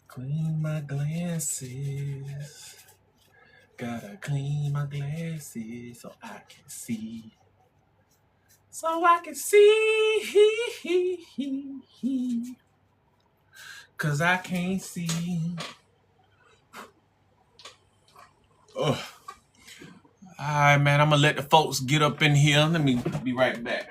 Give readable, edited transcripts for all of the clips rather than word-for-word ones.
Clean my glasses. Gotta clean my glasses so I can see. So I can see. Cause I can't see. Ugh. All right, man. I'm gonna let the folks get up in here. Let me be right back.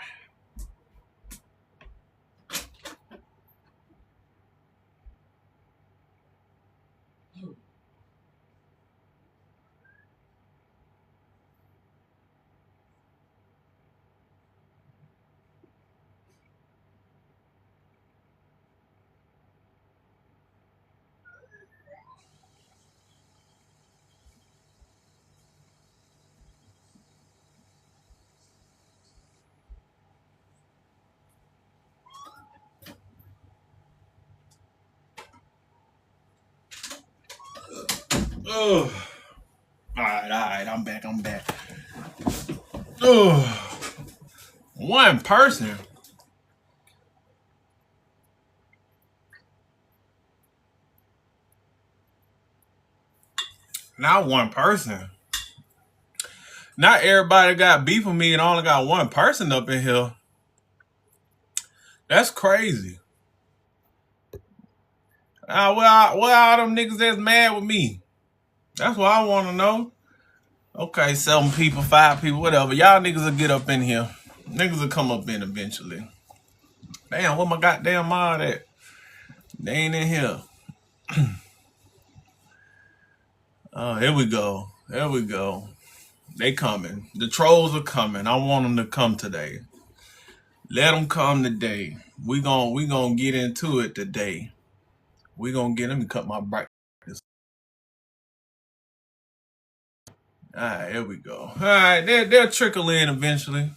Ugh. All right. I'm back. Ugh. One person. Not one person. Not everybody got beef with me and only got one person up in here. That's crazy. Where all them niggas that's mad with me? That's what I want to know. Okay, 7 people, 5 people, whatever. Y'all niggas will get up in here. Niggas will come up in eventually. Damn, where my goddamn mod at? They ain't in here. Oh, here we go. There we go. They coming. The trolls are coming. I want them to come today. Let them come today. We gon' get into it today. We gonna get. Let me cut my brightness. All right, here we go. All right, they'll trickle in eventually.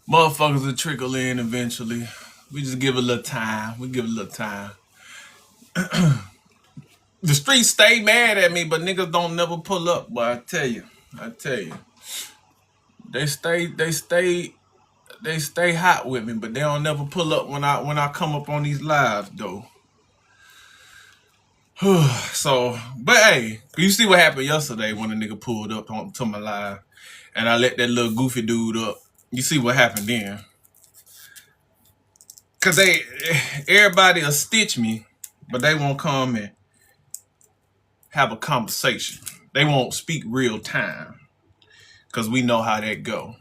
Motherfuckers will trickle in eventually. We just give it a little time. We give it a little time. The streets stay mad at me, but niggas don't never pull up. But I tell you, they stay hot with me, but they don't never pull up when I come up on these lives though. So, but hey, you see what happened yesterday when a nigga pulled up to my live, and I let that little goofy dude up. You see what happened then? Cause everybody will stitch me, but they won't come and have a conversation. They won't speak real time, cause we know how that go.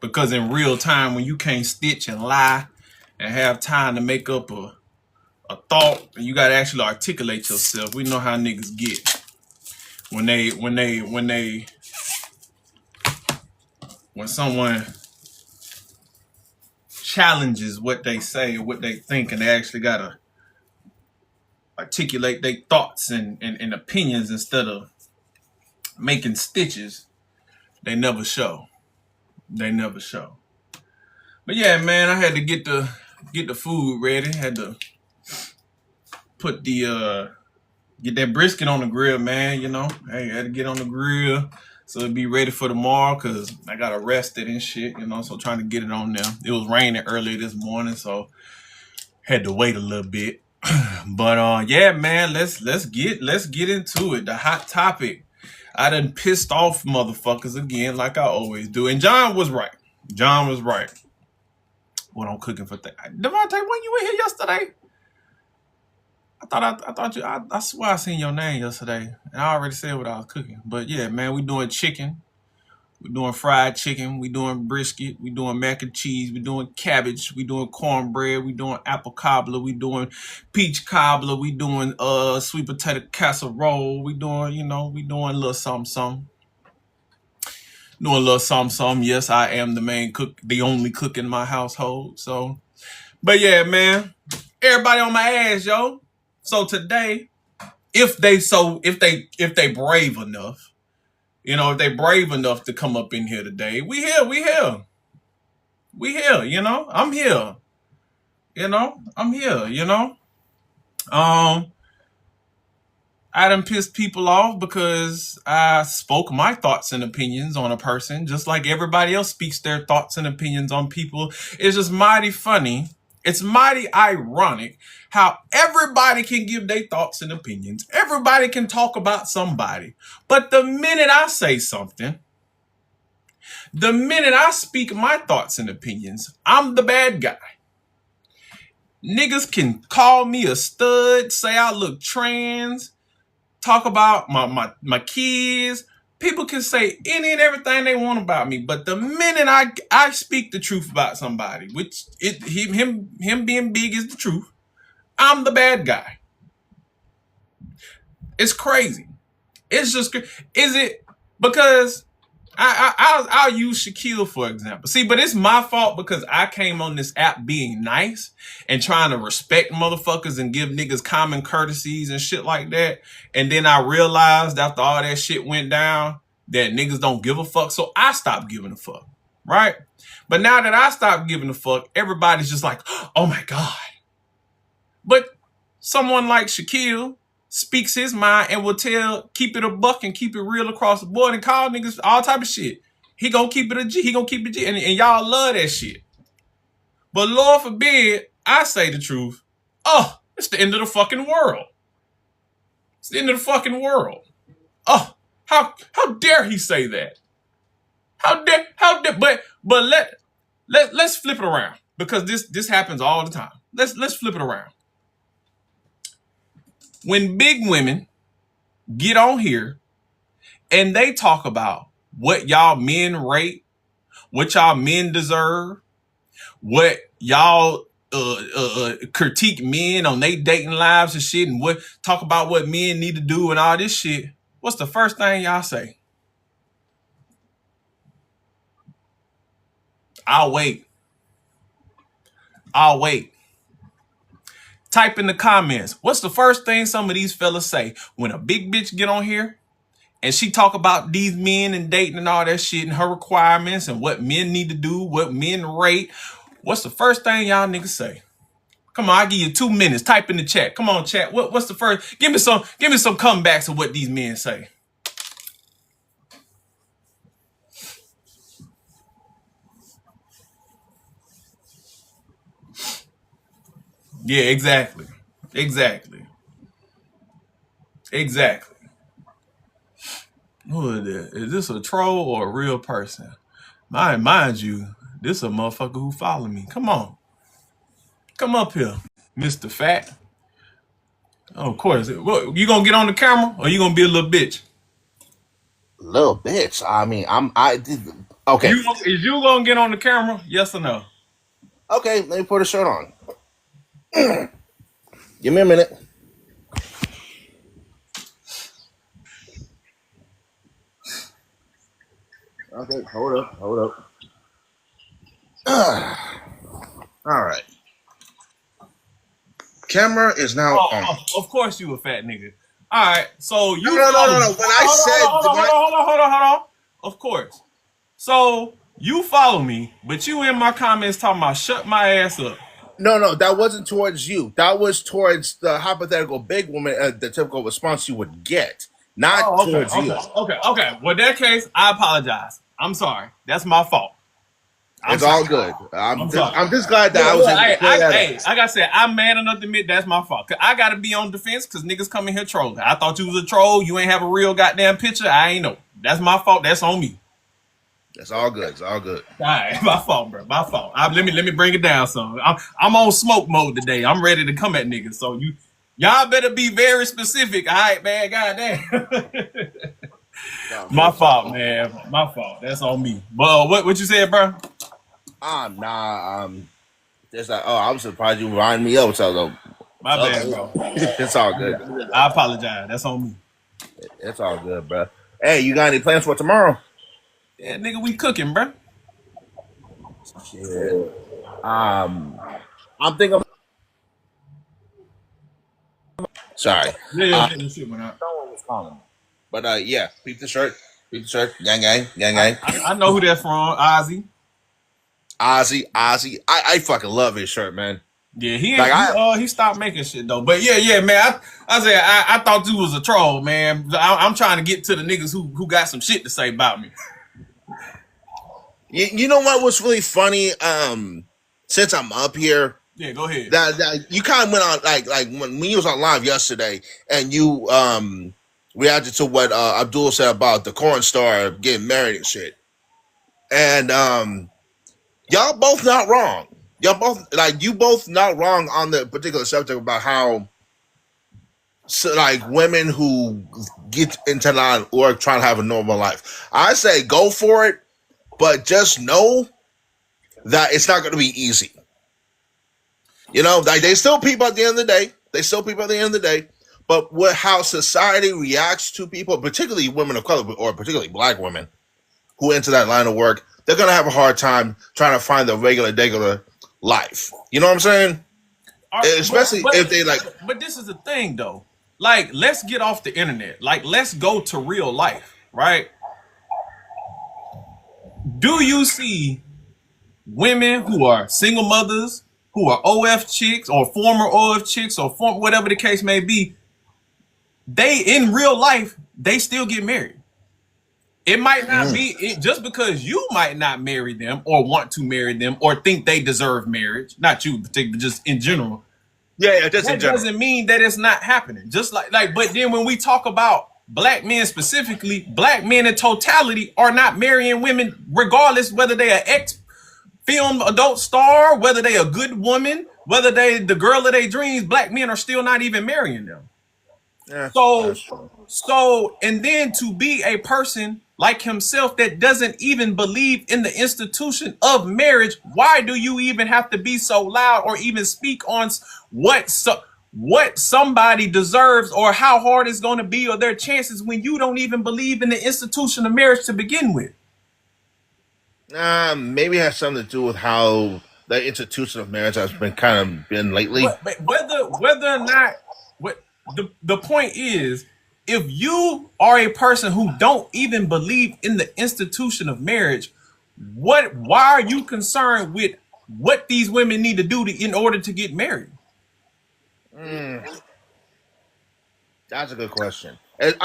Because in real time, when you can't stitch and lie and have time to make up a thought, and you gotta actually articulate yourself, we know how niggas get when someone challenges what they say or what they think, and they actually gotta articulate their thoughts and opinions instead of making stitches. They never show. But yeah, man, I had to get the food ready. Had to put get that brisket on the grill, man. You know, hey, I had to get on the grill so it'd be ready for tomorrow, cause I gotta rest it and shit. You know, so trying to get it on there. It was raining earlier this morning, so had to wait a little bit. But yeah, man, let's get into it. The hot topic. I done pissed off motherfuckers again, like I always do. And John was right. What I'm cooking for Devontae, when you were here yesterday? I swear I seen your name yesterday. And I already said what I was cooking. But yeah, man, we doing chicken. We're doing fried chicken. We doing brisket. We doing mac and cheese. We doing cabbage. We doing cornbread. We doing apple cobbler. We doing peach cobbler. We doing sweet potato casserole. We doing, we doing a little something. Doing a little something. Yes, I am the main cook, the only cook in my household. So, but yeah, man, everybody on my ass, yo. So today, if they brave enough. If they brave enough to come up in here today, we here. I'm here. I'm here. I done pissed people off because I spoke my thoughts and opinions on a person, just like everybody else speaks their thoughts and opinions on people. It's just mighty funny. It's mighty ironic how everybody can give their thoughts and opinions. Everybody can talk about somebody. But the minute I say something, the minute I speak my thoughts and opinions, I'm the bad guy. Niggas can call me a stud, say I look trans, talk about my kids. People can say any and everything they want about me, but the minute I speak the truth about somebody, which him being big is the truth, I'm the bad guy. It's crazy. It's just, is it because I'll use Shaquille for example. See, but it's my fault because I came on this app being nice and trying to respect motherfuckers and give niggas common courtesies and shit like that. And then I realized after all that shit went down that niggas don't give a fuck. So I stopped giving a fuck, right? But now that I stopped giving a fuck, everybody's just like, oh my God. But someone like Shaquille speaks his mind and will keep it a buck and keep it real across the board and call niggas all type of shit. He gonna keep it a G. He gonna keep it G. And y'all love that shit. But Lord forbid, I say the truth. Oh, it's the end of the fucking world. It's the end of the fucking world. Oh, how dare he say that? How dare, but let's flip it around. Because this happens all the time. Let's flip it around. When big women get on here and they talk about what y'all men rate, what y'all men deserve, what y'all critique men on their dating lives and shit, and what talk about what men need to do and all this shit, what's the first thing y'all say? I'll wait. Type in the comments. What's the first thing some of these fellas say when a big bitch get on here and she talk about these men and dating and all that shit and her requirements and what men need to do, what men rate? What's the first thing y'all niggas say? Come on, I'll give you 2 minutes. Type in the chat. Come on, chat. What's the first? Give me some comebacks of what these men say. Yeah, exactly. Who is this? Is this a troll or a real person? Mind you, this a motherfucker who follow me. Come on. Come up here, Mr. Fat. Oh, of course. What, you gonna get on the camera or you gonna be a little bitch? Little bitch. I mean, okay. Is you gonna get on the camera? Yes or no? Okay, let me put a shirt on. Give me a minute. Okay, hold up. All right. Camera is now on. Of course you a fat nigga. All right, so you. No. When I said, hold on. Of course. So you follow me, but you in my comments talking about shut my ass up. No, that wasn't towards you. That was towards the hypothetical big woman, the typical response you would get, not towards you. Okay. Well, in that case, I apologize. I'm sorry. That's my fault. It's all good. I'm just glad that I was able to play that. Like I said, I'm mad enough to admit that's my fault. Cause I gotta be on defense because niggas come in here trolling. I thought you was a troll. You ain't have a real goddamn picture. I ain't know. That's my fault. That's on me. It's all good. All right, my fault, bro. My fault. Let me bring it down some. I'm on smoke mode today. I'm ready to come at niggas. So y'all better be very specific. All right, man. Goddamn. My fault, man. My fault. That's on me. But what you said, bro? There's like, I'm surprised you remind me of. So my bad, bro. It's all good. I apologize. That's on me. It's all good, bro. Hey, you got any plans for tomorrow? Yeah, nigga, we cooking, bro. Shit. I'm thinking. Sorry. Yeah, shit went out. Someone was calling me. But yeah, peep the shirt. Gang. I know who that's from. Ozzy. I fucking love his shirt, man. Yeah, he Like ain't. He stopped making shit though. But yeah, man. I said I thought you was a troll, man. I'm trying to get to the niggas who got some shit to say about me. you know what was really funny? Since I'm up here, Yeah, go ahead. that you kind of went on like when you was on live yesterday, and you reacted to what Abdul said about the corn star getting married and shit. And y'all both not wrong. Y'all both you both not wrong on the particular subject about how like women who get into line or trying to have a normal life. I say go for it, but just know that it's not going to be easy. You know, like they still people at the end of the day. They still people at the end of the day. But what how society reacts to people, particularly women of color or particularly black women who enter that line of work, they're gonna have a hard time trying to find the regular life. You know what I'm saying? Especially if they like. But this is the thing though. Like, let's get off the internet. Like, let's go to real life, right? Do you see women who are single mothers, who are OF chicks or former OF chicks or whatever the case may be? They in real life, they still get married. It might not be just because you might not marry them or want to marry them or think they deserve marriage. Not you, particularly, just in general. Yeah, just in That general. doesn't mean that it's not happening. Just like, but then when we talk about black men specifically, black men in totality are not marrying women, regardless whether they are ex-film adult star, whether they a good woman, whether they the girl of their dreams. Black men are still not even marrying them. Yeah, So, that's true. and then to be a person like himself that doesn't even believe in the institution of marriage, why do you even have to be so loud or even speak on what somebody deserves or how hard it's going to be or their chances when you don't even believe in the institution of marriage to begin with? Maybe it has something to do with how the institution of marriage has been lately. But whether or not what the point is, if you are a person who don't even believe in the institution of marriage, why are you concerned with what these women need to do in order to get married? That's a good question. And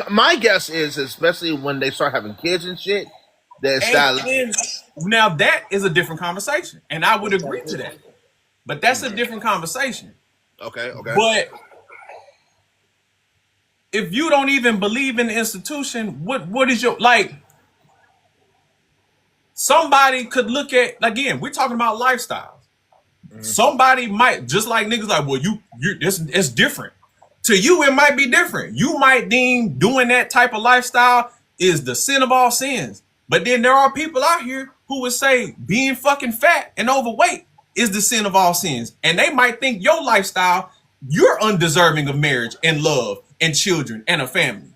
my guess is, especially when they start having kids and shit, that's that. And now that is a different conversation, and I would agree to that. But that's a different conversation. Okay, okay. But if you don't even believe in the institution, what is your like? Somebody could look at, again, we're talking about lifestyles. Somebody might just like niggas like, well, you it's different. To you, it might be different. You might deem doing that type of lifestyle is the sin of all sins. But then there are people out here who would say being fucking fat and overweight is the sin of all sins. And they might think your lifestyle, you're undeserving of marriage and love and children and a family.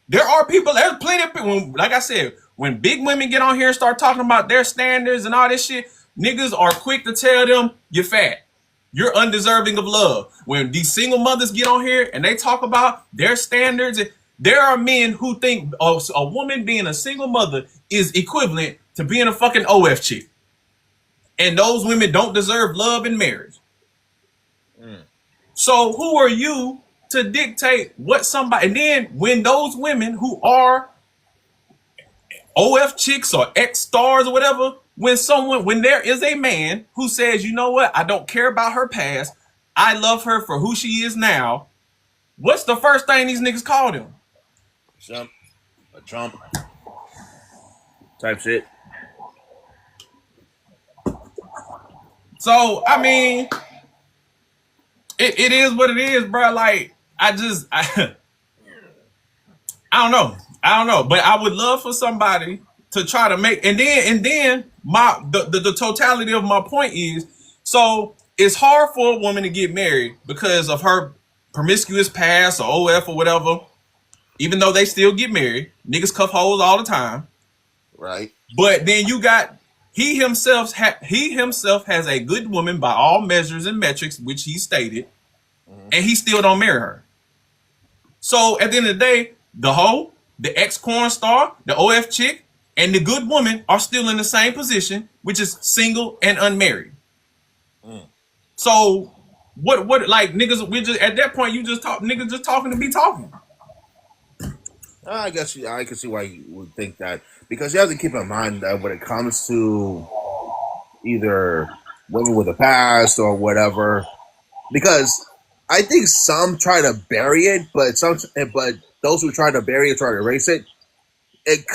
There are people, there's plenty of people, like I said, when big women get on here and start talking about their standards and all this shit, niggas are quick to tell them you're fat. You're undeserving of love. When these single mothers get on here and they talk about their standards, there are men who think a woman being a single mother is equivalent to being a fucking OF chick. And those women don't deserve love and marriage. So who are you to dictate what somebody, and then when those women who are OF chicks or X stars or whatever, when there is a man who says, you know what, I don't care about her past, I love her for who she is now, what's the first thing these niggas call them? A Trump type shit. So, I mean, it is what it is, bro. Like, I don't know. But I would love for somebody to try to make, and then the totality of my point is, so it's hard for a woman to get married because of her promiscuous past or OF or whatever, even though they still get married. Niggas cuff hoes all the time. Right. But then you got, he himself has a good woman by all measures and metrics, which he stated, and he still don't marry her. So at the end of the day, the hoe, the ex-porn star, the OF chick, and the good woman are still in the same position, which is single and unmarried. So what like niggas? We just at that point you just talk niggas just talking to be talking. I guess I can see why you would think that because you have to keep in mind that when it comes to either women with a past or whatever, because I think some try to bury it, but those who try to bury it, try to erase it, it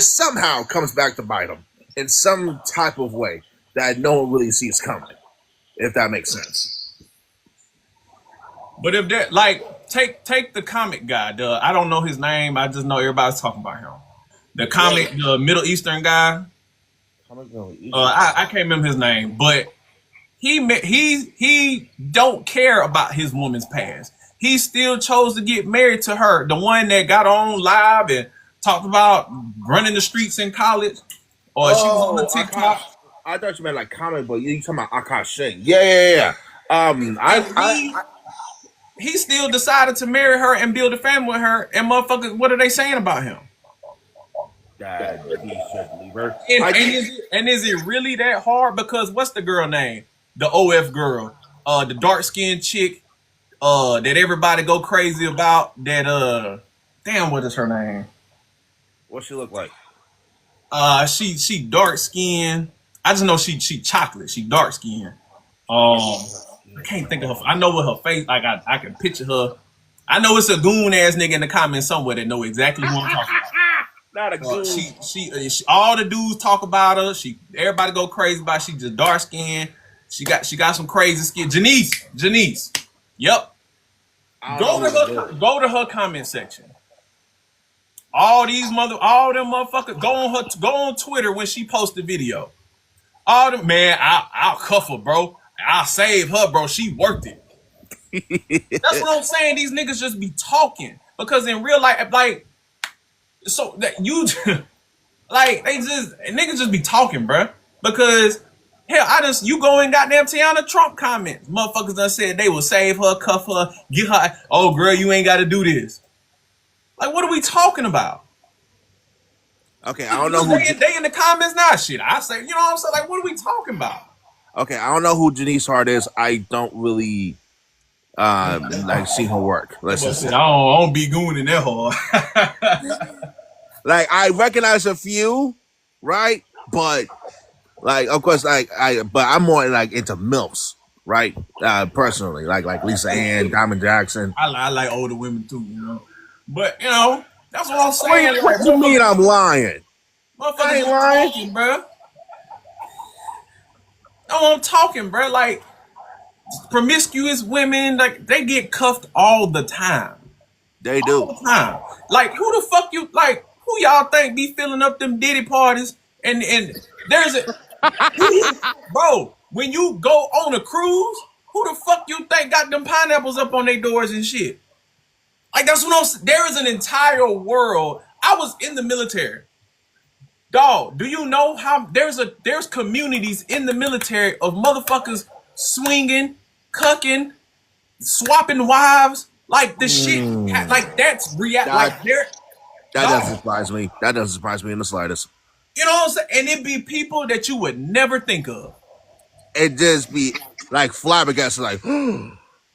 somehow comes back to bite them in some type of way that no one really sees coming, if that makes sense. But if that like take the comic guy, I don't know his name. I just know everybody's talking about him. The comic, the Middle Eastern guy. I can't remember his name, but he don't care about his woman's past. He still chose to get married to her, the one that got on live and talked about running the streets in college, or she was on the TikTok. I thought you meant like comic book. You talking about Akash Singh? Yeah. He still decided to marry her and build a family with her. And motherfuckers, what are they saying about him? That he should leave her. And is it really that hard? Because what's the girl name? The OF girl, the dark skinned chick, that everybody go crazy about. That damn, what is her name? What she look like? She dark skinned. I just know she chocolate. She dark skinned. I can't think of her. I know what her face. Like I can picture her. I know it's a goon ass nigga in the comments somewhere that know exactly who I'm talking about. Not a goon. She all the dudes talk about her. Everybody go crazy about her. She just dark skinned. She got some crazy skin. Janice. Yep. Go to her comment section. All them motherfuckers go on Twitter when she posts the video. All them man, I'll cuff her, bro. I'll save her, bro. She worked it. That's what I'm saying. These niggas just be talking because in real life, like, so that you, like, niggas just be talking, bro. Because hell, you go in goddamn Tiana Trump comments. Motherfuckers done said they will save her, cuff her, get her. Oh, girl, you ain't got to do this. Like, what are we talking about? Okay, I don't know who they in the comments now. Shit, I say, you know what I'm saying? Like, what are we talking about? Okay, I don't know who Janice Hart is. I don't really like see her work. Let's just say. I don't be gooning that hard. Like I recognize a few, right? But like, of course, but I'm more like into MILFs, right? Personally, like Lisa Ann, Diamond Jackson. I like older women too, you know. But you know, that's what I'm saying. What you mean I'm lying? Motherfuckers ain't lying, bro. No, I'm talking, bro. Like promiscuous women, like they get cuffed all the time. They do. All the time. Like who the fuck you like? Who y'all think be filling up them Diddy parties? And there's bro. When you go on a cruise, who the fuck you think got them pineapples up on their doors and shit? Like that's what I'm saying. There is an entire world. I was in the military. Dog, do you know how there's communities in the military of motherfuckers swinging, cucking, swapping wives, like the shit, like that's like there. That doesn't surprise me. That doesn't surprise me in the slightest. You know what I'm saying? And it'd be people that you would never think of. It just be like flabbergasted, like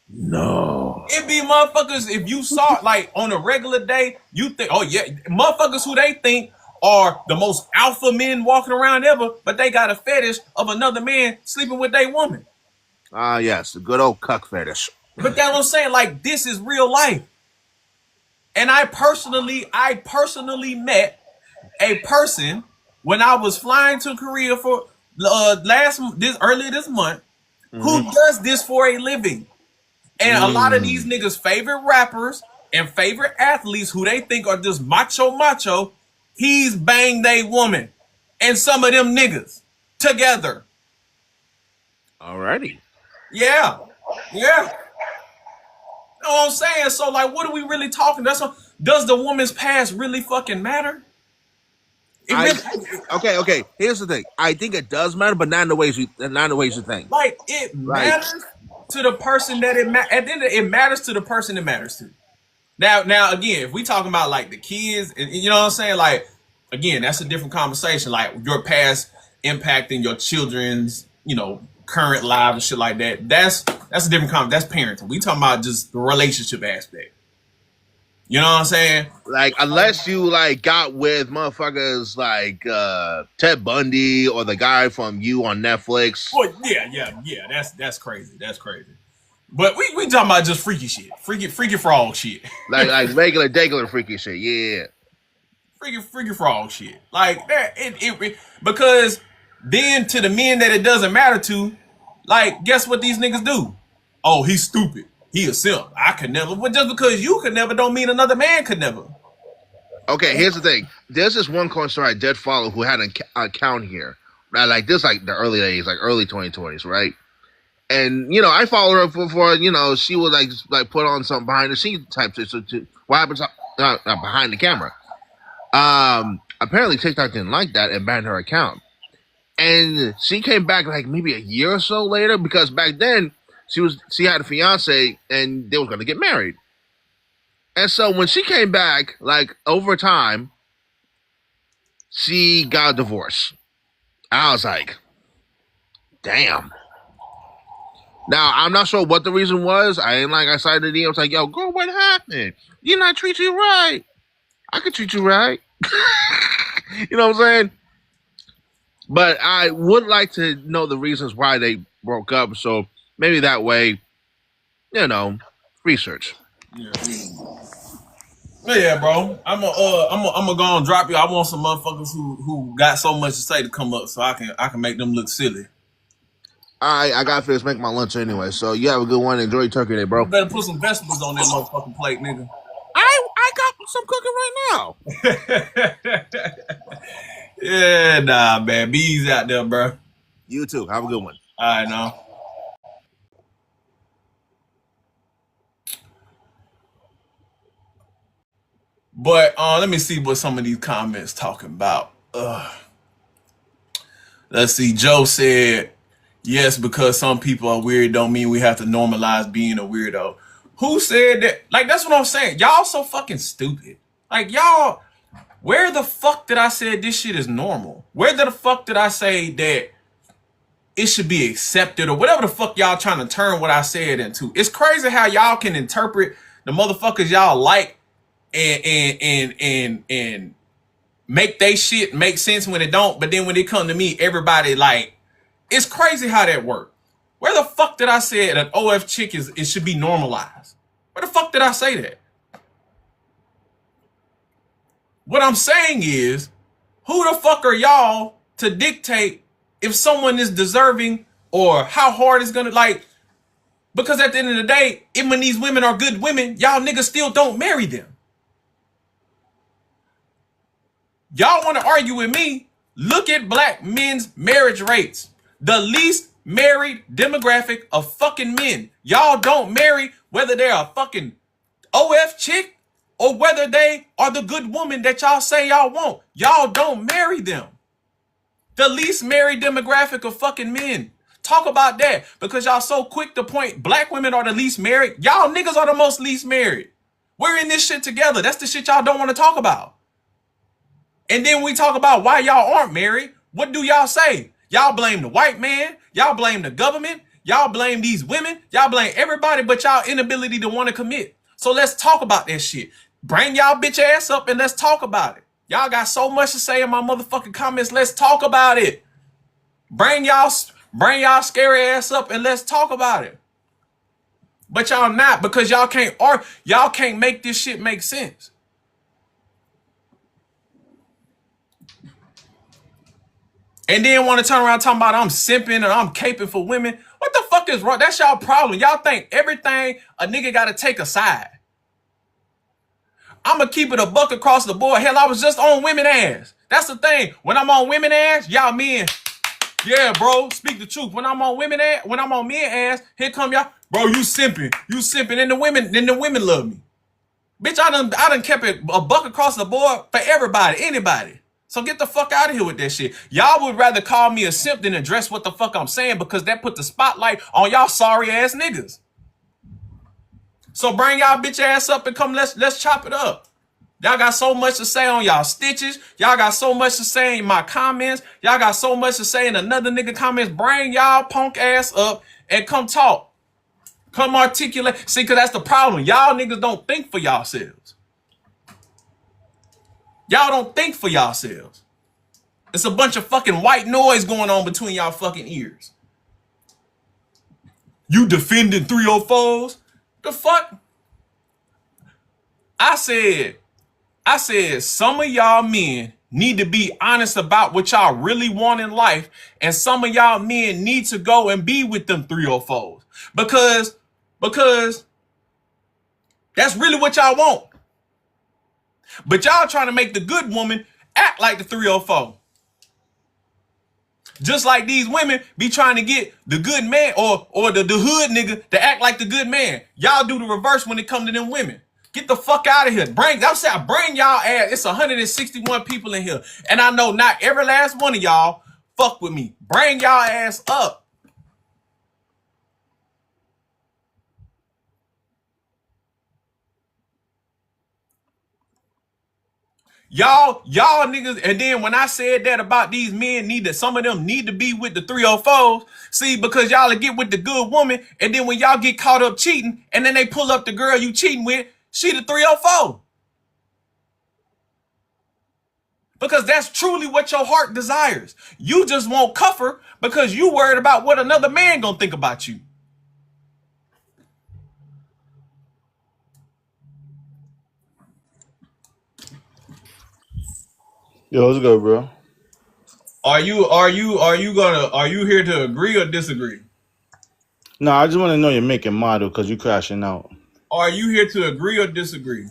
no. It'd be motherfuckers if you saw it like on a regular day, you think, oh yeah, motherfuckers who they think are the most alpha men walking around ever, but they got a fetish of another man sleeping with their woman. Yes, the good old cuck fetish. But that's what I'm saying, like this is real life. And I personally met a person when I was flying to Korea for earlier this month who does this for a living. And a lot of these niggas' favorite rappers and favorite athletes who they think are just macho, he's banged a woman and some of them niggas together. Alrighty. Yeah. You know what I'm saying? So like, what are we really talking? Does the woman's past really fucking matter? Okay. Here's the thing. I think it does matter, but not in the ways you think. Like it matters to the person that it matters. At the end of it matters to the person it matters to. Now again, if we talking about like the kids, you know what I'm saying? Like again, that's a different conversation. Like your past impacting your children's, you know, current lives and shit like that. That's a different comment. That's parenting. We talking about just the relationship aspect. You know what I'm saying? Like, unless you like got with motherfuckers like Ted Bundy or the guy from You on Netflix. Well, yeah. That's crazy. That's crazy. But we talking about just freaky shit, freaky frog shit, like regular freaky shit. Yeah. freaky frog shit. Like that. It because then to the men that it doesn't matter to, like, guess what these niggas do? Oh, he's stupid. He a simp. I could never. But just because you could never don't mean another man could never. Okay, here's the thing. There's this one corn star I did follow who had an account here. Like this, like the early days, like early 2020s, right? And you know, I followed her for you know, she would like put on something behind the scenes type shit. So what happens behind the camera? Apparently TikTok didn't like that and banned her account. And she came back like maybe a year or so later because back then she had a fiance and they was gonna get married. And so when she came back, like over time, she got a divorce. I was like, damn. Now, I'm not sure what the reason was. I cited the DM. I was like, yo, girl, what happened? You not treat you right. I could treat you right. You know what I'm saying? But I would like to know the reasons why they broke up. So maybe that way, you know, research. Yeah, bro. I'm gonna go and drop you. I want some motherfuckers who got so much to say to come up so I can make them look silly. I gotta finish making my lunch anyway. So you have a good one. Enjoy your turkey day, bro. You better put some vegetables on that motherfucking plate, nigga. I got some cooking right now. Yeah, nah, man. Be easy out there, bro. You too. Have a good one. All right, now. But let me see what some of these comments talking about. Let's see. Joe said, yes, because some people are weird don't mean we have to normalize being a weirdo. Who said that? Like, that's what I'm saying. Y'all so fucking stupid. Like, y'all, where the fuck did I say this shit is normal? Where the fuck did I say that it should be accepted or whatever the fuck y'all trying to turn what I said into? It's crazy how y'all can interpret the motherfuckers y'all like and make they shit make sense when it don't, but then when it come to me, everybody like, it's crazy how that works. Where the fuck did I say that OF chick it should be normalized? Where the fuck did I say that? What I'm saying is, who the fuck are y'all to dictate if someone is deserving or how hard it's gonna like? Because at the end of the day, even when these women are good women, y'all niggas still don't marry them. Y'all want to argue with me? Look at black men's marriage rates. The least married demographic of fucking men. Y'all don't marry whether they're a fucking OF chick or whether they are the good woman that y'all say y'all want. Y'all don't marry them. The least married demographic of fucking men. Talk about that because y'all so quick to point black women are the least married. Y'all niggas are the most least married. We're in this shit together. That's the shit y'all don't want to talk about. And then we talk about why y'all aren't married. What do y'all say? Y'all blame the white man. Y'all blame the government. Y'all blame these women. Y'all blame everybody but y'all inability to want to commit. So let's talk about that shit. Bring y'all bitch ass up and let's talk about it. Y'all got so much to say in my motherfucking comments. Let's talk about it. Bring y'all scary ass up and let's talk about it. But y'all not because y'all can't make this shit make sense. And then want to turn around talking about I'm simping and I'm caping for women. What the fuck is wrong? That's y'all problem. Y'all think everything a nigga got to take a side. I'm going to keep it a buck across the board. Hell, I was just on women ass. That's the thing. When I'm on women ass, y'all men. Yeah, bro, speak the truth. When I'm on women ass, when I'm on men ass, here come y'all. Bro, you simping. You simping. And the women love me. Bitch, I done kept it a buck across the board for everybody, anybody. So get the fuck out of here with that shit. Y'all would rather call me a simp than address what the fuck I'm saying because that put the spotlight on y'all sorry ass niggas. So bring y'all bitch ass up and come let's chop it up. Y'all got so much to say on y'all stitches. Y'all got so much to say in my comments. Y'all got so much to say in another nigga comments. Bring y'all punk ass up and come talk. Come articulate. See, because that's the problem. Y'all niggas don't think for yourselves. Y'all don't think for yourselves. It's a bunch of fucking white noise going on between y'all fucking ears. You defending 304s? The fuck? I said some of y'all men need to be honest about what y'all really want in life, and some of y'all men need to go and be with them 304s. Because that's really what y'all want. But y'all trying to make the good woman act like the 304. Just like these women be trying to get the good man or the hood nigga to act like the good man. Y'all do the reverse when it come to them women. Get the fuck out of here. Bring y'all ass. It's 161 people in here. And I know not every last one of y'all fuck with me. Bring y'all ass up. Y'all niggas, and then when I said that about these men some of them need to be with the 304s, see, because y'all get with the good woman, and then when y'all get caught up cheating, and then they pull up the girl you cheating with, she the 304. Because that's truly what your heart desires. You just won't cuff her because you worried about what another man gonna think about you. Yo, what's good, bro? Are you here to agree or disagree? No, I just want to know your make and model because you crashing out. Are you here to agree or disagree?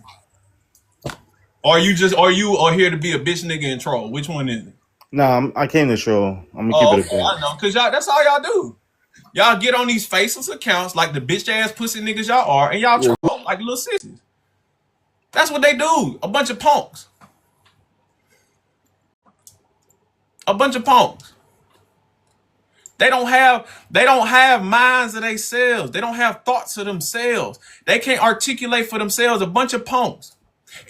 Are you here to be a bitch nigga and troll? Which one is it? Nah, I came to show. I'm gonna keep it a I know, cause y'all, that's all y'all do. Y'all get on these faceless accounts like the bitch ass pussy niggas y'all are, and y'all troll like little sissies. That's what they do. A bunch of punks. A bunch of punks. They don't have minds of themselves. They don't have thoughts of themselves. They can't articulate for themselves. A bunch of punks.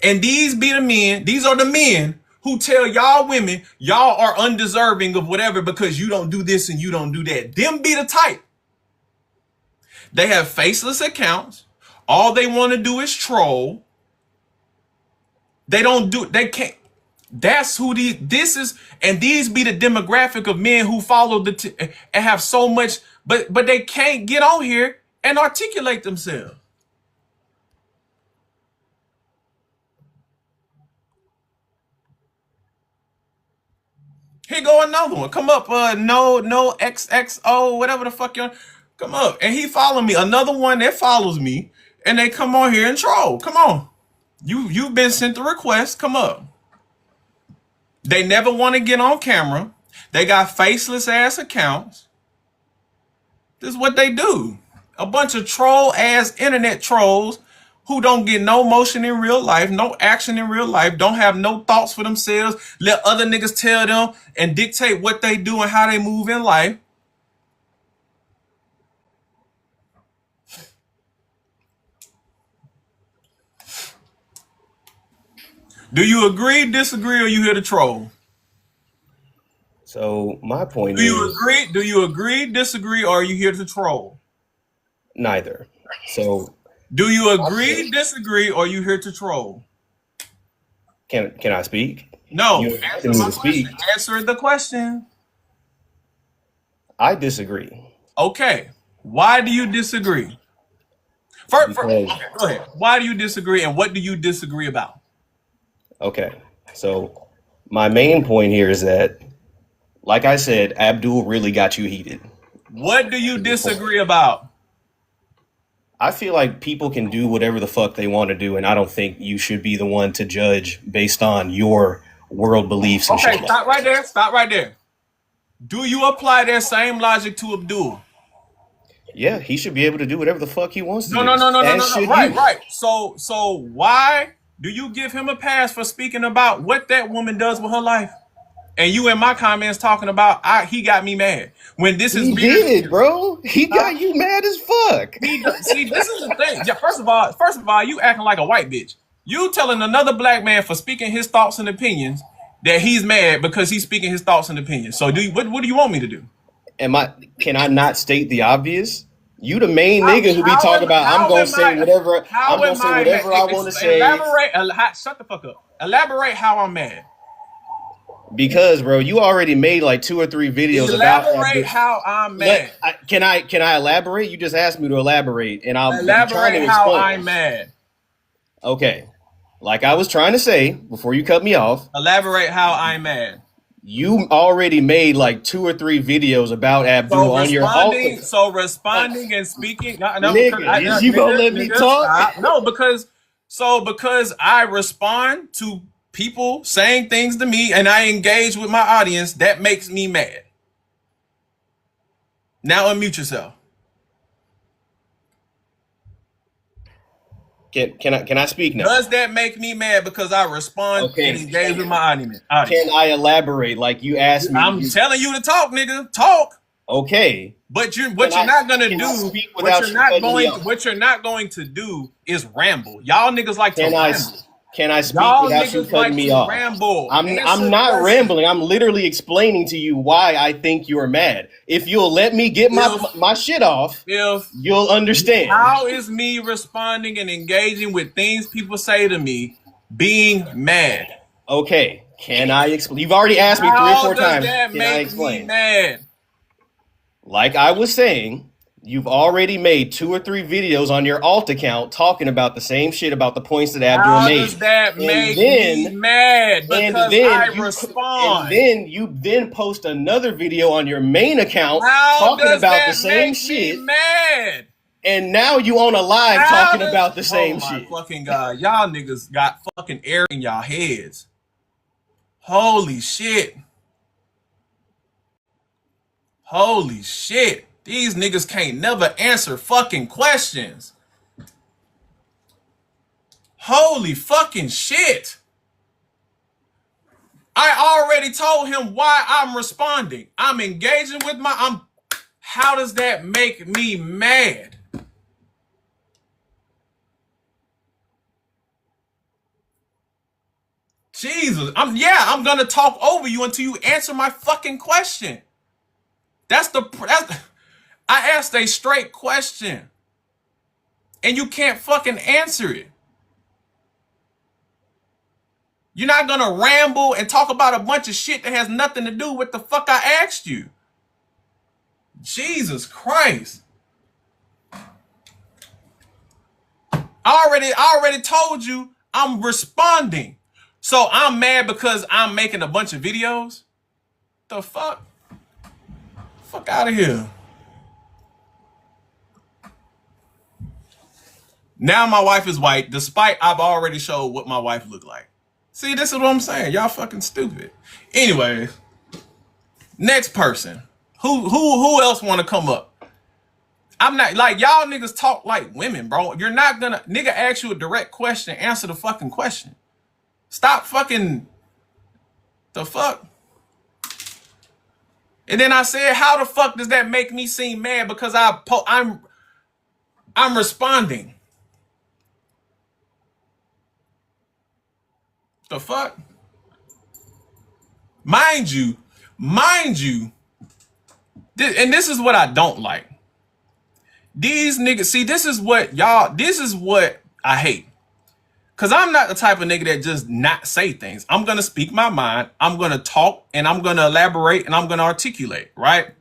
And these are the men who tell y'all women y'all are undeserving of whatever because you don't do this and you don't do that. Them be the type. They have faceless accounts. All they want to do is troll. They can't. That's who and these be the demographic of men who follow and have so much, but they can't get on here and articulate themselves. Here go another one. Come up, no XXO, whatever the fuck you're. Come up, and he follow me. Another one that follows me, and they come on here and troll. Come on, you've been sent the request. Come up. They never want to get on camera. They got faceless ass accounts. This is what they do. A bunch of troll ass internet trolls who don't get no motion in real life, no action in real life, don't have no thoughts for themselves, let other niggas tell them and dictate what they do and how they move in life. Do you agree, disagree, or you here to troll? So my point is... Do you agree, disagree, or are you here to troll? Neither. So... Do you agree, disagree, or are you here to troll? Can I speak? No. Answer my question. Answer the question. I disagree. Okay. Why do you disagree? First, go ahead. Why do you disagree, and what do you disagree about? Okay. So my main point here is that, like I said, Abdul really got you heated. What do you disagree about? I feel like people can do whatever the fuck they want to do, and I don't think you should be the one to judge based on your world beliefs and shit. Okay, stop right there. Stop right there. Do you apply that same logic to Abdul? Yeah, he should be able to do whatever the fuck he wants to do. No. Right. So why do you give him a pass for speaking about what that woman does with her life? And you in my comments talking about he got me mad. When this is bro. He got you mad as fuck. See, this is the thing. Yeah, first of all, you acting like a white bitch. You telling another black man for speaking his thoughts and opinions that he's mad because he's speaking his thoughts and opinions. So what do you want me to do? Can I not state the obvious? You the main nigga who be talking about I'm gonna say whatever I want to say. Shut the fuck up. Elaborate how I'm mad. Because bro, you already made like 2 or 3 videos elaborate how I'm mad. Can I elaborate? You just asked me to elaborate, and I'm trying to explain how I'm mad. Okay, like I was trying to say before you cut me off. Elaborate how I'm mad. You already made like 2 or 3 videos about Abdul on your altar. So responding and speaking. No, nigga, you gonna let me talk? Stop. No, because I respond to people saying things to me and I engage with my audience, that makes me mad. Now unmute yourself. Can I speak now? Does that make me mad because I respond and engage with my audience? Can I elaborate like you asked me? I'm telling you to talk, nigga. Talk. Okay. But what you're not going to do is ramble. Y'all niggas like to ramble. Can I speak without you cutting me off? Ramble. I'm not rambling. I'm literally explaining to you why I think you're mad. If you'll let me get my shit off, you'll understand. How is me responding and engaging with things people say to me being mad? Okay. Can I explain? You've already asked me 3 or 4 times. Can I explain? Me mad? Like I was saying, you've already made 2 or 3 videos on your alt account talking about the same shit about the points that Abdul made. How does that make me mad? Because I respond. And then you post another video on your main account talking about the same shit. Mad. And now you on a live talking about the same shit. Fucking God, y'all niggas got fucking air in y'all heads. Holy shit. Holy shit. These niggas can't never answer fucking questions. Holy fucking shit. I already told him why I'm responding. I'm engaging with how does that make me mad? Jesus. I'm gonna talk over you until you answer my fucking question. I asked a straight question and you can't fucking answer it. You're not gonna ramble and talk about a bunch of shit that has nothing to do with the fuck I asked you. Jesus Christ. I already told you I'm responding. So I'm mad because I'm making a bunch of videos? The fuck? Fuck out of here. Now my wife is white, despite I've already showed what my wife looked like. See, this is what I'm saying. Y'all fucking stupid. Anyways, next person. Who else want to come up? I'm not like y'all niggas talk like women, bro. You're not gonna nigga ask you a direct question, answer the fucking question. Stop fucking the fuck. And then I said, how the fuck does that make me seem mad? Because I'm responding. The fuck? Mind you, and this is what I don't like. These niggas, see, this is what I hate. Cause I'm not the type of nigga that just not say things. I'm gonna speak my mind, I'm gonna talk, and I'm gonna elaborate, and I'm gonna articulate, right?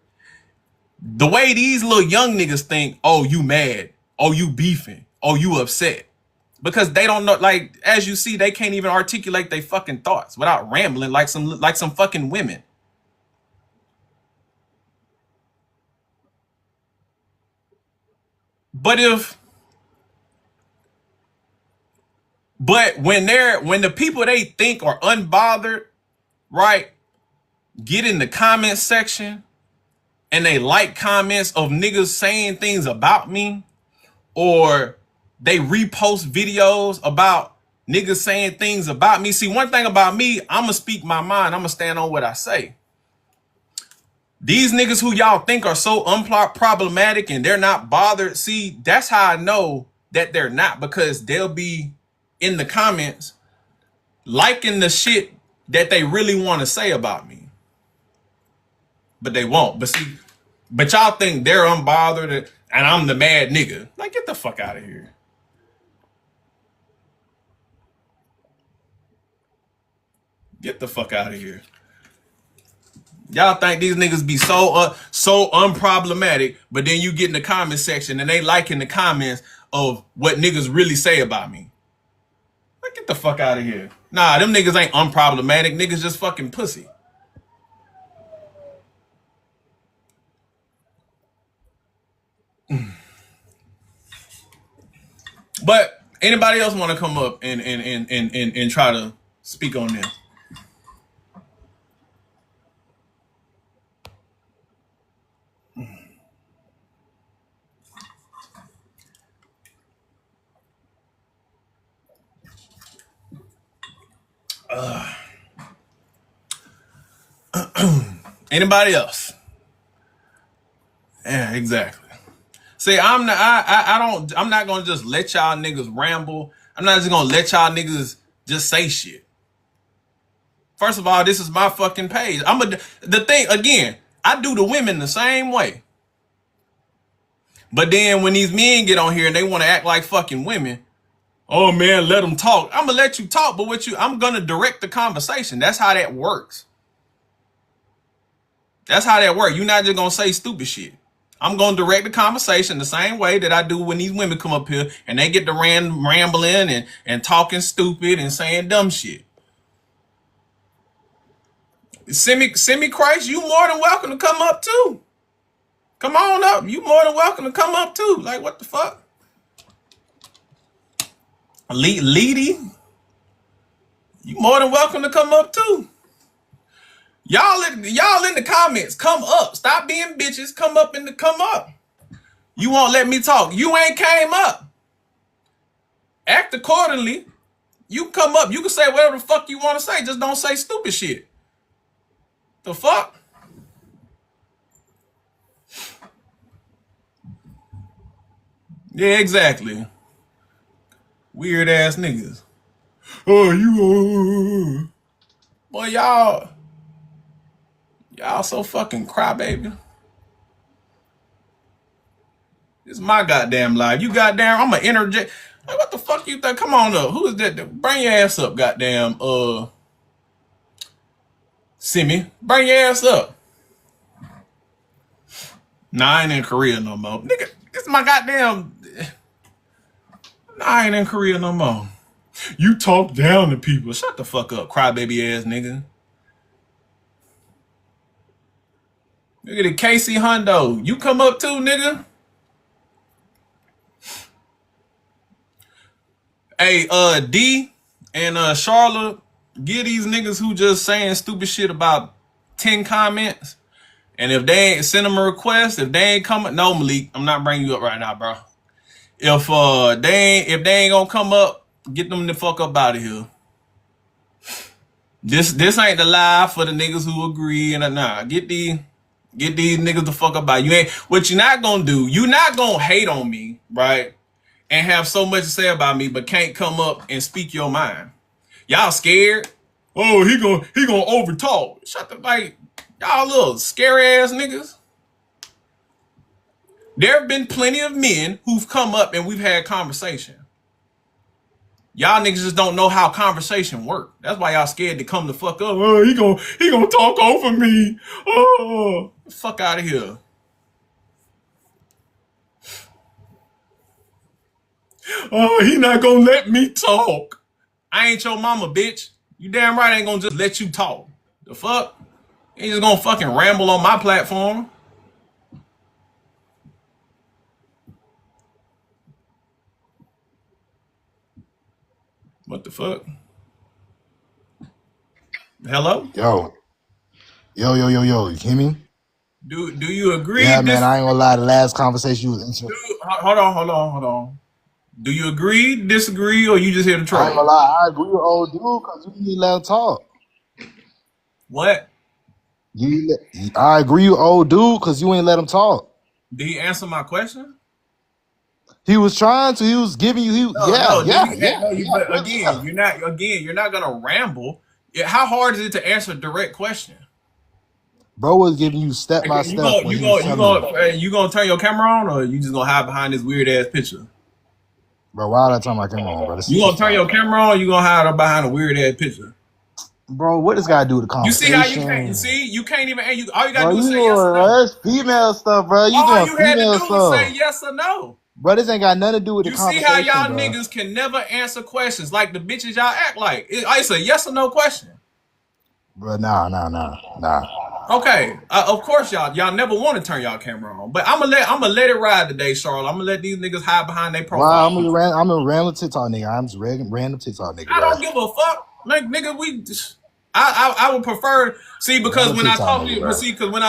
The way these little young niggas think, oh, you mad, oh, you beefing, oh, you upset. Because they don't know, like, as you see, they can't even articulate their fucking thoughts without rambling like some fucking women. But when the people they think are unbothered, right, get in the comment section and they like comments of niggas saying things about me, or they repost videos about niggas saying things about me. See, one thing about me, I'm gonna speak my mind. I'm gonna stand on what I say. These niggas who y'all think are so problematic and they're not bothered. See, that's how I know that they're not, because they'll be in the comments liking the shit that they really want to say about me. But they won't. But see, but y'all think they're unbothered and I'm the mad nigga. Like, get the fuck out of here. Get the fuck out of here. Y'all think these niggas be so unproblematic, but then you get in the comment section and they liking the comments of what niggas really say about me. Like, get the fuck out of here. Nah, them niggas ain't unproblematic. Niggas just fucking pussy. But anybody else want to come up and try to speak on this? Anybody else? Yeah, exactly. See, I'm not gonna just let y'all niggas ramble. I'm not just gonna let y'all niggas just say shit. First of all, this is my fucking page. The thing again, I do the women the same way. But then when these men get on here and they want to act like fucking women, oh man, let them talk. I'm gonna let you talk, but I'm gonna direct the conversation. That's how that works. That's how that works. You're not just gonna say stupid shit. I'm gonna direct the conversation the same way that I do when these women come up here and they get to rambling and talking stupid and saying dumb shit. Semi Christ, you more than welcome to come up too. Come on up. You more than welcome to come up too. Like, what the fuck? Leedy, you more than welcome to come up too. Y'all in the comments, come up. Stop being bitches. Come up. You won't let me talk. You ain't came up. Act accordingly. You come up. You can say whatever the fuck you want to say. Just don't say stupid shit. The fuck? Yeah, exactly. Weird ass niggas. Oh, you. Boy, y'all so fucking crybaby. This is my goddamn life. You goddamn, I'm gonna interject. Like, what the fuck you think? Come on up. Who is that? Bring your ass up, goddamn. Simi. Bring your ass up. Nah, I ain't in Korea no more. Nigga, this is my goddamn. Nah, I ain't in Korea no more. You talk down to people. Shut the fuck up, crybaby ass nigga. Look at the Casey Hundo. You come up too, nigga. Hey, D and Charlotte, give these niggas who just saying stupid shit about 10 comments. And if they ain't send them a request, if they ain't coming, no, Malik, I'm not bringing you up right now, bro. If they ain't gonna come up, get them the fuck up out of here. This ain't the live for the niggas who agree and nah. Get these niggas the fuck up out. You ain't what you're not gonna do. You're not gonna hate on me, right? And have so much to say about me, but can't come up and speak your mind. Y'all scared? Oh, he gonna overtalk. Shut the like, y'all little scary ass niggas. There have been plenty of men who've come up and we've had conversation. Y'all niggas just don't know how conversation work. That's why y'all scared to come the fuck up. Oh, he gonna talk over me. Oh, fuck out of here. Oh, he not gonna let me talk. I ain't your mama, bitch. You damn right I ain't gonna just let you talk. The fuck? You ain't just gonna fucking ramble on my platform. What the fuck? Hello? Yo. You hear me? Do you agree? Yeah, man, I ain't gonna lie. The last conversation you was interested. Hold on. Do you agree, disagree, or you just here to troll? I ain't gonna lie. I agree with old dude because you didn't let him talk. What? I agree with old dude because you ain't let him talk. Did he answer my question? He was trying to. He was giving you. No, but Yeah. you're not gonna ramble. How hard is it to answer a direct question? Bro was giving you step by step when he was telling you. You gonna turn your camera on, or you just gonna hide behind this weird ass picture? Bro, why did I turn my camera on, bro? This You is gonna turn your camera on, or you gonna hide behind a weird ass picture? Bro, what this guy do with the You see conversation? how you can't? You see, you can't even. All you gotta Bro, do is you say yes or doing, no. bro, that's female stuff, bro. You All doing you had to female do was say stuff. yes or no. Bro, this ain't got nothing to do with the You see conversation, how y'all bro. niggas can never answer questions like the bitches y'all act like. It's a yes or no question. Bro, nah. Okay, of course y'all never want to turn y'all camera on, but I'm gonna let it ride today, Charlotte. I'm gonna let these niggas hide behind their profile. Why? I'm a random TikTok nigga. I'm just random TikTok nigga, I bro. don't give a fuck, like nigga. I would prefer because when I talk to you, because when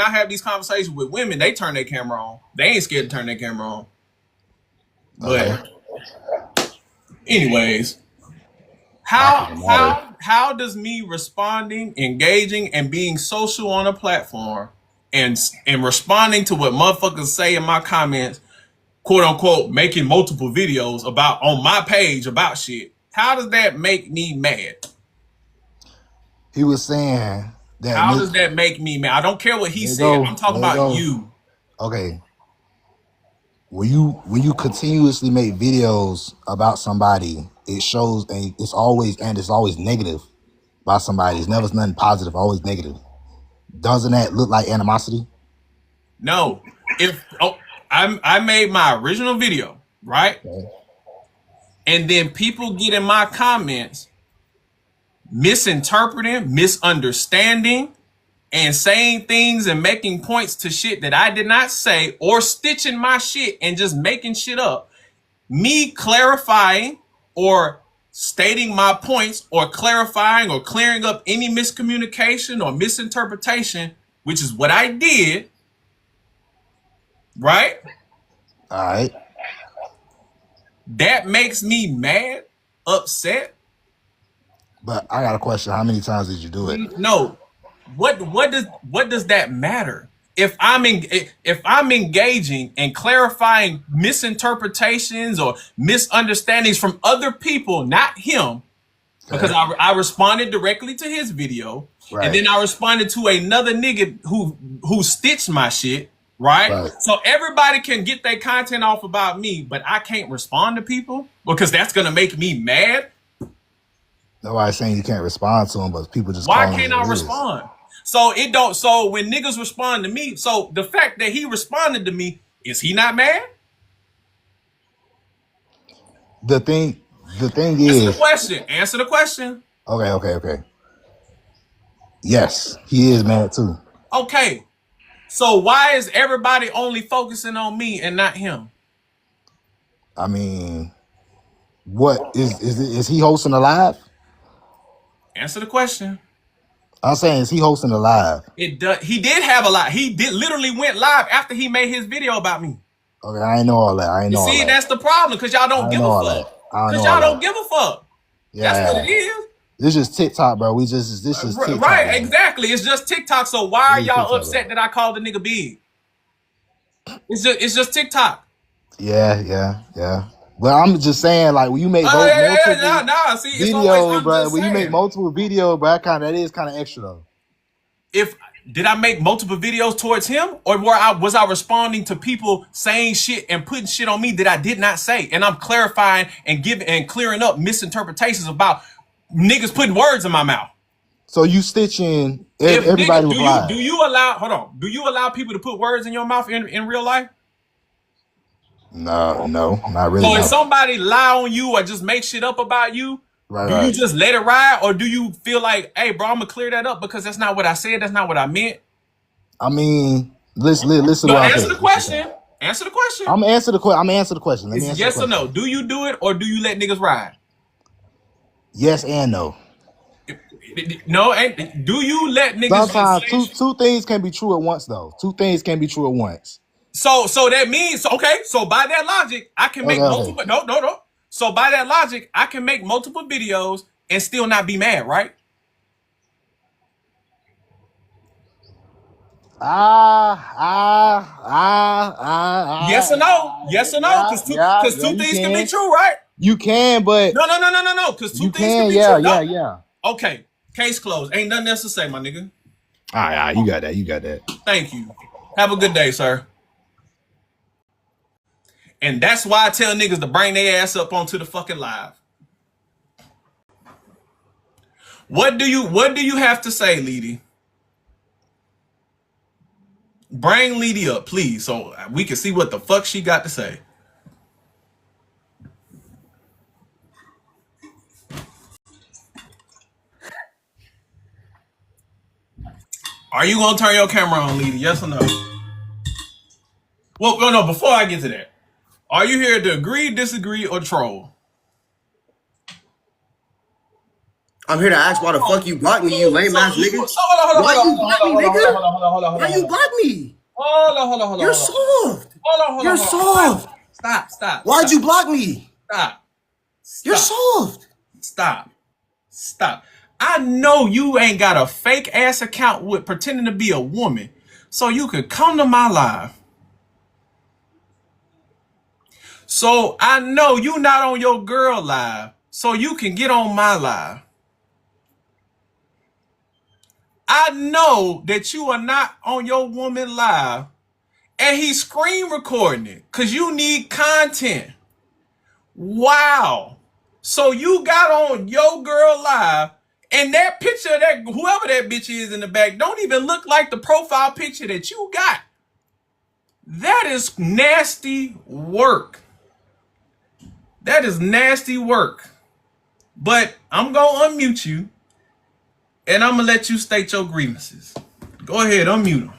I have these conversations with women, they turn their camera on. They ain't scared to turn their camera on. But anyways, how does me responding, engaging, and being social on a platform and responding to what motherfuckers say in my comments, quote unquote, making multiple videos about on my page about shit, how does that make me mad? He was saying that. How does that make me mad? I don't care what he said. I'm talking about you. Okay. When you continuously make videos about somebody, it shows, and it's always negative about somebody. It's never nothing positive, always negative. Doesn't that look like animosity? No. I made my original video, right? Okay. And then people get in my comments misinterpreting, misunderstanding, and saying things and making points to shit that I did not say, or stitching my shit and just making shit up. Me clarifying or stating my points or clarifying or clearing up any miscommunication or misinterpretation, which is what I did. Right? All right. That makes me mad, upset. But I got a question. How many times did you do it? No. What does that matter? If I'm engaging and clarifying misinterpretations or misunderstandings from other people, not him, because I responded directly to his video, and then I responded to another nigga who stitched my shit, right? So everybody can get their content off about me, but I can't respond to people because that's gonna make me mad. Nobody's saying you can't respond to them, but people just why can't I respond? So when niggas respond to me, so the fact that he responded to me, is he not mad? The thing is, answer the question. Okay. Yes, he is mad too. Okay. So why is everybody only focusing on me and not him? I mean, what is he hosting a live? Answer the question. I'm saying, is he hosting a live? He did have a live. He literally went live after he made his video about me. Okay, I ain't know all that. See, that's the problem, because y'all don't give a fuck. Because y'all don't give a fuck. Yeah, that's what it is. This is TikTok, bro. This is TikTok. Right, man. Exactly. It's just TikTok. So why are y'all upset that I called the nigga big? It's just TikTok. Yeah. But I'm just saying, like, when you make videos, bro. When you make multiple videos, bro, that is kind of extra though. Did I make multiple videos towards him, or was I responding to people saying shit and putting shit on me that I did not say? And I'm clarifying and clearing up misinterpretations about niggas putting words in my mouth. So you stitching everybody with lies. Do you allow people to put words in your mouth in real life? No, not really. So if somebody lie on you or just make shit up about you, do you just let it ride, or do you feel like, hey, bro, I'm gonna clear that up because that's not what I said, that's not what I meant? I mean, listen. Answer the question. Answer the question. I'm gonna answer the question. Let me answer yes or no. Do you do it, or do you let niggas ride? Yes and no. No, do you let niggas? Sometimes two things can be true at once, though. Two things can be true at once. So that means, okay, so by that logic, I can make multiple. No. So by that logic, I can make multiple videos and still not be mad, right? Yes or no? Yes or no? Because two You things can be can. true, right? You can, but No. Because two you things can can. be true. No. Yeah. Okay. Case closed. Ain't nothing else to say, my nigga. All right, you got that. You got that. Thank you. Have a good day, sir. And that's why I tell niggas to bring their ass up onto the fucking live. What do you have to say, Leedy? Bring Leedy up, please, so we can see what the fuck she got to say. Are you gonna turn your camera on, Leedy? Yes or no? Well, no. Before I get to that, are you here to agree, disagree, or troll? I'm here to ask why the fuck you blocked me, you lame ass nigga. Hold on. Why you block me, nigga? Why you block me? Hold on. You're soft. Hold on. You're soft. Stop. Why'd you block me? Stop. You're soft. Stop. I know you ain't got a fake ass account with pretending to be a woman, so you could come to my live. So I know you not on your girl live, so you can get on my live. I know that you are not on your woman live, and he's screen recording it because you need content. Wow. So you got on your girl live, and that picture of that whoever that bitch is in the back don't even look like the profile picture that you got. That is nasty work. That is nasty work. But I'm gonna unmute you, and I'm gonna let you state your grievances. Go ahead, unmute them.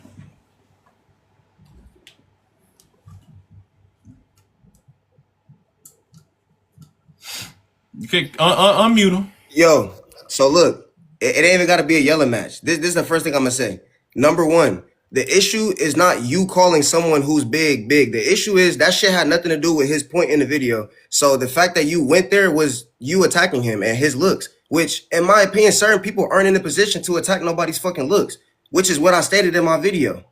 You can unmute them. Yo, so look, it ain't even got to be a yelling match. This is the first thing I'm going to say. Number one, the issue is not you calling someone who's big. The issue is that shit had nothing to do with his point in the video. So the fact that you went there was you attacking him and his looks, which in my opinion, certain people aren't in a position to attack nobody's fucking looks, which is what I stated in my video.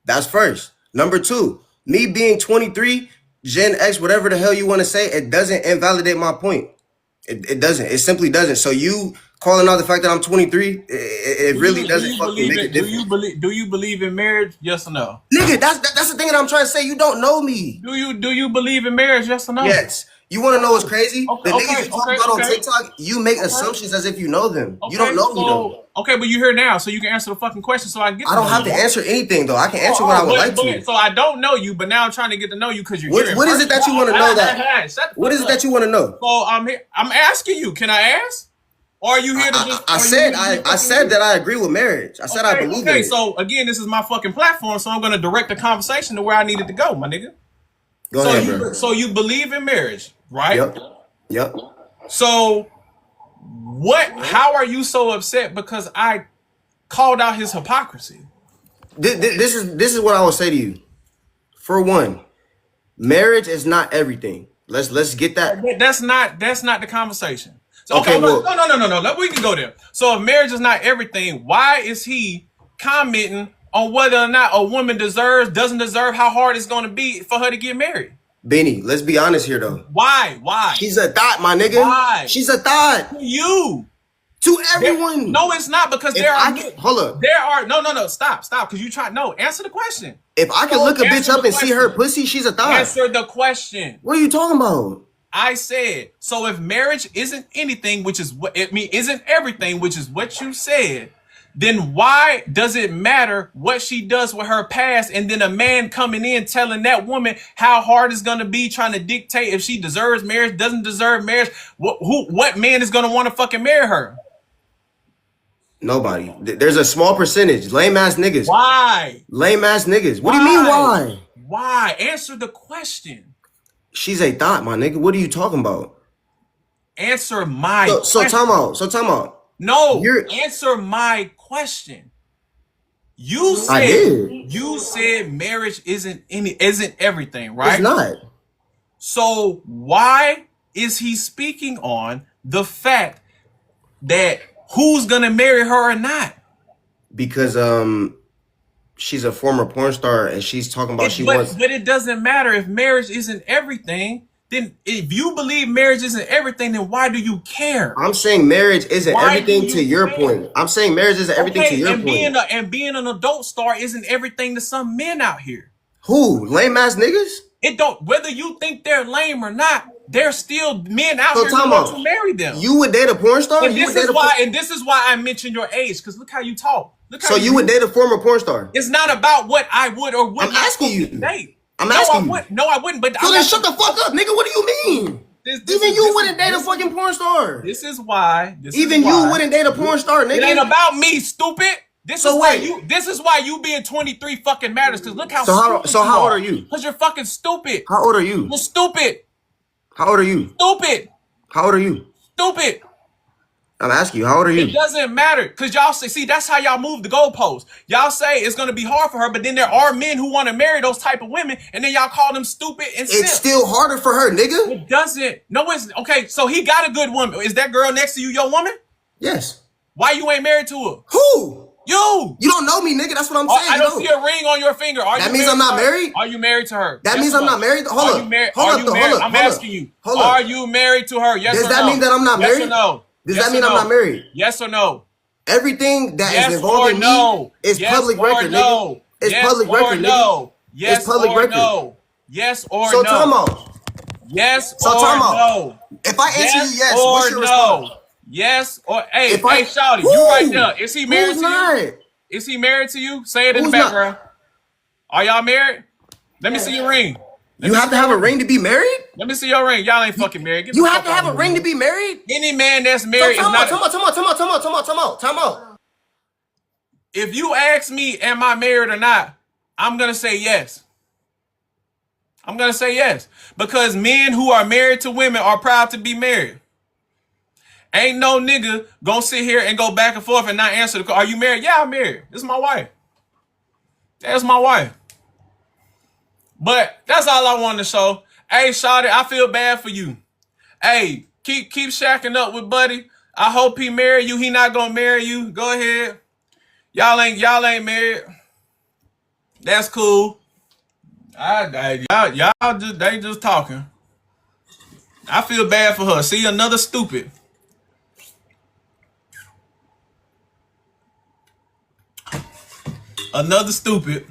That's first. Number two, me being 23, Gen X, whatever the hell you want to say, it doesn't invalidate my point. It doesn't. It simply doesn't. So you calling out the fact that I'm 23, it really doesn't fucking make a difference. Do you believe in marriage? Yes or no? Nigga, that's the thing that I'm trying to say. You don't know me. Do you believe in marriage? Yes or no? Yes. You want to know what's crazy? Okay, The niggas you talk about on TikTok, you make assumptions as if you know them. You don't know me though. Okay, but you're here now, so you can answer the fucking question so I can get to I don't know have you. to answer anything though. I can answer what I would like to. So I don't know you, but now I'm trying to get to know you because you're here. What is it that you want to know that? What is it that you want to know? So I'm here. I'm asking you. Can I ask? Or are you here to just? I said that I agree with marriage. I said I believe in it. Okay, so again, this is my fucking platform, so I'm gonna direct the conversation to where I needed to go, my nigga. Go ahead, bro. So you believe in marriage, right? Yep. So what? How are you so upset because I called out his hypocrisy? This is what I will say to you. For one, marriage is not everything. Let's get that. That's not the conversation. So, okay, well, no. We can go there. So if marriage is not everything, why is he commenting on whether or not a woman doesn't deserve how hard it's going to be for her to get married? Benny, let's be honest here though. Why? She's a thought, my nigga. Why? She's a thought. To you. To everyone. No, it's not because hold up. There are no. Stop. Because you try. No, answer the question. If I can look a bitch up and see her pussy, she's a thought. Answer the question. What are you talking about? I said, so if marriage isn't anything, which is what it mean, isn't everything, which is what you said, then why does it matter what she does with her past? And then a man coming in telling that woman how hard it's going to be trying to dictate if she deserves marriage, doesn't deserve marriage. What man is going to want to fucking marry her? Nobody. There's a small percentage. Lame ass niggas. Why? Lame ass niggas. What do you mean why? Why? Answer the question. She's a thought, my nigga. What are you talking about? Answer my question. So time out. No, answer my question. You said marriage isn't everything, right? It's not. So why is he speaking on the fact that who's gonna marry her or not? Because she's a former porn star and she's talking about she wants. But it doesn't matter if marriage isn't everything. Then if you believe marriage isn't everything, then why do you care? I'm saying marriage isn't Why everything do to you your care? point. I'm saying marriage isn't everything to your point. Being an adult star isn't everything to some men out here. Who? Lame ass niggas? It don't, whether you think they're lame or not, there's still men out So here who want to marry them. You would date a porn star? And this is why I mentioned your age, because look how you talk. Look how so you would date a former porn star? It's not about what I would or would I'm asking you. date. I'm asking you. No, I wouldn't. But so then shut the fuck up, nigga. What do you mean? Even you wouldn't date a fucking porn star. This is why. Even you wouldn't date a porn star, nigga. It ain't about me, stupid. This is why you being 23 fucking matters. Cause look how stupid so how old are you? Cause you're fucking stupid. How old are you? You're stupid. How old are you? Stupid. How old are you? Stupid. I'm asking you, how old are you? It doesn't matter, because y'all see, that's how y'all move the goalposts. Y'all say it's going to be hard for her, but then there are men who want to marry those type of women, and then y'all call them stupid and It's still harder for her, nigga. It doesn't. No, it's, okay, so he got a good woman. Is that girl next to you your woman? Yes. Why you ain't married to her? Who? You. You don't know me, nigga. That's what I'm saying. I don't see a ring on your finger. That means I'm not married? Are you married to her? That means I'm not married? Hold up. I'm asking you. Are you married to her? Yes or no? Does that mean that I'm not married? Yes or no? Does that mean I'm not married? Yes or no? Everything that is involved in me is public record, nigga. It's public record, nigga. Yes it's public record. No. Yes or no? So time out. Yes or no? If I answer you yes, what's your response? Yes or hey, Shawty, you right there. Is he married to you? Is he married to you? Say it in the background. Are y'all married? Let me see your ring. You have to have a ring to be married? Let me see your ring. Y'all ain't fucking married. You have to have a ring to be married? Any man that's married is not. Time out. If you ask me, am I married or not, I'm going to say yes. I'm going to say yes. Because men who are married to women are proud to be married. Ain't no nigga gonna sit here and go back and forth and not answer the call. Are you married? Yeah, I'm married. This is my wife. That's my wife. But that's all I wanted to show. Hey, Shawty, I feel bad for you. Hey, keep shacking up with Buddy. I hope he marry you. He not gonna marry you. Go ahead. Y'all ain't married. That's cool. They just talking. I feel bad for her. See, another stupid. Another stupid.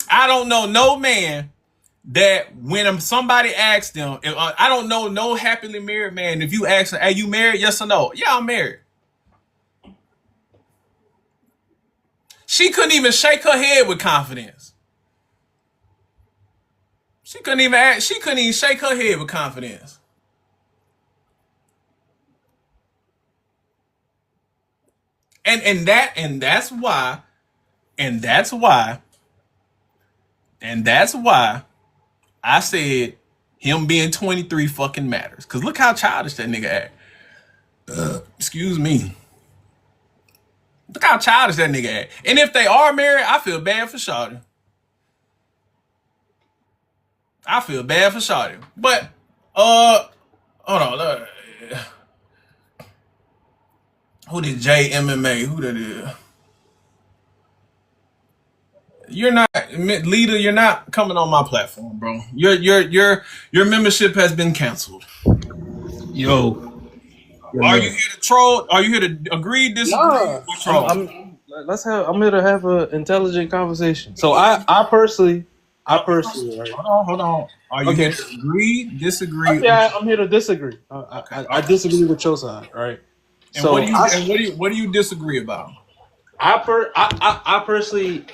I don't know no man that when somebody asks them, I don't know no happily married man. If you ask them, hey, you married? Yes or no? Yeah, I'm married. She couldn't even shake her head with confidence. She couldn't even shake her head with confidence. And that's why I said him being 23 fucking matters. Cause look how childish that nigga act. Excuse me. Look how childish that nigga act. And if they are married, I feel bad for Shawty. But hold on. Who did JMMA? Who that is? You're not leader. You're not coming on my platform, bro. Your membership has been canceled. Yo, Are you here to troll? Are you here to agree, disagree, or troll? I'm here to have an intelligent conversation. So I personally, right? Hold on. Are you here to agree, disagree? Yeah, I'm here to disagree. I disagree with your side, right? And what do you disagree about? I personally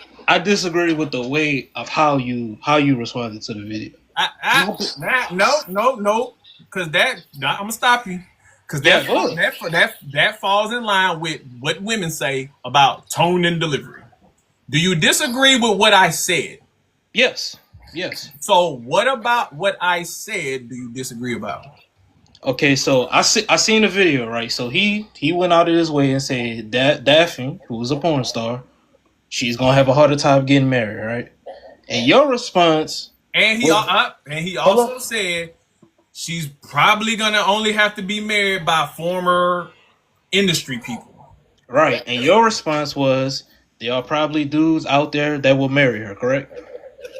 disagree with the way of how you responded to the video. No, because I'm gonna stop you. Because that falls in line with what women say about tone and delivery. Do you disagree with what I said? Yes. So what about what I said do you disagree about? Okay, so I seen the video, right? So he went out of his way and said that Daphne, who was a porn star, she's gonna have a harder time getting married, right? And your response, and he also said she's probably gonna only have to be married by former industry people. Right. And your response was there are probably dudes out there that will marry her, correct?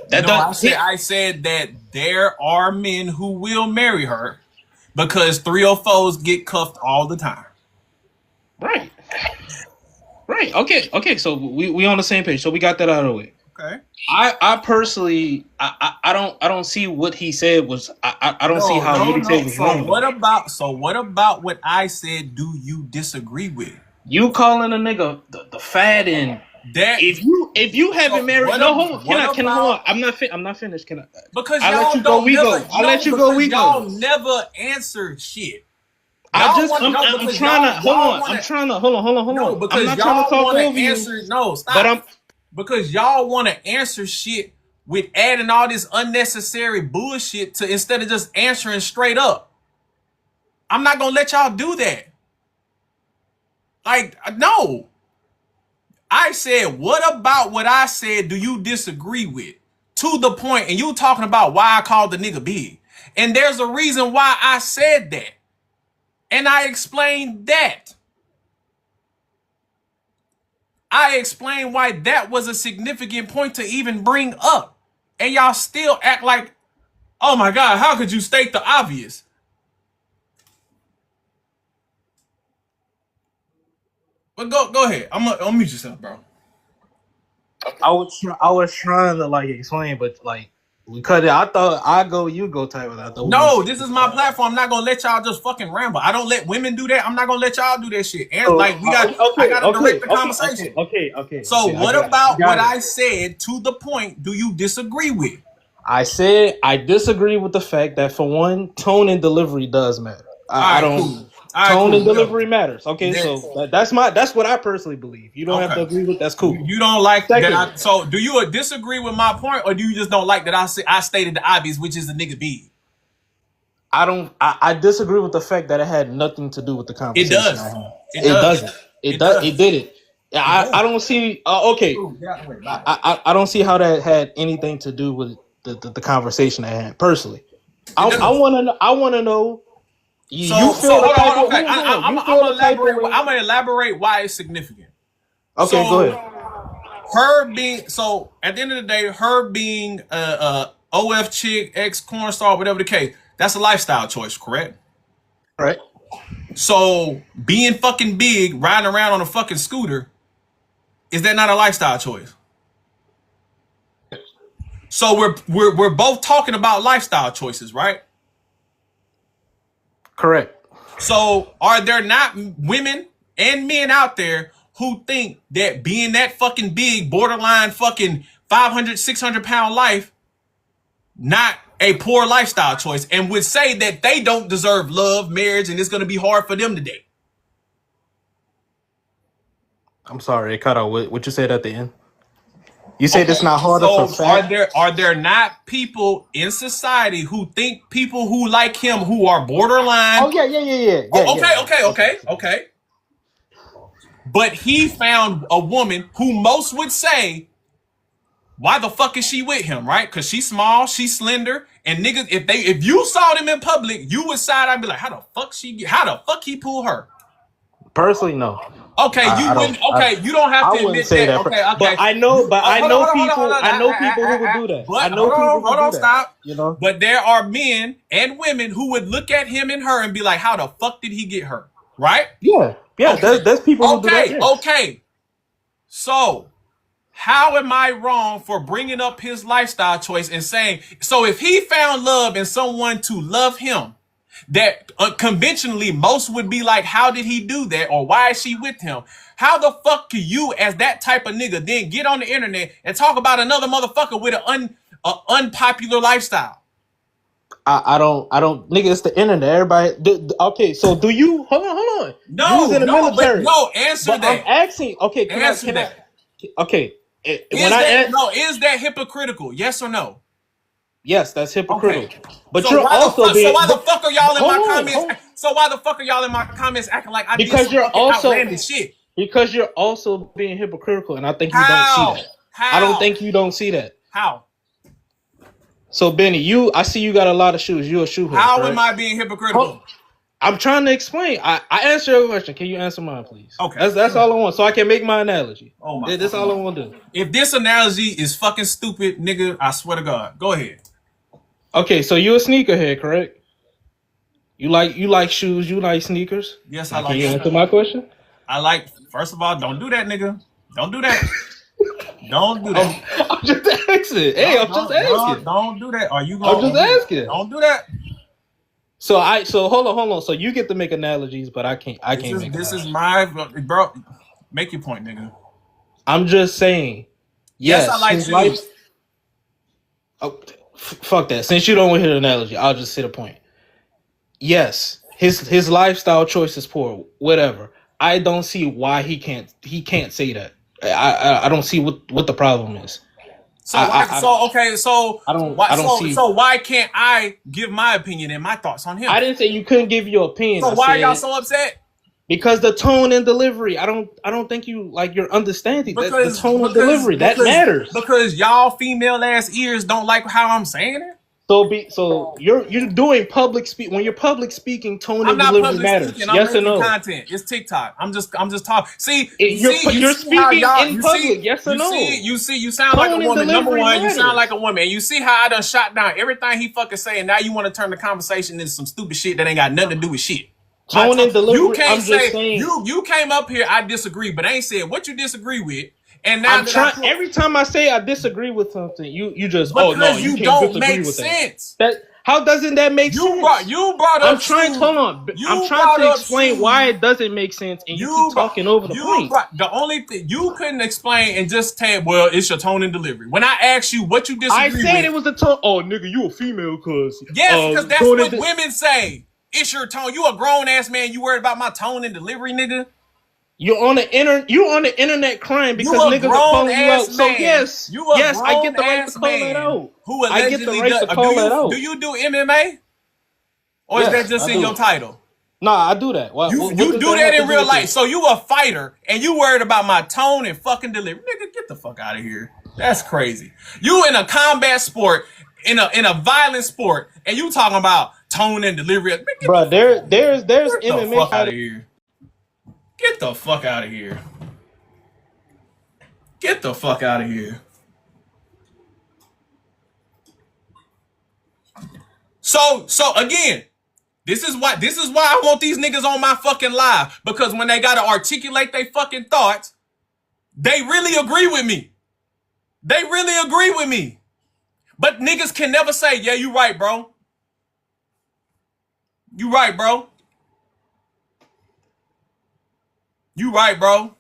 That No, does I said that there are men who will marry her because 304s get cuffed all the time. right. Right. Okay. So we on the same page. So we got that out of the way. Okay. I personally I don't see what he said was I don't see how what he said was wrong. What about what I said do you disagree with? You calling a nigga the fat end. That if you haven't married hold on. Can I hold on? I'm not finished. Can I? Because I'll y'all let you go. We never, go. I'll let you go. We y'all go. never answer shit. I'm because trying to hold on. wanna- I'm trying to hold on. No, I'm because not trying to y'all talk want over to you. answer. No, stop. But because y'all want to answer shit with adding all this unnecessary bullshit to instead of just answering straight up. I'm not gonna let y'all do that. Like, no. I said, what about what I said do you disagree with? To the point, and you talking about why I called the nigga big. And there's a reason why I said that. And I explained that. I explained why that was a significant point to even bring up. And y'all still act like, oh my God, how could you state the obvious? But go ahead. I'm gonna mute yourself, bro. I was trying to like explain, but like we cut it. I thought I go, you go type of that. No, this is my platform. I'm not gonna let y'all just fucking ramble. I don't let women do that. I'm not gonna let y'all do that shit. And like I gotta direct the conversation. Okay. So what about what I said to the point do you disagree with? I said I disagree with the fact that for one, tone and delivery does matter. I don't. Cool. Tone and delivery matters. Okay, so that's what I personally believe. You don't have to agree with. That's cool. You don't like that. So do you disagree with my point, or do you just don't like that I stated the obvious, which is the nigga big? I don't. I disagree with the fact that it had nothing to do with the conversation. It does. It doesn't. It does. It didn't. I don't see. Okay. I don't see how that had anything to do with the conversation I had personally. I want to know. I'm gonna elaborate why it's significant. Okay, go ahead. Her being at the end of the day, her being OF chick, ex corn star, whatever the case, that's a lifestyle choice, correct? Right. So being fucking big, riding around on a fucking scooter, is that not a lifestyle choice? So we're both talking about lifestyle choices, right? Correct. So are there not women and men out there who think that being that fucking big, borderline fucking 500, 600 pound life, not a poor lifestyle choice, and would say that they don't deserve love, marriage, and it's going to be hard for them to date? I'm sorry, it cut out. What you said at the end? You said it's not harder for fact. Are there not people in society who think people who like him who are borderline? Oh yeah. Okay. But he found a woman who most would say, why the fuck is she with him, right? Because she's small, she's slender, and niggas, if you saw them in public, you would side I'd be like, how the fuck he pull her? Personally, no. Okay, you wouldn't. Okay, you don't have to admit that. Okay. But I know people who would do that. But hold on, stop. You know. But there are men and women who would look at him and her and be like, how the fuck did he get her? Right? Yeah. Okay. There's people who do that. Yeah. Okay. So, how am I wrong for bringing up his lifestyle choice and saying, so if he found love in someone to love him, that conventionally most would be like, how did he do that? Or why is she with him? How the fuck can you, as that type of nigga, then get on the internet and talk about another motherfucker with an unpopular lifestyle? I don't, nigga, it's the internet. Everybody, okay, so do you, hold on. No, you was in the military. Answer but that. I'm asking, okay, answer that. Okay. Is that hypocritical? Yes or no? Yes, that's hypocritical. Okay. But so you're also being. So why the fuck are y'all in my comments? So why the fuck are y'all in my comments acting like I did some fucking outlandish shit? Because you're also being hypocritical, and I think you don't see that. How? I don't think you don't see that. How? So Benny, I see you got a lot of shoes. You a shoe head. How correct? am I being hypocritical? I'm trying to explain. I answer your question. Can you answer mine, please? Okay. That's all I want, so I can make my analogy. Oh my. That's all I want to do. If this analogy is fucking stupid, nigga, I swear to God. Go ahead. Okay, so you a sneakerhead, correct? You like shoes. You like sneakers. Yes, I like. Can you answer my question? I like. First of all, don't do that, nigga. Don't do that. Don't do that. I'm just asking. Hey, I'm just asking. Don't do that. Are you going? I'm just asking. Don't do that. So hold on. So you get to make analogies, but I can't. This is my bro. Make your point, nigga. I'm just saying. Yes, I like shoes. Fuck that. Since you don't want to hear the analogy, I'll just say the point. Yes, his lifestyle choice is poor. Whatever. I don't see why he can't say that. I don't see what the problem is. So why can't I give my opinion and my thoughts on him? I didn't say you couldn't give your opinion. So why are y'all so upset? Because the tone and delivery. I don't think you you're understanding that the tone and delivery that matters. Because y'all female ass ears don't like how I'm saying it. So you're doing public speak when you're public speaking. Tone and delivery matters. Speaking, yes or no? Content. It's TikTok. I'm just talking. See, you're speaking in public. Yes or no? You sound like a woman. Number one, you sound like a woman. And you see how I done shot down everything he fucking saying. Now you want to turn the conversation into some stupid shit that ain't got nothing to do with shit. Tone and delivery. You can't say you came up here. I disagree, but I ain't said what you disagree with. And now every time I say I disagree with something, you just because you don't make sense. How doesn't that make sense? You brought up. I'm trying to explain why it doesn't make sense, and you keep talking over the point. The only thing you couldn't explain and just tell, well, it's your tone and delivery. When I asked you what you disagree with, I said it was the tone. Oh, nigga, you a female, cuz. Yes, because that's what women say. It's your tone. You a grown ass man. You worried about my tone and delivery, nigga? You're on the internet crying because niggas are calling you out. So yes, I get the right to call that out. I get the right to call that out. Do you do MMA? Or is that just in your title? Nah, I do that. You do that in real life. So you a fighter and you worried about my tone and fucking delivery. Nigga, get the fuck out of here. That's crazy. You in a combat sport, in a violent sport, and you talking about tone and delivery. Bro, there's MMA fuck out of here. Get the fuck out of here. Get the fuck out of here. So again, this is why I want these niggas on my fucking live, because when they gotta articulate their fucking thoughts, they really agree with me. They really agree with me. But niggas can never say, yeah, you right, bro. You right, bro. You right, bro.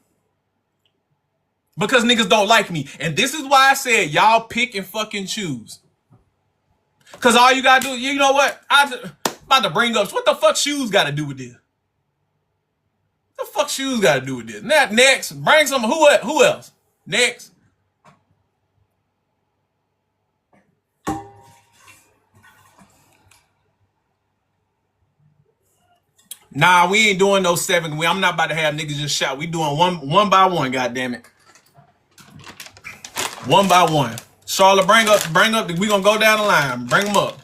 Because niggas don't like me. And this is why I said y'all pick and fucking choose. Because all you gotta do, you know what? I'm about to bring up, what the fuck shoes gotta do with this? What the fuck shoes gotta do with this? Now, next, bring some, who else? Next. Nah, we ain't doing no 7. I'm not about to have niggas just shout. We doing one by one, goddammit. One by one. Charlotte, bring up. We gonna go down the line. Bring them up.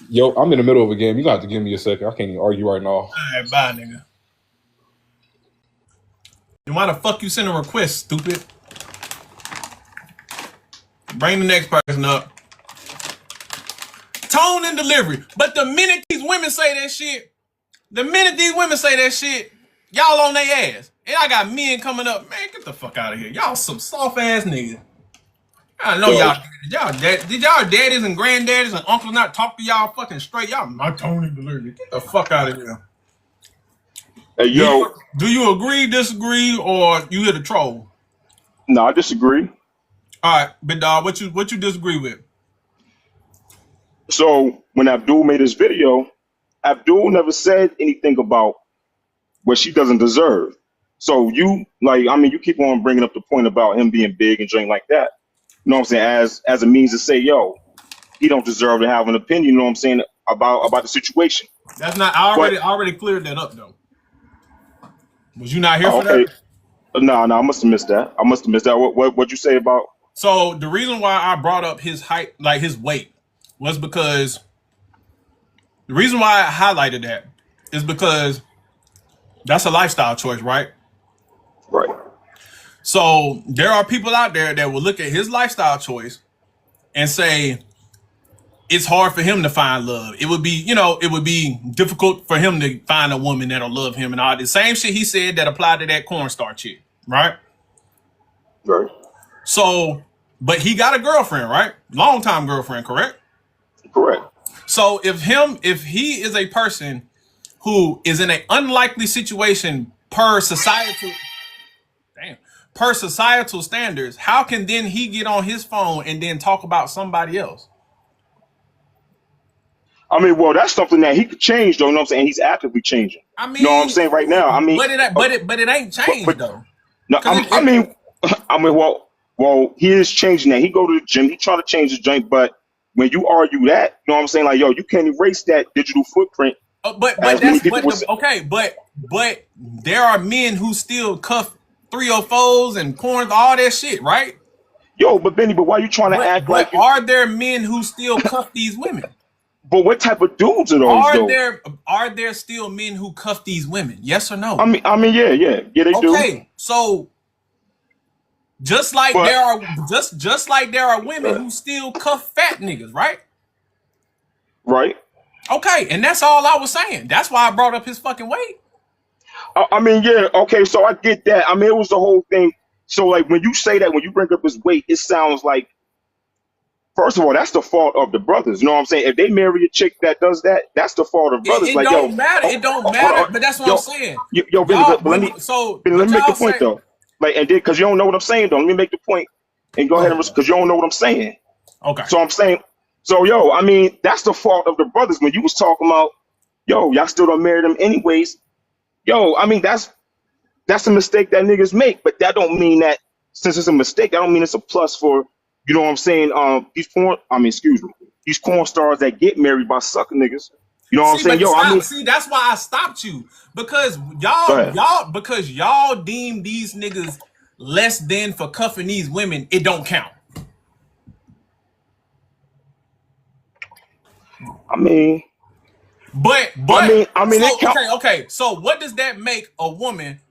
Yo, I'm in the middle of a game. You got to give me a second. I can't even argue right now. All right, bye, nigga. Why the fuck you send a request, stupid? Bring the next person up. Tone and delivery. But the minute these women say that shit, y'all on their ass. And I got men coming up. Man, get the fuck out of here. Y'all some soft ass niggas. I know did y'all daddies and granddaddies and uncles not talk to y'all fucking straight? Y'all not tone and delivery. Get the fuck out of here. Hey, yo. Do you agree, disagree, or you here to troll? No, I disagree. All right, big dog, what you disagree with? So when Abdul made his video, Abdul never said anything about what she doesn't deserve. So you keep on bringing up the point about him being big and drink like that. You know what I'm saying? As a means to say, yo, he don't deserve to have an opinion. You know what I'm saying about the situation. That's not. I But already cleared that up though. Was you not here for okay, that? no, I must have missed that. What you say about? So the reason why I brought up his height, like his weight, was because the reason why I highlighted that is because that's a lifestyle choice, right? Right. So there are people out there that will look at his lifestyle choice and say it's hard for him to find love. It would be difficult for him to find a woman that'll love him and all the same shit he said that applied to that corn star chick, right? Right. So, but he got a girlfriend, right? Long time girlfriend, correct? Correct. So if he is a person who is in an unlikely situation per societal standards, how can then he get on his phone and then talk about somebody else? I mean, well, that's something that he could change, though. You know what I'm saying? He's actively changing. I mean, You know what I'm saying right now? I mean, but it ain't changed though. no, I mean, well, he is changing that. He go to the gym. He try to change his joint, but when you argue that, you know what I'm saying? Like, yo, you can't erase that digital footprint. But there are men who still cuff 304s and corns, all that shit, right? Yo, but Benny, but why you trying to act like? Are there men who still cuff these women? But what type of dudes are those? Are there still men who cuff these women? Yes or no? I mean, yeah, they do. Okay, so just like there are women who still cuff fat niggas, right? Right. Okay, and that's all I was saying. That's why I brought up his fucking weight. I mean, yeah, okay, so I get that. I mean, it was the whole thing. So, like, when you say that, when you bring up his weight, it sounds like, first of all, that's the fault of the brothers. You know what I'm saying? If they marry a chick that does that, that's the fault of brothers. It like, don't matter. It don't matter. But that's what I'm saying. Yo, Benny, but let me make the point, though. Like, and then, because you don't know what I'm saying, though. Let me make the point and go ahead and, because you don't know what I'm saying. Okay. So I'm saying, yo, I mean, that's the fault of the brothers. When you was talking about, yo, y'all still don't marry them anyways. Yo, I mean, that's a mistake that niggas make, but that don't mean that since it's a mistake, that don't mean it's a plus for, you know what I'm saying? These porn stars that get married by sucker niggas. You know what I'm saying? Yo, see, that's why I stopped you because y'all deem these niggas less than for cuffing these women. It don't count. I mean, but I mean, so, it count. okay. So what does that make a woman?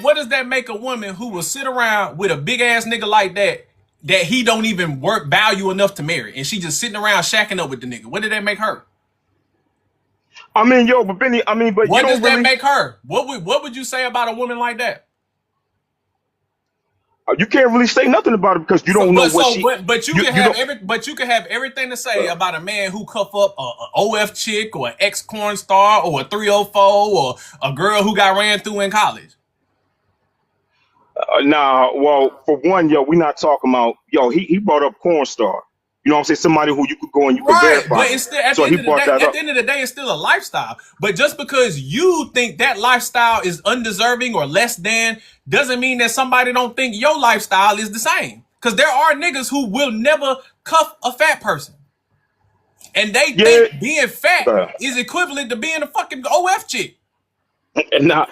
What does that make a woman who will sit around with a big ass nigga like that he don't even value enough to marry, and she just sitting around shacking up with the nigga? What did that make her? I mean, yo, but Benny, I mean, but what you does don't really, that make her? What would you say about a woman like that? you can't really say nothing about it because you don't know what she. But you can have everything to say about a man who cuff up a OF chick or an ex-corn star or a 304 or a girl who got ran through in college. Nah, well, for one, yo, we not talking about, yo, he brought up corn star. You know what I'm saying? Somebody who you could go and you could verify. But it's still, at the end of the day, it's still a lifestyle. But just because you think that lifestyle is undeserving or less than, doesn't mean that somebody don't think your lifestyle is the same. Because there are niggas who will never cuff a fat person. And they think being fat is equivalent to being a fucking OF chick. Nah,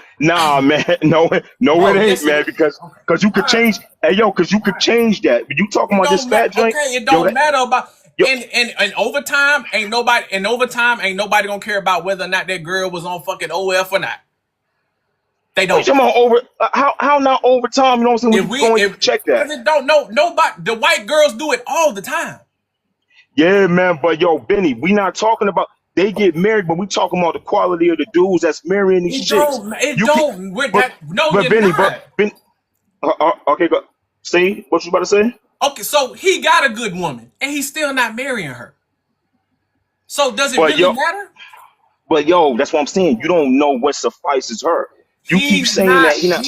man, no, it ain't, man, because you could change. Hey, yo, because you could change that. But you talking about this fat joint? Okay, it don't matter about. And over time, ain't nobody gonna care about whether or not that girl was on fucking OF or not. They don't. How not over time? You know what I'm saying? We going to check that. It don't know nobody. The white girls do it all the time. Yeah, man, but yo, Benny, we not talking about. They get married, but we talking about the quality of the dudes that's marrying these chicks. Okay, go. See what you about to say? Okay, so he got a good woman, and he's still not marrying her. So does it really matter? But yo, that's what I'm saying. You don't know what suffices her. You keep saying that he not.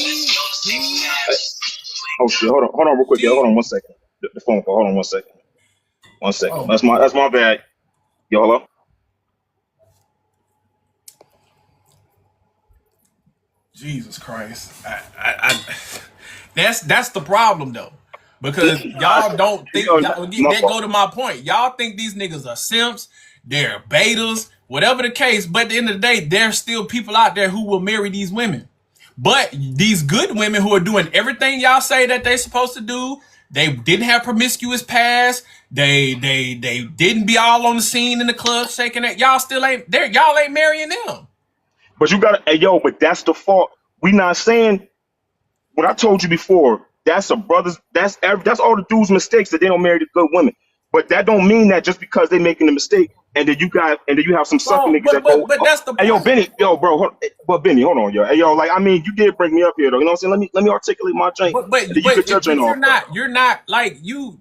Oh shit! Hold on, real quick. Yo, hold on 1 second. The phone call. Hold on 1 second. 1 second. Oh. That's my bad. Yo, hello. Jesus Christ. That's the problem though. Because y'all don't think, Yo, my that fault. go to my point. Y'all think these niggas are simps, they're betas, whatever the case. But at the end of the day, there's still people out there who will marry these women. But these good women who are doing everything y'all say that they're supposed to do, they didn't have promiscuous past. They didn't be all on the scene in the club shaking that. Y'all still ain't there. Y'all ain't marrying them. But you gotta, hey, yo, but that's the fault. We not saying what I told you before. That's a brother's. That's all the dudes' mistakes that they don't marry the good women. But that don't mean that just because they making a mistake and then you have some sucker Bro, niggas that go, but oh, that's the hey yo, point. Benny, yo, bro, Benny, hold on, yo, hey yo, like I mean, you did bring me up here though. You know what I'm saying? Let me articulate my drink, But and then you get your drink off. you're not like you.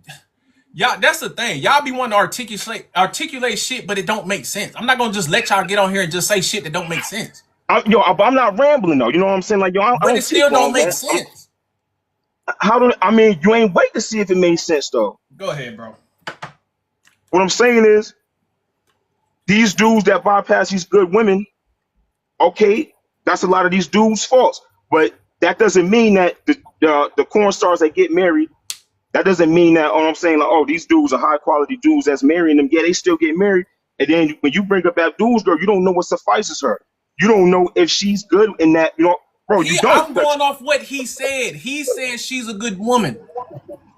Y'all, that's the thing. Y'all be wanting to articulate shit, but it don't make sense. I'm not gonna just let y'all get on here and just say shit that don't make sense. I'm not rambling though. You know what I'm saying? Like yo, I But it don't take still don't long, make man. sense. I mean, you ain't wait to see if it made sense though. Go ahead, bro. What I'm saying is, these dudes that bypass these good women, okay, that's a lot of these dudes' faults. But that doesn't mean that the corn stars that get married, that doesn't mean that, oh, I'm saying, like, oh, these dudes are high quality dudes that's marrying them. Yeah, they still get married. And then when you bring up that dudes girl, you don't know what suffices her. You don't know if she's good in that, bro, you don't. I'm going off what he said. He said she's a good woman.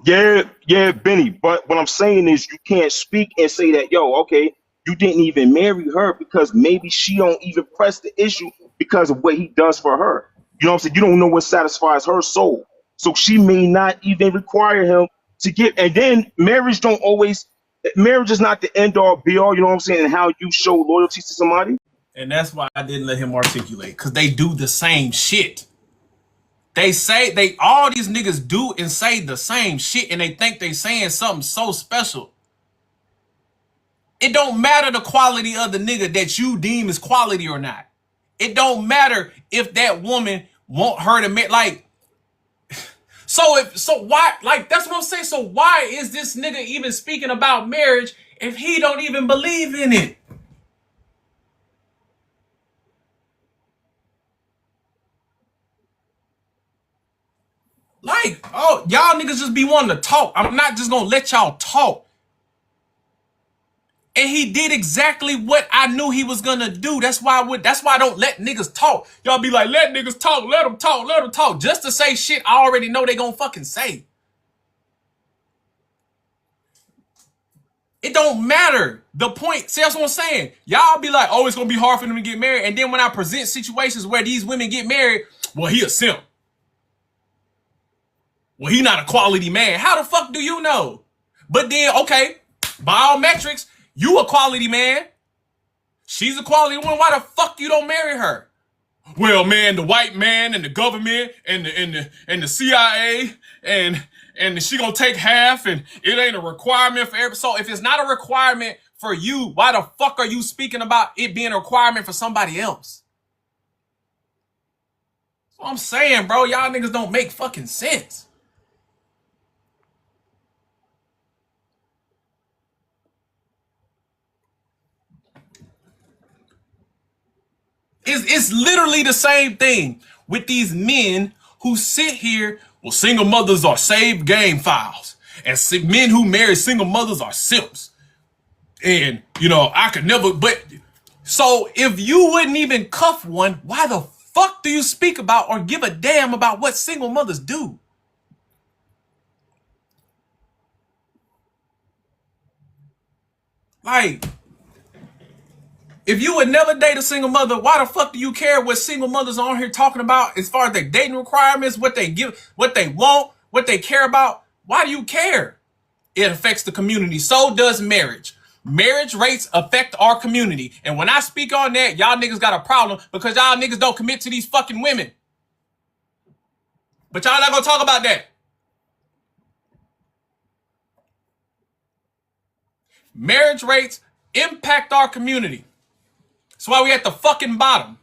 Yeah, Benny. But what I'm saying is you can't speak and say that, yo, okay, you didn't even marry her because maybe she don't even press the issue because of what he does for her. You know what I'm saying? You don't know what satisfies her soul. So she may not even require him to get, and then marriage is not the end all be all, you know what I'm saying, and how you show loyalty to somebody. And that's why I didn't let him articulate. Because they do the same shit. All these niggas do and say the same shit and they think they saying something so special. It don't matter the quality of the nigga that you deem is quality or not. It don't matter if that woman want her to make like. So why, like, that's what I'm saying. So why is this nigga even speaking about marriage if he don't even believe in it? Like, oh, y'all niggas just be wanting to talk. I'm not just gonna let y'all talk. And he did exactly what I knew he was gonna do. That's why I don't let niggas talk. Y'all be like, let niggas talk, let them talk, let them talk. Just to say shit I already know they gonna fucking say. It don't matter. The point, see, that's what I'm saying. Y'all be like, oh, it's gonna be hard for them to get married. And then when I present situations where these women get married, well, he a simp. Well, he not a quality man. How the fuck do you know? But then, okay, by all metrics, you a quality man. She's a quality woman. Why the fuck you don't marry her? Well, man, the white man and the government and the CIA and she gonna take half and it ain't a requirement for every. So if it's not a requirement for you, why the fuck are you speaking about it being a requirement for somebody else? That's what I'm saying, bro. Y'all niggas don't make fucking sense. It's literally the same thing with these men who sit here. Well, single mothers are saved game files, and men who marry single mothers are simps. And I could never. But so if you wouldn't even cuff one, why the fuck do you speak about or give a damn about what single mothers do? Like, if you would never date a single mother, why the fuck do you care what single mothers are on here talking about as far as their dating requirements, what they give, what they want, what they care about? Why do you care? It affects the community. So does marriage. Marriage rates affect our community. And when I speak on that, y'all niggas got a problem because y'all niggas don't commit to these fucking women. But y'all not gonna talk about that. Marriage rates impact our community. That's why we at the fucking bottom.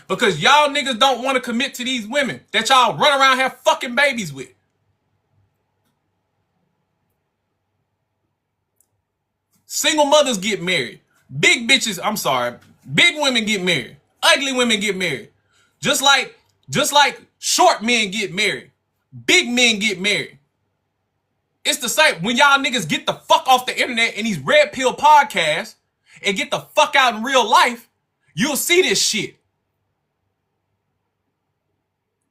Because y'all niggas don't want to commit to these women that y'all run around and have fucking babies with. Single mothers get married. Big bitches, I'm sorry. Big women get married. Ugly women get married. Just like short men get married. Big men get married. It's the same. When y'all niggas get the fuck off the internet and these red pill podcasts and get the fuck out in real life, you'll see this shit.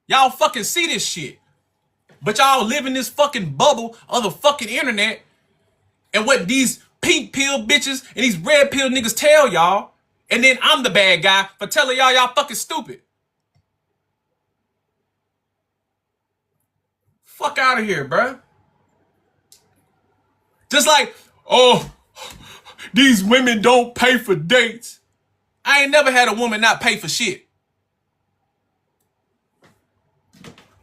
Y'all fucking see this shit. But y'all live in this fucking bubble of the fucking internet and what these pink pill bitches and these red pill niggas tell y'all, and then I'm the bad guy for telling y'all fucking stupid. Fuck out of here, bruh. Just like, oh, these women don't pay for dates. I ain't never had a woman not pay for shit.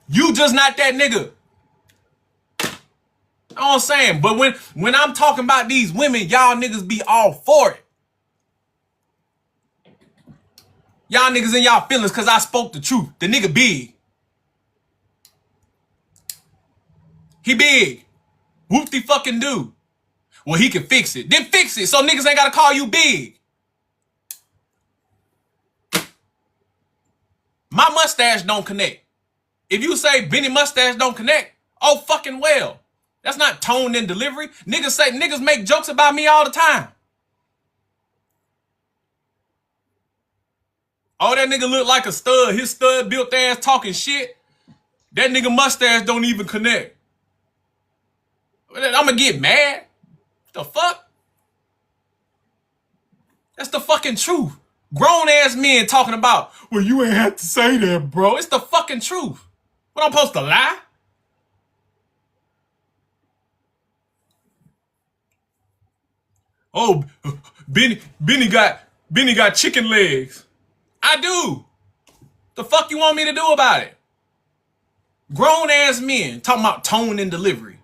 You just not that nigga. You know what I'm saying? But when I'm talking about these women, y'all niggas be all for it. Y'all niggas in y'all feelings because I spoke the truth. The nigga big. He big. Whoop-de-fucking do. Well, he can fix it. Then fix it so niggas ain't got to call you big. My mustache don't connect. If you say Benny mustache don't connect, oh fucking well. That's not tone and delivery. Niggas make jokes about me all the time. Oh, that nigga look like a stud. His stud built ass talking shit. That nigga mustache don't even connect. I'ma get mad. The fuck? That's the fucking truth. Grown ass men talking about, well, you ain't have to say that, bro. It's the fucking truth. What, I'm supposed to lie? Oh, Benny got chicken legs. I do. The fuck you want me to do about it? Grown ass men talking about tone and delivery.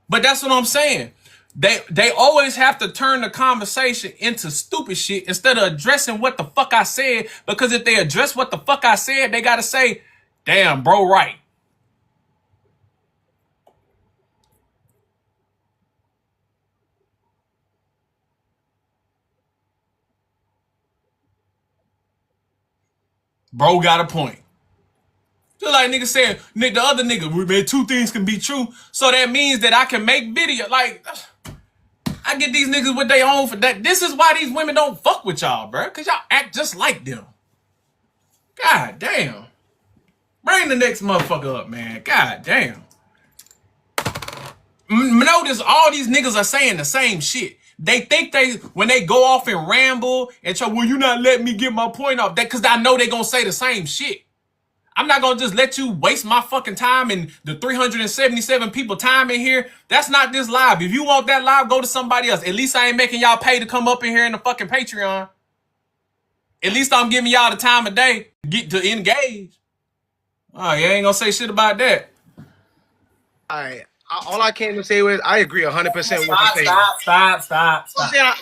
But that's what I'm saying. They always have to turn the conversation into stupid shit instead of addressing what the fuck I said. Because if they address what the fuck I said, they gotta say, damn, bro, right. Bro got a point. Just like nigga said, the other nigga, man, two things can be true. So that means that I can make video. Like, I get these niggas what they own for that. This is why these women don't fuck with y'all, bro. Because y'all act just like them. God damn. Bring the next motherfucker up, man. God damn. Notice all these niggas are saying the same shit. They think when they go off and ramble and try, well, you not letting me get my point off. That because I know they gonna say the same shit. I'm not gonna just let you waste my fucking time and the 377 people time in here. That's not this live. If you want that live, go to somebody else. At least I ain't making y'all pay to come up in here in the fucking Patreon. At least I'm giving y'all the time of day to engage. Oh, you ain't gonna say shit about that. All right. All I came to say was I agree 100% with what you're saying. Stop.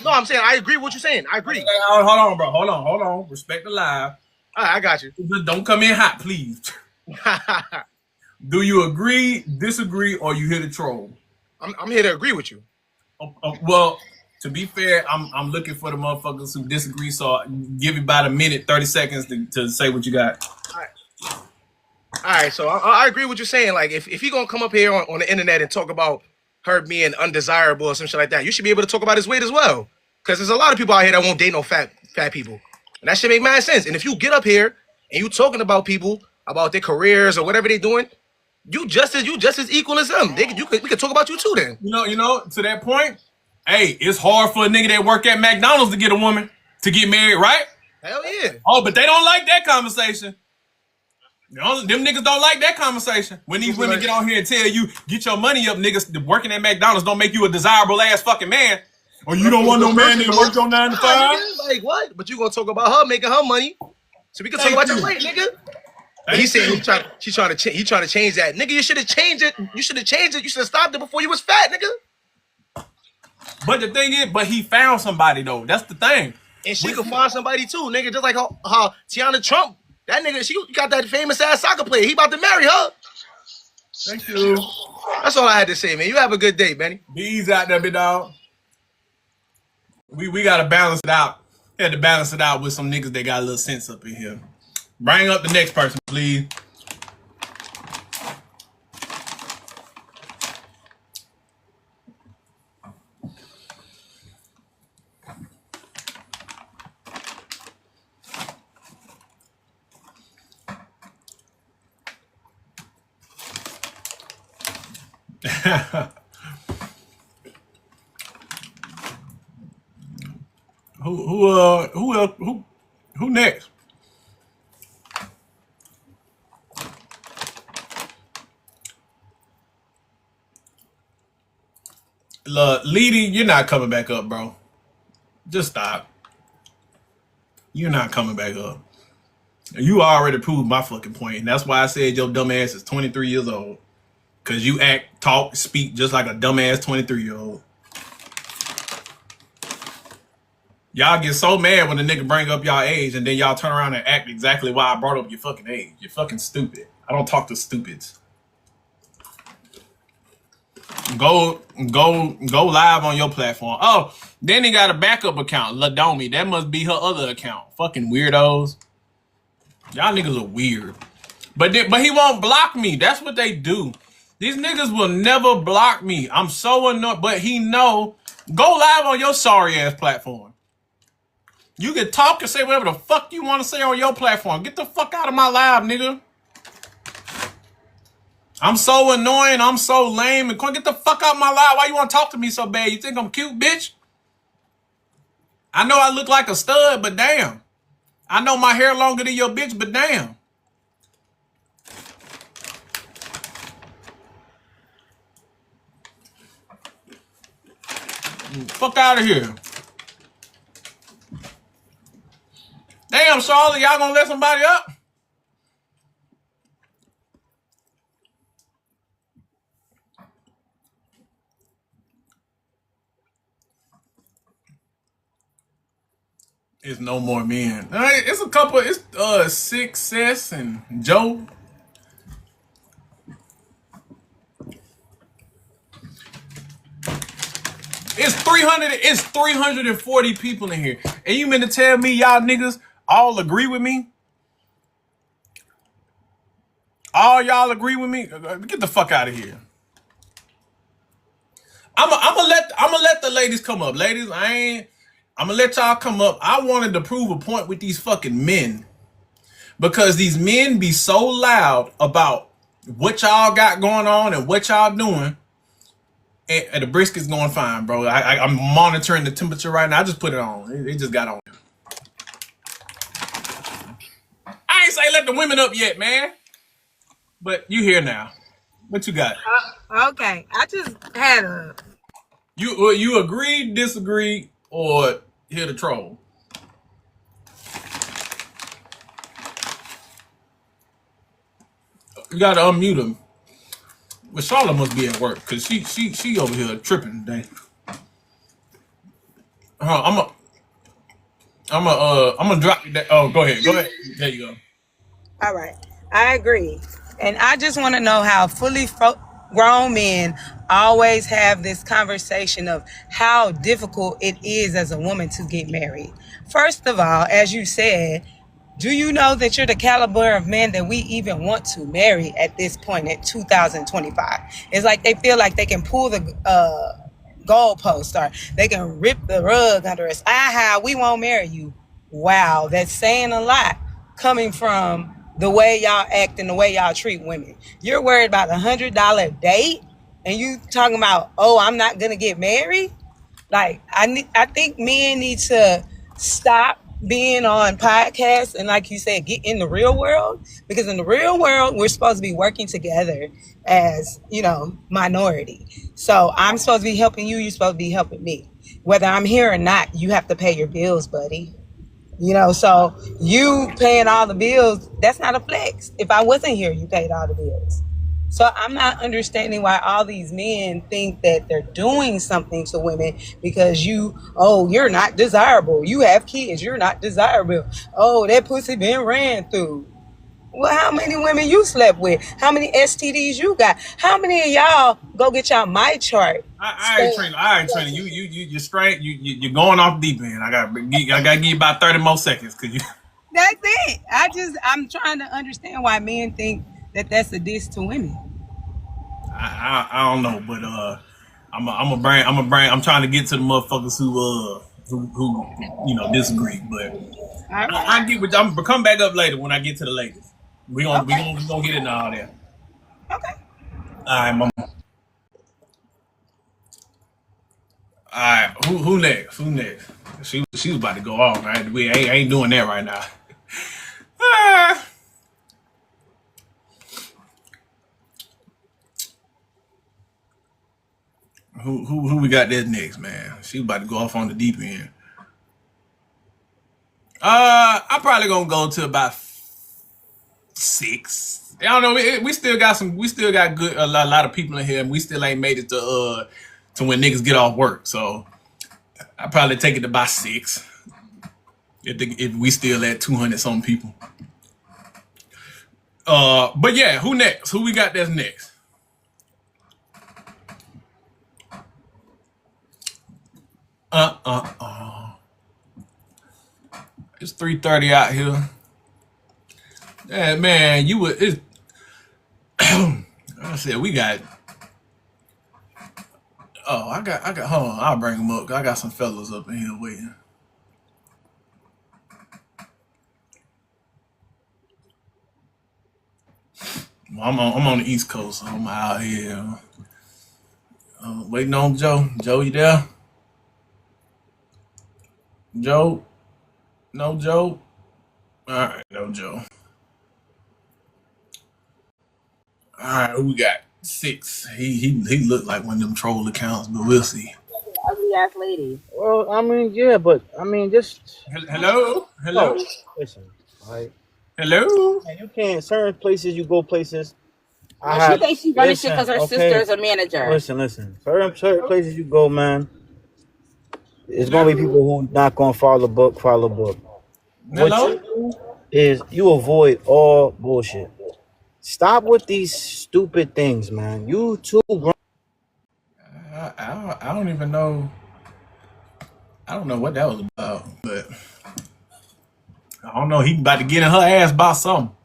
I'm saying I agree with what you're saying. I agree. Hold on, bro. Hold on. Respect the live. All right, I got you. Don't come in hot, please. Do you agree, disagree, or you here to troll? I'm here to agree with you. Well, to be fair, I'm looking for the motherfuckers who disagree, so I'll give you about a minute, 30 seconds to say what you got. All right, so I agree with what you're saying. Like, if he gonna come up here on the internet and talk about her being undesirable or some shit like that, you should be able to talk about his weight as well. Because there's a lot of people out here that won't date no fat people. And that shit make mad sense. And if you get up here and you talking about people, about their careers or whatever they doing, you just as equal as them. We could talk about you too then. You know, to that point, hey, it's hard for a nigga that work at McDonald's to get a woman to get married, right? Hell yeah. Oh, but they don't like that conversation. Them niggas don't like that conversation. When these women get on here and tell you, get your money up, niggas, working at McDonald's don't make you a desirable ass fucking man. Or you don't want no man that work on 9 to 5? Like what? But you gonna talk about her making her money. So we can talk about your weight, nigga. He said he trying to change that. Nigga, you should have changed it. You should have changed it. You should have stopped it before you was fat, nigga. But the thing is, he found somebody though. That's the thing. And she could find somebody too, nigga. Just like how Tiana Trump, that nigga, she got that famous ass soccer player. He about to marry her. Thank you. That's all I had to say, man. You have a good day, Benny. Bees out there, big dog. We gotta balance it out. Had to balance it out with some niggas that got a little sense up in here. Bring up the next person, please. Who next? Leedy, you're not coming back up, bro. Just stop. You're not coming back up. You already proved my fucking point, and that's why I said your dumb ass is 23 years old. Cause you act, talk, speak just like a dumbass 23-year-old. Y'all get so mad when the nigga bring up y'all age, and then y'all turn around and act exactly why I brought up your fucking age. You're fucking stupid. I don't talk to stupids. Go live on your platform. Oh, then he got a backup account, Ladomi. That must be her other account. Fucking weirdos. Y'all niggas are weird. But he won't block me. That's what they do. These niggas will never block me. I'm so annoyed. But he know. Go live on your sorry ass platform. You can talk and say whatever the fuck you want to say on your platform. Get the fuck out of my live, nigga. I'm so annoying. I'm so lame. And get the fuck out of my live. Why you want to talk to me so bad? You think I'm cute, bitch? I know I look like a stud, but damn. I know my hair longer than your bitch, but damn. Fuck out of here. Damn, Charlotte, y'all gonna let somebody up? It's no more men. All right, it's a couple. It's Success and Joe. It's 300. It's 340 people in here, and you mean to tell me y'all niggas all agree with me? All y'all agree with me? Get the fuck out of here. I'm gonna let the ladies come up. Ladies, I'm gonna let y'all come up. I wanted to prove a point with these fucking men. Because these men be so loud about what y'all got going on and what y'all doing. And the brisket's going fine, bro. I'm monitoring the temperature right now. I just put it on. It just got on. I ain't say let the women up yet, man. But you here now. What you got? Okay, I just had a... You agree, disagree, or hear the troll? You gotta unmute him. Well, Charlotte must be at work because she over here tripping today. I'm gonna drop that. Oh, go ahead. There you go. All right, I agree. And I just want to know how fully grown men always have this conversation of how difficult it is as a woman to get married. First of all, as you said, do you know that you're the caliber of man that we even want to marry at this point at 2025? It's like they feel like they can pull the goalpost or they can rip the rug under us. We won't marry you. Wow, that's saying a lot coming from the way y'all act and the way y'all treat women. You're worried about $100 date and you talking about, oh, I'm not going to get married? Like, I think men need to stop being on podcasts and, like you said, get in the real world, because in the real world we're supposed to be working together as, minority. So I'm supposed to be helping you, you're supposed to be helping me. Whether I'm here or not, you have to pay your bills, buddy. So you paying all the bills, that's not a flex. If I wasn't here, you paid all the bills. So I'm not understanding why all these men think that they're doing something to women because you're not desirable. You have kids, you're not desirable. Oh, that pussy been ran through. Well, how many women you slept with? How many STDs you got? How many of y'all go get y'all my chart? I ain't training. You're straight. You're going off deep end. I gotta give you about 30 more seconds because you. That's it. I'm trying to understand why men think that that's a diss to women. I don't know, but I'm trying to get to the motherfuckers who disagree. But I get what I'm come back up later when I get to the ladies. We gonna get into all that. Okay. All right, mama. right, who next? Who next? She was about to go off, right? We ain't doing that right now. Who we got this next, man? She about to go off on the deep end. I'm probably gonna go to about 6. I don't know. We still got good a lot of people in here, and we still ain't made it to when niggas get off work. So I probably take it to about 6. If we still at 200 some people. But yeah, who next? Who we got that's next? It's 3:30 out here. Yeah, man, I said we got. Oh, I got. Hold on, I'll bring them up. I got some fellas up in here waiting. Well, I'm on the East Coast. So I'm out here waiting on Joe. Joe, you there? Joe? No Joe? All right, no Joe. All right, who we got? 6. He looked like one of them troll accounts, but we'll see. Ugly ass lady. Well, I mean, yeah, but I mean, just hello. No, listen, right? Hello. And you can't. Certain places you go places. She thinks she's running shit because her sister is a manager. Listen. Certain places you go, man. It's gonna be people who not gonna follow book. What you do is you avoid all bullshit. Stop with these stupid things, man. You too grown. I don't even know. I don't know what that was about, but I don't know. He about to get in her ass about something.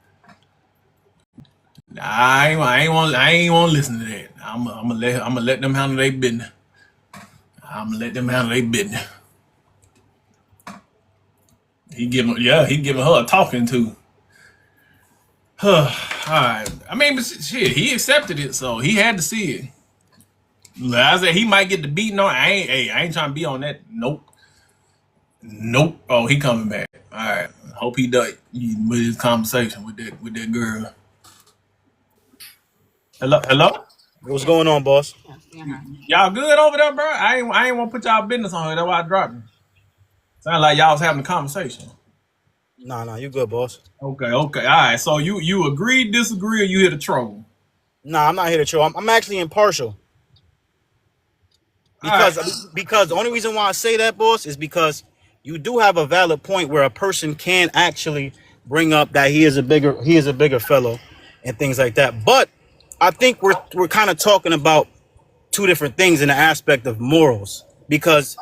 Nah, I ain't want to listen to that. I'm gonna let them handle their business. He giving her a talking to. All right. I mean, but shit, he accepted it, so he had to see it. I said he might get the beating on. I ain't trying to be on that. Nope. Oh, he coming back. All right. Hope he does with his conversation with that girl. Hello. What's going on, boss? Y'all good over there, bro? I ain't want to put y'all business on her. That's why I dropped it. Sound like y'all was having a conversation. Nah, you good, boss. Okay. All right. So you agree, disagree, or you here to troll? Nah, I'm not here to troll. I'm actually impartial. Because the only reason why I say that, boss, is because you do have a valid point where a person can actually bring up that he is a bigger fellow and things like that. But I think we're kind of talking about two different things in the aspect of morals, because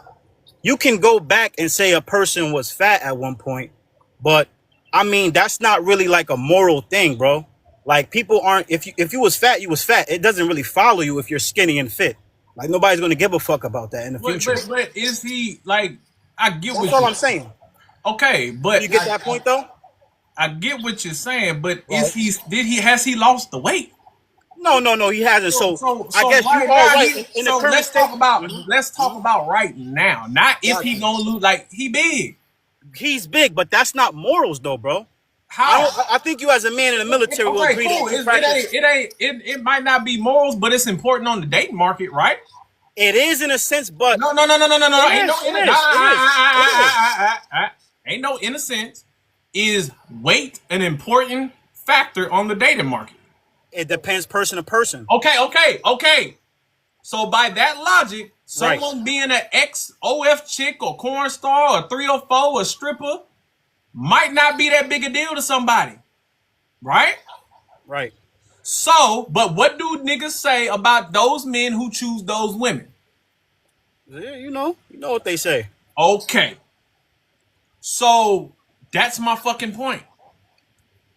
you can go back and say a person was fat at one point, but I mean, that's not really like a moral thing, bro. Like, people aren't, if you was fat, you was fat. It doesn't really follow you if you're skinny and fit. Like, nobody's going to give a fuck about that in the future. But is he, like, I get what that's all I'm saying. Okay, but you get that point though? I get what you're saying, but has he lost the weight? No, he hasn't. So I guess right you are right. In the current let's talk about right now, not if he gonna lose. Like, he big. He's big, but that's not morals, though, bro. How? I think you, as a man in the military, will agree that it might not be morals, but it's important on the dating market, right? It is in a sense, but no. Ain't no innocence. Is weight an important factor on the dating market? It depends person to person. Okay. So by that logic, someone being an ex-OF chick or corn star or 304 or stripper might not be that big a deal to somebody. Right? Right. So, but what do niggas say about those men who choose those women? Yeah, you know what they say. Okay. So, that's my fucking point.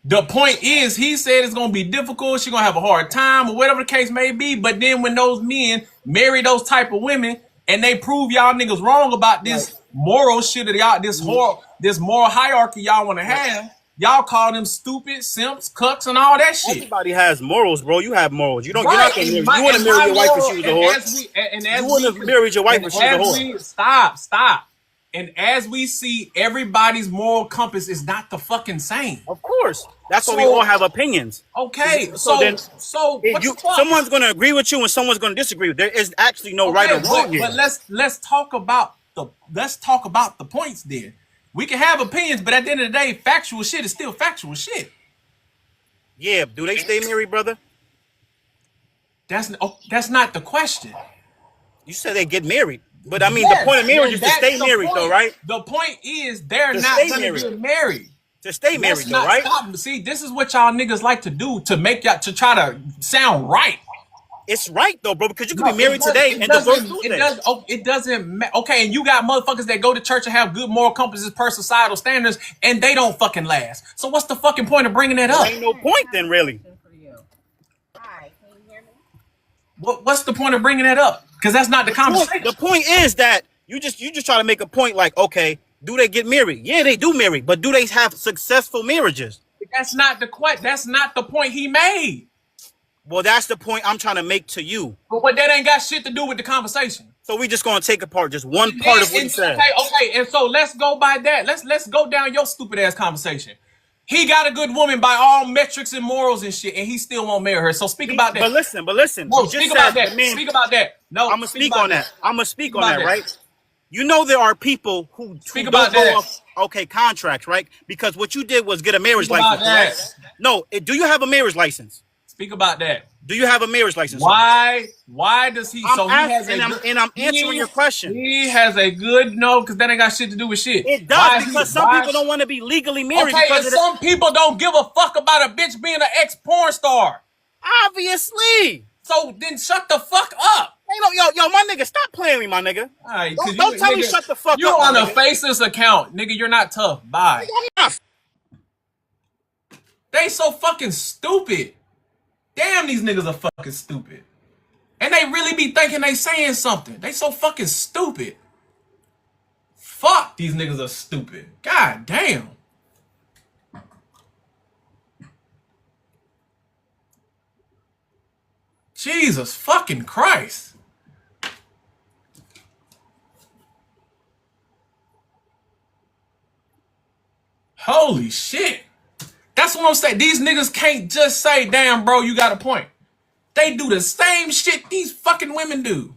The point is, he said it's gonna be difficult. She's gonna have a hard time, or whatever the case may be. But then, when those men marry those type of women, and they prove y'all niggas wrong about this moral shit of y'all, this moral hierarchy y'all want to have, Y'all call them stupid, simps, cucks, and all that shit. Everybody has morals, bro. You have morals. You're not Right, gonna and marry. You wouldn't marry your wife if moral, she was a and whore. You wouldn't have married your wife if she was a whore. Stop. And as we see, everybody's moral compass is not the fucking same. Of course, that's why we all have opinions. Okay, So then, what the fuck? someone's gonna agree with you and someone's gonna disagree. There is actually no right or wrong here. But let's talk about the points then. We can have opinions, but at the end of the day, factual shit is still factual shit. Yeah, do they stay married, brother? That's not the question. You said they get married, but I mean, the point of marriage is to stay married, though, right? The point is they're To not stay going to married. get married. To stay married, though, right? Stop. See, this is what y'all niggas like to do to make y'all to try to sound right. It's right though, bro, because you can be married today and divorced Tuesday. It doesn't. Okay, and you got motherfuckers that go to church and have good moral compasses per societal standards, and they don't fucking last. So what's the fucking point of bringing that up? There ain't no point then, really. What's the point of bringing that up? Because that's not the conversation. The point is that you just try to make a point like, okay, do they get married? Yeah, they do marry, but do they have successful marriages? That's not the point he made. Well, that's the point I'm trying to make to you. But that ain't got shit to do with the conversation. So we just gonna take apart just one part of what he said. Okay, and so let's go by that. Let's go down your stupid ass conversation. He got a good woman by all metrics and morals and shit, and he still won't marry her. So speak about that. But listen. No, speak about that. Speak about that. No, I'm gonna speak on that. I'm gonna speak on that, right? You know there are people who speak about that. Okay, contracts, right? Because what you did was get a marriage license. Right? No, do you have a marriage license? Speak about that. Do you have a marriage license? Why does he? I'm answering your question. He has a good because that ain't got shit to do with shit. It does because some people don't want to be legally married. Okay, and some people don't give a fuck about a bitch being an ex-porn star. Obviously. So then shut the fuck up. Hey, yo, my nigga, stop playing me, my nigga. All right, don't tell me shut the fuck up. You on a faceless account, nigga. You're not tough. Bye. They so fucking stupid. Damn, these niggas are fucking stupid. And they really be thinking they saying something. They so fucking stupid. Fuck, these niggas are stupid. God damn. Jesus fucking Christ. Holy shit. That's what I'm saying. These niggas can't just say, damn, bro, you got a point. They do the same shit these fucking women do.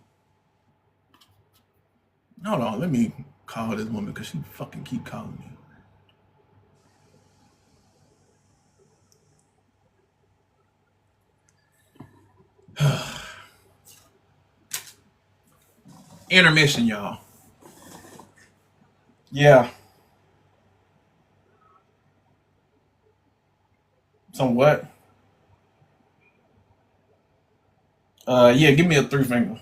Hold on, let me call this woman because she fucking keep calling me. Intermission, y'all. Yeah. Some what? Yeah, give me a 3 finger.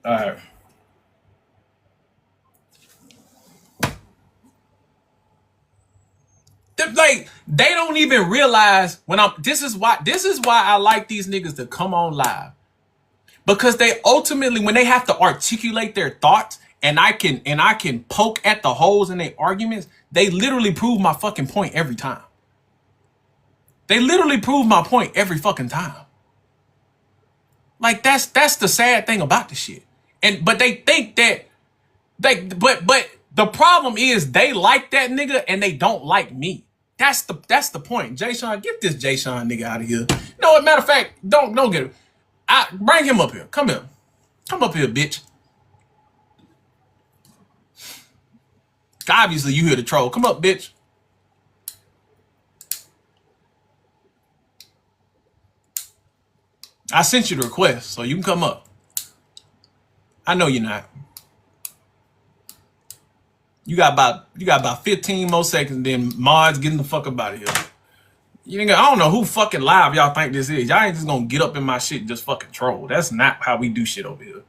All right. Like, they don't even realize this is why I like these niggas to come on live. Because they ultimately, when they have to articulate their thoughts and I can poke at the holes in their arguments, they literally prove my fucking point every time. They literally prove my point every fucking time. Like that's the sad thing about the shit. But they think that but the problem is they like that nigga and they don't like me. That's the point. Jay Sean, get this Jay Sean nigga out of here. You know what? Matter of fact, don't get him. Bring him up here. Come here. Come up here, bitch. Obviously, you here to troll. Come up, bitch. I sent you the request, so you can come up. I know you're not. You got about 15 more seconds, then Mod's getting the fuck up out of here. I don't know who fucking live y'all think this is. Y'all ain't just gonna get up in my shit and just fucking troll. That's not how we do shit over here.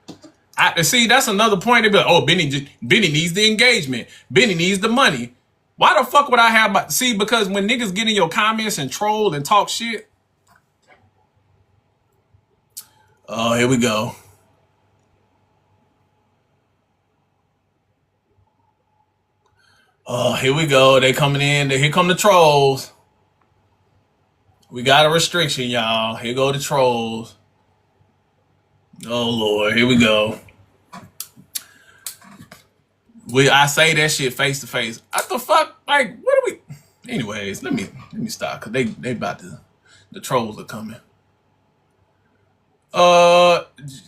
See, that's another point. They be like, oh, Benny needs the engagement. Benny needs the money. Why the fuck would I have my... See, because when niggas get in your comments and troll and talk shit... Oh, here we go. Oh, here we go. They coming in. Here come the trolls. We got a restriction, y'all. Here go the trolls. Oh Lord, here we go. I say that shit face to face. What the fuck? Like, what are we? Anyways, let me stop because they about to. The trolls are coming.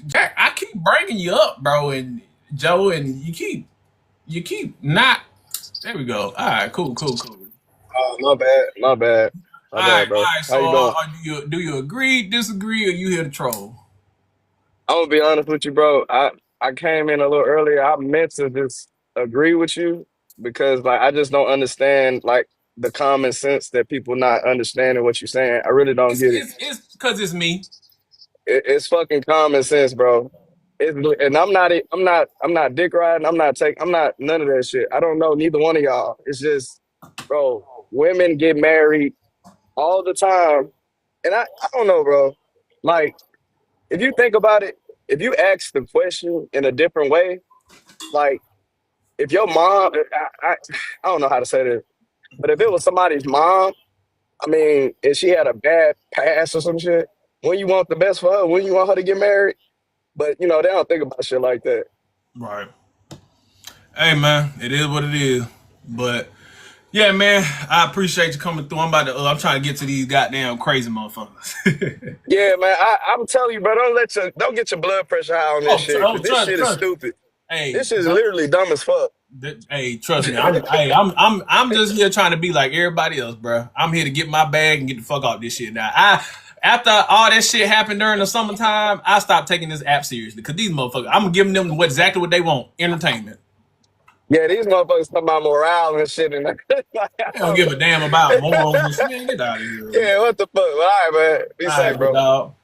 Jack, I keep bringing you up, bro, and Joe, and you keep not. There we go. All right, cool. Oh, my bad, All bro. right. How So, you doing? do you agree, disagree, or you here to troll? I'm gonna be honest with you, bro. I came in a little earlier. I meant to just agree with you because like I just don't understand like the common sense that people not understanding what you're saying. I really don't get it. It's because it's me. It's fucking common sense, bro. And I'm not dick riding. I'm not none of that shit. I don't know neither one of y'all. It's just, bro, women get married all the time. And I don't know, bro. Like, if you think about it, if you ask the question in a different way, like if your mom, I don't know how to say this, but if it was somebody's mom, I mean, if she had a bad past or some shit, when you want the best for her, when you want her to get married, but you know they don't think about shit like that. Right. Hey man, it is what it is. But yeah, man, I appreciate you coming through. I'm trying to get to these goddamn crazy motherfuckers. Yeah, man, I'm telling you, bro, don't get your blood pressure high on this shit because this shit is Trust. stupid. Hey, This shit is literally dumb as fuck. hey, trust me. I'm just here trying to be like everybody else, bro. I'm here to get my bag and get the fuck off this shit now. After all that shit happened during the summertime, I stopped taking this app seriously because these motherfuckers, I'm giving them exactly what they want: entertainment. Yeah, these motherfuckers talking about morale and shit, and like, I They don't don't give a know. damn about morals and shit. Man, get out of here. Yeah, what the fuck? All right, man. Be All safe, right, big bro. dog.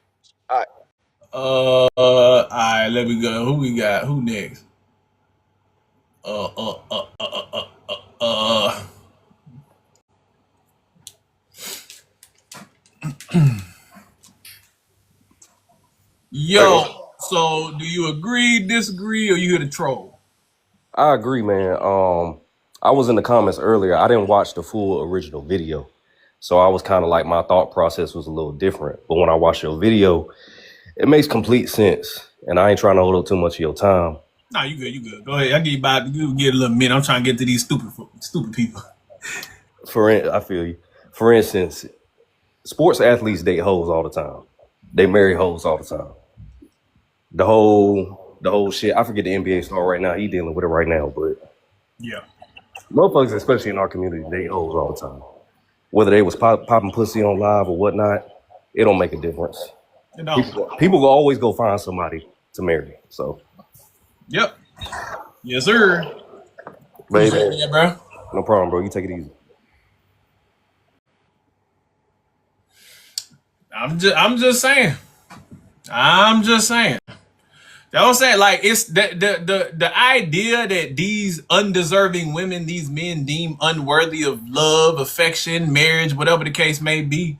All right. All right, let me go. Who we got? Who next? Uh, uh, uh, uh, uh, uh, uh. Hey, Yo, so do you agree, disagree, or you here to troll? I agree, man. I was in the comments earlier. I didn't watch the full original video, so I was kind of like my thought process was a little different. But when I watched your video, it makes complete sense. And I ain't trying to hold up too much of your time. Nah, you good, you good. Go ahead. I give you about you get a little minute. I'm trying to get to these stupid people. I feel you. For instance, sports athletes date hoes all the time. They marry hoes all the time. The whole shit. I forget the NBA star right now. He dealing with it right now, but Yeah. motherfuckers, especially in our community, date hoes all the time. Whether they was popping pussy on live or whatnot, it don't make a difference. You know. People will always go find somebody to marry. So, Yep. Yes, sir. baby, Appreciate that, bro. no problem, bro. You take it easy. I'm just saying. I'm just saying. That was saying like it's the idea that these undeserving women, these men deem unworthy of love, affection, marriage, whatever the case may be.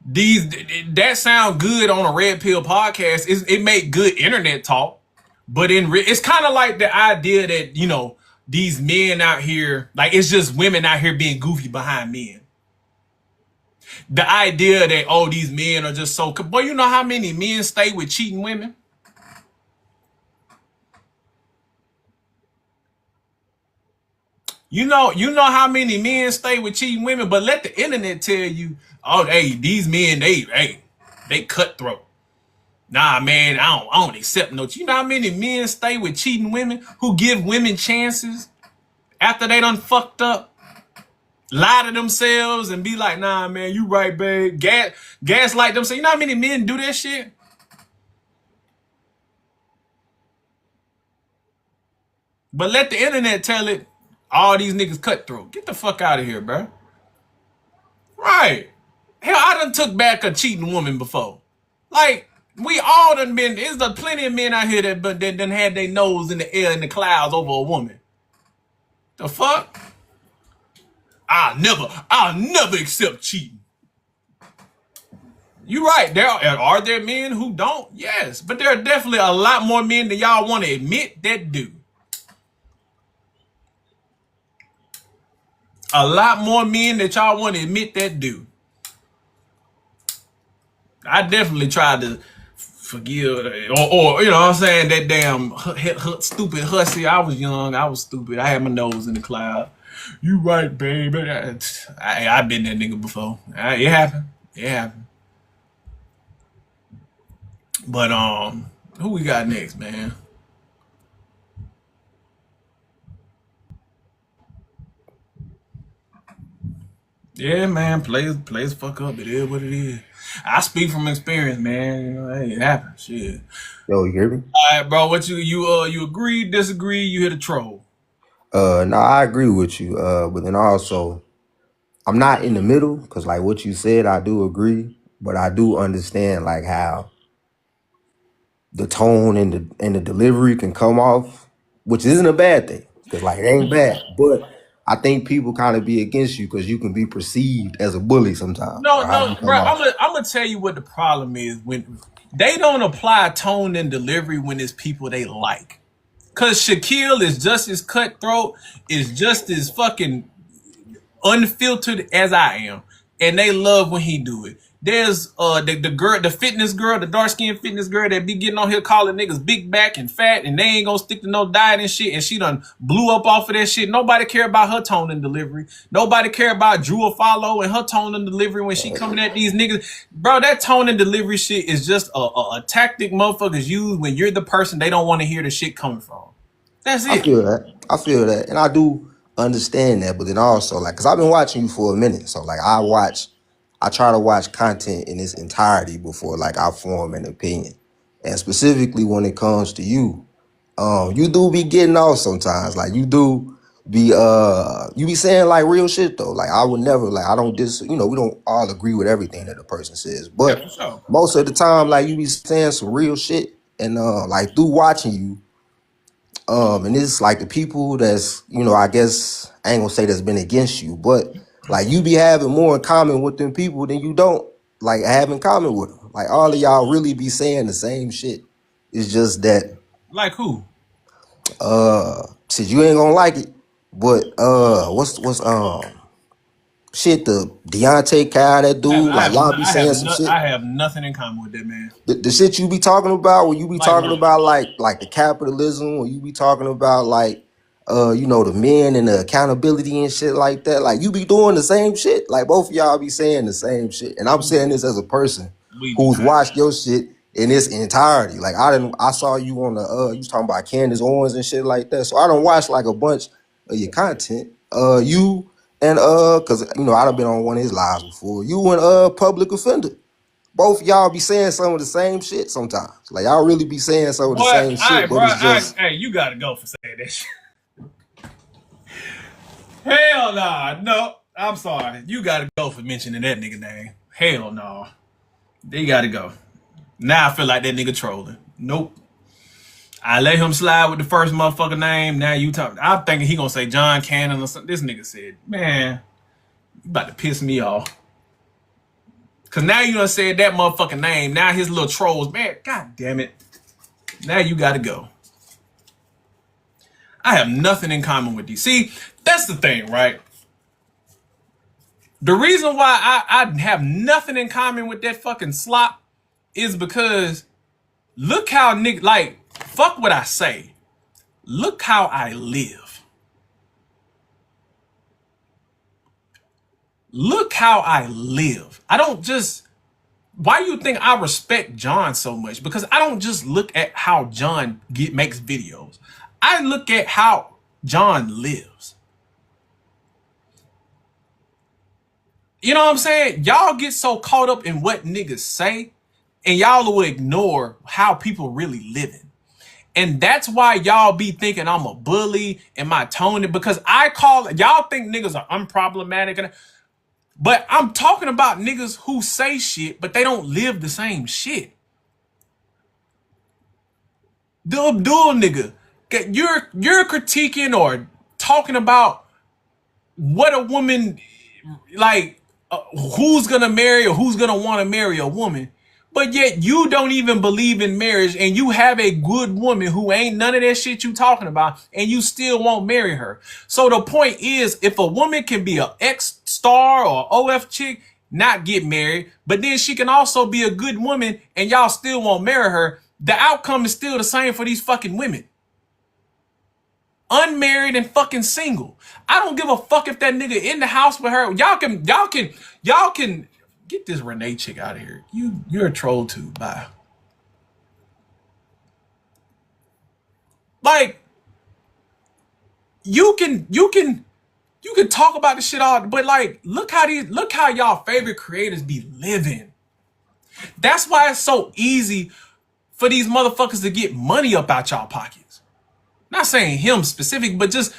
That sound good on a red pill podcast. It make good internet talk, but it's kind of like the idea that these men out here, like it's just women out here being goofy behind men. The idea that these men are just so, boy, you know how many men stay with cheating women? You know how many men stay with cheating women, but let the internet tell you, hey, these men, they cutthroat. Nah, man, I don't accept no. You know how many men stay with cheating women who give women chances after they done fucked up, lie to themselves and be like, nah, man, you right, babe. Gaslight themselves. You know how many men do that shit? But let the internet tell it, all these niggas cutthroat. Get the fuck out of here, bro. Right. Hell, I done took back a cheating woman before. Like, we all done been, there's plenty of men out here that done had their nose in the air in the clouds over a woman. The fuck? I'll never accept cheating. You right. Are there men who don't? Yes. But there are definitely a lot more men than y'all want to admit that do. A lot more men that y'all want to admit that do. I definitely tried to forgive, or you know what I'm saying, that damn stupid hussy. I was young, I was stupid. I had my nose in the cloud. You right, baby. I've been that nigga before. It happened. It happened. But who we got next, man? Yeah, man, players fuck up. It is what it is. I speak from experience, man. You know, hey, it happens. Shit. Yo, you hear me? All right, bro. What you agree, disagree? You hit a troll. No, I agree with you. But then also, I'm not in the middle because, like what you said, I do agree, but I do understand like how the tone and the delivery can come off, which isn't a bad thing because like it ain't bad. But I think people kind of be against you because you can be perceived as a bully sometimes. Or how No, you bro. come off. I'm gonna tell you what the problem is when they don't apply tone and delivery when it's people they like. Cause Shaquille is just as cutthroat, is just as fucking unfiltered as I am, and they love when he do it. There's the girl, the fitness girl, the dark skinned fitness girl that be getting on here calling niggas big back and fat, and they ain't gonna stick to no diet and shit, and she done blew up off of that shit. Nobody care about her tone and delivery. Nobody care about Drew or Follow and her tone and delivery when she coming at these niggas. Bro, that tone and delivery shit is just a tactic motherfuckers use when you're the person they don't want to hear the shit coming from. That's I it. feel that. I feel that, and I do understand that. But then also, like, cause I've been watching you for a minute, so like, I try to watch content in its entirety before like I form an opinion, and specifically when it comes to you, you do be getting off sometimes. Like you be saying like real shit though. Like I would never like I don't you know we don't all agree with everything that the person says, Yeah, but for sure. most of the time like you be saying some real shit, and like through watching you. And it's like the people that's, you know, I guess I ain't gonna say that's been against you, but like you be having more in common with them people than you don't like have in common with them. Like all of y'all really be saying the same shit. It's just that Like who? since you ain't gonna like it, but what's shit the Deontay Kyle, that dude, like y'all be saying some shit. I have nothing in common with that man. The shit you be talking about, when you be Like talking what? about like the capitalism, when you be talking about like you know, the men and the accountability and shit like that, like you be doing the same shit. Like both of y'all be saying the same shit. And I'm saying this as a person We do who's not. watched your shit in its entirety. Like I saw you on the you was talking about Candace Owens and shit like that. So I don't watch like a bunch of your content. You and cause you know I done been on one of his lives before. You and Public Offender. Both y'all be saying some of the same shit sometimes. Like y'all really be saying some of the Boy, same shit, but it's just hey, you gotta go for saying that shit. Hell nah, no. I'm sorry. You gotta go for mentioning that nigga name. Hell no. They gotta go. Now I feel like that nigga trolling. Nope. I let him slide with the first motherfucker name. Now you talk. I'm thinking he gonna say John Cannon or something. This nigga said, man, you about to piss me off. Cause now you done said that motherfucking name. Now his little trolls, man, god damn it. Now you gotta go. I have nothing in common with these. See, that's the thing, right? The reason why I have nothing in common with that fucking slop is because look how nigga, like, fuck what I say. Look how I live. Look how I live. I don't just, why do you think I respect John so much? Because I don't just look at how John makes videos. I look at how John lives. You know what I'm saying? Y'all get so caught up in what niggas say, and y'all will ignore how people really living. And that's why y'all be thinking I'm a bully and my tone, because y'all think niggas are unproblematic, but I'm talking about niggas who say shit, but they don't live the same shit. The Abdul nigga, you're critiquing or talking about what a woman, like, who's gonna marry or who's gonna want to marry a woman, But yet you don't even believe in marriage, and you have a good woman who ain't none of that shit you talking about, and you still won't marry her. So the point is, if a woman can be an X-star or OF chick, not get married, but then she can also be a good woman and y'all still won't marry her, the outcome is still the same for these fucking women. Unmarried and fucking single. I don't give a fuck if that nigga in the house with her. Y'all can get this Renee chick out of here. You're a troll too. Bye. Like, you can talk about this shit all, but like, look how y'all favorite creators be living. That's why it's so easy for these motherfuckers to get money up out y'all pockets. Not saying him specific, but just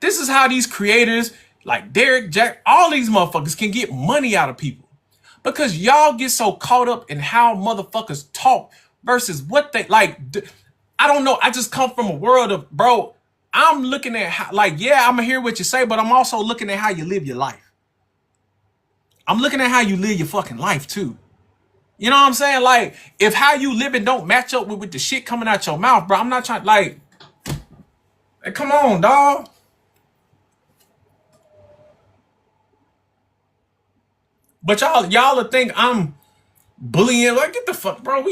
this is how these creators like Derek, Jack, all these motherfuckers can get money out of people. Because y'all get so caught up in how motherfuckers talk versus what they like. I don't know. I just come from a world of, bro, I'm looking at how, like, yeah, I'm gonna hear what you say, but I'm also looking at how you live your life. I'm looking at how you live your fucking life too. You know what I'm saying? Like, if how you living don't match up with the shit coming out your mouth, bro, I'm not trying, like, hey, come on, dog. But y'all will think I'm bullying. Like, get the fuck, bro.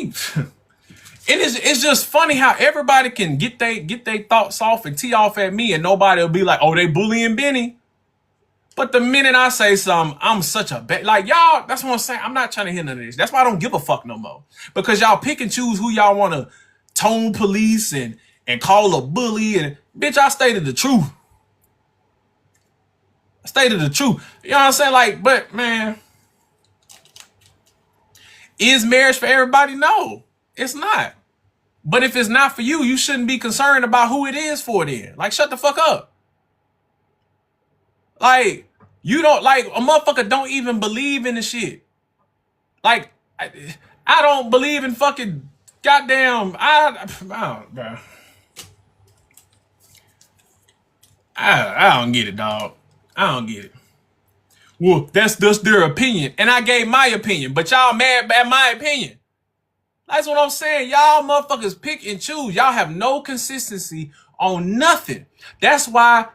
It's just funny how everybody can get they thoughts off and tee off at me, and nobody will be like, oh, they bullying Benny. But the minute I say something, I'm such a bad, like, y'all, that's what I'm saying. I'm not trying to hear none of this. That's why I don't give a fuck no more. Because y'all pick and choose who y'all want to tone police and call a bully. And bitch, I stated the truth. I stated the truth. You know what I'm saying? Like, but man, is marriage for everybody? No, it's not. But if it's not for you, you shouldn't be concerned about who it is for then. Like, shut the fuck up. Like, you don't, like, a motherfucker don't even believe in the shit. Like, I don't believe in fucking goddamn, I don't, bro. I don't get it, dog. I don't get it. Well, that's just their opinion. And I gave my opinion, but y'all mad at my opinion. That's what I'm saying. Y'all motherfuckers pick and choose. Y'all have no consistency on nothing. That's why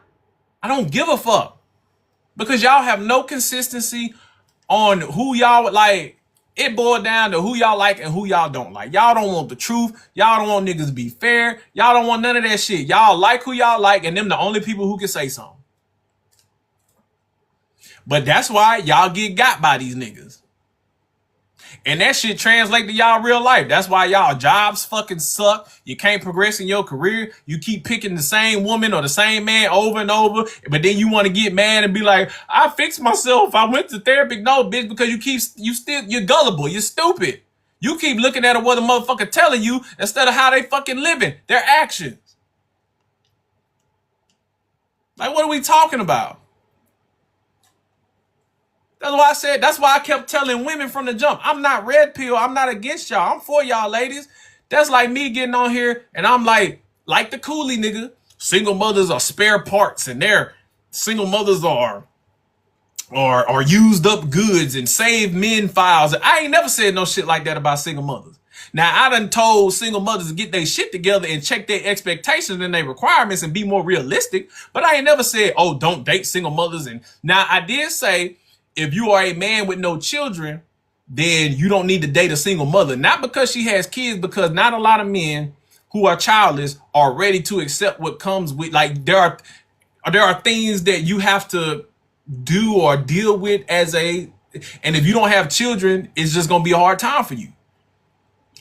I don't give a fuck. Because y'all have no consistency on who y'all would like. It boiled down to who y'all like and who y'all don't like. Y'all don't want the truth. Y'all don't want niggas to be fair. Y'all don't want none of that shit. Y'all like who y'all like, and them the only people who can say something. But that's why y'all get got by these niggas. And that shit translate to y'all real life. That's why y'all jobs fucking suck. You can't progress in your career. You keep picking the same woman or the same man over and over. But then you want to get mad and be like, I fixed myself. I went to therapy. No, bitch, because you're gullible. You're stupid. You keep looking at what the motherfucker telling you instead of how they fucking living. Their actions. Like, what are we talking about? That's why I kept telling women from the jump, I'm not red pill. I'm not against y'all. I'm for y'all ladies. That's like me getting on here and I'm like the coolie nigga, single mothers are spare parts and their single mothers are used up goods and save men files. I ain't never said no shit like that about single mothers. Now, I done told single mothers to get their shit together and check their expectations and their requirements and be more realistic. But I ain't never said, oh, don't date single mothers. And now I did say, if you are a man with no children, then you don't need to date a single mother. Not because she has kids, because not a lot of men who are childless are ready to accept what comes with, like, there are things that you have to do or deal with and if you don't have children, it's just going to be a hard time for you.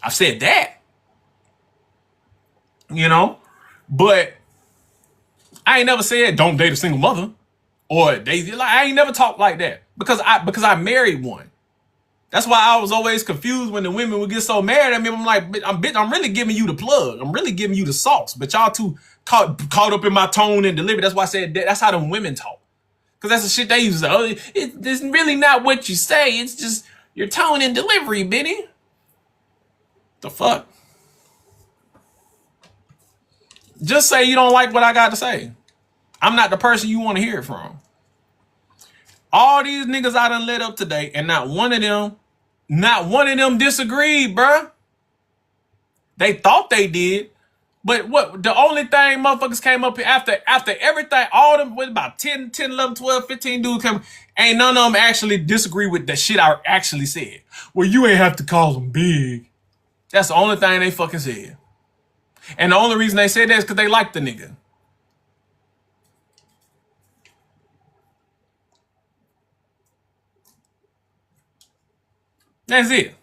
I've said that, you know, but I ain't never said don't date a single mother. Or I ain't never talked like that because I married one. That's why I was always confused when the women would get so mad at me. I'm like, I'm really giving you the plug. I'm really giving you the sauce. But y'all too caught up in my tone and delivery. That's why I said that's how them women talk. Because that's the shit they use. Oh, it's really not what you say. It's just your tone and delivery, Benny. The fuck? Just say you don't like what I got to say. I'm not the person you want to hear it from. All these niggas I done lit up today, and not one of them Not one of them disagreed, bruh. They thought they did. But what the only thing motherfuckers came up here after everything, all them with about 10, 11, 12, 15 dudes came, ain't none of them actually disagree with the shit I actually said. Well, you ain't have to call them big. That's the only thing they fucking said. And the only reason they said that is because they like the nigga. That's it.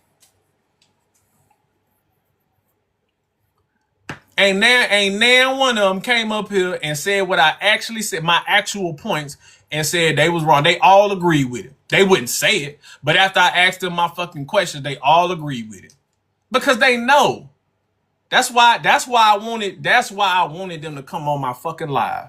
Ain't now one of them came up here and said what I actually said, my actual points, and said they was wrong. They all agreed with it. They wouldn't say it, but after I asked them my fucking questions, they all agreed with it. Because they know. That's why I wanted them to come on my fucking live.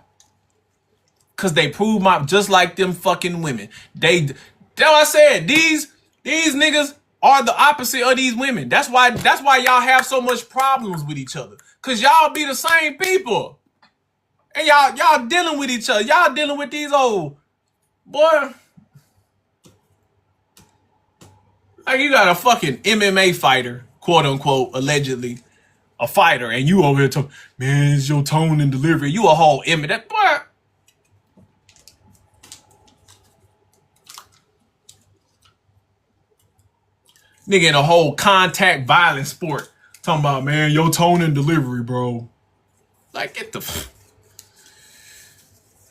Cause they prove just like them fucking women. That's what I said. These niggas are the opposite of these women. That's why y'all have so much problems with each other. Cause y'all be the same people. And y'all dealing with each other. Y'all dealing with these old boy. Like you got a fucking MMA fighter, quote unquote, allegedly, a fighter, and you over here talking, man, it's your tone and delivery. You a whole MMA. That boy. Nigga in a whole contact violence sport. Talking about, man, your tone and delivery, bro. Like, get the...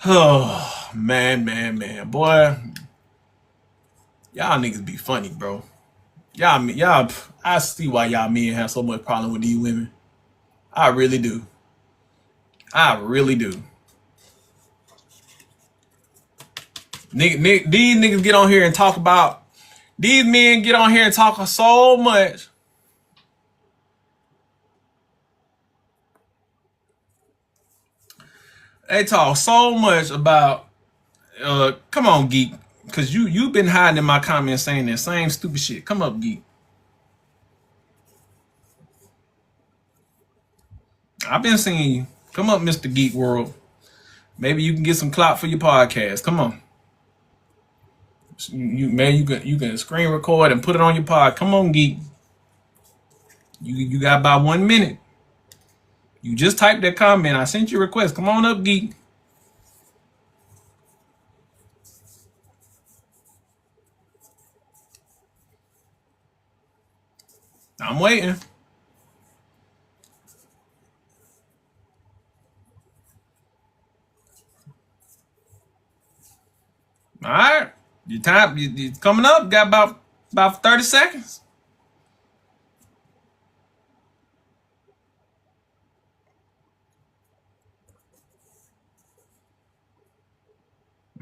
Oh, man. Boy. Y'all niggas be funny, bro. Y'all, I see why y'all men have so much problem with these women. I really do. These niggas get on here and talk about... These men get on here and talk so much. They talk so much about, come on, Geek. Because you've been hiding in my comments saying that same stupid shit. Come up, Geek. I've been seeing you. Come up, Mr. Geek World. Maybe you can get some clout for your podcast. Come on. You can screen record and put it on your pod. Come on, Geek. You got about 1 minute. You just typed that comment. I sent you a request. Come on up, Geek. I'm waiting. All right. Your time you coming up. Got about 30 seconds.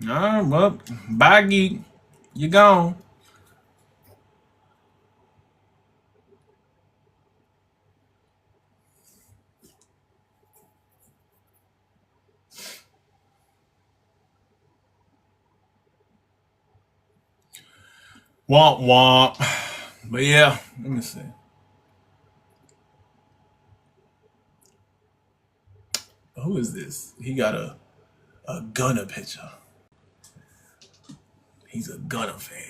All right, well, bye, Geek. You gone. Womp womp. But yeah, let me see. Who is this? He got a Gunner picture. He's a Gunner fan.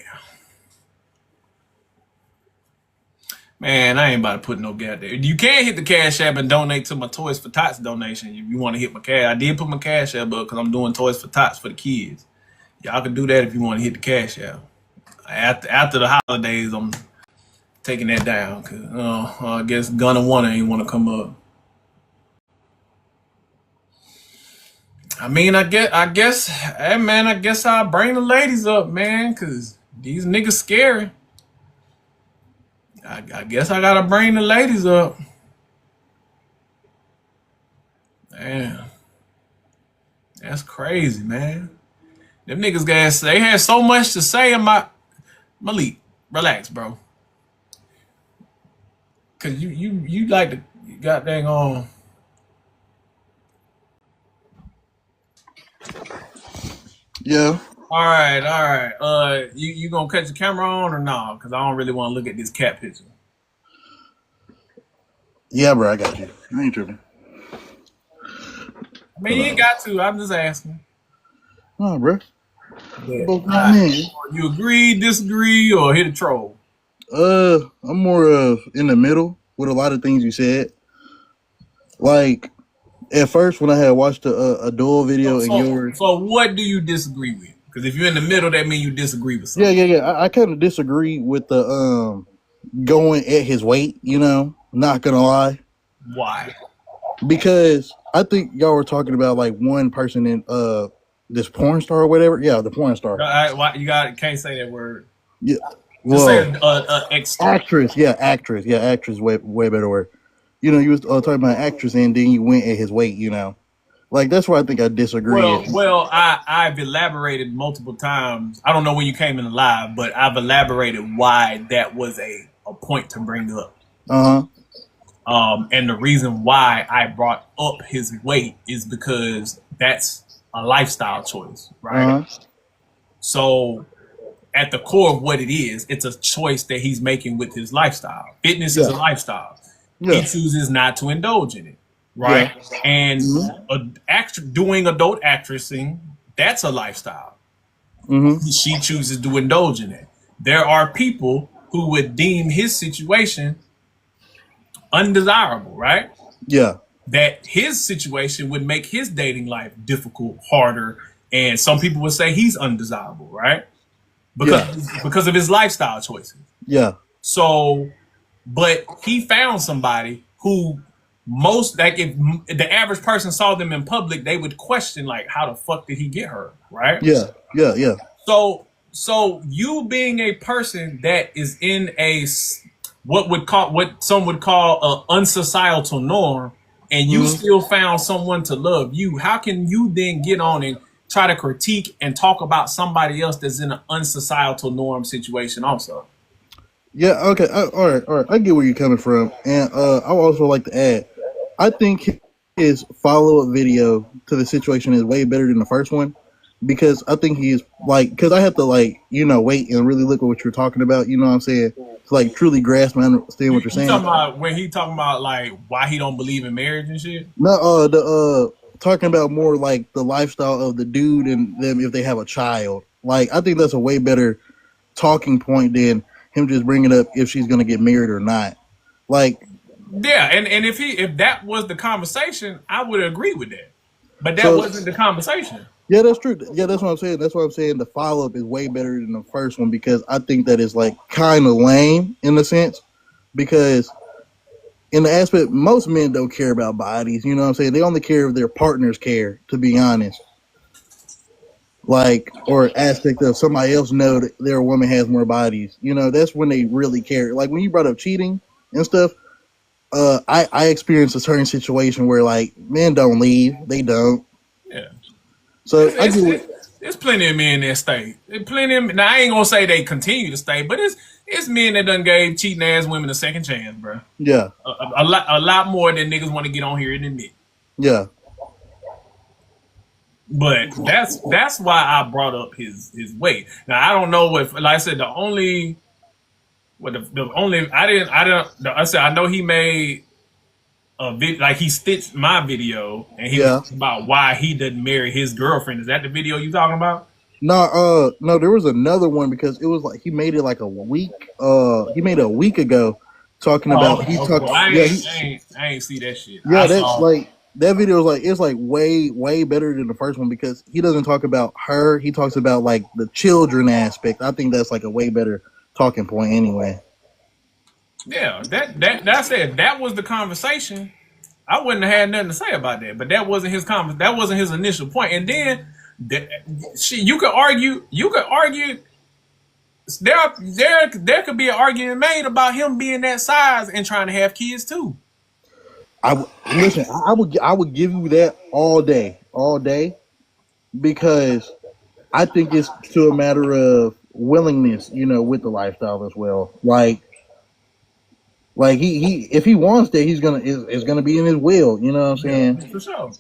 Man, I ain't about to put no gas there. You can hit the Cash App and donate to my Toys for Tots donation if you want to hit my cash. I did put my Cash App up because I'm doing Toys for Tots for the kids. Y'all can do that if you want to hit the Cash App. After the holidays, I'm taking that down because I guess Gunner One ain't want to come up. I mean, I guess, hey man, I guess I'll bring the ladies up, man, because these niggas scary. I guess I gotta bring the ladies up. Man, that's crazy, man. Them niggas they had so much to say in Malik, relax, bro. Cause you like to goddamn on. Yeah. All right. You gonna cut your camera on or no? Cause I don't really want to look at this cat picture. Yeah, bro, I got you. I ain't tripping. I mean, you ain't got to. I'm just asking. No, bro. Yeah. Right. You agree, disagree, or hit a troll? I'm more of in the middle with a lot of things you said. Like at first when I had watched a dual video in yours. So what do you disagree with? Because if you're in the middle, that means you disagree with something. Yeah. I kind of disagree with the going at his weight. Not gonna lie. Why? Because I think y'all were talking about like one person in this porn star or whatever. Yeah, the porn star. Why you can't say that word. Yeah. Just Well, say actress. Yeah, actress. Way better word. You was talking about actress, and then you went at his weight. Like that's where I think I disagree. Well, I've elaborated multiple times. I don't know when you came in live, but I've elaborated why that was a point to bring up. And the reason why I brought up his weight is because that's a lifestyle choice, right? So at the core of what it is, it's a choice that he's making with his lifestyle. Fitness is a lifestyle. He chooses not to indulge in it, right? And doing adult actressing, that's a lifestyle. She chooses to indulge in it. There are people who would deem his situation undesirable, right? Yeah. That his situation would make his dating life difficult, harder, and some people would say he's undesirable, right? Because of his lifestyle choices. Yeah. So, but he found somebody who if the average person saw them in public, they would question like, how the fuck did he get her, right? Yeah. So you being a person that is in what some would call an unsocietal norm, and you still found someone to love you, how can you then get on and try to critique and talk about somebody else that's in an unsocietal norm situation also? Yeah, okay. All right. I get where you're coming from. And I would also like to add, I think his follow-up video to the situation is way better than the first one. Because I think he's because I have to wait and really look at what you're talking about, you know what I'm saying? To truly grasp and understand what you're saying. Talking about when he talking about why he don't believe in marriage and shit? No, talking about more like the lifestyle of the dude and them if they have a child. I think that's a way better talking point than him just bringing up if she's gonna get married or not. Yeah, and if that was the conversation, I would agree with that. But that wasn't the conversation. Yeah, that's true. Yeah, that's what I'm saying. That's what I'm saying. The follow-up is way better than the first one because I think that is kind of lame in a sense because in the aspect, most men don't care about bodies. You know what I'm saying? They only care if their partners care, to be honest. Or aspect of somebody else know that their woman has more bodies. That's when they really care. When you brought up cheating and stuff, I experienced a certain situation where men don't leave. They don't. Yeah. So there's plenty of men that stay. Now I ain't gonna say they continue to stay, but it's men that done gave cheating ass women a second chance, bro. Yeah, a lot more than niggas want to get on here and admit. Yeah, but that's why I brought up his weight. Now I don't know if, like I said, I said I know he made a video, he stitched my video, and he was about why he didn't marry his girlfriend. Is that the video you talking about? No, there was another one because it was he made it a week. He made it a week ago, talking about I ain't see that shit. Yeah, that's that video is it's way better than the first one because he doesn't talk about her. He talks about the children aspect. I think that's a way better talking point anyway. Yeah, that's it. That was the conversation. I wouldn't have had nothing to say about that, but that wasn't his that wasn't his initial point. And then you could argue. There could be an argument made about him being that size and trying to have kids too. I would give you that all day, because I think it's to a matter of willingness, with the lifestyle as well. He if he wants that, it's gonna be in his will. You know what I'm saying? For sure.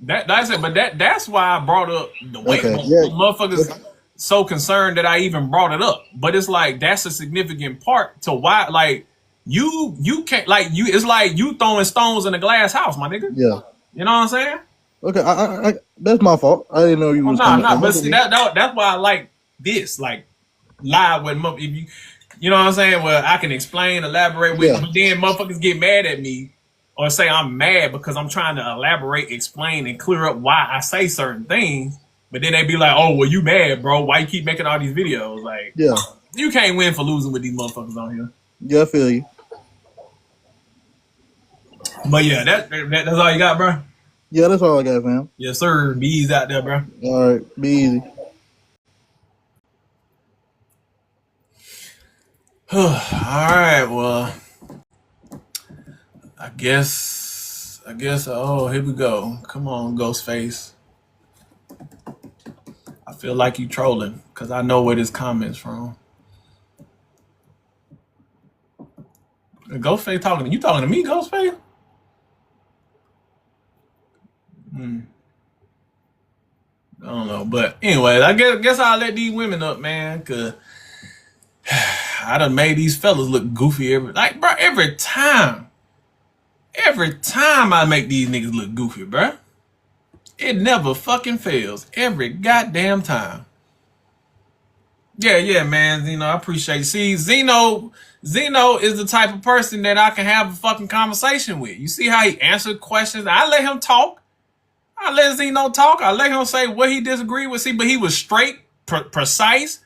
That's it. But that's why I brought up the weight. Okay, yeah. Motherfuckers so concerned that I even brought it up. But it's that's a significant part to why you can't it's like you throwing stones in a glass house, my nigga. Yeah. You know what I'm saying? Okay, I that's my fault. I didn't know you was. But see, that's why I like this. lie with if you know what I'm saying? Well, I can explain, elaborate with, but then motherfuckers get mad at me or say I'm mad because I'm trying to elaborate, explain, and clear up why I say certain things. But then they be like, "Oh, well, you mad, bro? Why you keep making all these videos?" Like, you can't win for losing with these motherfuckers on here. Yeah, I feel you. But yeah, that's all you got, bro. Yeah, that's all I got, fam. Yes, sir. Be easy out there, bro. All right, be easy. All right. Well, I guess. Oh, here we go. Come on, Ghostface. I feel like you trolling because I know where this comment's from. Ghostface talking to you? Talking to me, Ghostface? I don't know, but anyway, I guess I'll let these women up, man, cause I done made these fellas look goofy every time I make these niggas look goofy, bro. It never fucking fails. Every goddamn time. Yeah, man. Zeno, I appreciate you. See, Zeno is the type of person that I can have a fucking conversation with. You see how he answered questions? I let him talk. I let Zeno talk. I let him say what he disagreed with. See, but he was straight, precise,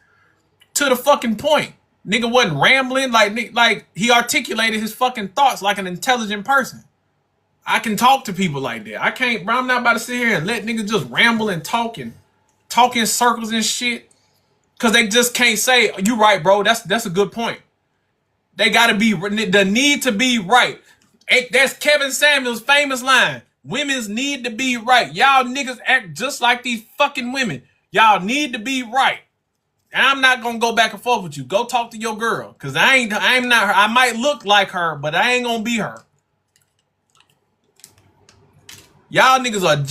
to the fucking point. Nigga wasn't rambling. Like he articulated his fucking thoughts like an intelligent person. I can talk to people like that. I can't, bro. I'm not about to sit here and let niggas just ramble and talk in circles and shit. Cause they just can't say, you right, bro. That's a good point. They gotta be, the need to be right. That's Kevin Samuels' famous line. Women's need to be right. Y'all niggas act just like these fucking women. Y'all need to be right. And I'm not gonna go back and forth with you. Go talk to your girl. Cause I'm not her. I might look like her, but I ain't gonna be her. Y'all niggas are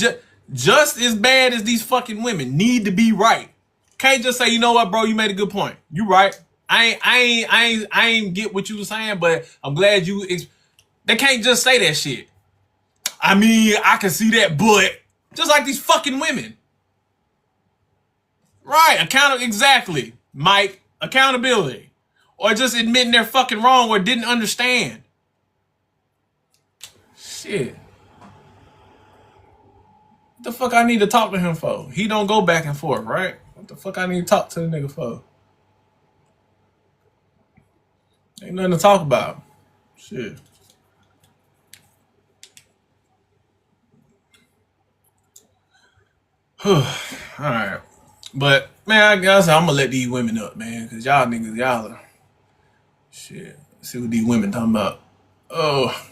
just as bad as these fucking women. Need to be right. Can't just say, you know what, bro, you made a good point. You right. I ain't get what you were saying, but I'm glad you. They can't just say that shit. I mean, I can see that, but just like these fucking women. Right, exactly, Mike. Accountability. Or just admitting they're fucking wrong or didn't understand. Shit. What the fuck I need to talk to him for? He don't go back and forth, right? What the fuck I need to talk to the nigga for? Ain't nothing to talk about. Shit. Alright. But, man, I guess I'm gonna let these women up, man. Cause y'all niggas, y'all are... Shit. Let's see what these women talking about. Oh.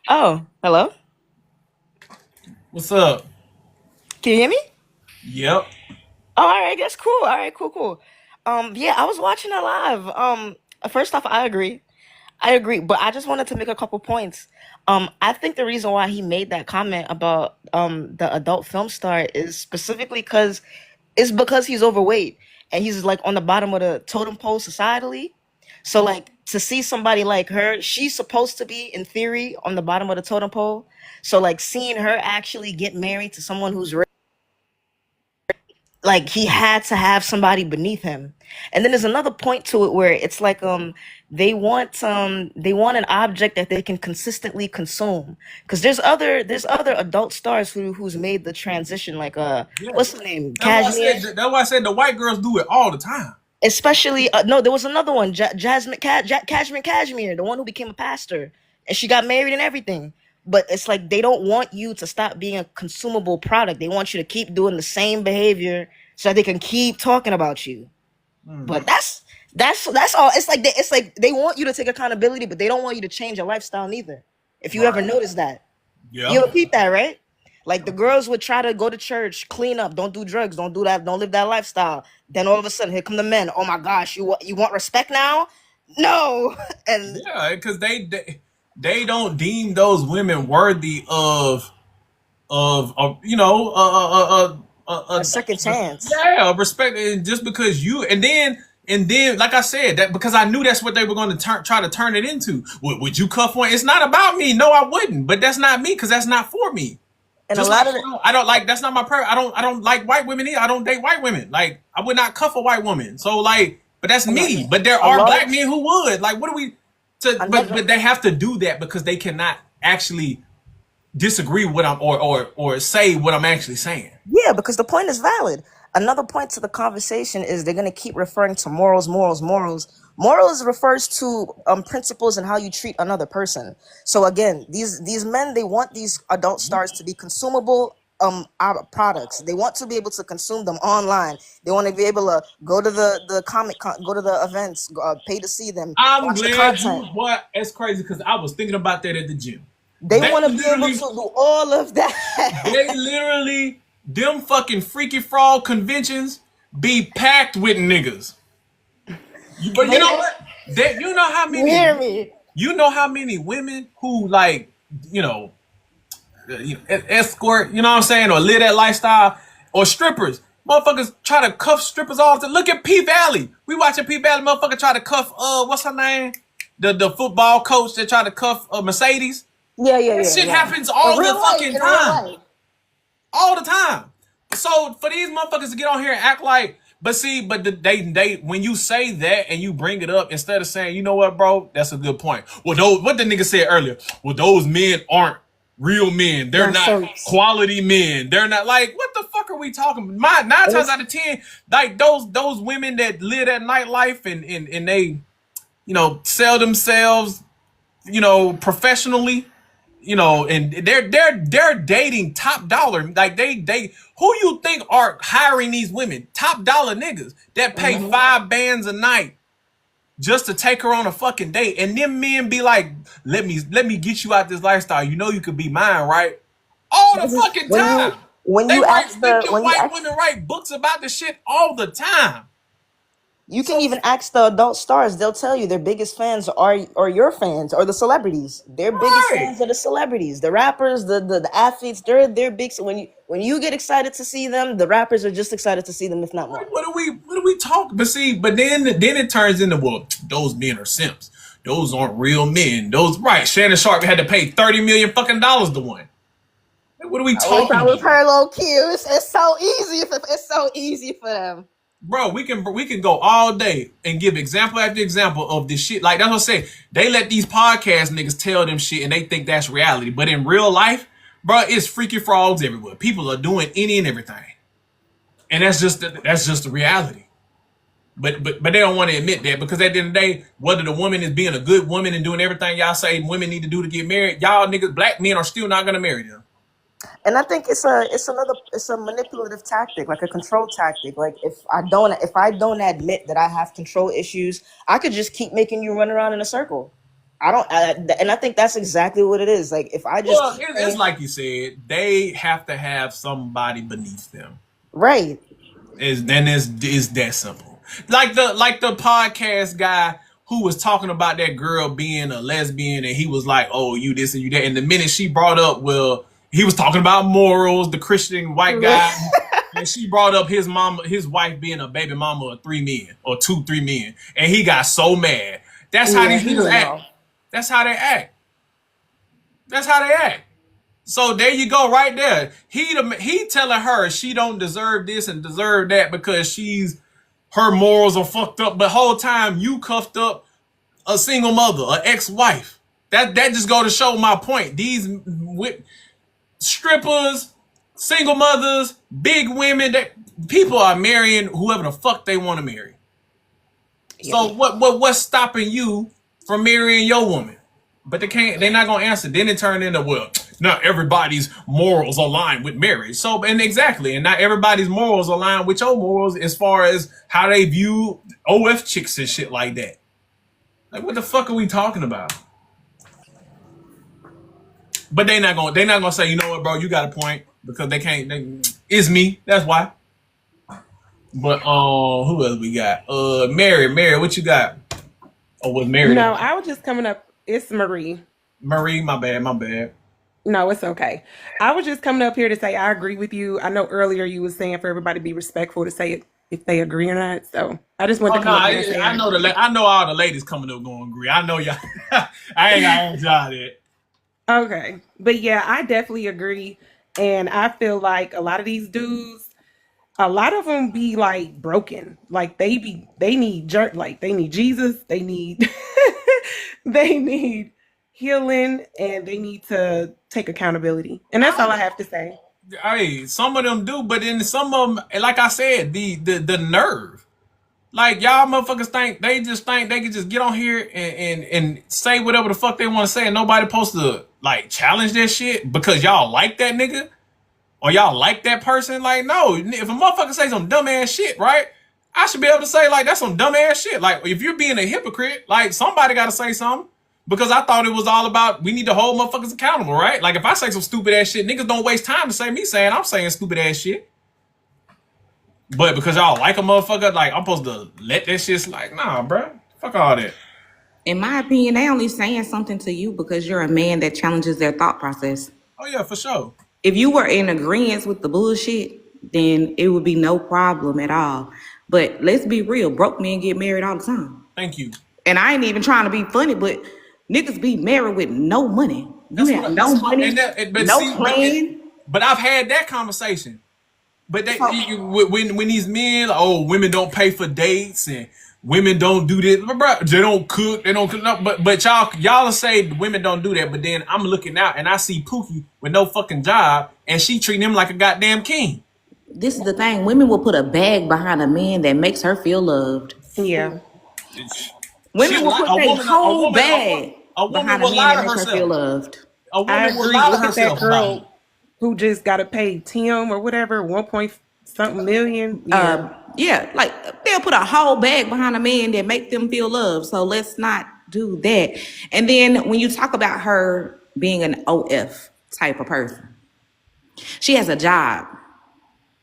Oh, hello? What's up? Can you hear me? Yep. Oh, all right, that's cool. All right, cool. Yeah, I was watching it live. First off, I agree, but I just wanted to make a couple points. I think the reason why he made that comment about the adult film star is specifically because he's overweight and he's like on the bottom of the totem pole societally. So like to see somebody like her, she's supposed to be in theory on the bottom of the totem pole. So like seeing her actually get married to someone who's like he had to have somebody beneath him. And then there's another point to it where it's like they want an object that they can consistently consume, because there's other adult stars who's made the transition, like what's the name, Cashmere. That's why I said the white girls do it all the time. Especially no, there was another one, Jasmine Cashmere, the one who became a pastor, and she got married and everything. But it's like they don't want you to stop being a consumable product. They want you to keep doing the same behavior so that they can keep talking about you. But that's all. It's like they want you to take accountability, but they don't want you to change your lifestyle neither. If you ever notice that, you repeat that, right? Like the girls would try to go to church, clean up, don't do drugs, don't do that, don't live that lifestyle. Then all of a sudden, here come the men. Oh my gosh, you want respect now? No. And yeah, because they don't deem those women worthy of you know a second chance. Yeah, respect. And just because you and then like I said, that because I knew that's what they were going to try to turn it into. Would you cuff one? It's not about me. No, I wouldn't. But that's not me, because that's not for me. And Just a like lot of it, I don't like that's not my prayer. I don't like white women either. I don't date white women. Like I would not cuff a white woman. So like, but that's me. But there a are lot black of men who would. Like, what do we? But they have to do that because they cannot actually disagree with I'm or say what I'm actually saying. Yeah, because the point is valid. Another point to the conversation is they're going to keep referring to morals, morals, morals. Morals refers to principles and how you treat another person. So again, these men, they want these adult stars to be consumable products. They want to be able to consume them online. They want to be able to go to the comic con, go to the events, pay to see them, I'm watch the glad content. you. Boy, it's crazy because I was thinking about that at the gym. They want to be able to do all of that. They literally, them fucking freaky frog conventions be packed with niggas. But you know what? You know how many? You hear me? You know how many women who like, escort, you know what I'm saying, or live that lifestyle, or strippers. Motherfuckers try to cuff strippers all the time. Look at P Valley. We watching P Valley. Motherfucker try to cuff what's her name? The football coach that tried to cuff Mercedes. Yeah. That shit happens all the fucking time. All the time. So for these motherfuckers to get on here and act like, they when you say that and you bring it up, instead of saying, you know what, bro, that's a good point. Well, what the nigga said earlier, well, those men aren't real men. They're not quality men. They're not like, what the fuck are we talking about? 9 times out of 10, like those women that live that nightlife and they, sell themselves, professionally, and they're dating top dollar. Like they who you think are hiring these women? Top dollar niggas that pay 5 bands a night just to take her on a fucking date. And them men be like, let me get you out this lifestyle. You know you could be mine, right? All the fucking time. White women write books about this shit all the time. You can even ask the adult stars. They'll tell you their biggest fans are your fans or the celebrities. Their biggest fans are the celebrities, the rappers, the athletes. They're big. So when you get excited to see them, the rappers are just excited to see them, if not more. What are we talking? But then it turns into, well, those men are simps. Those aren't real men. Shannon Sharp had to pay $30 million fucking dollars to one. What are we talking about? That was her low key. It's so easy. It's so easy for them. Bro, we can go all day and give example after example of this shit. Like that's what I'm saying. They let these podcast niggas tell them shit and they think that's reality. But in real life, bro, it's freaky frogs everywhere. People are doing any and everything. And that's just the reality. But they don't want to admit that, because at the end of the day, whether the woman is being a good woman and doing everything y'all say women need to do to get married, y'all niggas, black men, are still not gonna marry them. And I think it's a manipulative tactic, like a control tactic. Like if I don't admit that I have control issues, I could just keep making you run around in a circle. And I think that's exactly what it is. Like if I just it's like you said, they have to have somebody beneath them. Right. It's that simple. Like the podcast guy who was talking about that girl being a lesbian, and he was like, "Oh, you this and you that." And the minute she brought up, well, he was talking about morals, the Christian white guy, and she brought up his wife being a baby mama of 3 men or 2-3 men, and he got so mad. That's how these niggas act. That's how they act. That's how they act. So there you go, right there. He telling her she don't deserve this and deserve that because her morals are fucked up. But whole time you cuffed up a single mother, an ex-wife. That just go to show my point. These strippers, single mothers, big women, people are marrying whoever the fuck they want to marry. Yeah. So what's stopping you from marrying your woman? But they're not gonna answer. Then it turned into, well, not everybody's morals align with marriage. So, and not everybody's morals align with your morals as far as how they view OF chicks and shit like that. Like, what the fuck are we talking about? But they're not gonna say, you know what, bro, you got a point, because they can't. It's me. That's why. But who else we got? Mary, what you got? Oh, was Mary? No, I was just coming up. It's Marie. Marie, my bad. No, it's okay. I was just coming up here to say I agree with you. I know earlier you was saying for everybody to be respectful to say it if they agree or not. So I just want to come up here and say I know all the ladies coming up gonna agree. I know y'all. I ain't gonna ask y'all that. Okay, but yeah, I definitely agree. And I feel like a lot of these dudes, a lot of them be like broken. Like they need like they need Jesus, they need they need healing, and they need to take accountability. And that's all I have to say. Hey, some of them do, but then some of them, like I said, the nerve. Like y'all motherfuckers think they can just get on here and say whatever the fuck they want to say, and nobody supposed to like challenge that shit because y'all like that nigga or y'all like that person. Like, no, if a motherfucker say some dumb ass shit, right? I should be able to say like that's some dumb ass shit. Like if you're being a hypocrite, like somebody got to say something. Because I thought it was all about we need to hold motherfuckers accountable, right? Like if I say some stupid ass shit, niggas don't waste time to say me saying I'm saying stupid ass shit. But because y'all like a motherfucker, like I'm supposed to let that shit like, nah, bro. Fuck all that. In my opinion, they only saying something to you because you're a man that challenges their thought process. Oh yeah, for sure. If you were in agreement with the bullshit, then it would be no problem at all. But let's be real, broke men get married all the time. Thank you. And I ain't even trying to be funny, but niggas be married with no money. You have no money, no plan. But I've had that conversation. But when these men, like, oh, women don't pay for dates and women don't do this, bro, they don't cook, no, but y'all say women don't do that. But then I'm looking out and I see Pookie with no fucking job and she treating him like a goddamn king. This is the thing: women will put a bag behind a man that makes her feel loved. Yeah. Women will put a whole bag behind a man that makes her feel loved. A woman will lie to herself. That girl who just got to pay Tim or whatever 1.something million. Yeah, like they'll put a whole bag behind a man that make them feel loved. So let's not do that. And then when you talk about her being an OF type of person, she has a job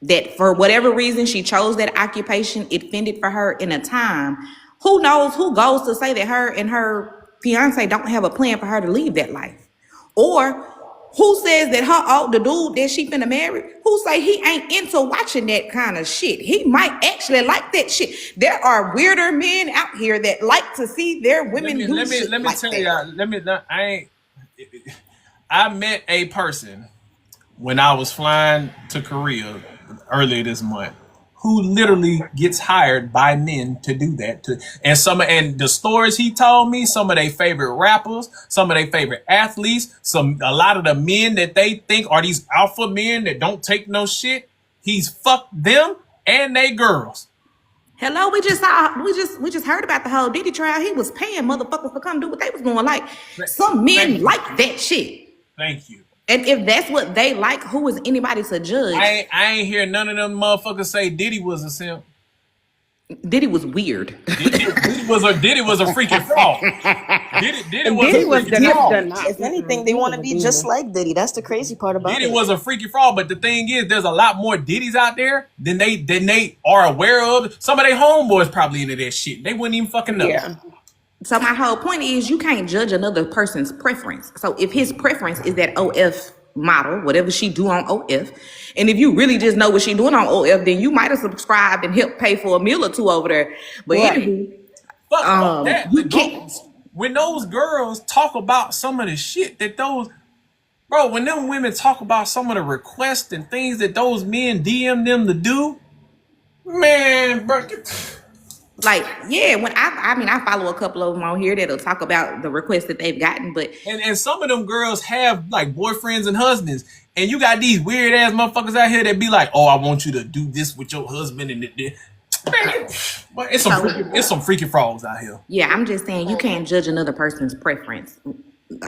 that for whatever reason she chose that occupation. It fitted for her in a time. Who knows who goes to say that her and her fiance don't have a plan for her to leave that life? Or who says that the dude that she finna marry, who say he ain't into watching that kind of shit? He might actually like that shit. There are weirder men out here that like to see their women do shit Let me like tell that. y'all, I met a person when I was flying to Korea earlier this month who literally gets hired by men to do that. And the stories he told me, some of their favorite rappers, some of their favorite athletes, a lot of the men that they think are these alpha men that don't take no shit, he's fucked them and they girls. Hello, we just heard about the whole Diddy trial. He was paying motherfuckers to come do what they was doing. Like some men like that shit. Thank you. And if that's what they like, who is anybody to judge? I ain't hear none of them motherfuckers say Diddy was a simp. Diddy was weird. Diddy was a freaking fraud. Diddy was a freaking fraud. If anything, they want to be just like Diddy. That's the crazy part about it. Diddy was a freaky fraud, but the thing is, there's a lot more Diddies out there than they are aware of. Some of their homeboys probably into that shit. They wouldn't even fucking know. Yeah. So my whole point is you can't judge another person's preference. So if his preference is that OF model, whatever she do on OF, and if you really just know what she doing on OF, then you might have subscribed and helped pay for a meal or two over there. But anyway, you can't. When those girls talk about some of the shit that when them women talk about some of the requests and things that those men DM them to do, man, bro. Like, yeah, when I follow a couple of them on here that'll talk about the requests that they've gotten, but and some of them girls have like boyfriends and husbands, and you got these weird ass motherfuckers out here that be like, oh, I want you to do this with your husband, and but it's some freaky frogs out here. Yeah, I'm just saying you can't judge another person's preference.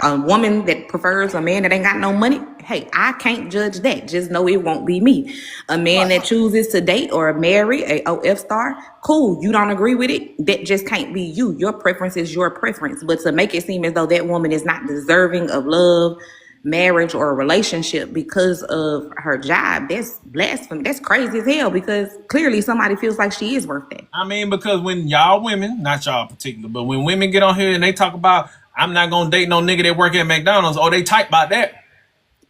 A woman that prefers a man that ain't got no money, hey, I can't judge that. Just know it won't be me. A man that chooses to date or marry a OF star, cool. You don't agree with it, that just can't be you. Your preference is your preference. But to make it seem as though that woman is not deserving of love, marriage, or a relationship because of her job, that's blasphemy. That's crazy as hell, because clearly somebody feels like she is worth that. I mean, because when y'all women, not y'all in particular, but when women get on here and they talk about, I'm not gonna date no nigga that work at McDonald's, they type about that.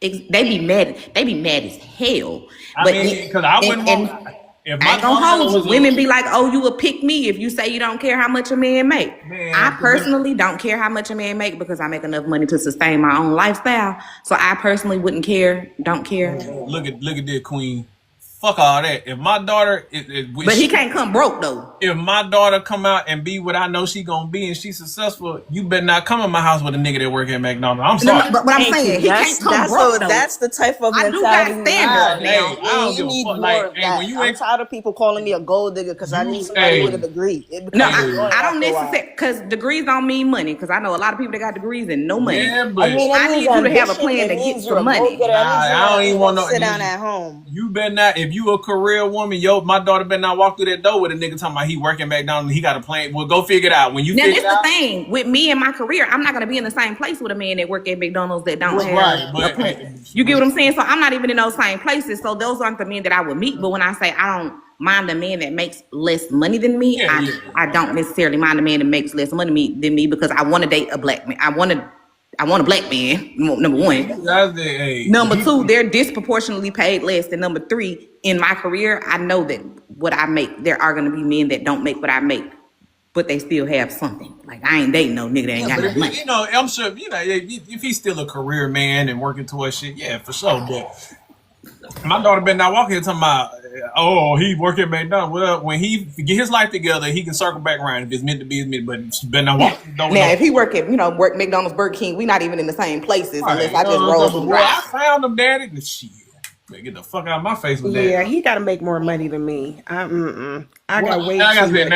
They be mad. They be mad as hell. I mean, because I wouldn't want. If I my ain't gonna daughter hold you. was Women be like, oh, you a pick me if you say you don't care how much a man make. man, I personally don't care how much a man make because I make enough money to sustain my own lifestyle. So I personally wouldn't care, don't care. look at this, Queen. Fuck all that. If my daughter, But he can't come broke though. if my daughter come out and be what I know she gonna be and she's successful, you better not come in my house with a nigga that work at McDonald's. I'm sorry. No, but what I'm saying, he can't come broke though. That's the type of I do mentality got we have standards now. now. I don't You give a need fuck. more Like, of hey, that. when you I'm ain't tired of people calling me a gold digger because I need somebody with a degree. It No, becomes annoying I don't after a while. necessarily because degrees don't mean money. Because I know a lot of people that got degrees and no money. Yeah, I but mean, it I means need you to have a ambition. plan It to get means you're some a go money. getter. That means I you're don't even not want gonna no. sit down at home. You better not. If you a career woman, my daughter better not walk through that door with a nigga talking about he working at McDonald's. He got a plan. Well, go figure it out. When you Now figure that's it the out, thing with me and my career. I'm not gonna be in the same place with a man that work at McDonald's that don't have right? a But plan. You get what I'm saying? So I'm not even in those same places. So those aren't the men that I would meet. But when I say I don't mind the man that makes less money than me, I don't necessarily mind the man that makes less money than me because I want to date a black man. I want a black man. Number one. Number two, they're disproportionately paid less. And number three, in my career, I know that what I make, there are going to be men that don't make what I make, but they still have something. Like I ain't dating no nigga that ain't got no money. I'm sure if he's still a career man and working towards shit, yeah, for sure. But my daughter better not walk here talking about, oh, he working at McDonald's. Well, when he get his life together, he can circle back around. If it's meant to be, it's meant. But she better not walk. Now, if he work at work McDonald's, Burger King, we not even in the same places unless I just roll some I rice. found him, daddy. Shit, better get the fuck out of my face with that. Yeah, he got to make more money than me. I got way like too I said, much.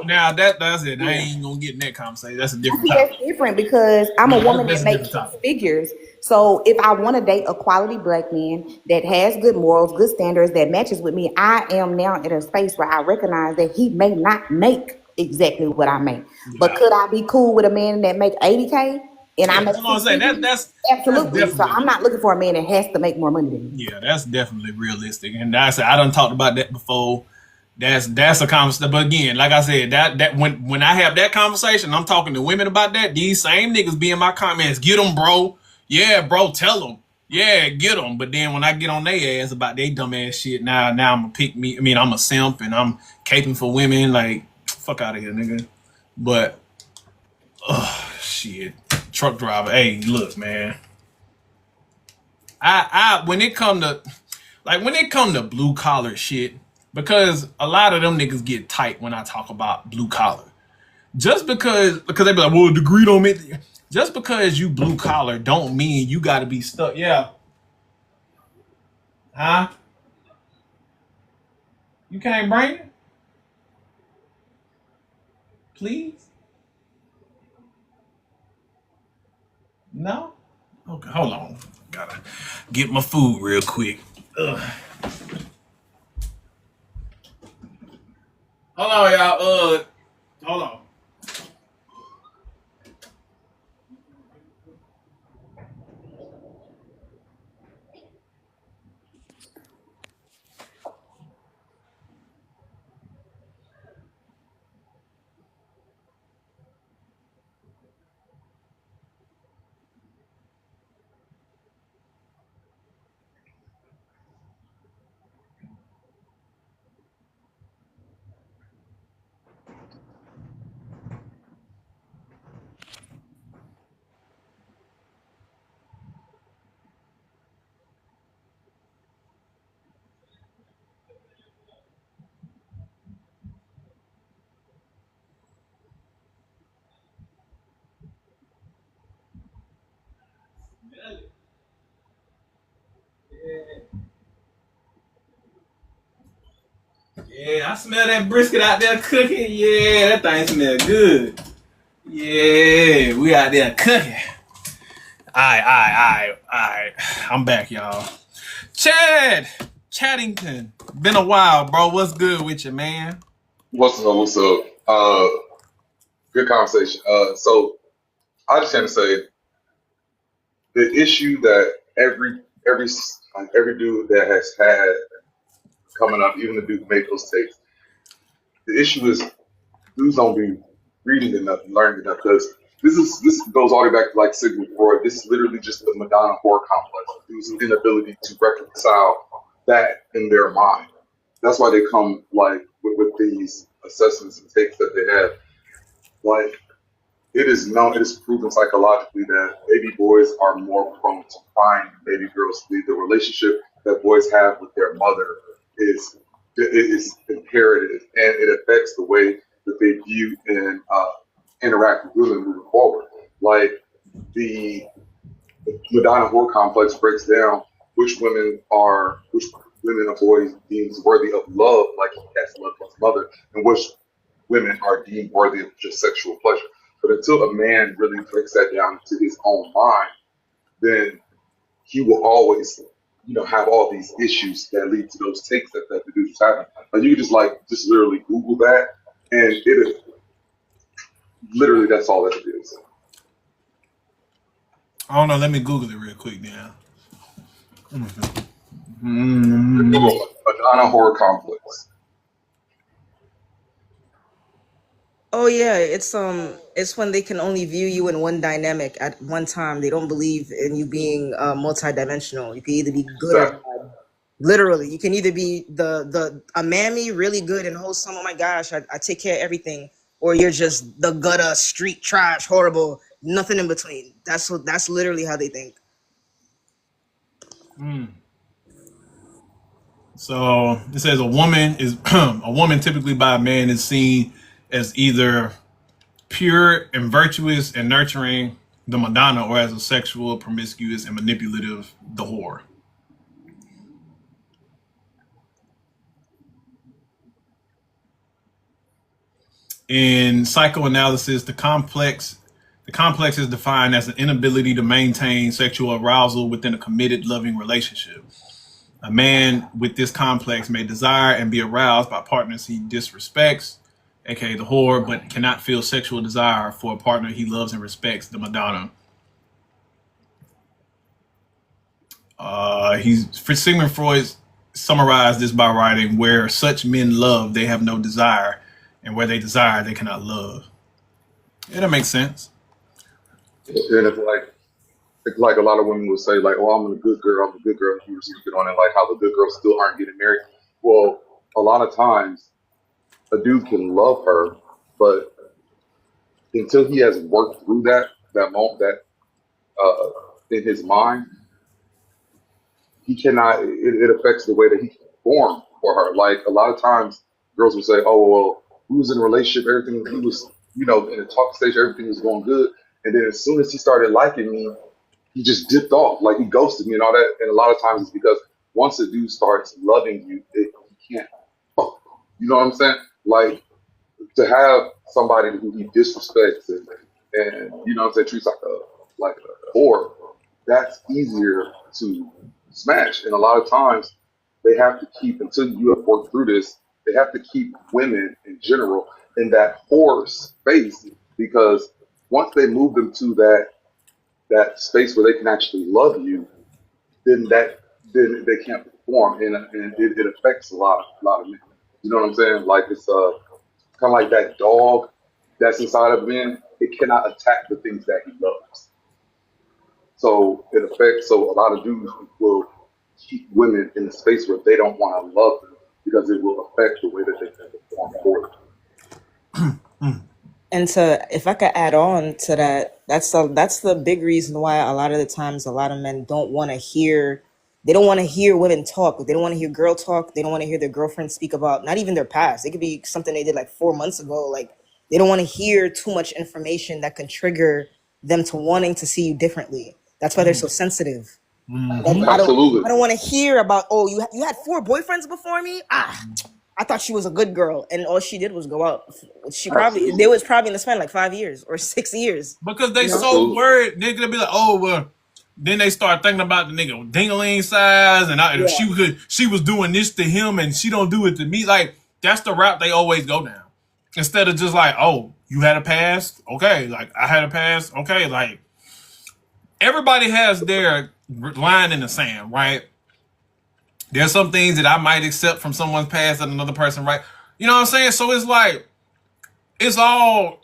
now that's it. I ain't gonna get in that conversation. That's a different That's topic. different because I'm a woman that makes six figures. So if I want to date a quality black man that has good morals, good standards, that matches with me, I am now in a space where I recognize that he may not make exactly what I make. But could I be cool with a man that make 80K and I make 60? That's absolutely. That's so I'm not looking for a man that has to make more money than me. Yeah, that's definitely realistic. And I done talked about that before. That's a conversation. But again, like I said, that when I have that conversation, I'm talking to women about that. These same niggas be in my comments. Get them, bro. Yeah, bro. Tell them. Yeah, get them. But then when I get on their ass about they dumb ass shit, now I'm a pick me. I mean, I'm a simp and I'm caping for women. Like, fuck out of here, nigga. But, shit, truck driver. Hey, look, man. When it come to blue collar shit, because a lot of them niggas get tight when I talk about blue collar. Just because they be like, well, degree don't make it. Just because you blue collar don't mean you gotta be stuck. Yeah. Huh? You can't bring it? Please? No? Okay, hold on. Gotta get my food real quick. Ugh. Hold on, y'all. Hold on. Yeah, I smell that brisket out there cooking. Yeah, that thing smell good. Yeah, we out there cooking. Alright. I'm back, y'all. Chad Chaddington. Been a while, bro. What's good with you, man? What's up? Good conversation. So I just had to say the issue that every dude that has had coming up, even the dude who made those takes, the issue is dudes don't be reading enough and learning enough because this goes all the way back to like Sigmund Freud. This is literally just the Madonna horror complex. Dudes' inability to reconcile that in their mind. that's why they come like with these assessments and takes that they have. Like it is known, it is proven psychologically that baby boys are more prone to find baby girls leave. The relationship that boys have with their mother is imperative, and it affects the way that they view and interact with women moving forward. Like the Madonna whore complex breaks down which women a boy deems worthy of love, like he has loved his mother, and which women are deemed worthy of just sexual pleasure. But until a man really breaks that down into his own mind, then he will always, have all these issues that lead to those takes that the dude's having. Like you can just literally Google that, and it is literally that's all that it is. I don't know. Let me Google it real quick now. Madonna horror complex. Oh yeah, it's when they can only view you in one dynamic at one time. They don't believe in you being multidimensional. You can either be good or bad. Literally, you can either be a mammy, really good and wholesome. Oh my gosh, I take care of everything, or you're just the gutter, street trash, horrible, nothing in between. That's literally how they think. So it says a woman typically by a man is seen as either pure and virtuous and nurturing, the Madonna, or as a sexual, promiscuous, and manipulative, the whore. In psychoanalysis, the complex is defined as an inability to maintain sexual arousal within a committed, loving relationship. A man with this complex may desire and be aroused by partners he disrespects, aka the whore, but cannot feel sexual desire for a partner he loves and respects, the Madonna. Sigmund Freud summarized this by writing, "Where such men love, they have no desire, and where they desire, they cannot love." Yeah, that makes sense. And it's like a lot of women will say, like, "Oh, I'm a good girl. You were speaking on it, like how the good girls still aren't getting married. Well, a lot of times, a dude can love her, but until he has worked through that moment, in his mind, he cannot. It affects the way that he can perform for her. Like a lot of times, girls will say, "Oh, well, we was in a relationship, everything he was, in the talk stage, everything was going good, and then as soon as he started liking me, he just dipped off, like he ghosted me and all that." And a lot of times it's because once a dude starts loving you, he can't. You know what I'm saying? Like to have somebody who he disrespects and treats like a whore, that's easier to smash. And a lot of times they have to keep, until you have worked through this, they have to keep women in general in that whore space, because once they move them to that space where they can actually love you, then they can't perform, and it affects a lot of men. You know what I'm saying? Like it's kind of like that dog that's inside of men. It cannot attack the things that he loves. So it affects. So a lot of dudes will keep women in a space where they don't want to love them, because it will affect the way that they can perform for them. And if I could add on to that, that's the big reason why a lot of the times a lot of men don't want to hear. They don't want to hear women talk. They don't want to hear girl talk. They don't want to hear their girlfriends speak about not even their past. It could be something they did like 4 months ago. Like they don't want to hear too much information that can trigger them to wanting to see you differently. That's why they're so sensitive. Like, Absolutely. I don't want to hear about, oh, you had 4 boyfriends before me? I thought she was a good girl, and all she did was go out. They was probably gonna spend like 5 years or 6 years. Because they so worried, nigga, be like, oh well. Then they start thinking about the nigga ding-a-ling size, and she was doing this to him, and she don't do it to me. Like that's the route they always go down. Instead of just like, oh, you had a past, okay. Like I had a past, okay. Like everybody has their line in the sand, right? There's some things that I might accept from someone's past that another person, right? You know what I'm saying? So it's like, it's all,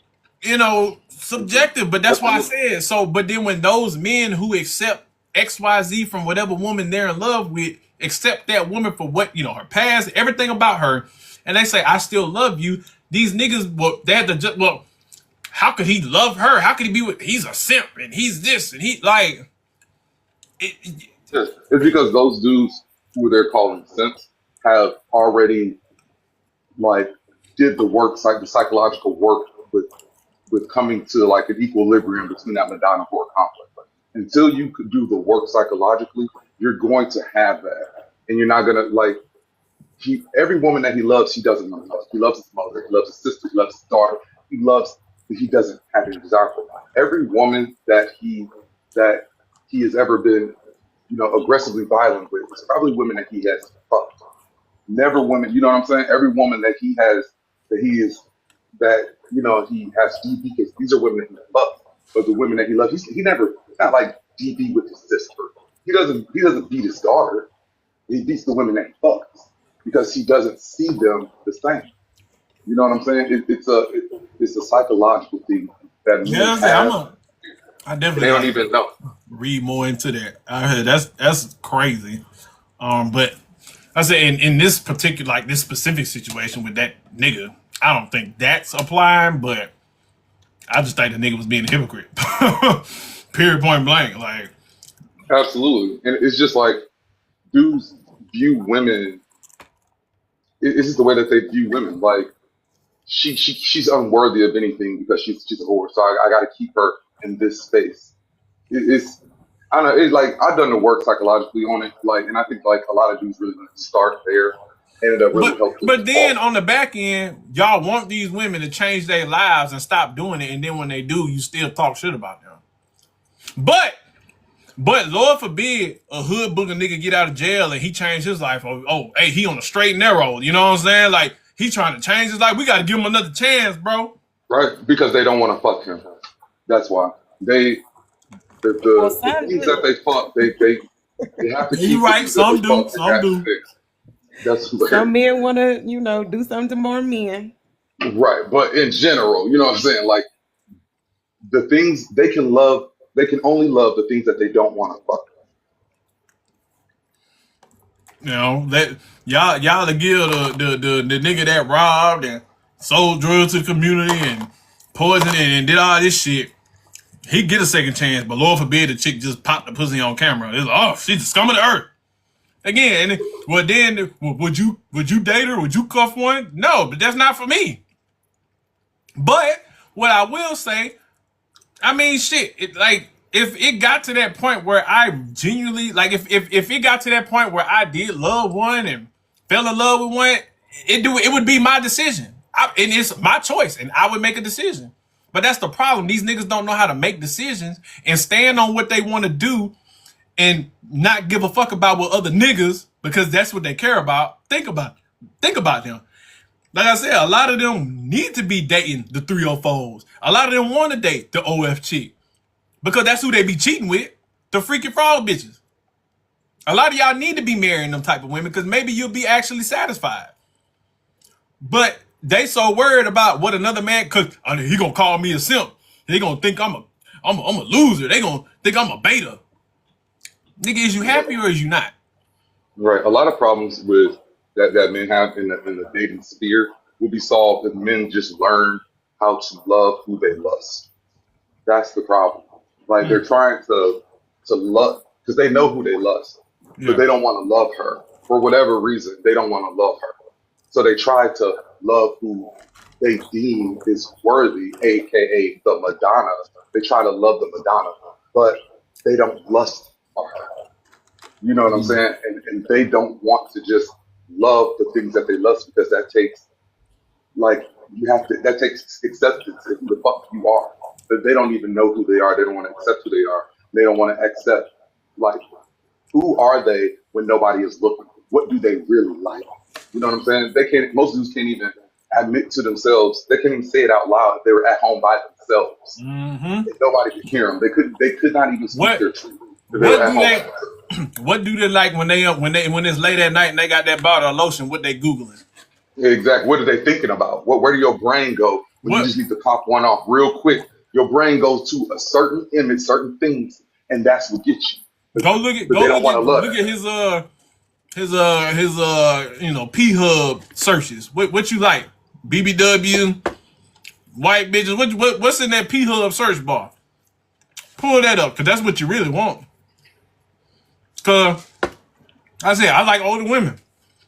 subjective, but that's why I said so. But then when those men who accept XYZ from whatever woman they're in love with accept that woman for what, her past, everything about her, and they say, I still love you, these niggas, well, they have to just, well, how could he love her? How could he be with, he's a simp, and he's this, and he, like, It's because those dudes who they're calling simps have already, like, did the work, the psychological work with coming to, like, an equilibrium between that Madonna whore complex. Like, until you could do the work psychologically, you're going to have that. And you're not going to, like, every woman that he loves, he doesn't want to love. He loves his mother, he loves his sister, he loves his daughter, he doesn't have any desire for. Every woman that he has ever been, aggressively violent with, is probably women that he has fucked. Never women, you know what I'm saying? Every woman that he has, he has DP, because these are women that he fucked. But the women that he loves, he never, it's not like DP with his sister. He doesn't beat his daughter. He beats the women that he fucks because he doesn't see them the same. You know what I'm saying? It's a psychological thing that men have. I definitely they don't even know. Read more into that. I heard that's crazy. But I said in this particular, like this specific situation with that nigga, I don't think that's applying, but I just think the nigga was being a hypocrite. Period, point blank. Like, absolutely. And it's just like dudes view women. It's just the way that they view women. Like she's unworthy of anything because she's a whore. So I got to keep her in this space. I don't know. It's like I've done the work psychologically on it. Like, and I think like a lot of dudes really start there. Ended up really helping. But then on the back end, y'all want these women to change their lives and stop doing it, and then when they do, you still talk shit about them. But Lord forbid a hood booger nigga get out of jail and he changed his life. Oh, hey, he on the straight and narrow. You know what I'm saying? Like he trying to change his life. We got to give him another chance, bro. Right? Because they don't want to fuck him. That's why the things that they fuck, they have to keep. You right? Some do. Some do. That's some men want to, do something to more men. Right, but in general, you know what I'm saying? Like the things they can love, they can only love the things that they don't want to fuck. That y'all to give the nigga that robbed and sold drugs to the community and poisoned and did all this shit. He get a second chance, but Lord forbid the chick just popped the pussy on camera. It's like, oh, she's the scum of the earth. Again, well then, would you date her? Would you cuff one? No, but that's not for me. But what I will say, I mean, shit, if it got to that point where I genuinely, like, if it got to that point where I did love one and fell in love with one, it would be my decision. And it's my choice, and I would make a decision. But that's the problem. These niggas don't know how to make decisions and stand on what they want to do and not give a fuck about what other niggas, because that's what they care about, think about them. Like I said, a lot of them need to be dating the 304s. A lot of them want to date the OF chick because that's who they be cheating with, the freaking frog bitches. A lot of y'all need to be marrying them type of women because maybe you'll be actually satisfied. But they so worried about what another man, cause he gonna call me a simp. They gonna think I'm a loser. They gonna think I'm a beta. Nigga, is you happy or is you not? Right. A lot of problems with that men have in the dating sphere will be solved if men just learn how to love who they lust. That's the problem. Like they're trying to love because they know who they lust, but they don't want to love her for whatever reason. They don't want to love her, so they try to love who they deem is worthy, aka the Madonna. They try to love the Madonna, but they don't lust. You know what I'm saying? And they don't want to just love the things that they lust because that takes acceptance of who the fuck you are. But they don't even know who they are. They don't want to accept who they are. They don't want to accept, like, who are they when nobody is looking? What do they really like? You know what I'm saying? Most dudes can't even admit to themselves. They can't even say it out loud if they were at home by themselves. Mm-hmm. If nobody could hear them. They could not even speak their truth. What do they like when it's late at night and they got that bottle of lotion? What they Googling? Exactly. What are they thinking about? Where do your brain go when you just need to pop one off real quick? Your brain goes to a certain image, certain things, and that's what gets you. Look at his P Hub searches. What you like? BBW, white bitches. What's in that P Hub search bar? Pull that up, cause that's what you really want. Cause I said I like older women.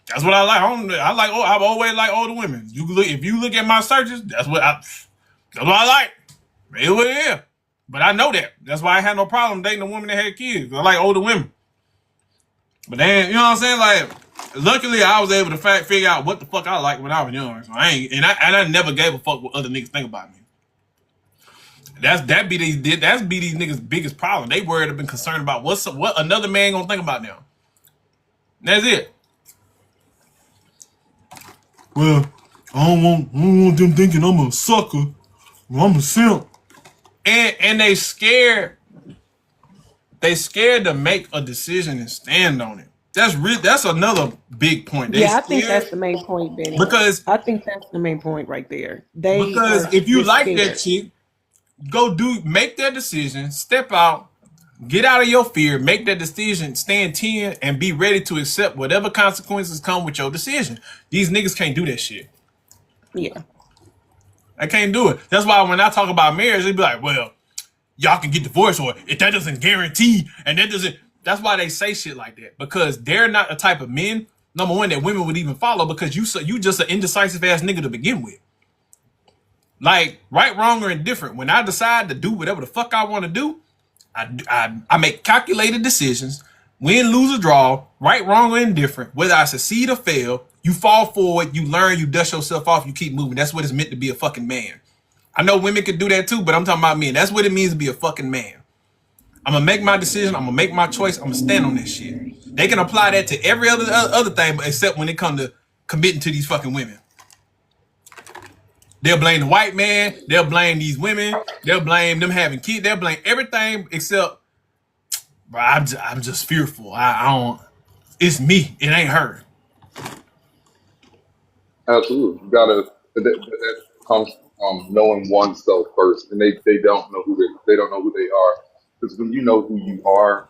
That's what I like. I've always liked older women. If you look at my searches, that's what I like. It what it is. But I know that. That's why I had no problem dating a woman that had kids. I like older women. But then, you know what I'm saying? Like, luckily I was able to figure out what the fuck I liked when I was young. So I never gave a fuck what other niggas think about me. That be these niggas' biggest problem. They worried and been concerned about what another man gonna think about them. That's it. Well, I don't want them thinking I'm a sucker. Or I'm a simp. And they scared. They scared to make a decision and stand on it. That's another big point. Yeah, I think that's the main point, Benny. Because I think that's the main point right there. Because if you like that chick, make that decision, step out, get out of your fear, make that decision, stand 10, and be ready to accept whatever consequences come with your decision. These niggas can't do that shit. Yeah. I can't do it. That's why when I talk about marriage, they be like, well, y'all can get divorced, or if that doesn't guarantee, and that doesn't, that's why they say shit like that. Because they're not the type of men, number one, that women would even follow, because you just an indecisive ass nigga to begin with. Like, right, wrong, or indifferent. When I decide to do whatever the fuck I want to do, I make calculated decisions, win, lose, or draw, right, wrong, or indifferent. Whether I succeed or fail, you fall forward, you learn, you dust yourself off, you keep moving. That's what it's meant to be a fucking man. I know women could do that too, but I'm talking about men. That's what it means to be a fucking man. I'm gonna make my decision. I'm gonna make my choice. I'm gonna stand on this shit. They can apply that to every other thing, except when it comes to committing to these fucking women. They'll blame the white man. They'll blame these women. They'll blame them having kids. They'll blame everything except, bro, I'm just fearful. I don't. It's me. It ain't her. Absolutely, you gotta. That comes from knowing oneself first, and they don't know they don't know who they are. Because when you know who you are,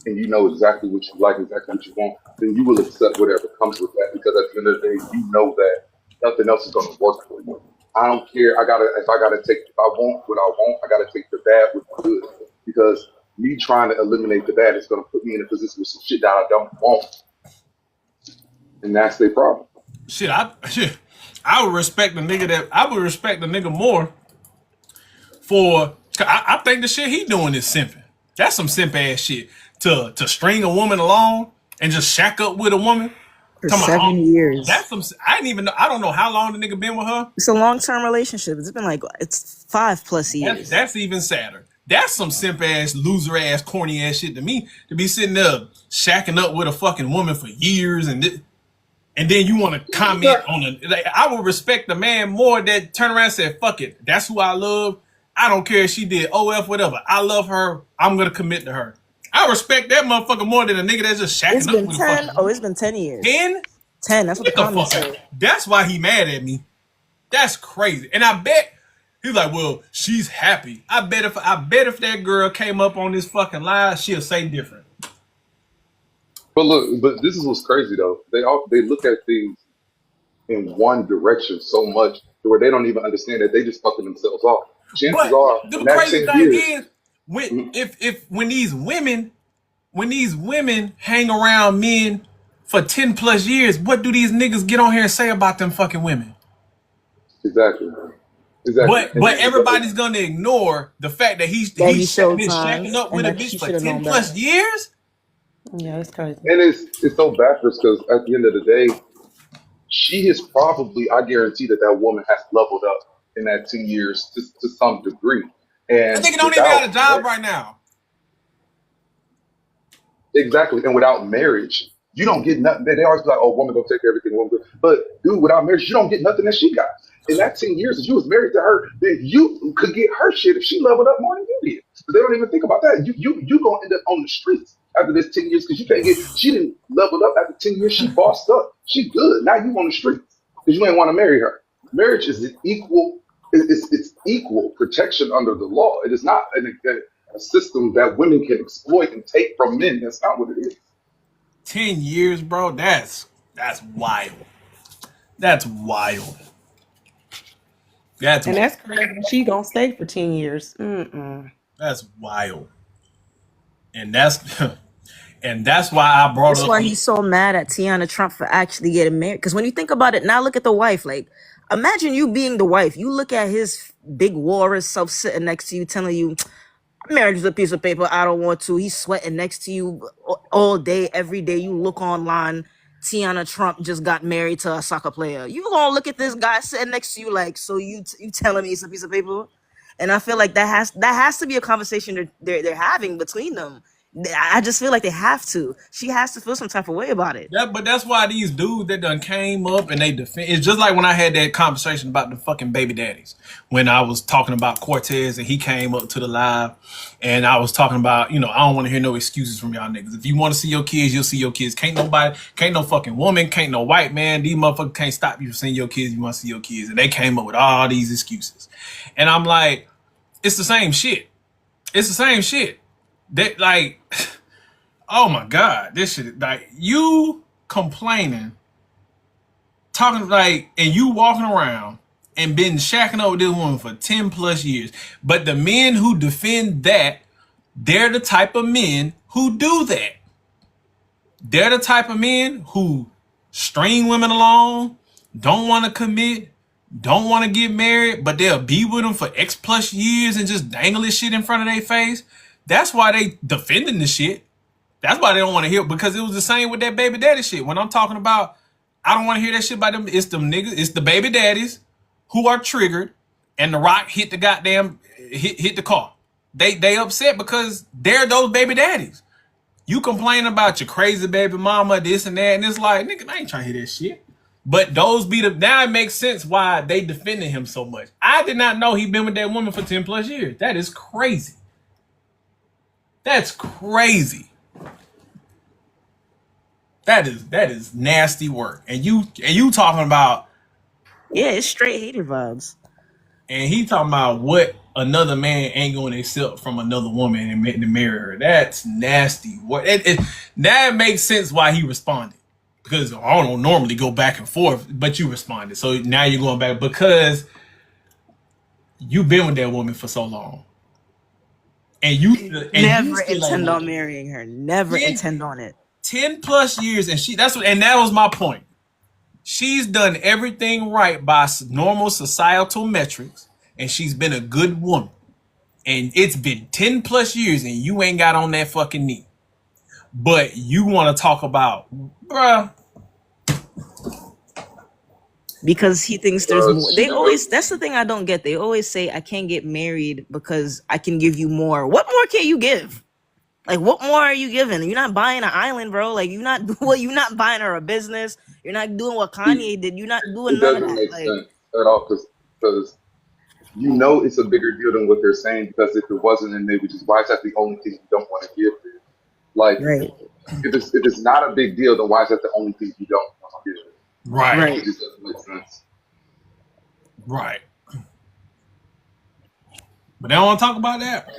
and you know exactly what you like, exactly what you want, then you will accept whatever comes with that. Because at the end of the day, you know that nothing else is going to work for you. I don't care. If I want what I want, I gotta take the bad with the good. Because me trying to eliminate the bad is going to put me in a position with some shit that I don't want, and that's their problem. I would respect the nigga more for. I think the shit he doing is simping. That's some simp ass shit. To string a woman along and just shack up with a woman for 7 years. That's some. I didn't even know. I don't know how long the nigga been with her. It's a long-term relationship. It's been it's 5+ years. That's even sadder. That's some simp ass, loser ass, corny ass shit to me. To be sitting there shacking up with a fucking woman for years and then you want to comment on it. Like, I would respect the man more that turn around and said, "Fuck it, that's who I love. I don't care if she did OF whatever. I love her. I'm gonna commit to her." I respect that motherfucker more than a nigga that's just shacking up with a fucking. It's been 10 years. 10? 10. That's what the comments say. That's why he mad at me. That's crazy. And I bet he's like, well, she's happy. I bet if that girl came up on this fucking live, she'll say different. But this is what's crazy though. They look at things in one direction so much where they don't even understand that they just fucking themselves off. Chances are, the crazy thing is, when these women hang around men for 10+ years, what do these niggas get on here and say about them fucking women? Exactly. But everybody's gonna ignore the fact that he's shacking up with a bitch for 10+ years. Yeah, that's crazy. And it's so backwards because at the end of the day, she has probably, I guarantee that woman has leveled up in that 10 years to some degree. And I think don't even got a job right now. Exactly. And without marriage, you don't get nothing. They always be like, oh, woman gonna take everything. But dude, without marriage, you don't get nothing that she got. In that 10 years that you was married to her, then you could get her shit if she leveled up more than you did. But they don't even think about that. You gonna end up on the streets after this 10 years because you can't get. She didn't level up after 10 years. She bossed up. She good. Now you on the streets because you ain't want to marry her. Marriage is an equal. It's equal protection under the law. It is not a system that women can exploit and take from men. That's not what it is. 10 years, bro. That's wild. That's wild. And that's crazy. She gonna stay for 10 years. That's wild. And that's and that's why I brought That's up. why he's so mad at Tiana Trump for actually getting married. Because when you think about it, now look at the wife. Like, imagine you being the wife. You look at his big walrus self sitting next to you, telling you, marriage is a piece of paper. I don't want to. He's sweating next to you all day, every day. You look online. Tiana Trump just got married to a soccer player. You gonna look at this guy sitting next to you like, so you telling me it's a piece of paper? And I feel like that has to be a conversation they're having between them. I just feel like they have to. She has to feel some type of way about it. Yeah, but that's why these dudes that done came up and they defend. It's just like when I had that conversation about the fucking baby daddies. When I was talking about Cortez and he came up to the live and I was talking about, I don't want to hear no excuses from y'all niggas. If you want to see your kids, you'll see your kids. Can't no fucking woman, can't no white man. These motherfuckers can't stop you from seeing your kids. You want to see your kids. And they came up with all these excuses. And I'm like, it's the same shit. It's the same shit. That like, oh my God, this shit, like you complaining, talking like, and you walking around and been shacking up with this woman for 10 plus years. But the men who defend that, they're the type of men who do that. They're the type of men who string women along, don't want to commit, don't want to get married, but they'll be with them for X plus years and just dangle this shit in front of their face. That's why they defending this shit. That's why they don't want to hear it, because it was the same with that baby daddy shit. When I'm talking about, I don't want to hear that shit about them. It's them niggas, it's the baby daddies who are triggered and the rock hit the goddamn, hit the car. They upset because they're those baby daddies. You complain about your crazy baby mama, this and that, and it's like, nigga, I ain't trying to hear that shit. But those be the, now it makes sense why they defended him so much. I did not know he'd been with that woman for 10 plus years. That is crazy. That's crazy. That is nasty work. And you talking about, yeah, it's straight hater vibes. And he talking about what another man ain't going to accept from another woman and to marry her. That's nasty. What that makes sense why he responded, because I don't normally go back and forth, but you responded. So now you're going back because you've been with that woman for so long. And never intend on marrying her. Never intend on it. 10 plus years, and that was my point. She's done everything right by normal societal metrics, and she's been a good woman. And it's been 10 plus years, and you ain't got on that fucking knee. But you want to talk about, bruh. Because he thinks there's more. That's the thing I don't get. They always say, I can't get married because I can give you more. What more can you give? Like, what more are you giving? You're not buying an island, bro. Like, you're not buying her a business. You're not doing what Kanye did. You're not doing none of that. It doesn't make sense at all, because it's a bigger deal than what they're saying, because if it wasn't, then they would just, why is that the only thing you don't want to give them? Like, right. if it's not a big deal, then why is that the only thing you don't want to give them? Right. It just doesn't make sense. Right. But they don't want to talk about that.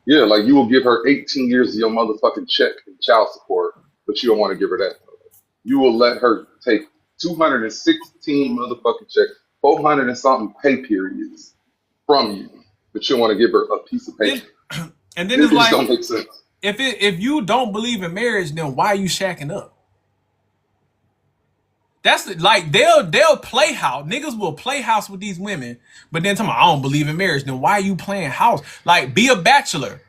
Yeah, like you will give her 18 years of your motherfucking check in child support, but you don't want to give her that. You will let her take 216 motherfucking checks, 400 and something pay periods from you, but you don't want to give her a piece of paper. And then it's like, don't make sense. If you don't believe in marriage, then why are you shacking up? That's like they'll play house. Niggas will play house with these women, but then tell me I don't believe in marriage. Then why are you playing house? Like, be a bachelor.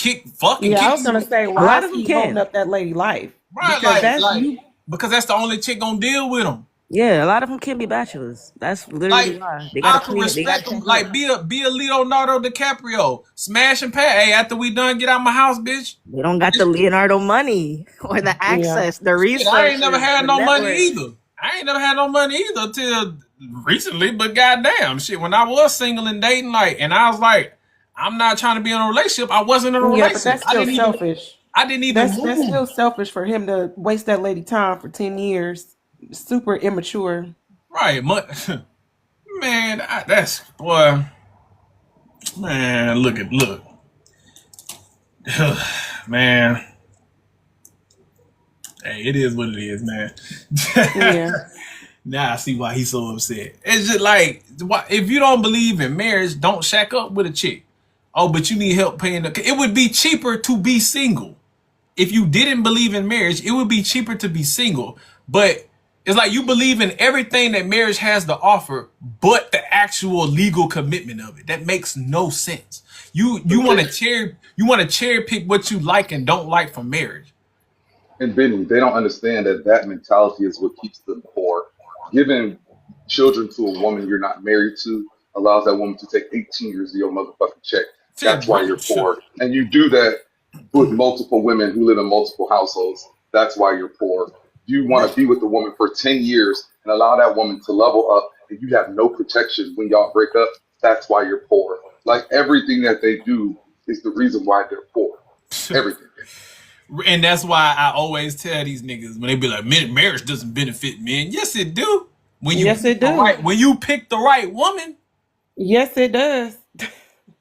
I was gonna say, why is he holding up that lady life? Right, because that's the only chick gonna deal with him. Yeah, a lot of them can't be bachelors. That's literally why they got to respect them. Like, be a Leonardo DiCaprio, smash and pass. Hey, after we done, get out my house, bitch. They don't got the Leonardo money or the access, the resources. I ain't never had no money either. I ain't never had no money either till recently. But goddamn, shit, when I was single and dating, like, and I was like, I'm not trying to be in a relationship. I wasn't in a relationship. But that's still selfish. I didn't even. That's still selfish for him to waste that lady time for 10 years. Super immature. Right, man. That's boy. Man, look, man. it is what it is, man. Yeah. Now I see why he's so upset. It's just like, if you don't believe in marriage, don't shack up with a chick. Oh, but you need help paying the. It would be cheaper to be single. If you didn't believe in marriage, it would be cheaper to be single. But it's like you believe in everything that marriage has to offer, but the actual legal commitment of it. That makes no sense. You want to cherry pick what you like and don't like from marriage. And Benny, they don't understand that that mentality is what keeps them poor. Giving children to a woman you're not married to allows that woman to take 18 years of your motherfucking check. That's why you're poor. And you do that with multiple women who live in multiple households. That's why you're poor. You want to be with the woman for 10 years and allow that woman to level up and you have no protection when y'all break up. That's why you're poor. Like everything that they do is the reason why they're poor. Everything. And that's why I always tell these niggas when they be like, marriage doesn't benefit men. Yes, it do. Yes, it do. When you pick the right woman. Yes, it does.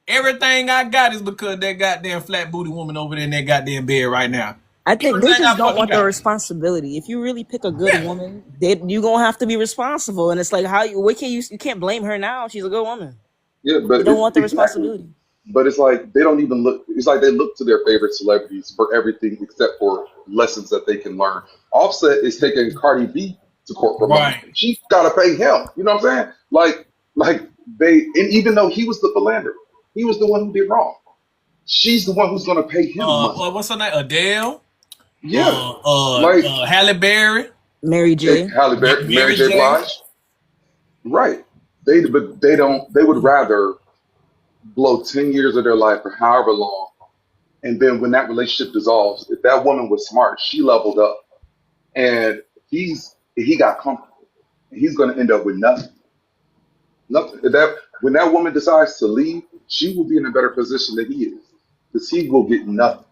Everything I got is because that goddamn flat booty woman over there in that goddamn bed right now. I think they just don't want the responsibility. If you really pick a good woman, you gonna have to be responsible. And it's like, you can't blame her now. She's a good woman. Yeah, but you don't want the responsibility. But it's like they don't even look. It's like they look to their favorite celebrities for everything except for lessons that they can learn. Offset is taking Cardi B to court for money. Right. She's got to pay him. You know what I'm saying? Like and even though he was the philanderer, he was the one who did wrong. She's the one who's going to pay him money. What's her name? Adele. Yeah. Halle Berry. Mary J. Mary J. Blige. Right. They would rather blow 10 years of their life or however long. And then when that relationship dissolves, if that woman was smart, she leveled up and he got comfortable. And he's going to end up with nothing. Nothing. When that woman decides to leave, she will be in a better position than he is because he will get nothing.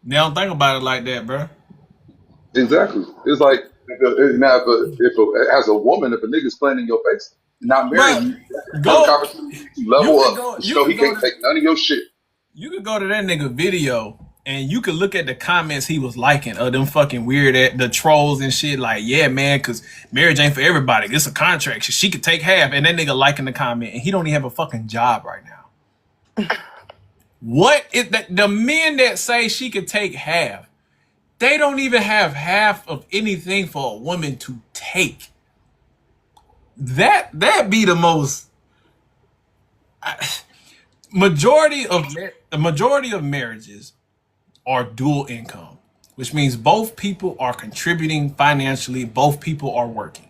They don't think about it like that, bro. Exactly. It's like, as a woman, if a nigga's playing in your face, not married, you level up. He can't take none of your shit. You could go to that nigga video and you could look at the comments he was liking of them fucking weird the trolls and shit. Like, yeah, man, because marriage ain't for everybody. It's a contract. She could take half. And that nigga liking the comment and he don't even have a fucking job right now. What is that? The men that say she could take half, they don't even have half of anything for a woman to take. That be the most majority of marriages are dual income, which means both people are contributing financially, both people are working.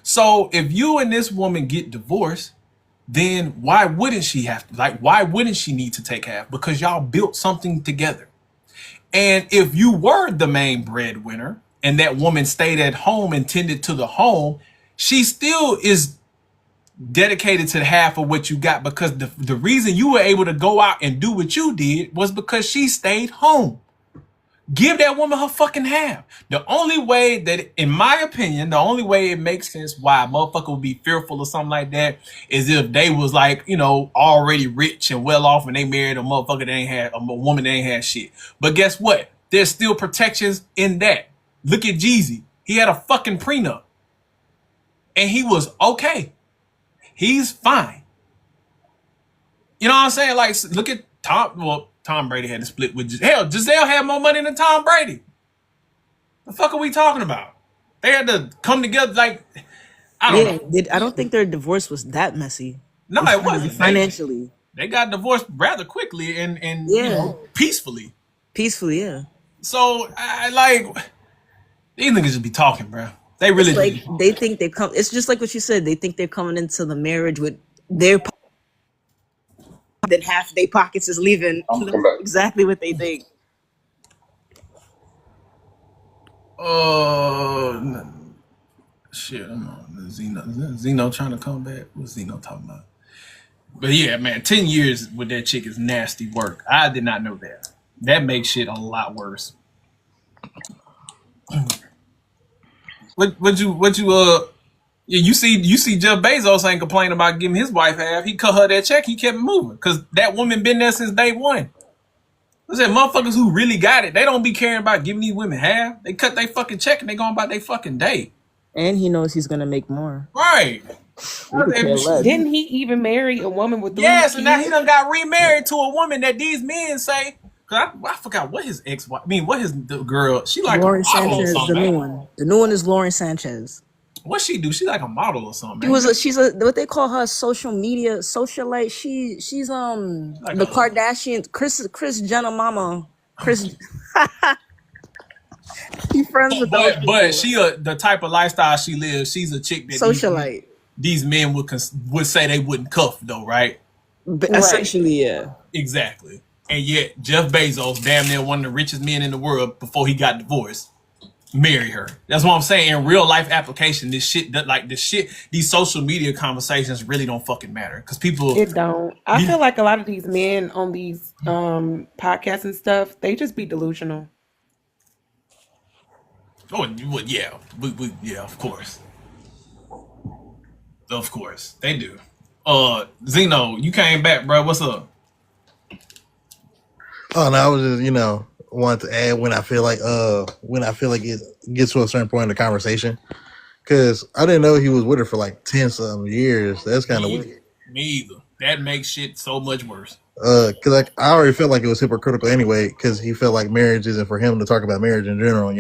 So if you and this woman get divorced, then why wouldn't she why wouldn't she need to take half? Because y'all built something together. And if you were the main breadwinner and that woman stayed at home and tended to the home, she still is dedicated to half of what you got because the reason you were able to go out and do what you did was because she stayed home. Give that woman her fucking half. The only way that, in my opinion, the only way it makes sense why a motherfucker would be fearful or something like that is if they was like, already rich and well off and they married a motherfucker that ain't had, a woman that ain't had shit. But guess what? There's still protections in that. Look at Jeezy. He had a fucking prenup. And he was okay. He's fine. You know what I'm saying? Like, look at Tom Brady had to split with Giselle had more money than Tom Brady. The fuck are we talking about? They had to come together like, I don't know. I don't think their divorce was that messy. No, it wasn't. Financially. They got divorced rather quickly and peacefully. Peacefully, yeah. So, these niggas just be talking, bro. They really they think they come. It's just like what you said. They think they're coming into the marriage with their then half their pockets is leaving. Exactly what they think. Shit, I'm on Zeno trying to come back. What's Zeno talking about? But yeah, man, 10 years with that chick is nasty work. I did not know that. That makes shit a lot worse. You see Jeff Bezos ain't complaining about giving his wife half. He cut her that check. He kept it moving because that woman been there since day one. I said, motherfuckers who really got it, they don't be caring about giving these women half. They cut their fucking check and they going about their fucking day. And he knows he's gonna make more. Right. We could care less. Didn't he even marry a woman with 3 Yes, kids? and now he done got remarried to a woman that these men say. Cause I forgot what his ex-wife. I mean, what his the girl? She like Lauren a model or Sanchez, something. the new one. The new one is Lauren Sanchez. What she do? She like a model or something. She's a what they call her social media socialite. She's like the Kardashian Kris Jenner mama. Chris. He friends with those people. But she the type of lifestyle she lives. She's a chick that socialite. These men would say they wouldn't cuff though, right? Essentially, yeah. Exactly. And yet Jeff Bezos, damn near one of the richest men in the world before he got divorced, marry her. That's what I'm saying. In real life application, these social media conversations really don't fucking matter because people. It don't. I feel like a lot of these men on these podcasts and stuff, they just be delusional. Oh, well, yeah, yeah, of course, they do. Zeno, you came back, bro. What's up? Oh no, I was just wanted to add when I feel like it gets to a certain point in the conversation, because I didn't know he was with her for like 10-something years. That's kind of weird. Me either. That makes shit so much worse. Because I already felt like it was hypocritical anyway, because he felt like marriage isn't for him to talk about marriage in general,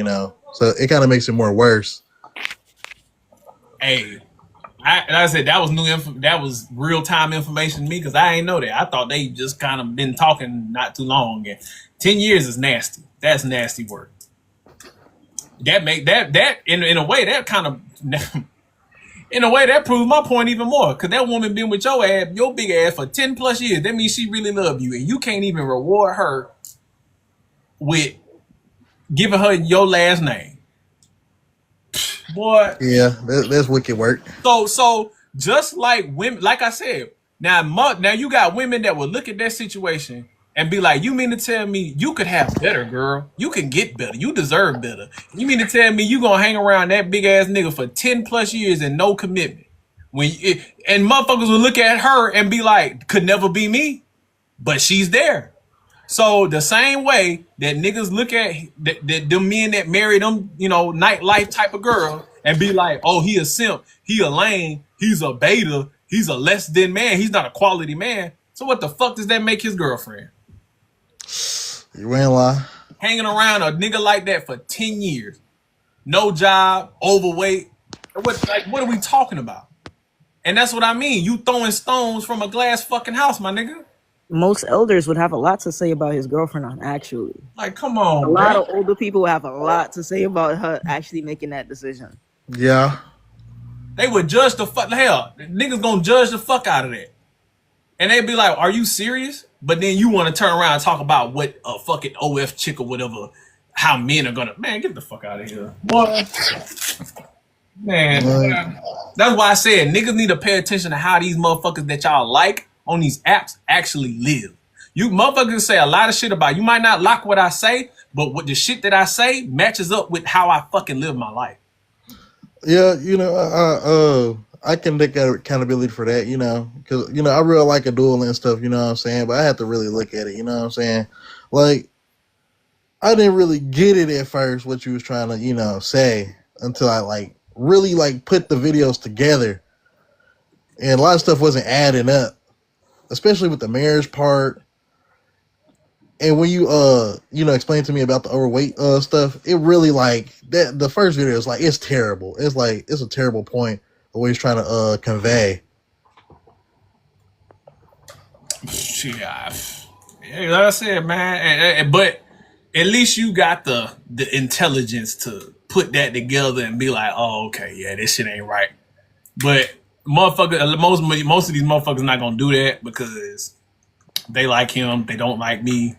So it kind of makes it more worse. Hey, like I said, that was that was real time information to me because I ain't know that. I thought they just kind of been talking not too long. And 10 years is nasty. That's nasty work. That make that in a way that kind of in a way that proves my point even more. Cause that woman been with your big ass for 10 plus years. That means she really love you, and you can't even reward her with giving her your last name. Boy. Yeah, that's wicked work. So just like women, like I said, now you got women that will look at that situation and be like, you mean to tell me you could have better, girl? You can get better. You deserve better. You mean to tell me you gonna hang around that big ass nigga for 10 plus years and no commitment? And motherfuckers will look at her and be like, could never be me, but she's there. So the same way that niggas look at them men that marry them, nightlife type of girl and be like, oh, he a simp, he a lame, he's a beta, he's a less than man, he's not a quality man. So what the fuck does that make his girlfriend? You ain't lie. Hanging around a nigga like that for 10 years. No job, overweight. What are we talking about? And that's what I mean. You throwing stones from a glass fucking house, my nigga. Most elders would have a lot to say about his girlfriend, actually. Like, come on, a lot of older people would have a lot to say about her actually making that decision. Yeah. They would judge the fuck. Hell, niggas gonna judge the fuck out of that. And they'd be like, are you serious? But then you want to turn around and talk about what a fucking OF chick or whatever, how men are gonna, man, get the fuck out of here. Boy. Man. That's why I said niggas need to pay attention to how these motherfuckers that y'all like on these apps actually live. You motherfuckers say a lot of shit about you might not like what I say, but what the shit that I say matches up with how I fucking live my life. Yeah, I can take accountability for that, because I really like a duel and stuff, you know what I'm saying, but I have to really look at it, you know what I'm saying. Like, I didn't really get it at first what you was trying to say until I really put the videos together, and a lot of stuff wasn't adding up, especially with the marriage part. And when you explained to me about the overweight stuff, it really that the first video is it's terrible. It's a terrible point of what he's trying to convey. Yeah, like I said, man, but at least you got the intelligence to put that together and be like, oh, okay, yeah, this shit ain't right. But motherfucker, most of these motherfuckers not gonna do that because they like him, they don't like me,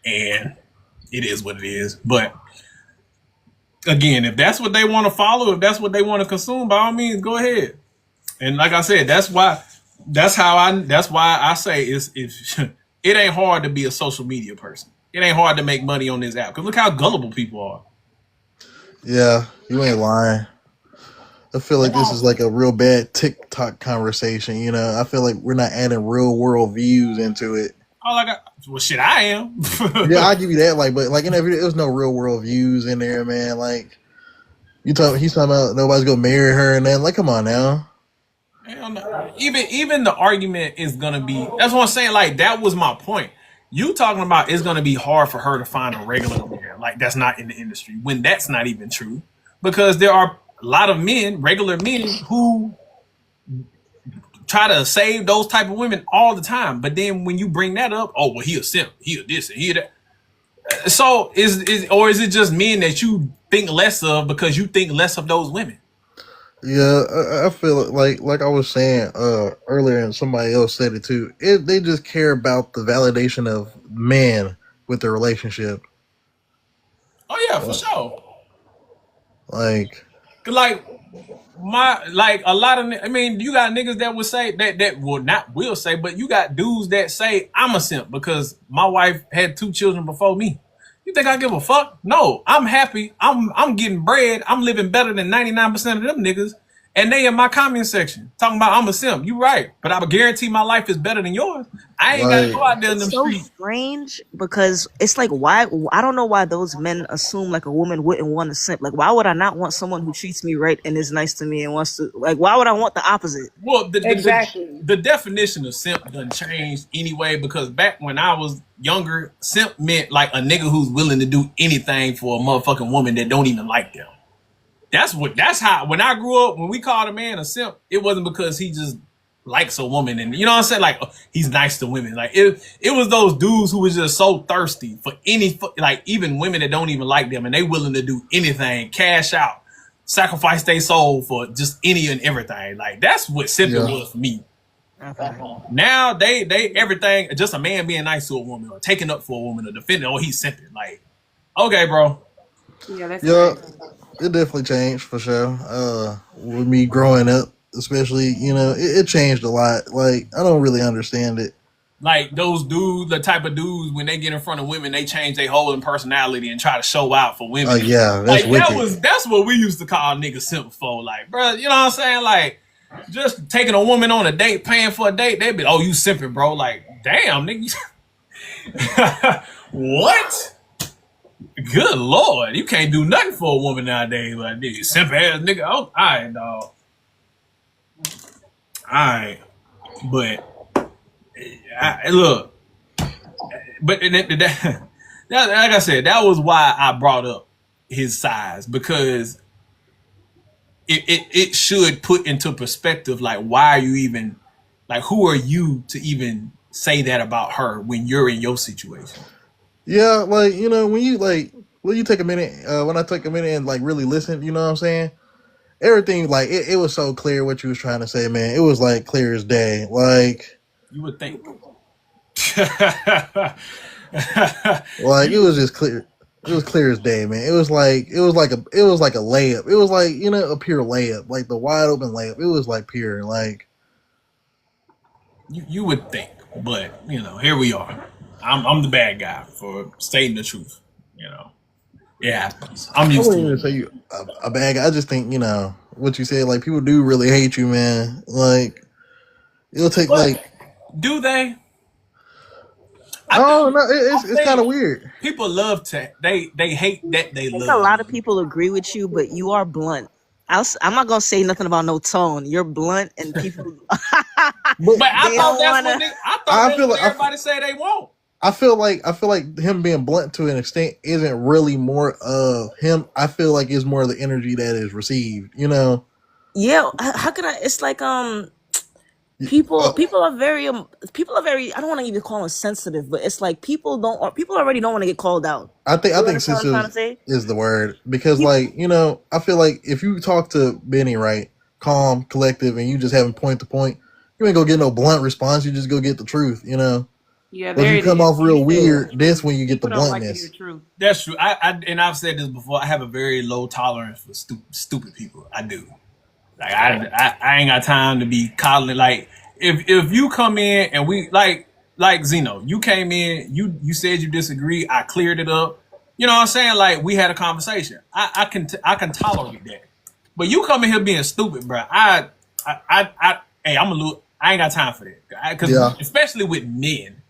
and it is what it is. But again, if that's what they want to follow, if that's what they want to consume, by all means, go ahead. And like I said, that's why I say it's it ain't hard to be a social media person. It ain't hard to make money on this app because look how gullible people are. Yeah, you ain't lying. I feel like this is a real bad TikTok conversation. I feel like we're not adding real world views into it. All I got, well, shit, I am. Yeah, I give you that. Like, but like in that video, there was no real world views in there, man. Like, he's talking about nobody's gonna marry her, and then like, come on now. Hell no. Even the argument is gonna be. That's what I'm saying. Like that was my point. You talking about it's gonna be hard for her to find a regular man like that's not in the industry when that's not even true because there are a lot of men, regular men, who try to save those type of women all the time. But then when you bring that up, oh well, he a simp, he a this and he a that. So is it just men that you think less of because you think less of those women? Yeah, I feel like I was saying earlier, and somebody else said it too. They just care about the validation of men with the relationship. Oh yeah, for sure. Like a lot of, I mean, you got niggas that would say that will say, but you got dudes that say I'm a simp because my wife had 2 children before me. You think I give a fuck? No, I'm happy. I'm getting bread. I'm living better than 99% of them niggas, and they in my comment section talking about I'm a simp. You right, but I guarantee my life is better than yours. I ain't gotta go out there in them It's so streets. strange because it's like, why? I don't know why those men assume like a woman wouldn't want a simp. Like, why would I not want someone who treats me right and is nice to me and wants to, like, why would I want the opposite? Well, Exactly. the definition of simp doesn't change anyway because back when I was younger, simp meant like a nigga who's willing to do anything for a motherfucking woman that don't even like them. That's how, when I grew up, when we called a man a simp, it wasn't because he just likes a woman and, you know what I'm saying, like, oh, he's nice to women. Like it was those dudes who was just so thirsty for like even women that don't even like them, and they willing to do anything, cash out, sacrifice their soul for just any and everything. Like that's what simping was for me. Okay. Now they everything, just a man being nice to a woman or taking up for a woman or defending, oh, he's simping. Like, okay, bro. Yeah, that's yeah, crazy. it definitely changed for sure. With me growing up, especially, it changed a lot. Like, I don't really understand it. Like those dudes, the type of dudes when they get in front of women, they change their whole personality and try to show out for women. Yeah, that's like wicked. that's what we used to call niggas simp for. Like, bro, you know what I'm saying? Like, just taking a woman on a date, paying for a date, they be, oh, you simping, bro. Like, damn, nigga. What? Good Lord, you can't do nothing for a woman nowadays. Like, nigga, simp ass nigga. Oh, all right, dog. All right, but look, but that, like I said, that was why I brought up his size, because it should put into perspective, like, why are you even, like, who are you to even say that about her when you're in your situation? Yeah, like, when you take a minute, when I take a minute and like really listen, you know what I'm saying? Everything, like, it was so clear what you was trying to say, man. It was like clear as day. Like, you would think. Like, it was just clear. It was clear as day, man. It was like a layup. It was like, a pure layup, like the wide open layup. It was like pure, like, you would think, but here we are. I'm the bad guy for stating the truth. It happens. I'm I used wouldn't to even it. say you a bad guy. I just think, what you said, like, people do really hate you, man. Like, it'll take But do they? No, it's kind of weird. People love to they hate that they I think love. a lot of people agree with you, but you are blunt. I'm not gonna say nothing about no tone. You're blunt, and people. But I thought that's what everybody say they want. I feel like him being blunt to an extent isn't really more of him. I feel like it's more of the energy that is received. Yeah, how can I? It's like people are very I don't want to even call them sensitive, but it's like people already don't want to get called out. I think sensitive is the word, because I feel like if you talk to Benny, right, calm, collective, and you just having point to point, you ain't gonna get no blunt response. You just go get the truth. Yeah, but if you come off real weird, that's when you get the bluntness. Like true. That's true. And I've said this before. I have a very low tolerance for stupid people. I do. Like, I ain't got time to be coddling. Like, if you come in and we like Zeno, you came in, you said you disagree. I cleared it up. You know what I'm saying? Like, we had a conversation. I can tolerate that. But you come in here being stupid, bro. Hey, I ain't got time for that. Because especially with men,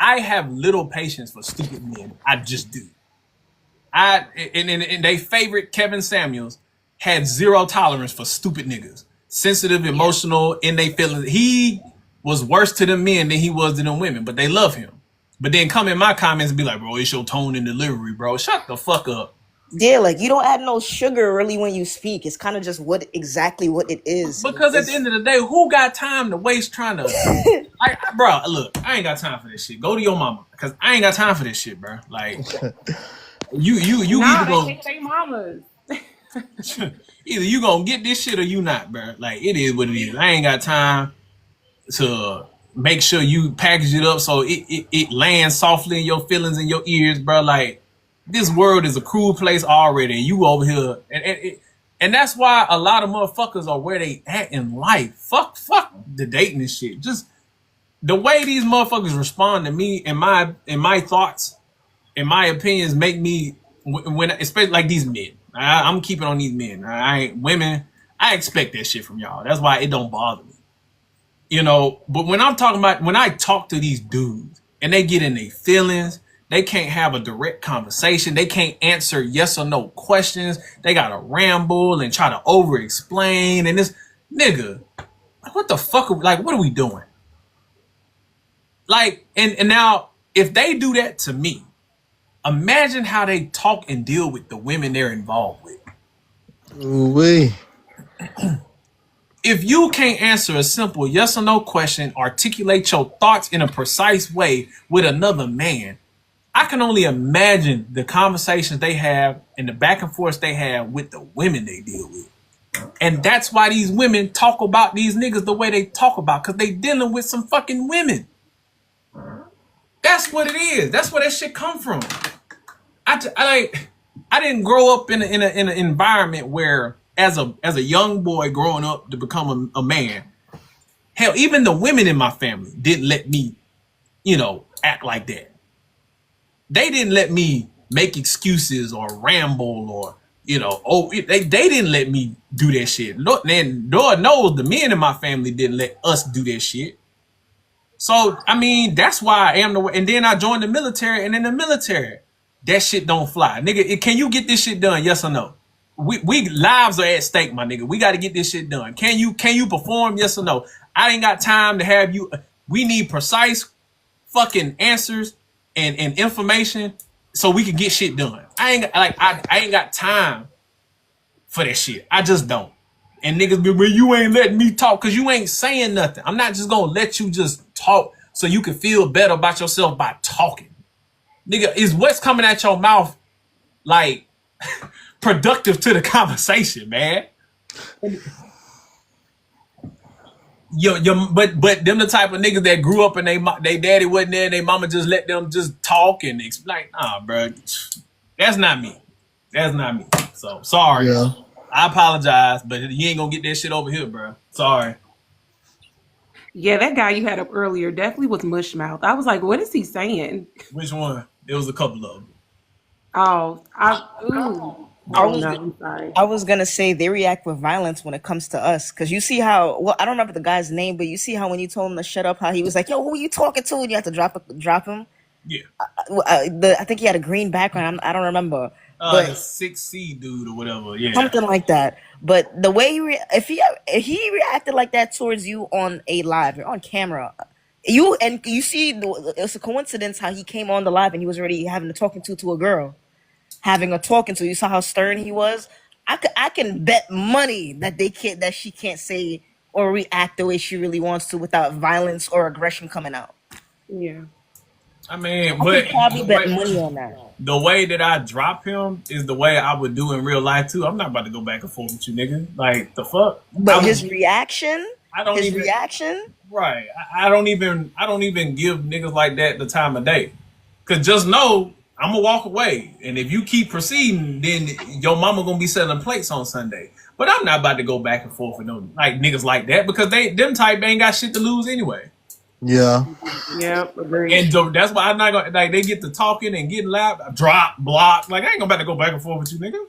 I have little patience for stupid men. I just do. And they favorite Kevin Samuels had zero tolerance for stupid niggas. Sensitive, emotional, in they feelings. He was worse to them men than he was to them women, but they love him. But then come in my comments and be like, bro, it's your tone and delivery, bro. Shut the fuck up. Yeah, like you don't add no sugar really when you speak. It's kind of just exactly what it is. Because at the end of the day, who got time to waste trying to bro, look, I ain't got time for this shit. Go to your mama. Cause I ain't got time for this shit, bro. Like you Nah, either they go hate their mamas. either you gonna get this shit or you not, bro. Like it is what it is. I ain't got time to make sure you package it up so it lands softly in your feelings and your ears, bro. Like this world is a cruel place already, and you over here, and that's why a lot of motherfuckers are where they at in life. Fuck the dating and shit. Just the way these motherfuckers respond to me and my thoughts and my opinions make me when especially like these men. I'm keeping on these men. Women. I expect that shit from y'all. That's why it don't bother me. You know, but when I'm talking about when I talk to these dudes and they get in their feelings, they can't have a direct conversation. They can't answer yes or no questions. They gotta ramble and try to over explain. And this nigga, what the fuck? Like, what are we doing? Like, and now if they do that to me, imagine how they talk and deal with the women they're involved with. Ooh-wee. If you can't answer a simple yes or no question, articulate your thoughts in a precise way with another man, I can only imagine the conversations they have and the back and forth they have with the women they deal with. And that's why these women talk about these niggas the way they talk about, because they dealing with some fucking women. That's what it is. That's where that shit come from. I didn't grow up in an environment where as a young boy growing up to become a man, hell, even the women in my family didn't let me, act like that. They didn't let me make excuses or ramble or, they didn't let me do that shit. Lord knows the men in my family didn't let us do that shit. So, I mean, that's why I am the way. And then I joined the military, and in the military, that shit don't fly. Nigga, can you get this shit done? Yes or no? We lives are at stake, my nigga. We got to get this shit done. Can you perform? Yes or no? I ain't got time to have you. We need precise fucking answers and information so we can get shit done. I ain't got time for that shit. I just don't. And niggas be, well, you ain't letting me talk because you ain't saying nothing. I'm not just gonna let you just talk so you can feel better about yourself by talking. Nigga, is what's coming out your mouth like productive to the conversation, man? But them the type of niggas that grew up and they daddy wasn't there and they mama just let them just talk and explain. Nah, bro, that's not me. That's not me. So sorry. Yeah. I apologize, but you ain't gonna get that shit over here, bro. Sorry. Yeah, that guy you had up earlier definitely was mush mouth. I was like, what is he saying? Which one? There was a couple of them. Oh, I'm sorry. I was gonna say they react with violence when it comes to us, because you see how, well, I don't remember the guy's name, but you see how when you told him to shut up, how he was like, "Yo, who are you talking to?" And you have to drop him. Yeah. I think he had a green background. I don't remember. But The 6C dude or whatever. Yeah. something like that. But the way if he reacted like that towards you on a live or on camera, you see it's a coincidence how he came on the live and he was already having a talking to a girl. Having a talking to, you saw how stern he was. I can bet money that she can't say or react the way she really wants to without violence or aggression coming out. Yeah. I mean, I could probably bet money on that. The way that I drop him is the way I would do in real life too. I'm not about to go back and forth with you, nigga. Like the fuck. But his reaction. I don't even. Right. I don't even give niggas like that the time of day. Cause just know I'm gonna walk away, and if you keep proceeding, then your mama gonna be selling plates on Sunday. But I'm not about to go back and forth with them like niggas like that because them type ain't got shit to lose anyway. Yeah. Yep. Agreed. And that's why I'm not gonna like they get to talking and getting loud, drop, block. Like I ain't gonna about to go back and forth with you, nigga.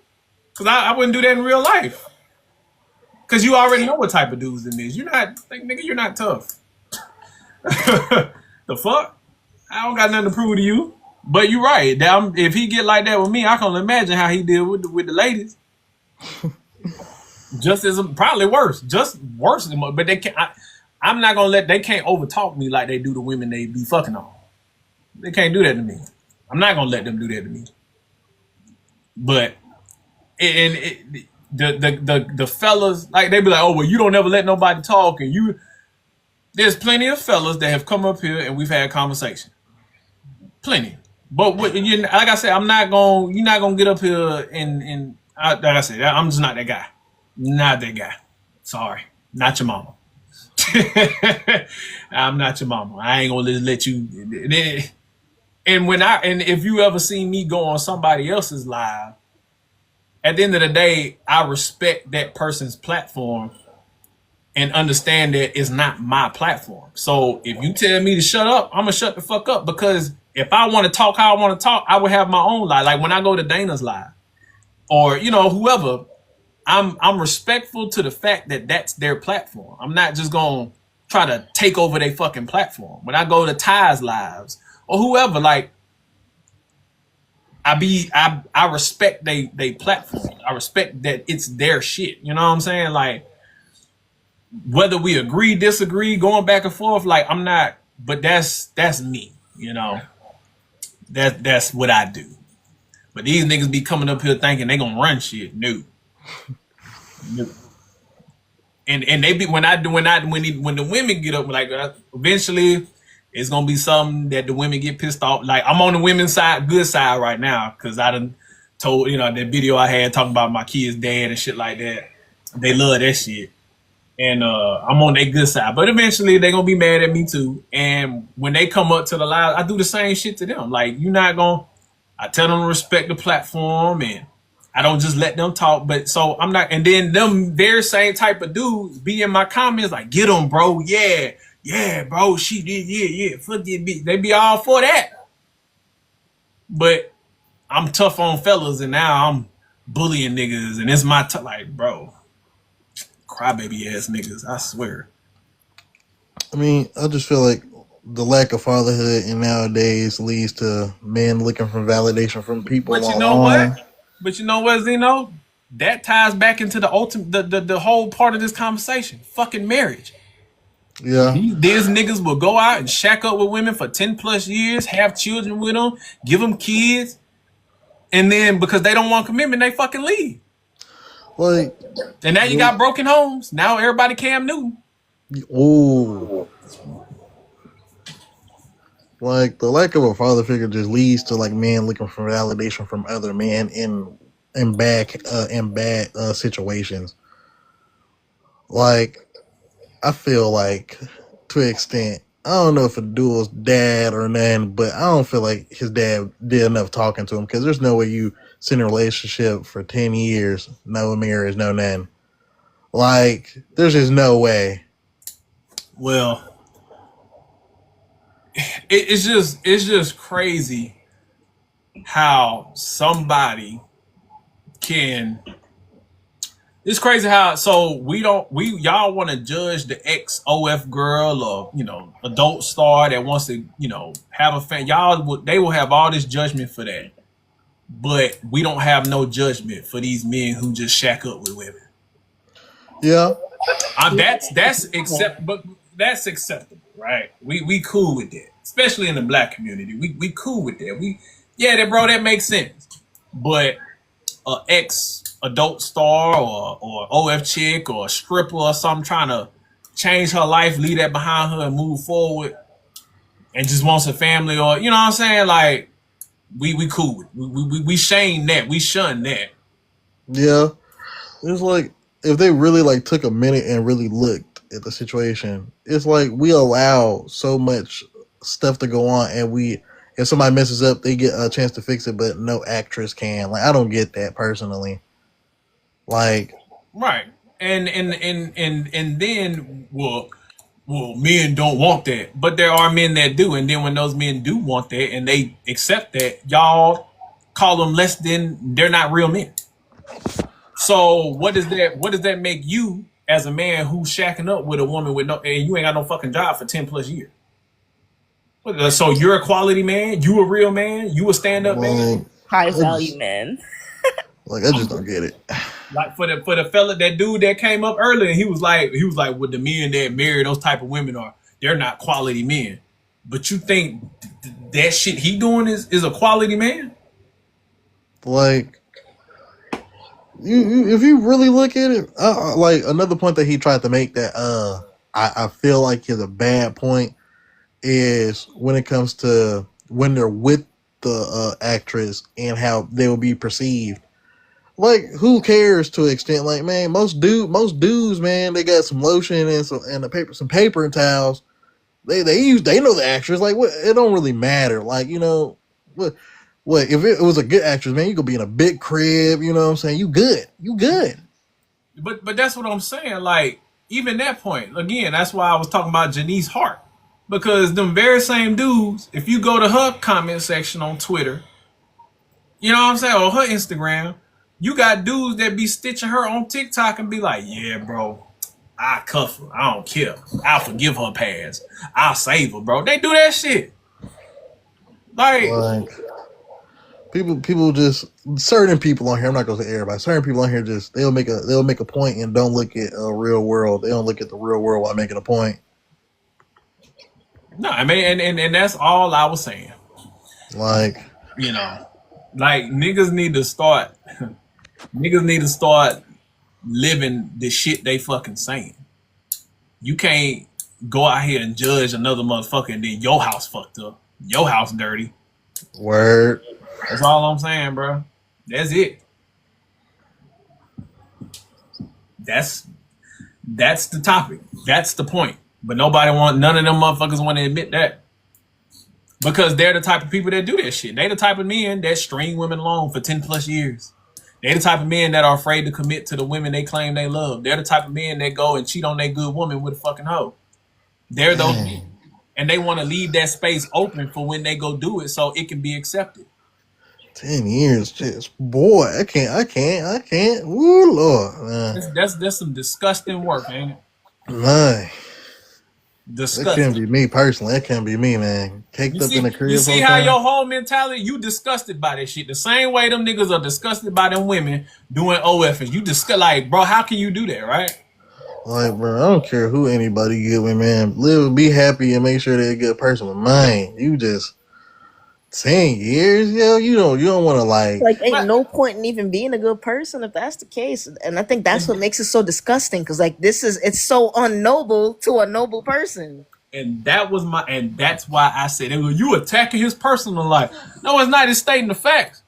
Cause I wouldn't do that in real life. Cause you already know what type of dudes it is. You're not like nigga, you're not tough. The fuck? I don't got nothing to prove to you. But you're right. If he get like that with me, I can imagine how he did with the ladies. Just as probably worse. Just worse. But they can't. I'm not gonna let. They can't overtalk me like they do the women they be fucking on. They can't do that to me. I'm not gonna let them do that to me. But the fellas, like, they be like, oh well, you don't ever let nobody talk, and you. There's plenty of fellas that have come up here and we've had conversation. Plenty. But like I said, you're not gonna get up here and like I said, I'm just not that guy. Not that guy. Sorry, not your mama. I'm not your mama. I ain't gonna let you. And if you ever see me go on somebody else's live, at the end of the day, I respect that person's platform and understand that it's not my platform. So if you tell me to shut up, I'm gonna shut the fuck up, because if I want to talk how I want to talk, I would have my own live. Like when I go to Dana's live, or whoever, I'm respectful to the fact that that's their platform. I'm not just gonna try to take over their fucking platform. When I go to Ty's lives or whoever, like I respect they platform. I respect that it's their shit. You know what I'm saying? Like whether we agree, disagree, going back and forth, like I'm not. But that's me. You know, that's what I do. But these niggas be coming up here thinking they gonna run shit. No. And they be when the women get up, like eventually it's gonna be something that the women get pissed off. Like I'm on the women's side, good side right now, because I done told that video I had talking about my kid's dad and shit like that. They love that shit, and I'm on their good side. But eventually they gonna be mad at me too. And when they come up to the live, I do the same shit to them. Like I tell them to respect the platform, and I don't just let them talk. But so I'm not, and then them their same type of dudes be in my comments like, get them, bro, yeah, bro, she did, yeah, fuck this bitch. They be all for that. But I'm tough on fellas, and now I'm bullying niggas, and it's my like, bro, crybaby ass niggas, I swear. I mean, I just feel like the lack of fatherhood in nowadays leads to men looking for validation from people But you know online. what? But you know what, Zeno? That ties back into the ultimate, the whole part of this conversation. Fucking marriage. Yeah. These niggas will go out and shack up with women for 10 plus years, have children with them, give them kids, and then because they don't want commitment, they fucking leave. Like, and now you got broken homes. Now everybody Cam Newton. Ooh. Like the lack of a father figure just leads to like men looking for validation from other men in bad situations. Like I feel like to an extent, I don't know if a dude's dad or nothing, but I don't feel like his dad did enough talking to him, because there's no way you sit in a relationship for 10 years, no marriage, no nothing. Like there's just no way. Well, it's just crazy how somebody can. It's crazy how y'all want to judge the ex-OF girl or adult star that wants to have a fan. They will have all this judgment for that, but we don't have no judgment for these men who just shack up with women. Yeah, that's acceptable, right? We cool with that, especially in the black community. We cool with that. That makes sense. But ex-adult star or OF chick or a stripper or something trying to change her life, leave that behind her and move forward, and just wants a family, or you know what I'm saying? Like we cool with it. We shame that. We shun that. Yeah, it's like if they really like took a minute and really looked at the situation, it's like we allow so much stuff to go on, and if somebody messes up, they get a chance to fix it, but no actress can. Like I don't get that personally. Like right, and then men don't want that, but there are men that do, and then when those men do want that and they accept that, y'all call them less than, they're not real men. So what does that make you as a man who's shacking up with a woman with and you ain't got no fucking job for 10 plus years? So you're a quality man? You a real man? You a stand up man? Like, High I value just, man. I just don't get it. Like for the fella, that dude that came up earlier, he was like, with the men that marry those type of women they're not quality men. But you think that shit he doing is a quality man? Like, if you really look at it, like another point that he tried to make that I feel like is a bad point is when it comes to when they're with the actress and how they will be perceived. Like, who cares to an extent? Like, man, most dudes, man, they got some lotion and some paper and towels. They know the actress. Like, what? It don't really matter. Like, what if it was a good actress, man? You could be in a big crib. You know what I'm saying? You good. But that's what I'm saying. Like, even that point, again, that's why I was talking about Janice Hart. Because them very same dudes, if you go to her comment section on Twitter, you know what I'm saying, or her Instagram, you got dudes that be stitching her on TikTok and be like, yeah, bro, I cuff her. I don't care. I'll forgive her past. I'll save her, bro. They do that shit. Like, people just, certain people on here, I'm not gonna say everybody, certain people on here just they'll make a point and don't look at a real world. They don't look at the real world while making a point. No, I mean, and that's all I was saying. Like, like niggas need to start living the shit they fucking saying. You can't go out here and judge another motherfucker and then your house fucked up. Your house dirty. Word. That's all I'm saying, bro. That's it. That's the topic. That's the point. But none of them motherfuckers want to admit that. Because they're the type of people that do that shit. They the type of men that string women along for 10 plus years. They're the type of men that are afraid to commit to the women they claim they love. They're the type of men that go and cheat on their good woman with a fucking hoe. They're those men. And they want to leave that space open for when they go do it so it can be accepted. 10 years, just boy, I can't. Woo, Lord, man. That's some disgusting work, ain't it? Man. Disgusting. That can't be me personally. That can't be me, man. Caked up in the crib. You see how your whole mentality, you disgusted by that shit. The same way them niggas are disgusted by them women doing OFs. You like, bro, how can you do that, right? Like, bro, I don't care who anybody get with, man. Live, be happy, and make sure they're a good person. But mine, you just 10 years, yo. You don't want to like ain't no point in even being a good person if that's the case. And I think that's what makes it so disgusting. Because like it's so unnoble to a noble person. And that's why I said, you attacking his personal life. No, it's not. It's stating the facts.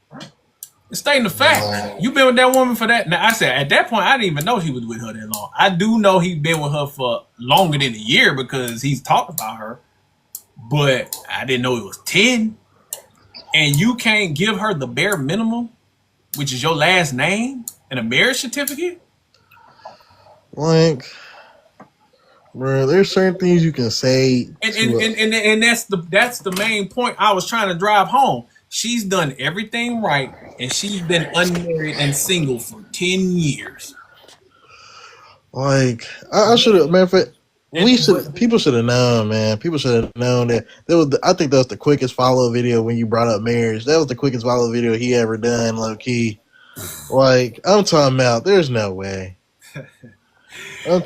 It's stating the facts. You been with that woman for that. Now, I said, at that point, I didn't even know he was with her that long. I do know he's been with her for longer than a year because he's talked about her. But I didn't know it was 10. And you can't give her the bare minimum, which is your last name and a marriage certificate? Like, bro, there's certain things you can say. And that's the main point I was trying to drive home. She's done everything right, and she's been unmarried and single for 10 years. Like, I should have, man. People should have known, man. People should have known that. I think that was the quickest follow video when you brought up marriage. That was the quickest follow video he ever done, low key. Like, I'm talking about, there's no way. And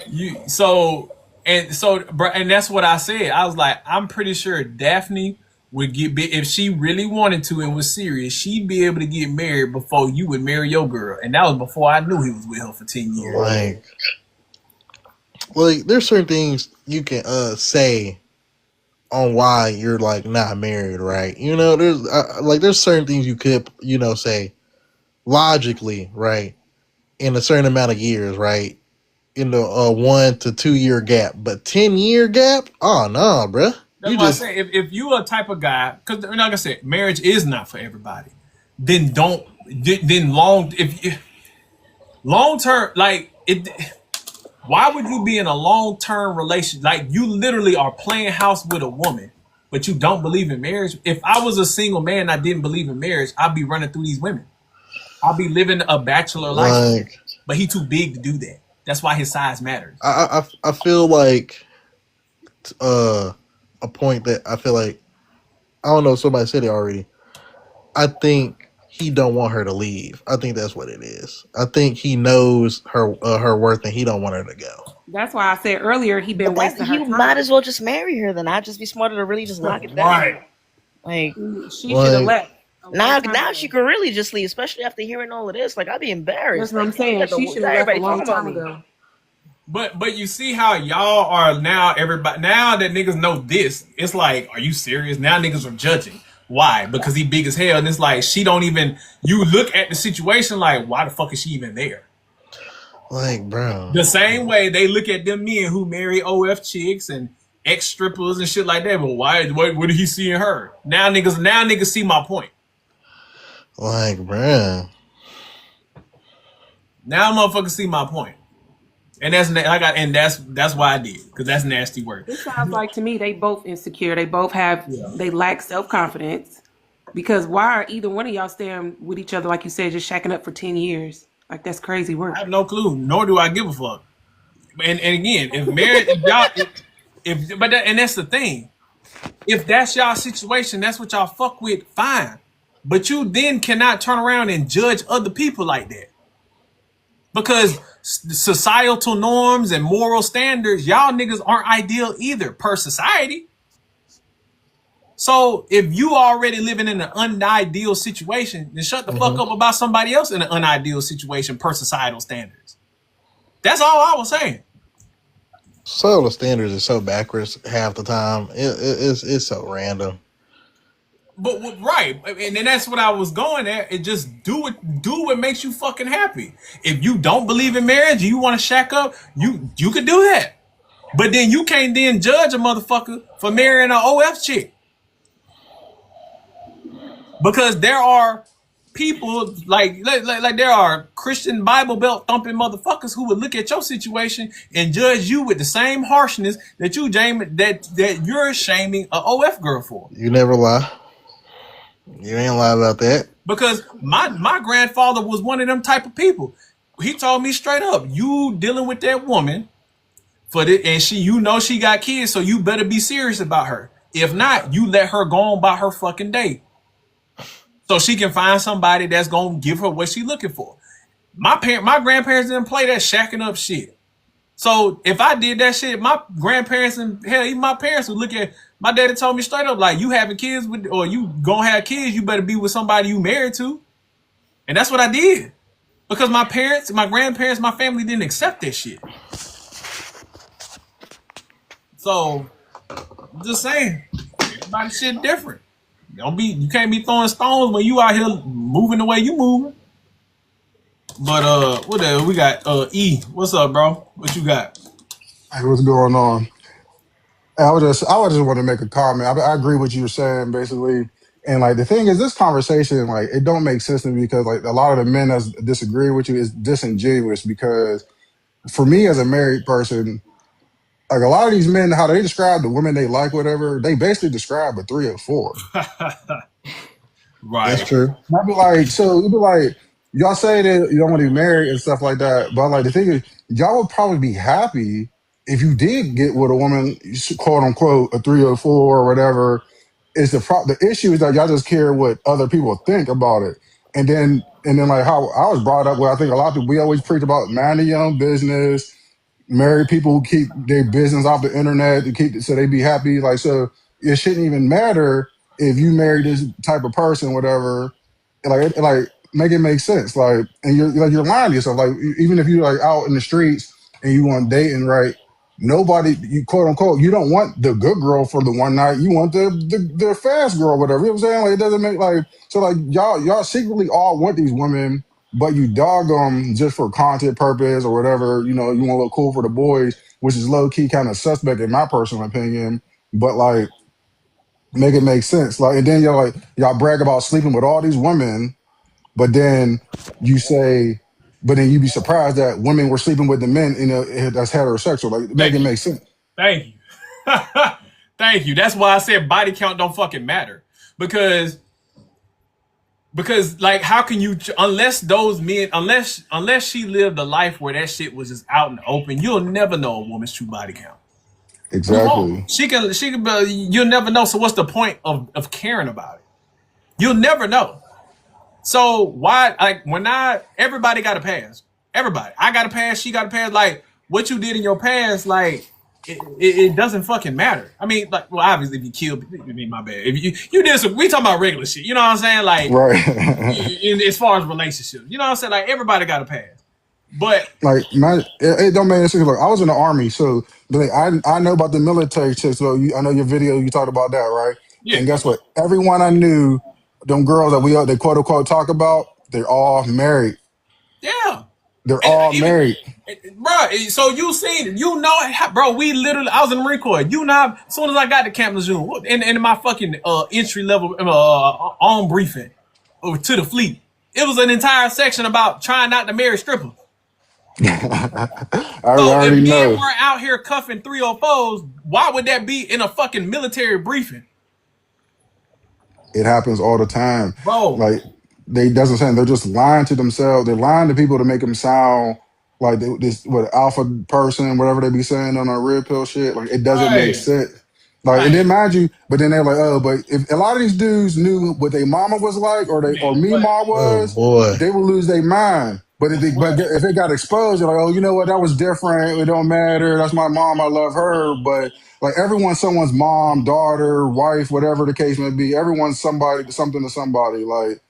that's what I said. I was like, I'm pretty sure Daphne would if she really wanted to and was serious, she'd be able to get married before you would marry your girl. And that was before I knew he was with her for 10 years. Like there's certain things you can say on why you're like not married, right? There's certain things you could say logically, right, in a certain amount of years, right, in the 1 to 2 year gap, but 10-year gap, oh no, bruh. That's why I say if you are a type of guy, because like I said, marriage is not for everybody. Then long term, like it. Why would you be in a long term relationship? Like you literally are playing house with a woman, but you don't believe in marriage. If I was a single man and I didn't believe in marriage, I'd be running through these women. I'll be living a bachelor life, but he too big to do that. That's why his size matters. I feel like a point that I feel like I don't know if somebody said it already. I think he don't want her to leave. I think that's what it is. I think he knows her worth and he don't want her to go. That's why I said earlier he But been that wasting her he might time. as well just marry her. Then I'd just be smarter to really just lock it Right. down. Like She should have Like, left a long time now ago. she could really just leave, especially after hearing all of this. Like I'd be embarrassed. That's what I'm Like saying. She should have left a everybody long talking about time me. ago. But you see how y'all are now, everybody, now that niggas know this, it's like, are you serious? Now niggas are judging. Why? Because he big as hell. And it's like, she don't even, you look at the situation like, why the fuck is she even there? Like, bro. The same way they look at them men who marry OF chicks and ex strippers and shit like that. But why? What did he see in her? Now niggas see my point. Like, bro. Now motherfuckers see my point. And that's why I did, because that's nasty work. It sounds like to me they both insecure. They both they lack self-confidence. Because why are either one of y'all staying with each other, like you said, just shacking up for 10 years? Like, that's crazy work. I have no clue, nor do I give a fuck. And again, if marriage, and that's the thing. If that's y'all situation, that's what y'all fuck with, fine. But you then cannot turn around and judge other people like that. Because societal norms and moral standards, y'all niggas aren't ideal either per society. So if you already living in an unideal situation, then shut the fuck up about somebody else in an unideal situation per societal standards. That's all I was saying. Societal standards is so backwards half the time. It's so random. But right, and then that's what I was going at. It just do what makes you fucking happy. If you don't believe in marriage, you want to shack up, you could do that. But then you can't then judge a motherfucker for marrying an OF chick. Because there are people like there are Christian Bible belt thumping motherfuckers who would look at your situation and judge you with the same harshness that you're shaming a OF girl for. You never lie. You ain't lie about that. Because my grandfather was one of them type of people. He told me straight up, you dealing with that woman and she got kids, so you better be serious about her. If not, you let her go on by her fucking day. So she can find somebody that's gonna give her what she's looking for. My grandparents didn't play that shacking up shit. So if I did that shit, my grandparents and hell, even my parents would look at. My daddy told me straight up, like, you having kids with, or you gonna have kids, you better be with somebody you married to. And that's what I did. Because my parents, my grandparents, my family didn't accept that shit. So, just saying, everybody's shit different. You can't be throwing stones when you out here moving the way you moving. But what the we got? E, what's up, bro? What you got? Hey, what's going on? I would just want to make a comment. I agree with what you were saying, basically. And like the thing is, this conversation, like, it don't make sense to me because like a lot of the men that disagree with you is disingenuous. Because for me as a married person, like a lot of these men, how they describe the women they like, whatever, they basically describe a 3 or 4. Right. That's true. And I'd be like, so you'd be like, y'all say that you don't want to be married and stuff like that, but like the thing is, y'all would probably be happy if you did get with a woman, quote unquote, a 3 or 4 or whatever. Is the issue is that y'all just care what other people think about it, and then like how I was brought up, where I think a lot of people, we always preach about minding your own business, married people who keep their business off the internet to keep so they be happy. Like, so it shouldn't even matter if you marry this type of person, whatever. Like make it make sense. Like, and you're lying to yourself. Like, even if you're like out in the streets and you want dating, right? Nobody, you quote unquote, you don't want the good girl for the one night. You want the fast girl, whatever. You know what I'm saying? Like, it doesn't make like so. Like, y'all secretly all want these women, but you dog them just for content purpose or whatever. You know, you want to look cool for the boys, which is low key kind of suspect in my personal opinion. But like, make it make sense. Like, and then y'all brag about sleeping with all these women, but then you say, but then you be surprised that women were sleeping with the men, you know, that's heterosexual. Like, make it make sense. Thank you. Thank you. That's why I said body count don't fucking matter. Because like, how can you, unless those men, unless she lived a life where that shit was just out in the open, you'll never know a woman's true body count. Move on. Exactly. She can. You'll never know. So what's the point of caring about it? You'll never know. So why? Like everybody got a pass. Everybody. I got a pass. She got a pass. Like what you did in your past, like it doesn't fucking matter. I mean, like, well, obviously if you killed, I mean, my bad. If you did some, we talking about regular shit. You know what I'm saying? Like, Right. as far as relationships, you know what I'm saying? Like everybody got a pass. But Like it don't make any sense. Like I was in the army, so like, I know about the military shit. So I know your video. You talked about that, right? yeah, And guess what? Everyone I knew, them girls that they quote unquote talk about, they're all married. yeah. They're And all even, married. bro, so you seen it, you know, bro. We literally, I was in the Marine Corps. You know, as soon as I got to Camp Lejeune, in my fucking entry level on briefing over to the fleet, it was an entire section about trying not to marry strippers. I So if already men know. were out here cuffing 304s, why would that be in a fucking military briefing, It happens all the time. bro? Like they doesn't say they're just lying to themselves. They're lying to people to make them sound like this what alpha person, whatever they be saying on a red pill shit. Like it doesn't make Right, sense. Like and right, then mind you, but then they're like, oh, but if a lot of these dudes knew what their mama was like or man. me What? ma Oh was, boy. they would lose their mind. But What? if it got exposed, they're like, oh, you know what, that was different. It don't matter. That's my mom. I love her. But like everyone's someone's mom, daughter, wife, whatever the case may be. Everyone's somebody, something to somebody. Like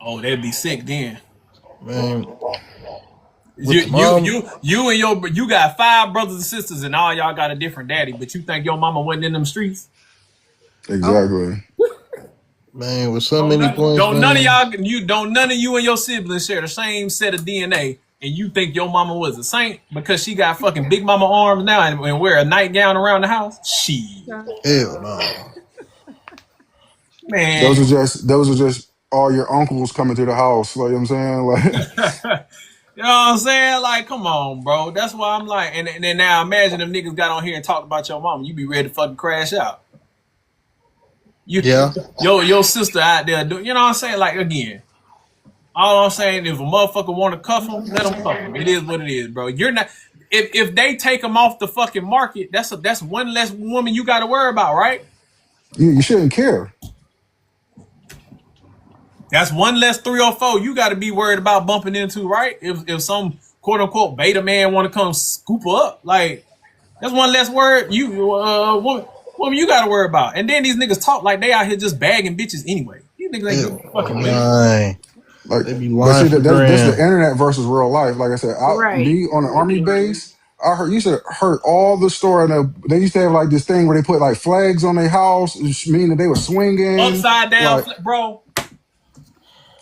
Oh, they'd be sick then. Man, You with the you mom, you you and you got 5 brothers and sisters, and all y'all got a different daddy. But you think your mama wasn't in them streets? exactly. man, with so many points, Don't none of man. y'all don't none of you and your siblings share the same set of DNA, and you think your mama was a saint because she got fucking big mama arms now and wear a nightgown around the house? She Hell no. man. Those are just all your uncles coming to the house. Like you know what I'm saying, like You know what I'm saying? Like, come on, bro. That's why I'm like, and then now imagine if niggas got on here and talked about your mama. You be ready to fucking crash out. You, Yeah. your sister out there, you know what I'm saying? Like, again, all I'm saying, if a motherfucker want to cuff them, let them cuff them. It is what it is, bro. You're not. If they take them off the fucking market, that's one less woman you got to worry about, right? you shouldn't care. That's one less 304 you got to be worried about bumping into, right? If some quote unquote beta man want to come scoop her up, like that's one less word woman you got to worry about. And then these niggas talk like they out here just bagging bitches anyway. These niggas ain't doing fucking women. Man. Like, They be but lying see, for that's the grand. internet versus real life. Like I said, Right. me on the army base, I heard used to heard all the story. They used to have like this thing where they put like flags on their house, meaning that they were swinging. Upside down, Like, bro.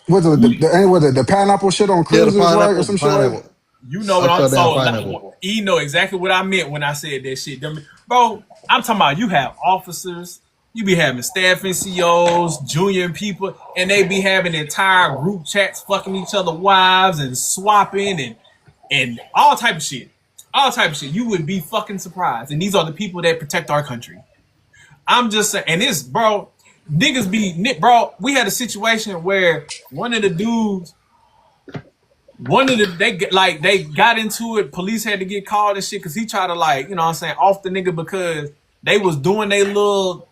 was it the pineapple shit on Yeah, the cruises, right, or pineapple, some shit like that? You know what I'm upside down so pineapple. you know exactly what I meant when I said that shit. Bro, I'm talking about you have officers, you be having staff NCOs, junior people, and they be having entire group chats fucking each other wives and swapping and all type of shit. All type of shit. You would be fucking surprised. And these are the people that protect our country. I'm just saying, and this, bro, niggas be, bro, we had a situation where one of the dudes, they got into it. Police had to get called and shit because he tried to, like, you know what I'm saying, off the nigga because they was doing their little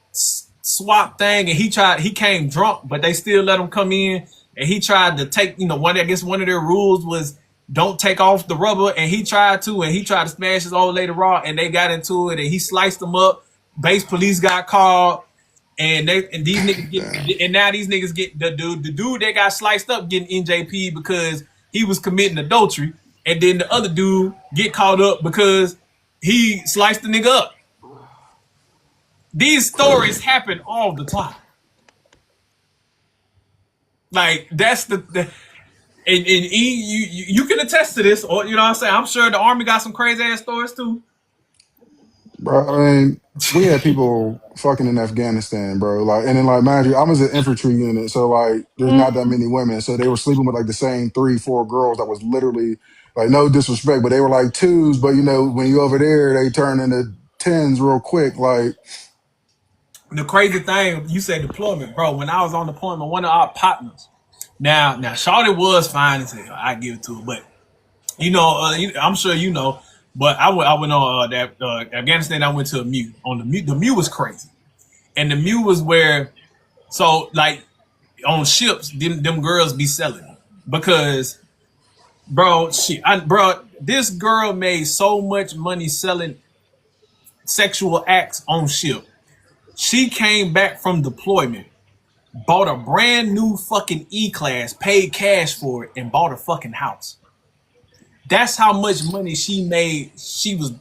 swap thing and he came drunk, but they still let him come in and he tried to take, you know, one of their rules was don't take off the rubber, and he tried to smash his old lady raw, and they got into it and he sliced them up. Base police got called. And these niggas get, and now these niggas get the dude that got sliced up getting NJP because he was committing adultery, and then the other dude get caught up because he sliced the nigga up. These stories happen all the time. Like that's and you can attest to this, or you know what I'm saying. I'm sure the army got some crazy ass stories too. Bro, I mean, we had people fucking in Afghanistan, bro. Like, and then like, mind you, I was an infantry unit, so like, there's not that many women, so they were sleeping with like the same 3, 4 girls that was literally like, no disrespect, but they were like twos. But you know, when you over there, they turn into tens real quick. Like, The crazy thing, you said deployment, bro. When I was on deployment, one of our partners. Now, Shawty was fine as hell. I give it to her, but you know, I'm sure you know, But I went on that Afghanistan. I went to a MEU. On the MEU, the MEU was crazy, and the MEU was where so like on ships, them girls be selling because bro, this girl made so much money selling sexual acts on ship. She came back from deployment, bought a brand new fucking E-Class, paid cash for it, and bought a fucking house. That's how much money she made. She was,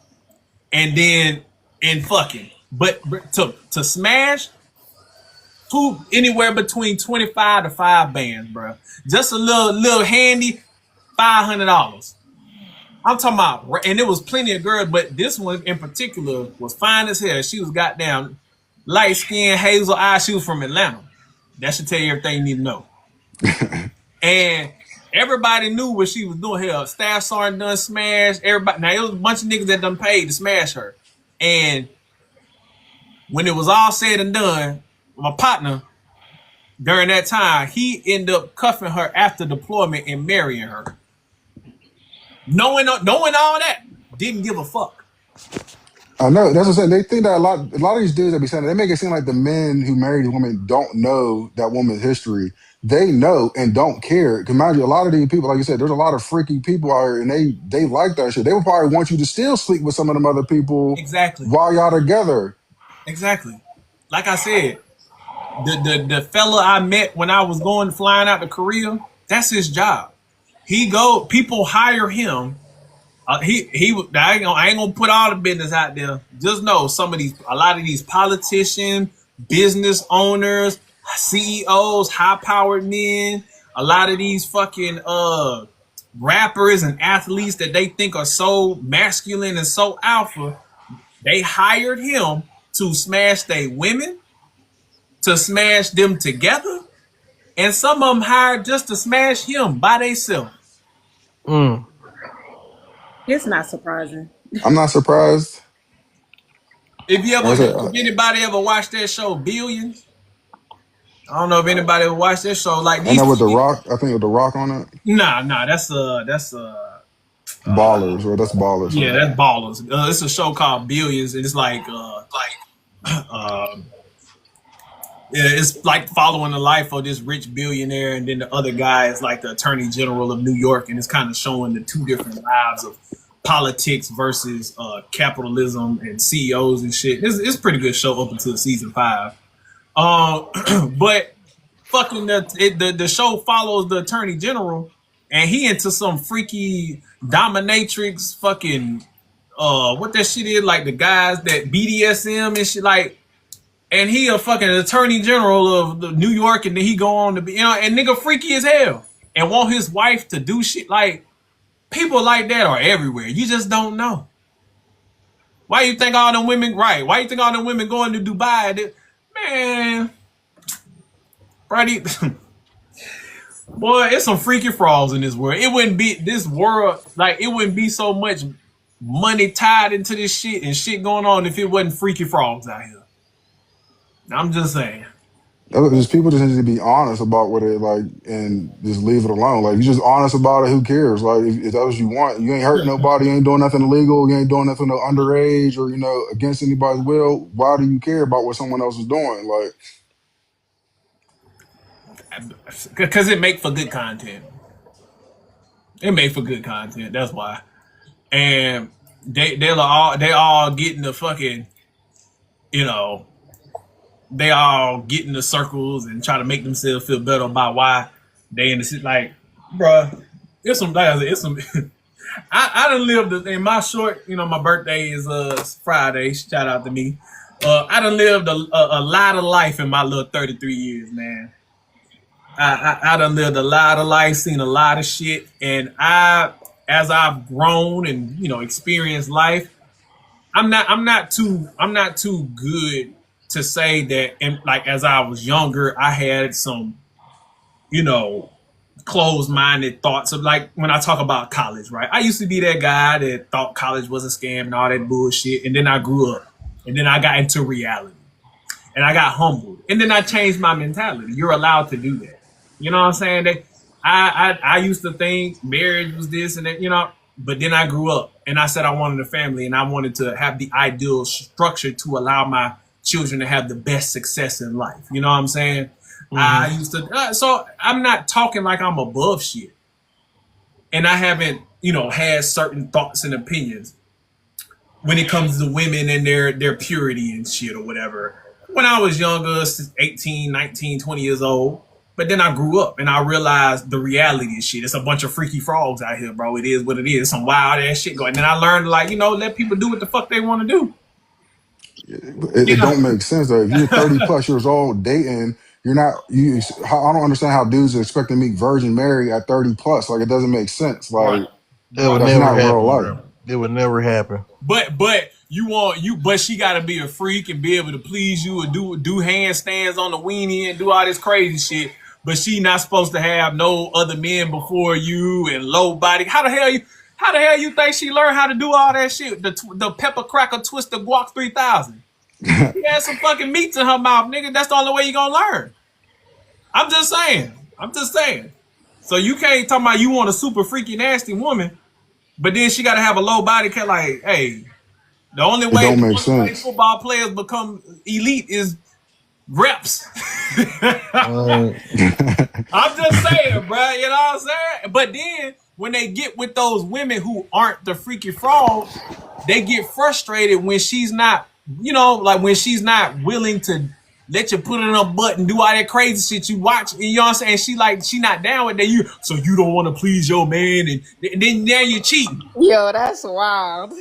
and then in fucking, but to smash anywhere between 25 to 5 bands, bro. Just a little handy $500. I'm talking about, and there was plenty of girls, but this one in particular was fine as hell. She was goddamn light skin, hazel eyes. She was from Atlanta. That should tell you everything you need to know. And everybody knew what she was doing. Hell, Staff Sergeant done smashed everybody. Now, it was a bunch of niggas that done paid to smash her. And when it was all said and done, my partner, during that time, he ended up cuffing her after deployment and marrying her. Knowing all that, didn't give a fuck. I know. That's what I'm saying. They think that a lot of these dudes that be saying that, they make it seem like the men who marry these women don't know that woman's history. They know and don't care. Because mind you, a lot of these people, like you said, there's a lot of freaky people out here, and they like that shit. They would probably want you to still sleep with some of them other people Exactly. while y'all together. Exactly. Like I said, the fella I met when I was flying out to Korea, that's his job. People hire him. I ain't gonna put all the business out there. Just know a lot of these politicians, business owners, CEOs, high-powered men, a lot of these fucking rappers and athletes that they think are so masculine and so alpha, they hired him to smash their women, to smash them together, and some of them hired just to smash him by themselves. It's not surprising. I'm not surprised. If Like anybody ever watched that show Billions, I don't know if anybody ever watched that show. Like I these, know with The Rock, I think with The Rock on it. nah, that's Ballers, or that's Ballers. yeah, Right? that's Ballers. It's a show called Billions, and it's like it's like following the life of this rich billionaire, and then the other guy is like the Attorney General of New York, and it's kind of showing the two different lives of politics versus capitalism and CEOs and shit. It's a pretty good show up until season 5. But fucking the show follows the Attorney General, and he into some freaky dominatrix fucking what that shit is, like the guys that BDSM and shit, like. And he a fucking Attorney General of the New York, and then he go on to be, and nigga freaky as hell, and want his wife to do shit. Like, people like that are everywhere. You just don't know. Why you think all them women, right? Why you think all them women going to Dubai? Man, Brady, boy, it's some freaky frauds in this world. It wouldn't be this world, like, it wouldn't be so much money tied into this shit and shit going on if it wasn't freaky frogs out here. I'm just saying. People just need to be honest about what it like and just leave it alone. Like, you just honest about it, who cares? Like, if that's what you want, you ain't hurting nobody, you ain't doing nothing illegal, you ain't doing nothing no underage or against anybody's will. Why do you care about what someone else is doing? Like, because it make for good content. It made for good content. That's why. And they all getting the fucking, they all get in the circles and try to make themselves feel better about why they in the city. Like, bruh, it's some. I done lived in my short. My birthday is Friday. Shout out to me. I done lived a lot of life in my little 33 years, man. I done lived a lot of life, seen a lot of shit, and as I've grown and experienced life, I'm not too good to say that. And like, as I was younger, I had some, closed-minded thoughts of, like, when I talk about college, right? I used to be that guy that thought college was a scam and all that bullshit, and then I grew up, and then I got into reality, and I got humbled, and then I changed my mentality. You're allowed to do that. You know what I'm saying? That I used to think marriage was this and that. But then I grew up and I said I wanted a family and I wanted to have the ideal structure to allow my children to have the best success in life. You know what I'm saying? I used to, so I'm not talking like I'm above shit. And I haven't, had certain thoughts and opinions when it comes to women and their purity and shit or whatever. When I was younger, 18, 19, 20 years old. But then I grew up and I realized the reality of shit. It's a bunch of freaky frogs out here, bro. It is what it is. Some wild ass shit going. And then I learned, let people do what the fuck they want to do. It don't make sense though. If you're 30 plus years old dating, you're not you. I don't understand how dudes are expecting to meet Virgin Mary at 30 plus. Like it doesn't make sense. Right. Like That would that's never not real happen, life. bro. It would never happen. But she gotta be a freak and be able to please you and do handstands on the weenie and do all this crazy shit. But she not supposed to have no other men before you and low body. How the hell you think she learned how to do all that shit? The pepper cracker twister guac 3000. She had some fucking meat in her mouth, nigga. That's the only way you gonna learn. I'm just saying. So you can't talk about you want a super freaky nasty woman, but then she gotta have a low body count. Like, hey, the only It way don't make sense. football players become elite is reps. I'm just saying, bro. You know what I'm saying? But then when they get with those women who aren't the freaky frogs, they get frustrated when she's not, when she's not willing to let you put it in her butt and do all that crazy shit you watch. And you know what I'm saying? She not down with that. So you don't want to please your man, and then now you're cheating. Yo, that's wild.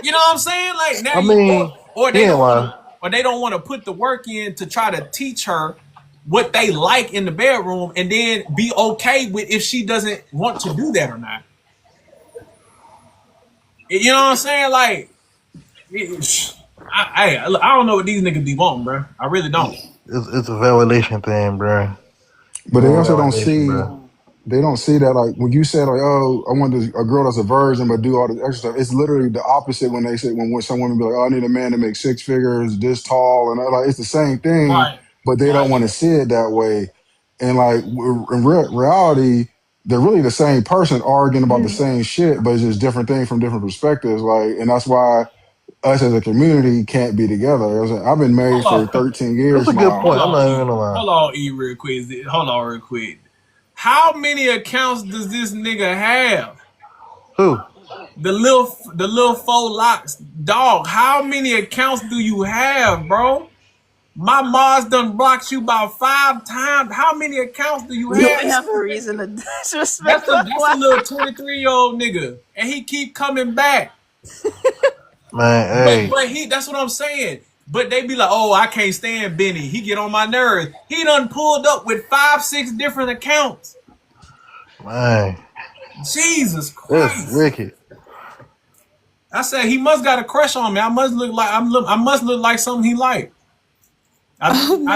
You know what I'm saying? Like now I mean, or he they ain't don't lying. or they don't want to put the work in to try to teach her what they like in the bedroom and then be okay with if she doesn't want to do that or not. You know what I'm saying? Like, I don't know what these niggas be wanting, bro. I really don't. It's a validation thing, bro. But they also don't Validation, see bro. that like when you said like, oh, I want a girl that's a virgin but do all this extra stuff. It's literally the opposite when they say when some women be like, oh, I need a man to make six figures, this tall, and like it's the same thing, Right. but they don't want to see it that way. And like in reality, they're really the same person arguing about the same shit, but it's just different things from different perspectives. Like, and that's why us as a community can't be together. I've been married for Hold on. 13 That's years a good now. point. I'm not even gonna lie. Hold on, E, real quick. Hold on, real quick. How many accounts does this nigga have? Who? The little 4 locks. Dog, how many accounts do you have, bro? My Mars done blocked you about 5 times. How many accounts do you You have? only have a reason to disrespect That's a my little 23-year-old nigga. And he keep coming back. Man, hey. But that's what I'm saying. But they be like, oh, I can't stand Benny. He get on my nerves. He done pulled up with 5, 6 different accounts. Man. Jesus That's Christ. wicked. I said he must got a crush on me. I must look like something he like. I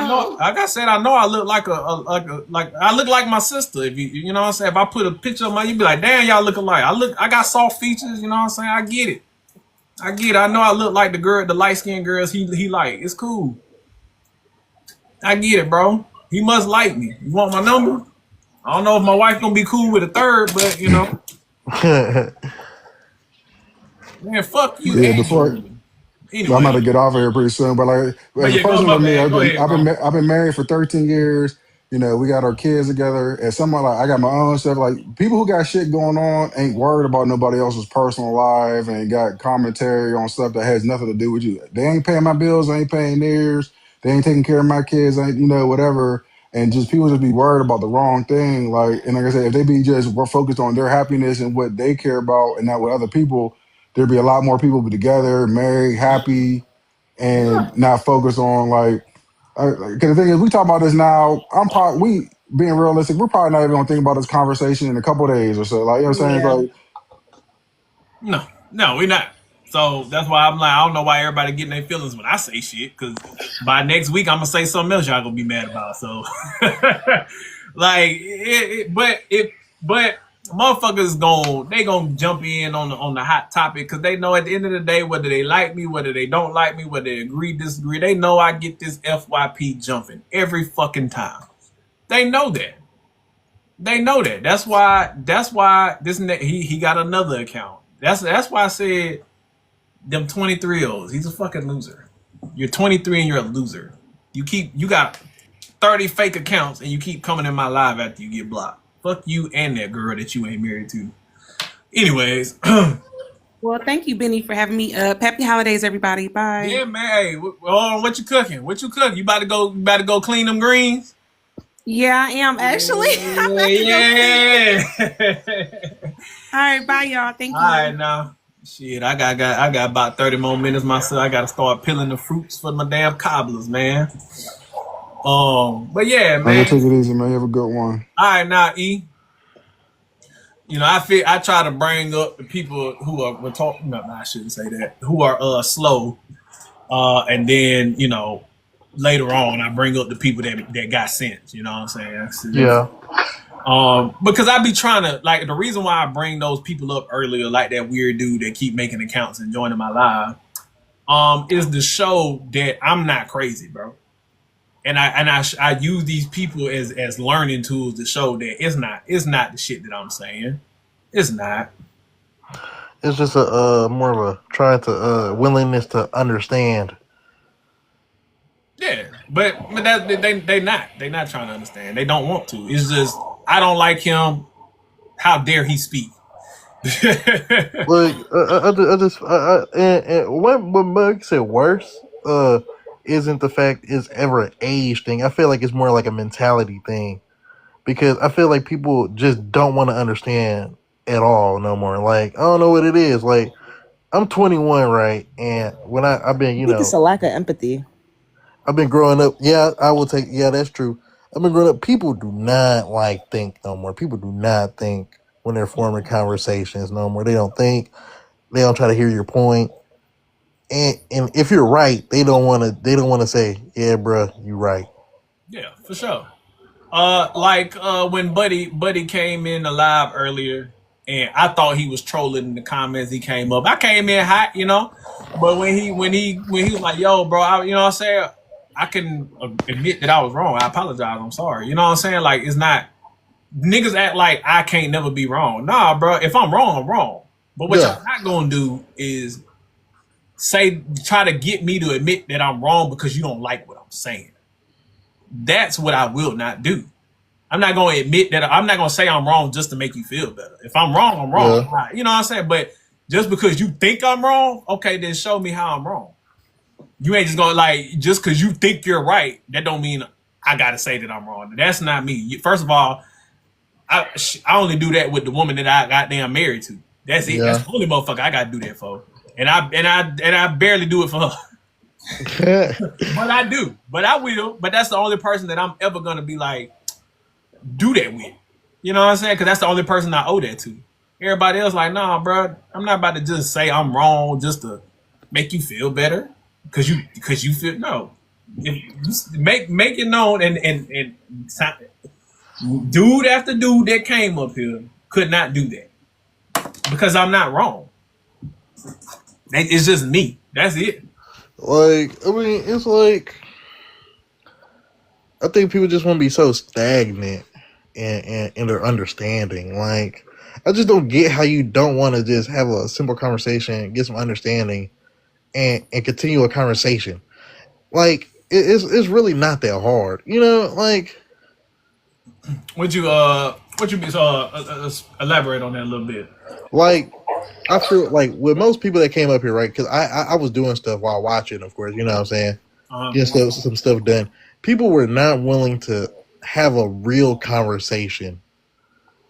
know. Like I said, I know I look like I look like my sister. If you know what I'm saying. If I put a picture of my, you be like, damn, y'all look alike. I got soft features. You know what I'm saying. I get it. I know I look like the light skinned girls he like. It's cool. I get it, bro. He must like me. You want my number? I don't know if my wife gonna be cool with a third, but man, fuck you Yeah, and your before woman. I'm about to Anyway, get off of here pretty soon. But like but as a yeah, go person my with me, bad. Go ahead, bro. I've been married for 13 years. You know, we got our kids together. And someone like I got my own stuff. Like people who got shit going on ain't worried about nobody else's personal life and got commentary on stuff that has nothing to do with you. They ain't paying my bills, they ain't paying theirs, they ain't taking care of my kids, ain't whatever. And just people just be worried about the wrong thing. Like, and like I said, if they be just more focused on their happiness and what they care about and not with other people, there'd be a lot more people be together, married, happy, and not focus on like. Because the thing is, we talk about this now. We being realistic, we're probably not even gonna think about this conversation in a couple of days or so. Like, you know what I'm saying? It's Yeah. like, No, we're not. So that's why I'm like, I don't know why everybody getting their feelings when I say shit. Because by next week, I'm gonna say something else y'all gonna be mad about. So, like, but motherfuckers gonna jump in on the hot topic because they know at the end of the day whether they like me, whether they don't like me, whether they agree, disagree. They know I get this FYP jumping every fucking time. They know that. They know that. That's why he got another account. That's why I said them 23-year-olds. He's a fucking loser. You're 23 and you're a loser. You got 30 fake accounts and you keep coming in my live after you get blocked. Fuck you and that girl that you ain't married to. Anyways, Well, thank you, Benny, for having me up. Happy holidays, everybody. Bye. yeah, man. Hey, what you cooking? What you cooking? You about to go clean them greens? Yeah, I am actually. I'm about to go. All right, bye, y'all. Thank you. All right, now. Shit, I got about 30 more minutes myself. I gotta start peeling the fruits for my damn cobblers, man. But yeah, I'm gonna man. take it easy, man. You have a good one. All right, now E. You know, I try to bring up the people who are talking. No, I shouldn't say that. Who are slow, and then later on I bring up the people that got sense. You know what I'm saying? Yeah. Because I be trying to, like, the reason why I bring those people up earlier, like that weird dude that keep making accounts and joining my live, is to show that I'm not crazy, bro. And I use these people as learning tools to show that it's not the shit that I'm saying. It's not. It's just a more of a trying to willingness to understand. Yeah, but that they not trying to understand. They don't want to. It's just I don't like him. How dare he speak? Like what makes it worse isn't the fact it's ever an age thing. I feel like it's more like a mentality thing because I feel like people just don't want to understand at all no more. Like I don't know what it is. Like I'm 21, right? And when I've been, I think it's a lack of empathy. I've been growing up. Yeah, I will take. Yeah, that's true. I've been growing up. People do not like think no more. People do not think when they're forming conversations no more. They don't think. They don't try to hear your point. And if you're right, they don't want to. They don't want to say, "Yeah, bro, you right." Yeah, for sure. When Buddy came in alive earlier, and I thought he was trolling in the comments. He came up. I came in hot, but when he was like, "Yo, bro," you know what I'm saying? I can admit that I was wrong. I apologize. I'm sorry. You know what I'm saying? Like, it's not niggas act like I can't never be wrong. Nah, bro. If I'm wrong, I'm wrong. But what y'all not gonna do is try to get me to admit that I'm wrong because you don't like what I'm saying. That's what I will not do. I'm not going to admit that. I'm not going to say I'm wrong just to make you feel better. If I'm wrong, I'm wrong. Yeah. You know what I'm saying? But just because you think I'm wrong, okay, then show me how I'm wrong. You ain't just going to, just because you think you're right, that don't mean I got to say that I'm wrong. That's not me. First of all, I only do that with the woman that I goddamn married to. That's it. Yeah. That's the only motherfucker I got to do that for. And I barely do it for her. But I do. But I will. But that's the only person that I'm ever going to be like, do that with. You know what I'm saying? Because that's the only person I owe that to. Everybody else like, nah, bro, I'm not about to just say I'm wrong just to make you feel better. Because you feel, no. If you make it known and dude after dude that came up here could not do that. Because I'm not wrong. It's just me. That's it. Like, I mean, it's like I think people just want to be so stagnant in their understanding. Like, I just don't get how you don't want to just have a simple conversation, get some understanding, and continue a conversation. Like, it's really not that hard, Like, would you elaborate on that a little bit? Like, I feel like with most people that came up here, right? Because I was doing stuff while watching, of course. You know what I'm saying? Getting some stuff done. People were not willing to have a real conversation,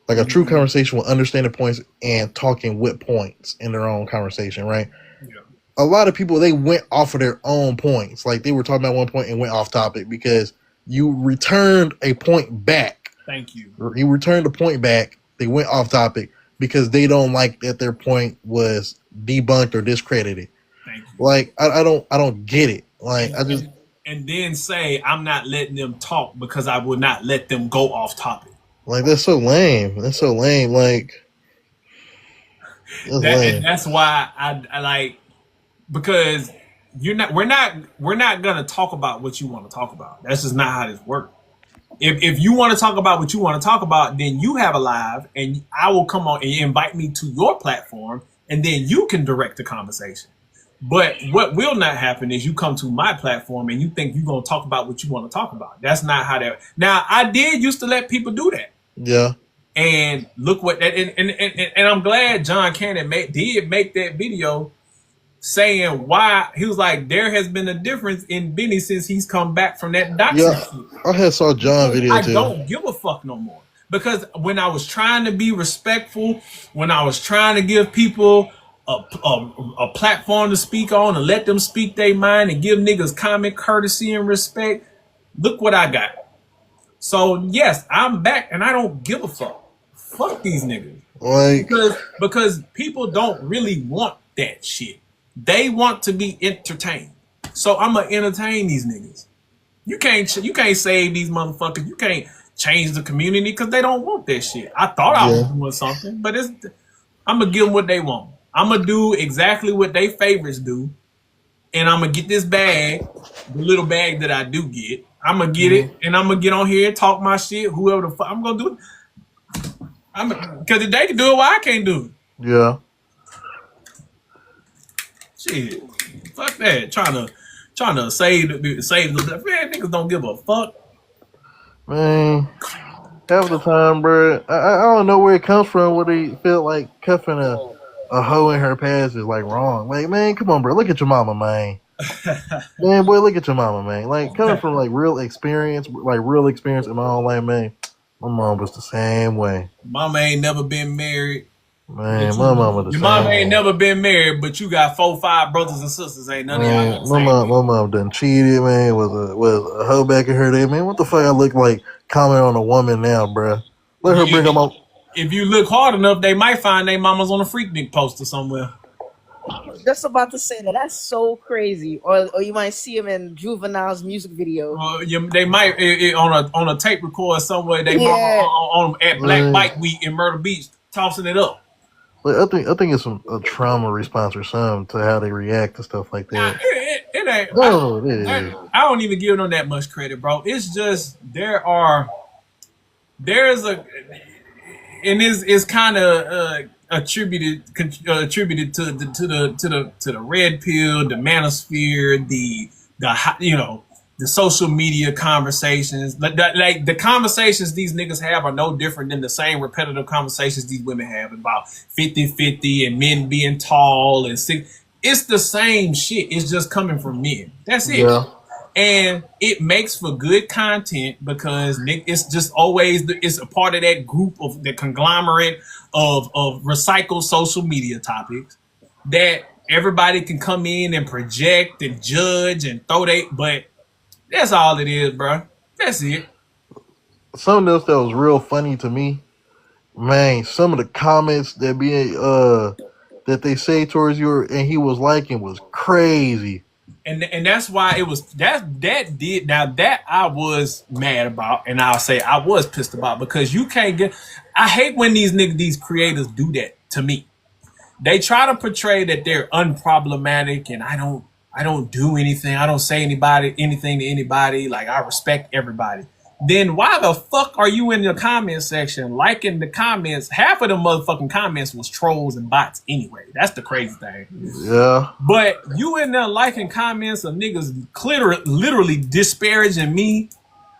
like a true conversation with understanding points and talking with points in their own conversation, right? Yeah. A lot of people, they went off of their own points. Like, they were talking about one point and went off topic because you returned a point back. Thank you. You returned a point back. They went off topic because they don't like that their point was debunked or discredited. Thank you. Like, I don't get it. Like, and then say I'm not letting them talk because I will not let them go off topic. Like, that's so lame. That's so lame. Like, lame. And that's why I like, because we're not gonna talk about what you want to talk about. That's just not how this works. If you want to talk about what you want to talk about, then you have a live, and I will come on and invite me to your platform, and then you can direct the conversation. But what will not happen is you come to my platform and you think you're gonna talk about what you want to talk about. That's not how that. Now I did used to let people do that. Yeah. And look what that and I'm glad John Cannon did make that video saying why he was like there has been a difference in Benny since he's come back from that doxing Yeah. shit. I had saw John video I too. don't give a fuck no more. Because when I was trying to be respectful, when I was trying to give people a platform to speak on and let them speak their mind and give niggas common courtesy and respect, look what I got. So yes, I'm back and I don't give a fuck. Fuck these niggas. Like, because people don't really want that shit. They want to be entertained. So I'm gonna entertain these niggas. You can't save these motherfuckers. You can't change the community because they don't want that shit. I thought I was doing something, but I'm gonna give them what they want. I'm gonna do exactly what they favorites do, and I'm gonna get this bag, the little bag that I do get. I'm gonna get it, and I'm gonna get on here and talk my shit. Whoever the fuck I'm gonna do it. Because if they can do it, why I can't do it? Yeah. Shit, fuck that. Trying to save the man. Niggas don't give a fuck. Man, half the time, bro, I don't know where it comes from. Where they feel like cuffing a hoe in her past is like wrong. Like, man, come on, bro, look at your mama, man. Man, boy, look at your mama, man. Like, coming from like real experience in my own life, man. My mom was the same way. Mama ain't never been married. Man, my mama the Your same. mama ain't never been married, but you got 4, 5 brothers and sisters. Ain't none of y'all. My mom done cheated, man. Was a hoe back in her day, man. What the fuck I look like comment on a woman now, bro? Let her bring them up. If you look hard enough, they might find their mamas on a Freaknik poster somewhere. Just about to say that. That's so crazy. Or you might see him in Juvenile's music video. They might on a tape recorder somewhere. They mama on at Black Bike Week in Myrtle Beach tossing it up. Like, I think it's a trauma response or something to how they react to stuff like that. It ain't. I don't even give them that much credit, bro. It's just it's kind of attributed to the red pill, the manosphere, the social media conversations. Like the conversations these niggas have are no different than the same repetitive conversations these women have about 50-50 and men being tall and sick. It's the same shit. It's just coming from men. That's it. Yeah. And it makes for good content because it's just always it's a part of that group of the conglomerate of recycled social media topics that everybody can come in and project and judge and but that's all it is, bro. That's it. Something else that was real funny to me, man. Some of the comments that that they say towards you and he was liking was crazy. And that's why it was that I was mad about, and I'll say I was pissed about because you can't get. I hate when these creators do that to me. They try to portray that they're unproblematic, and I don't do anything. I don't say anything to anybody. Like I respect everybody. Then why the fuck are you in the comment section liking the comments? Half of the motherfucking comments was trolls and bots anyway. That's the crazy thing. Yeah. But you in there liking comments of niggas literally disparaging me,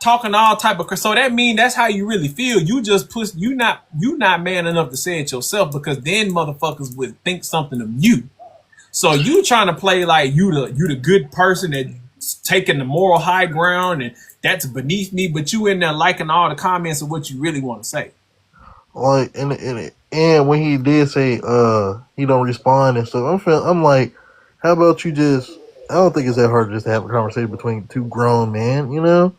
talking all type of. So that mean that's how you really feel. You just you not man enough to say it yourself because then motherfuckers would think something of you. So you trying to play like you the good person that's taking the moral high ground and that's beneath me, but you in there liking all the comments of what you really want to say. Like and when he did say he don't respond and stuff, I'm like, how about you just? I don't think it's that hard just to have a conversation between two grown men, you know.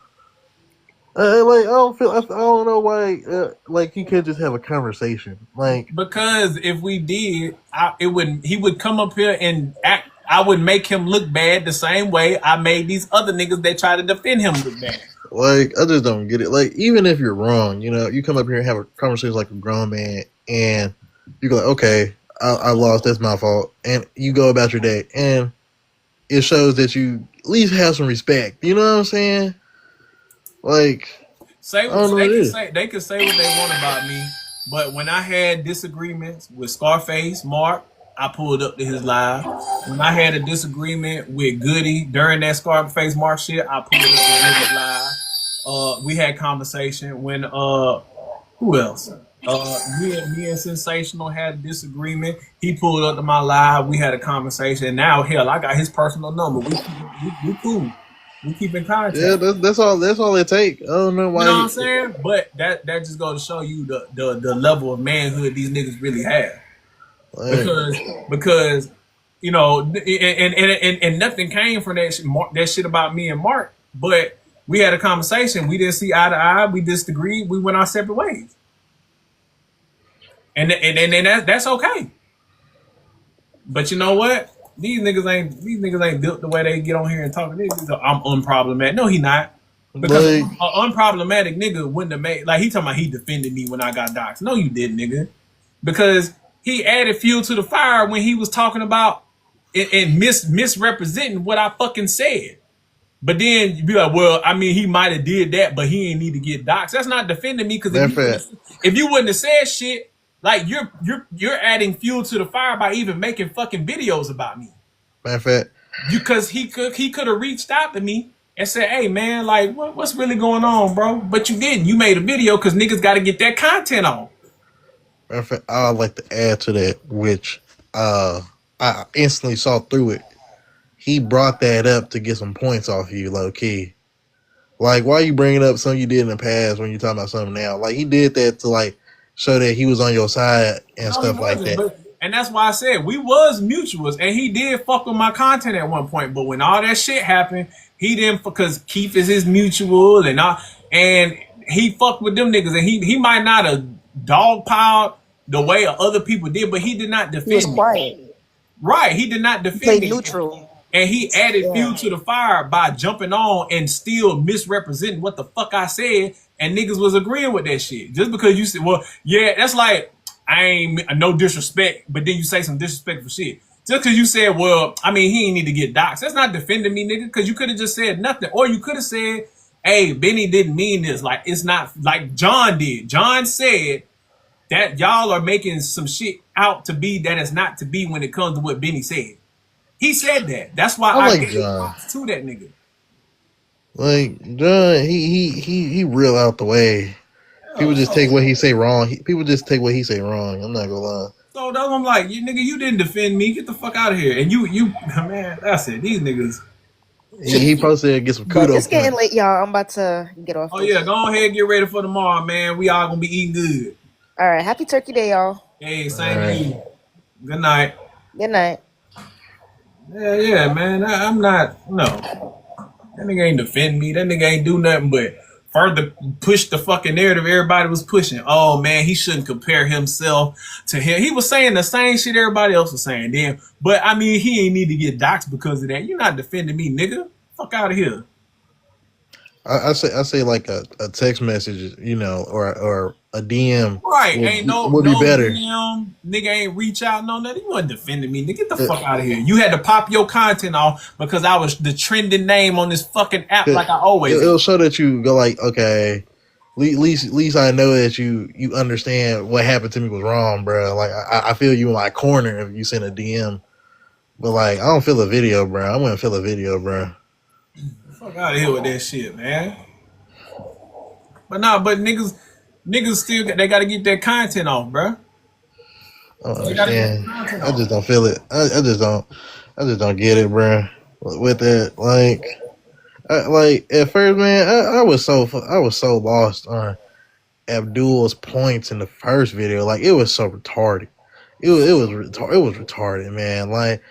Like I don't know why like you can't just have a conversation like because if we did he would come up here and act. I would make him look bad the same way I made these other niggas that try to defend him look bad. Like I just don't get it. Like even if you're wrong, you know, you come up here and have a conversation like a grown man and you go like, okay, I lost, that's my fault, and you go about your day and it shows that you at least have some respect, you know what I'm saying? Like Say I don't know what it is. they can say what they want about me, but when I had disagreements with Scarface Mark, I pulled up to his live. When I had a disagreement with Goody during that Scarface Mark shit, I pulled up to Goody's live. We had conversation when who else? Me and Sensational had a disagreement. He pulled up to my live. We had a conversation. And now, hell, I got his personal number. We cool. We keep in contact. Yeah, that's all. That's all it take. I don't know why. You know what I'm saying? But that just goes to show you the level of manhood these niggas really have. Because you know, and nothing came from that shit about me and Mark. But we had a conversation. We didn't see eye to eye. We disagreed. We went our separate ways. And that's okay. But you know what? These niggas ain't built the way they get on here and talk. I'm unproblematic. No, he not. Because an unproblematic nigga wouldn't have made, like, he talking about he defended me when I got doxxed. No, you didn't, nigga. Because he added fuel to the fire when he was talking about and misrepresenting what I fucking said. But then you be like, well, I mean, he might have did that, but he ain't need to get doxxed. That's not defending me, because if you wouldn't have said shit, like, you're adding fuel to the fire by even making fucking videos about me. Because he could have reached out to me and said, hey man, like, what's really going on, bro? But you didn't. You made a video because niggas got to get that content on. I'd like to add to that, which I instantly saw through it. He brought that up to get some points off you, low key. Like, why are you bringing up something you did in the past when you're talking about something now? Like, he did that to, like, show that he was on your side and stuff like that. And that's why I said we was mutuals, and he did fuck with my content at one point. But when all that shit happened, he didn't, because Keith is his mutual, and he fucked with them niggas, and he might not have dogpiled the way other people did, but he did not defend me. He was quiet. Right, he did not defend Played me. neutral. And he added fuel to the fire by jumping on and still misrepresenting what the fuck I said, and niggas was agreeing with that shit. Just because you said, well, yeah, that's like, I ain't no disrespect, but then you say some disrespectful shit. Just because you said, well, I mean, he ain't need to get doxxed. That's not defending me, nigga, because you could have just said nothing. Or you could have said, hey, Benny didn't mean this. Like, it's not like John did. John said that y'all are making some shit out to be that is not to be when it comes to what Benny said. He said that. That's why I gave props to that nigga. Like, John, he real out the way. People just take what he say wrong. People just take what he say wrong. I'm not gonna lie. So that's I'm like, you nigga, you didn't defend me. Get the fuck out of here. And you, man, that's it. These niggas. He posted to get some kudos. It's getting late, y'all. I'm about to get off. Oh yeah, go ahead and get ready for tomorrow, man. We all gonna be eating good. All right, happy Turkey Day, y'all. Hey, same to you. Good night. Good night. Yeah, man. I'm not. No, that nigga ain't defend me. That nigga ain't do nothing but further push the fucking narrative everybody was pushing. Oh man, he shouldn't compare himself to him. He was saying the same shit everybody else was saying then. But I mean, he ain't need to get doxxed because of that. You're not defending me, nigga. Fuck out of here. I say like a text message, you know, or a DM. Right, would be better. DM, nigga ain't reach out, no nothing. You wasn't defending me, nigga. Get the fuck out of here. You had to pop your content off because I was the trending name on this fucking app, like I always. It'll show that you go like, okay, at least I know that you understand what happened to me was wrong, bro. Like I feel you in my corner if you send a DM, but like I don't feel a video, bro. I wouldn't feel a video, bro. Fuck out of here with that shit, man. But niggas still they gotta get that content off, bro. I don't understand. I just don't feel it. I just don't get it, bro. With that, like at first, man, I was so lost on Abdul's points in the first video. Like it was so retarded. It was retarded, man. Like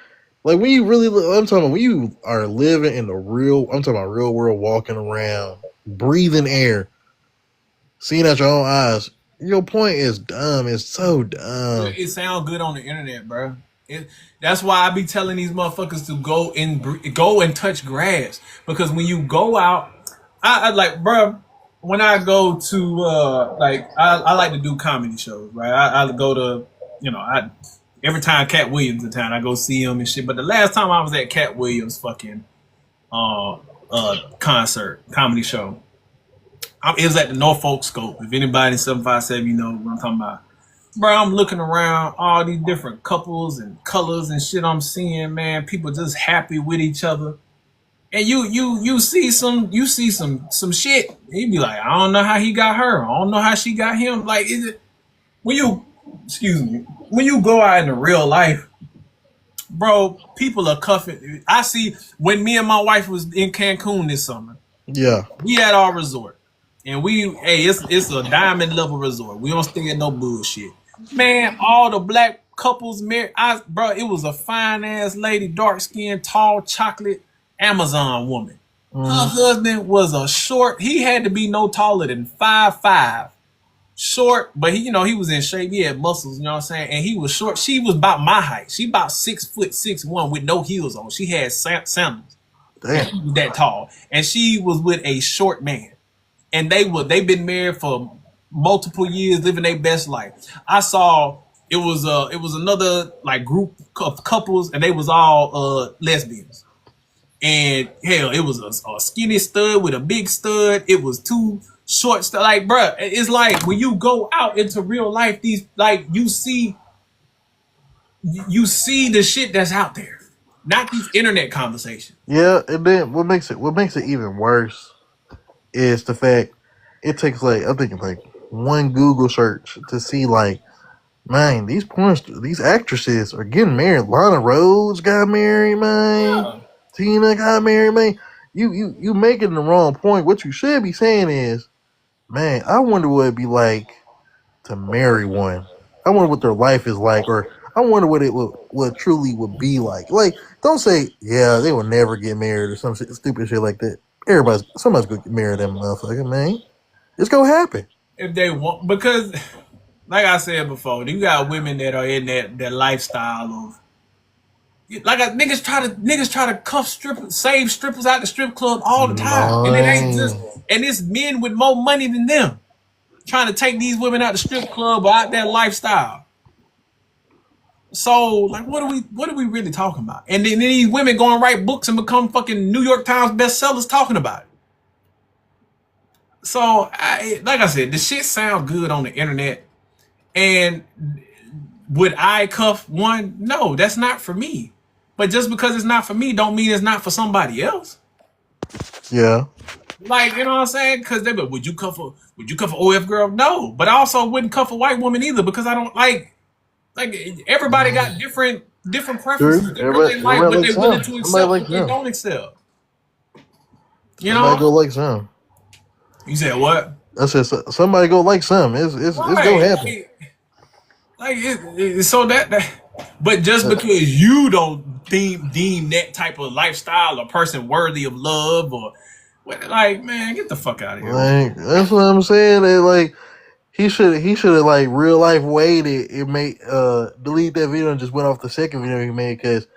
when you really, I'm talking about when you are living in the real, I'm talking about real world, walking around, breathing air, seeing out your own eyes. Your point is dumb. It's so dumb. It sounds good on the internet, bro. That's why I be telling these motherfuckers to go and touch grass, because when you go out, I like, bro. When I go to I like to do comedy shows, right? I go to, every time Cat Williams in town, I go see him and shit. But the last time I was at Cat Williams' fucking concert, comedy show, It was at the Norfolk Scope. If anybody in 757, you know what I'm talking about. Bro, I'm looking around all these different couples and colors and shit I'm seeing, man. People just happy with each other. And you see some shit. He be like, I don't know how he got her. I don't know how she got him. Like, is it when you when you go out into real life, bro, people are cuffing. I see when me and my wife was in Cancun this summer. Yeah. We at our resort. And it's a diamond level resort. We don't stay at no bullshit. Man, all the black couples married. Bro, it was a fine ass lady, dark skinned, tall, chocolate Amazon woman. Her husband was a short. He had to be no taller than 5'5". Short, but he was in shape. He had muscles, you know what I'm saying? And he was short. She was about my height. She about 6'6" with no heels on. She had sandals. Damn. And she was that tall. And she was with a short man. And they've been married for multiple years, living their best life. I saw it was another like group of couples, and they was all lesbians. And hell, it was a skinny stud with a big stud. It was two short stud. Like, bruh, it's like when you go out into real life, these like you see the shit that's out there, not these internet conversations. Yeah, and then what makes it even worse is the fact it takes like I'm thinking like one Google search to see like, man, these actresses are getting married. Lana Rhodes got married, man. Yeah. Tina got married, man. You making the wrong point. What you should be saying is, man, I wonder what it'd be like to marry one. I wonder what their life is like, or I wonder what it truly would be like. Like, don't say, yeah, they will never get married or some stupid shit like that. Somebody's gonna get married, them motherfucker, man. It's gonna happen. If they want, because like I said before, you got women that are in that lifestyle of like niggas try to cuff strippers, save strippers out the strip club all the time, and it ain't just, and it's men with more money than them trying to take these women out the strip club or out that lifestyle. So like, what are we really talking about? And then these women go and write books and become fucking New York Times bestsellers talking about it. So like I said, the shit sounds good on the internet, and would I cuff one? No, that's not for me. But just because it's not for me, don't mean it's not for somebody else. Yeah. Like, you know what I'm saying? Because they be, would you cuff a OF girl? No, but I also wouldn't cuff a white woman either because I don't like everybody got different preferences. Everybody like what they willing to accept, what they don't accept. You know, somebody go like some. You said what? I said somebody go like some. It's gonna happen. So that, but just because you don't deem that type of lifestyle or person worthy of love or like, man, get the fuck out of here. Like, that's what I'm saying. That like he should have like real life waited and made delete that video and just went off the second video he made because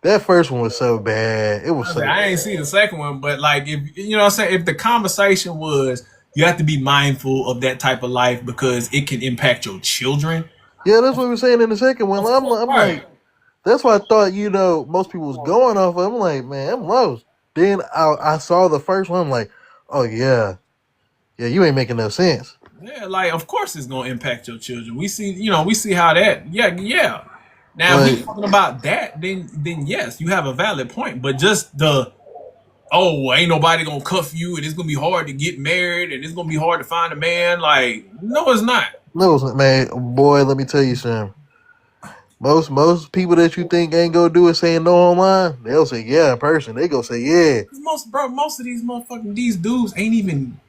that first one was so bad. It was. I ain't see the second one, but like if you know what I'm saying, if the conversation was you have to be mindful of that type of life because it can impact your children. Yeah, that's what we were saying in the second one. I'm like, that's why I thought, most people was going off of. I'm like, man, I'm lost. Then I saw the first one. I'm like, oh, yeah, you ain't making no sense. Yeah, like, of course it's going to impact your children. We see how that, yeah. Now, if we're talking about that, then yes, you have a valid point. But just ain't nobody going to cuff you and it's going to be hard to get married and it's going to be hard to find a man. Like, no, it's not. No, man, boy, let me tell you something. Most people that you think ain't gonna do it saying no online, they'll say yeah in person. They gonna say yeah. Most of these dudes ain't even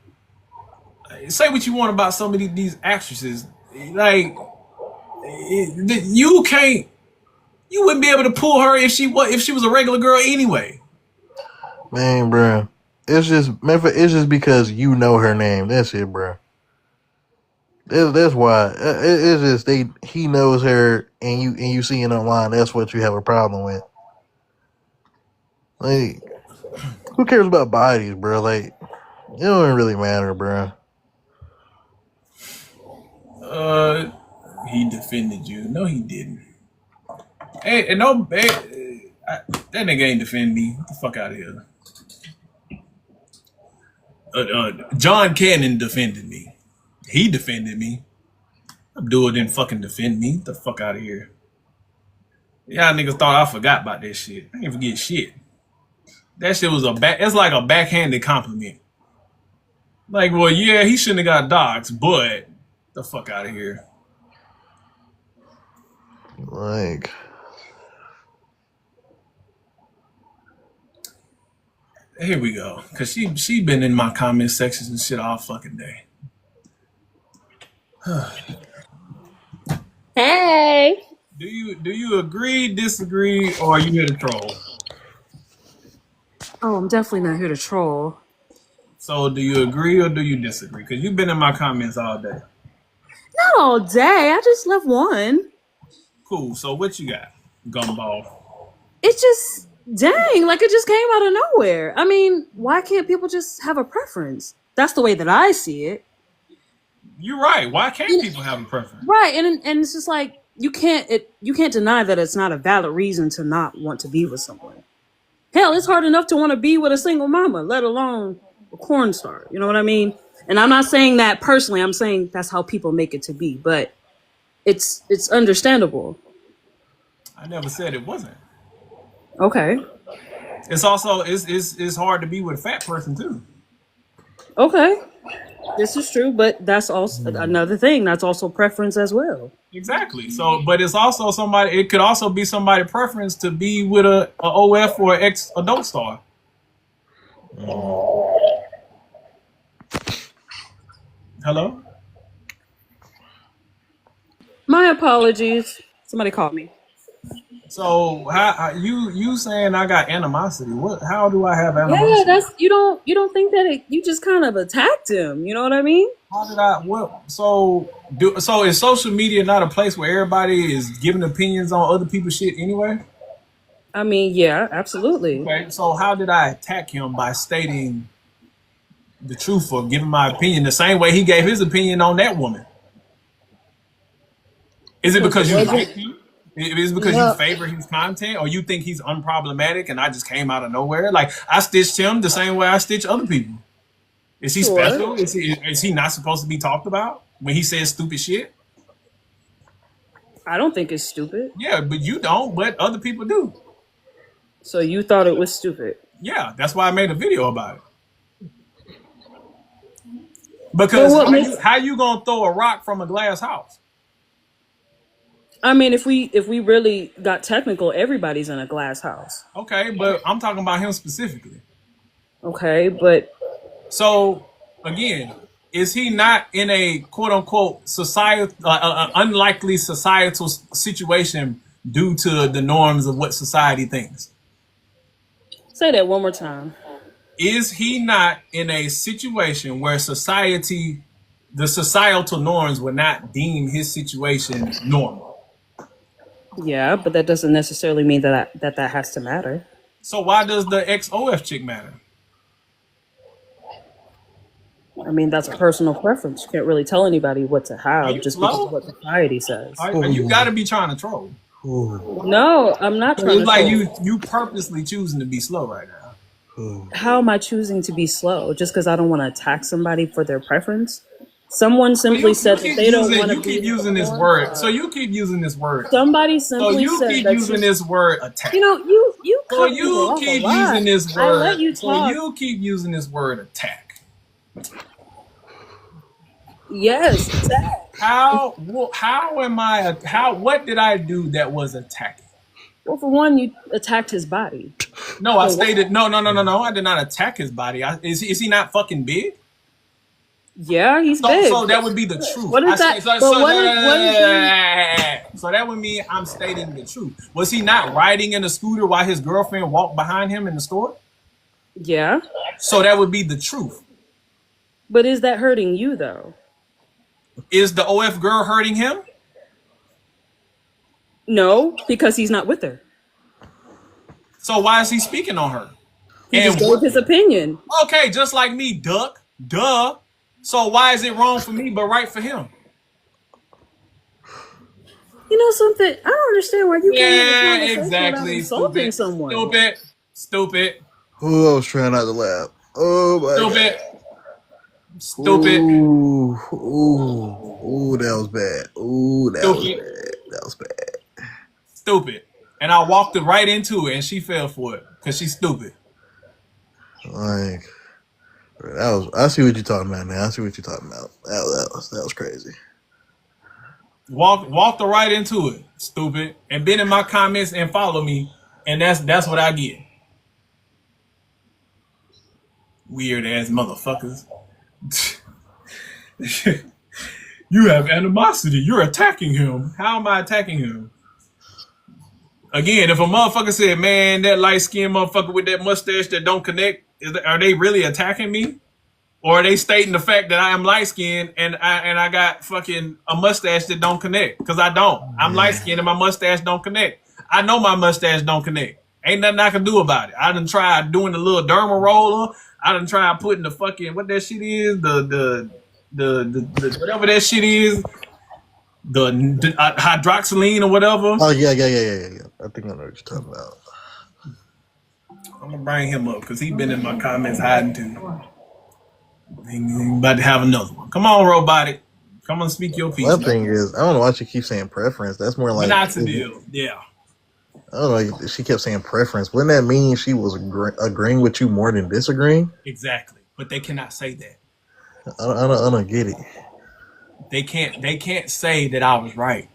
say what you want about some of these actresses. Like you wouldn't be able to pull her if she was a regular girl anyway. Man, bro, it's just because you know her name. That's it, bro. That's why it's just he knows her and you see it online. That's what you have a problem with. Like, who cares about bodies, bro? Like, it don't really matter, bro. He defended you. No, he didn't. Hey, that nigga ain't defend me. Get the fuck out of here. John Cannon defended me. He defended me. Abdul didn't fucking defend me. Get the fuck out of here. Y'all niggas thought I forgot about that shit. I ain't forget shit. That shit was it's like a backhanded compliment. Like, well, yeah, he shouldn't have got doxxed, but the fuck out of here. Like, here we go. Cause she been in my comment sections and shit all fucking day. Hey. Do you agree, disagree, or are you here to troll? Oh, I'm definitely not here to troll. So do you agree or do you disagree? Because you've been in my comments all day. Not all day. I just left one. Cool. So what you got, gumball? It's just, dang, like it just came out of nowhere. I mean, why can't people just have a preference? That's the way that I see it. You're right. Why can't people have a preference? Right, and it's just like you can't deny that it's not a valid reason to not want to be with someone. Hell, it's hard enough to want to be with a single mama, let alone a corn star. You know what I mean? And I'm not saying that personally. I'm saying that's how people make it to be. But it's understandable. I never said it wasn't. Okay. It's also it's hard to be with a fat person too. Okay. This is true, but that's also another thing. That's also preference as well. Exactly. So, but it's also somebody. It could also be somebody's preference to be with a OF or ex-adult star. Hello. My apologies. Somebody called me. So, how you saying I got animosity? What? How do I have animosity? Yeah, that's you don't think that you just kind of attacked him. You know what I mean? How did I? What? So is social media not a place where everybody is giving opinions on other people's shit anyway? I mean, yeah, absolutely. Okay, so how did I attack him by stating the truth or giving my opinion the same way he gave his opinion on that woman? Is it because you like him? Is it because you favor his content, or you think he's unproblematic and I just came out of nowhere? Like I stitched him the same way I stitch other people. Is he special? Is he not supposed to be talked about when he says stupid shit? I don't think it's stupid. Yeah, but you don't, but other people do. So you thought it was stupid? Yeah, that's why I made a video about it. Because how you gonna throw a rock from a glass house? I mean, if we really got technical, everybody's in a glass house. Okay, but I'm talking about him specifically. Okay, but so again, is he not in a quote unquote unlikely societal situation due to the norms of what society thinks? Say that one more time. Is he not in a situation where the societal norms would not deem his situation normal? Yeah, but that doesn't necessarily mean that has to matter. So why does the ex-OF chick matter? I mean, that's a personal preference. You can't really tell anybody what to have just because of what society says. You got to be trying to troll. No, I'm not trying to troll. It's like you purposely choosing to be slow right now. How am I choosing to be slow? Just because I don't want to attack somebody for their preference? Someone simply said that they don't want to be. You keep using this word. So you keep using this word. Somebody simply said that. So you keep using this word attack. You know, you. So you keep using this word. I let you talk. So you keep using this word attack. Yes, attack. What did I do that was attacking? Well, for one, you attacked his body. No, I stated no. I did not attack his body. Is he not fucking big? Yeah, he's big. So that would be the truth. What is that? So that would mean I'm stating the truth. Was he not riding in a scooter while his girlfriend walked behind him in the store? Yeah. So that would be the truth. But is that hurting you though? Is the OF girl hurting him? No, because he's not with her. So why is he speaking on her? He just gave his opinion. Okay, just like me, duck. Duh. So why is it wrong for me but right for him? You know something? I don't understand why you can't have a conversation exactly. without insulting someone. Stupid. Oh, I was trying not to laugh. Oh my God. Stupid. Ooh, ooh, that was bad. Ooh, that was Stupid. bad. That was bad. Stupid. And I walked it right into it, and she fell for it because she's stupid. Like, that was. I see what you're talking about now. I see what you're talking about. That was crazy. Walked right into it, stupid. And been in my comments and follow me, and that's what I get. Weird ass motherfuckers. You have animosity. You're attacking him. How am I attacking him? Again, if a motherfucker said, man, that light skinned motherfucker with that mustache that don't connect, are they really attacking me? Or are they stating the fact that I am light skinned and I got fucking a mustache that don't connect? Because I don't. I'm light skinned and my mustache don't connect. I know my mustache don't connect. Ain't nothing I can do about it. I done tried doing the little derma roller. I done tried putting the fucking what that shit is, the whatever that shit is, the hydroxyline or whatever. Oh yeah. I think I know what you're talking about. I'm gonna bring him up because he been in my comments hiding too. He about to have another one. Come on, robotic. Come on, speak your piece. One thing is, I don't know why she keeps saying preference. That's more like Minoxidil. Yeah. I don't know. She kept saying preference. Wouldn't that mean she was agreeing with you more than disagreeing? Exactly. But they cannot say that. I don't get it. They can't say that I was right.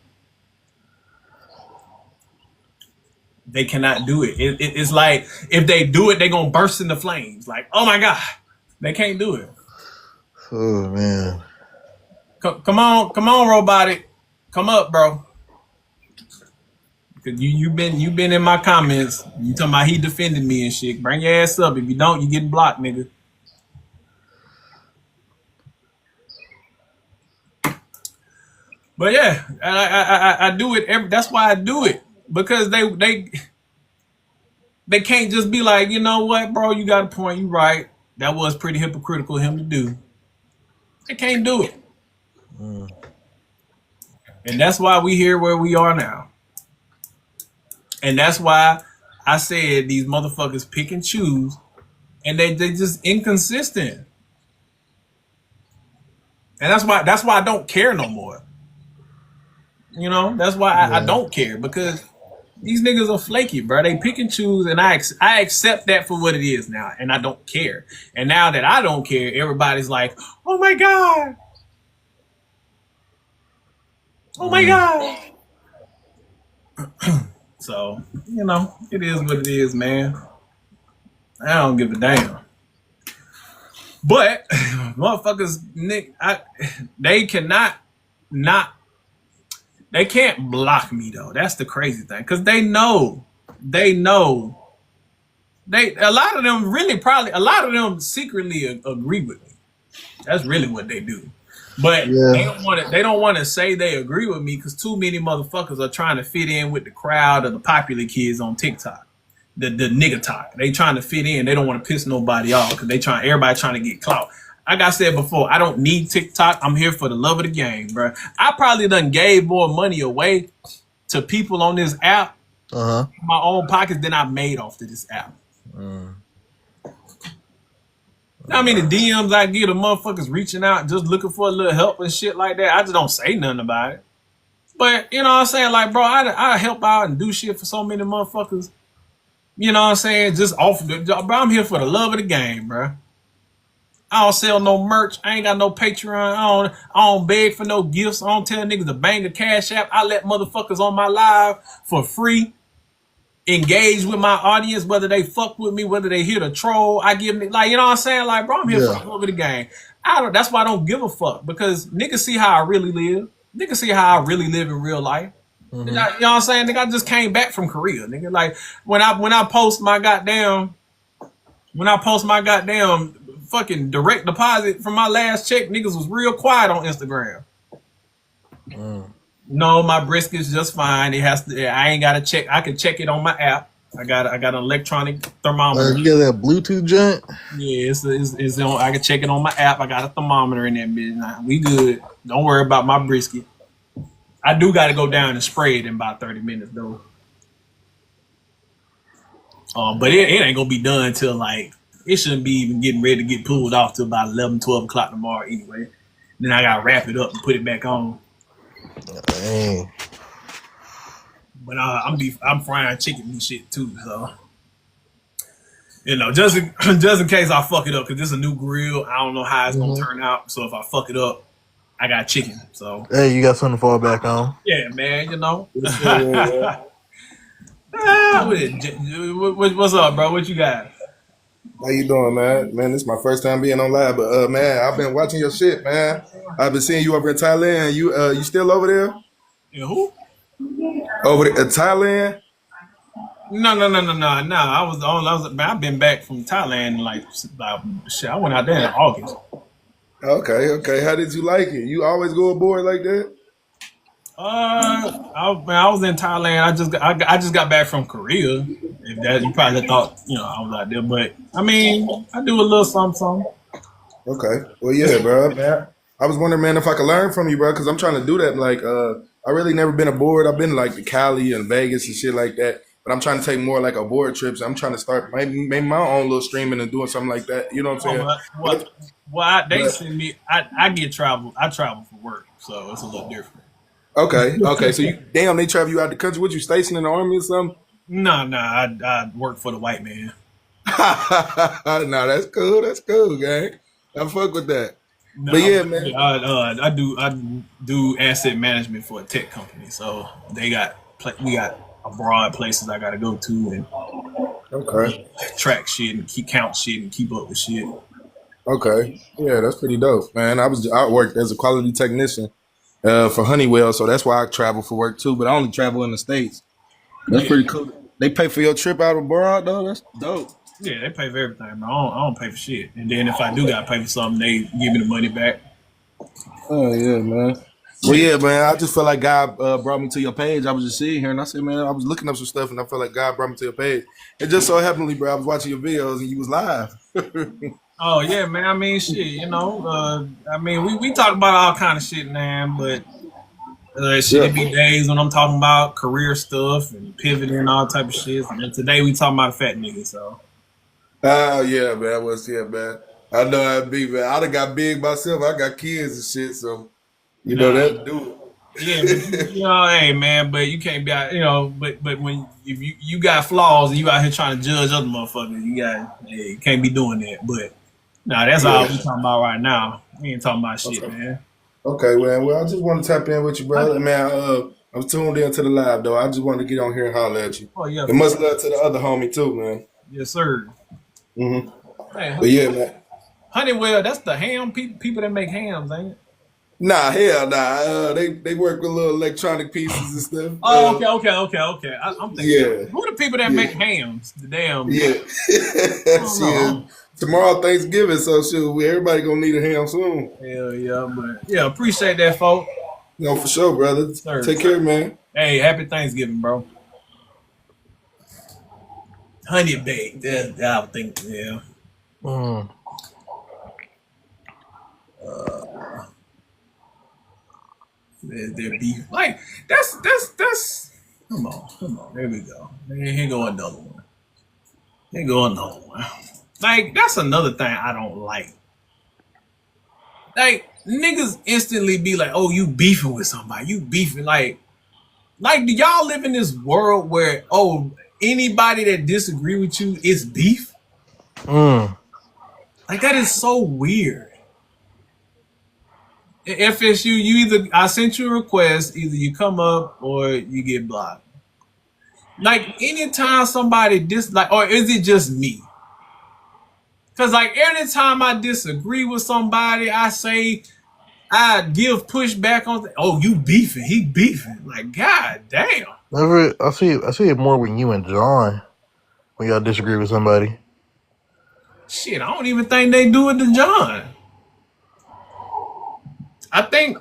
They cannot do it. It's like if they do it, they're gonna burst into flames. Like, oh my God. They can't do it. Oh man. Come on, robotic. Come up, bro. Cause you've been in my comments. You talking about he defended me and shit. Bring your ass up. If you don't, you getting blocked, nigga. But yeah, I do it. That's why I do it, because they can't just be like, you know what, bro, you got a point. You right. That was pretty hypocritical of him to do. They can't do it, and that's why we here where we are now. And that's why I said these motherfuckers pick and choose, and they just inconsistent. And that's why I don't care no more. You know, that's why I don't care, because these niggas are flaky, bro. They pick and choose, and I accept that for what it is now, and I don't care. And now that I don't care, everybody's like, oh my God. Oh my God. So, you know, it is what it is, man. I don't give a damn. But motherfuckers, Nick, they cannot not. They can't block me though. That's the crazy thing, because they know. A lot of them really probably, a lot of them secretly agree with me. That's really what they do. But they don't want to say they agree with me, because too many motherfuckers are trying to fit in with the crowd of the popular kids on TikTok. The nigga talk. They trying to fit in. They don't want to piss nobody off, because everybody trying to get clout. Like I said before, I don't need TikTok. I'm here for the love of the game, bro. I probably done gave more money away to people on this app, my own pockets, than I made off of this app. I mean, the DMs I get of motherfuckers reaching out, just looking for a little help and shit like that, I just don't say nothing about it. But, you know what I'm saying? Like, bro, I help out and do shit for so many motherfuckers. You know what I'm saying? Just off the, bro, I'm here for the love of the game, bro. I don't sell no merch. I ain't got no Patreon. I don't beg for no gifts. I don't tell niggas to bang a Cash App. I let motherfuckers on my live for free engage with my audience, whether they fuck with me, whether they hear the troll. I give them, like, you know what I'm saying? Like, bro, I'm here for the love of the game. That's why I don't give a fuck, because niggas see how I really live. Niggas see how I really live in real life. You know what I'm saying? Nigga, I just came back from Korea. Nigga, like, when I post my goddamn fucking direct deposit from my last check, niggas was real quiet on Instagram. No, my brisket's just fine. It has to. I ain't got to check. I can check it on my app. I got an electronic thermometer. You got that Bluetooth joint? Yeah, it's on. I can check it on my app. I got a thermometer in that bitch. Nah, we good. Don't worry about my brisket. I do got to go down and spray it in about 30 minutes though. But it ain't gonna be done till like it shouldn't be even getting ready to get pulled off till about 11, 12 o'clock tomorrow anyway. Then I gotta wrap it up and put it back on. Dang. But I'm frying chicken and shit too, so you know, just in case I fuck it up, because this is a new grill. I don't know how it's gonna turn out. So if I fuck it up, I got chicken. So Hey, you got something to fall back on? yeah, man, you know. What's What's up, bro? What you got? How you doing, man? Man, this is my first time being on live, but man, I've been watching your shit, man. I've been seeing you over in Thailand. You still over there? Yeah, who? Over there, Thailand? No. I've been back from Thailand like shit. I went out there in August. Okay. How did you like it? You always go aboard like that? I was in Thailand. I just got back from Korea. If that you probably thought I was out there, but I mean I do a little something. Okay. Well, yeah, bro, man. I was wondering, man, if I could learn from you, bro, because I'm trying to do that. Like, I really never been aboard. I've been like to Cali and Vegas and shit like that. But I'm trying to take more like aboard trips. I'm trying to start maybe my own little streaming and doing something like that. You know what I'm saying? They send me. I get travel. I travel for work, so it's a little different. Okay. So they travel you out the country. What, you stationed in the army or something? No. I work for the white man. No, that's cool. That's cool, gang. I fuck with that. No, but yeah, man. I do asset management for a tech company, so we got abroad places I got to go to and track shit and count shit and keep up with shit. Okay, yeah, that's pretty dope, man. I worked as a quality technician for Honeywell, so that's why I travel for work too. But I only travel in the States. That's pretty cool. They pay for your trip out abroad, though. That's dope. Yeah, they pay for everything, bro. I don't pay for shit. And then if I do gotta pay for something, they give me the money back. Oh yeah, man. Well, yeah, man. I just feel like God brought me to your page. I was just sitting here and I said, man, I was looking up some stuff and I felt like God brought me to your page. It just so happened, bro, I was watching your videos and you was live. Oh yeah, man. I mean, shit. I mean, we talk about all kind of shit, man. But it be days when I'm talking about career stuff and pivoting and all type of shit. And then today we talking about a fat nigga, so. Oh yeah, man. Man. I know how it be, man. I done got big myself. I got kids and shit, so that do it. Yeah, hey man, but you can't be out, but when if you got flaws and you out here trying to judge other motherfuckers, you can't be doing that. But that's all we talking about right now. We ain't talking about shit, man. Okay, well, I just want to tap in with you, brother. Man, I'm tuned in to the live though. I just wanted to get on here and holler at you. Oh yeah. And much love to the other homie too, man. Yes, sir. Mm-hmm. Hey, but yeah, man. Honeywell, that's the ham people that make hams, ain't it? Nah, hell nah. They work with little electronic pieces and stuff. Oh, okay. I'm thinking, who the people that make hams? The damn. Yeah. Tomorrow Thanksgiving, so shoot, everybody gonna need a ham soon. Hell yeah, but yeah, appreciate that, folks. No, for sure, brother. Sir. Take care, man. Hey, happy Thanksgiving, bro. Honey baked. I would think, yeah. Their beef. Like, that's come on. There we go. Here go another one. Like, that's another thing I don't like. Like, niggas instantly be like, oh, you beefing with somebody. You beefing. Like, do y'all live in this world where, anybody that disagree with you is beef? Like, that is so weird. FSU, I sent you a request, either you come up or you get blocked. Like, anytime somebody or is it just me? Because, like, anytime I disagree with somebody, I give pushback on, you beefing, he beefing. Like, god damn. I see it more when you and John, when y'all disagree with somebody. Shit, I don't even think they do it to John. I think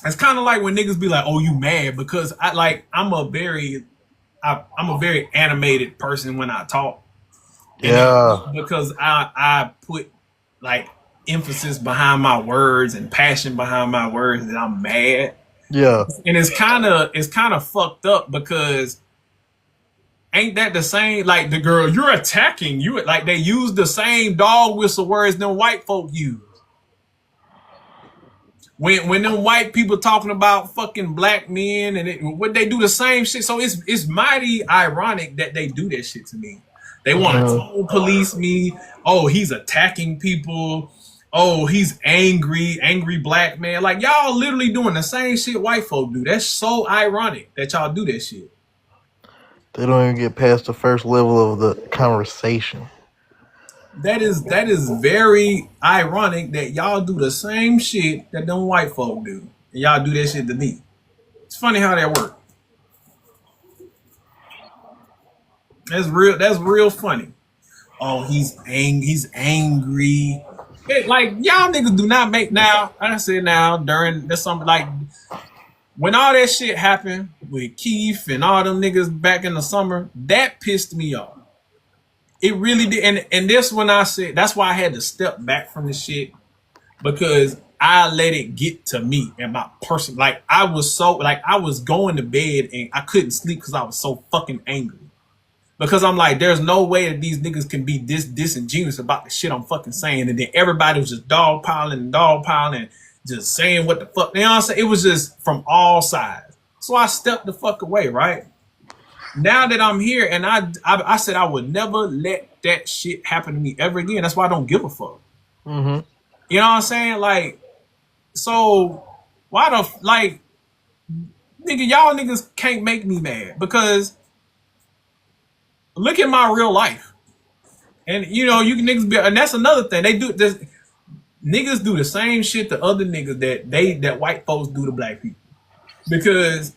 it's kind of like when niggas be like, "Oh, you mad?" Because I'm a very animated person when I talk. Because I put like emphasis behind my words and passion behind my words that I'm mad. Yeah. And it's kind of fucked up because ain't that the same? Like the girl, you're attacking you. Like they use the same dog whistle words them white folk use. When them white people talking about fucking black men and what they do the same shit. So it's mighty ironic that they do that shit to me. They want to tone police me. Oh, he's attacking people. Oh, he's angry black man. Like y'all literally doing the same shit white folk do. That's so ironic that y'all do that shit. They don't even get past the first level of the conversation. That is very ironic that y'all do the same shit that them white folk do. And y'all do that shit to me. It's funny how that works. That's real funny. Oh, he's angry. Like y'all niggas do not make now. Like I said now during the summer, like when all that shit happened with Keith and all them niggas back in the summer, that pissed me off. It really did. And this when I said that's why I had to step back from the shit because I let it get to me and my person. Like I was going to bed and I couldn't sleep because I was so fucking angry. Because I'm like, there's no way that these niggas can be this disingenuous about the shit I'm fucking saying. And then everybody was just dogpiling, just saying what the fuck. You know what I'm saying? It was just from all sides. So I stepped the fuck away, right? Now that I'm here and I said I would never let that shit happen to me ever again. That's why I don't give a fuck. Mm-hmm. You know what I'm saying? Like, so why nigga, y'all niggas can't make me mad because look at my real life. And you know, you can niggas be, and that's another thing. They do this. Niggas do the same shit to other niggas that white folks do to black people. Because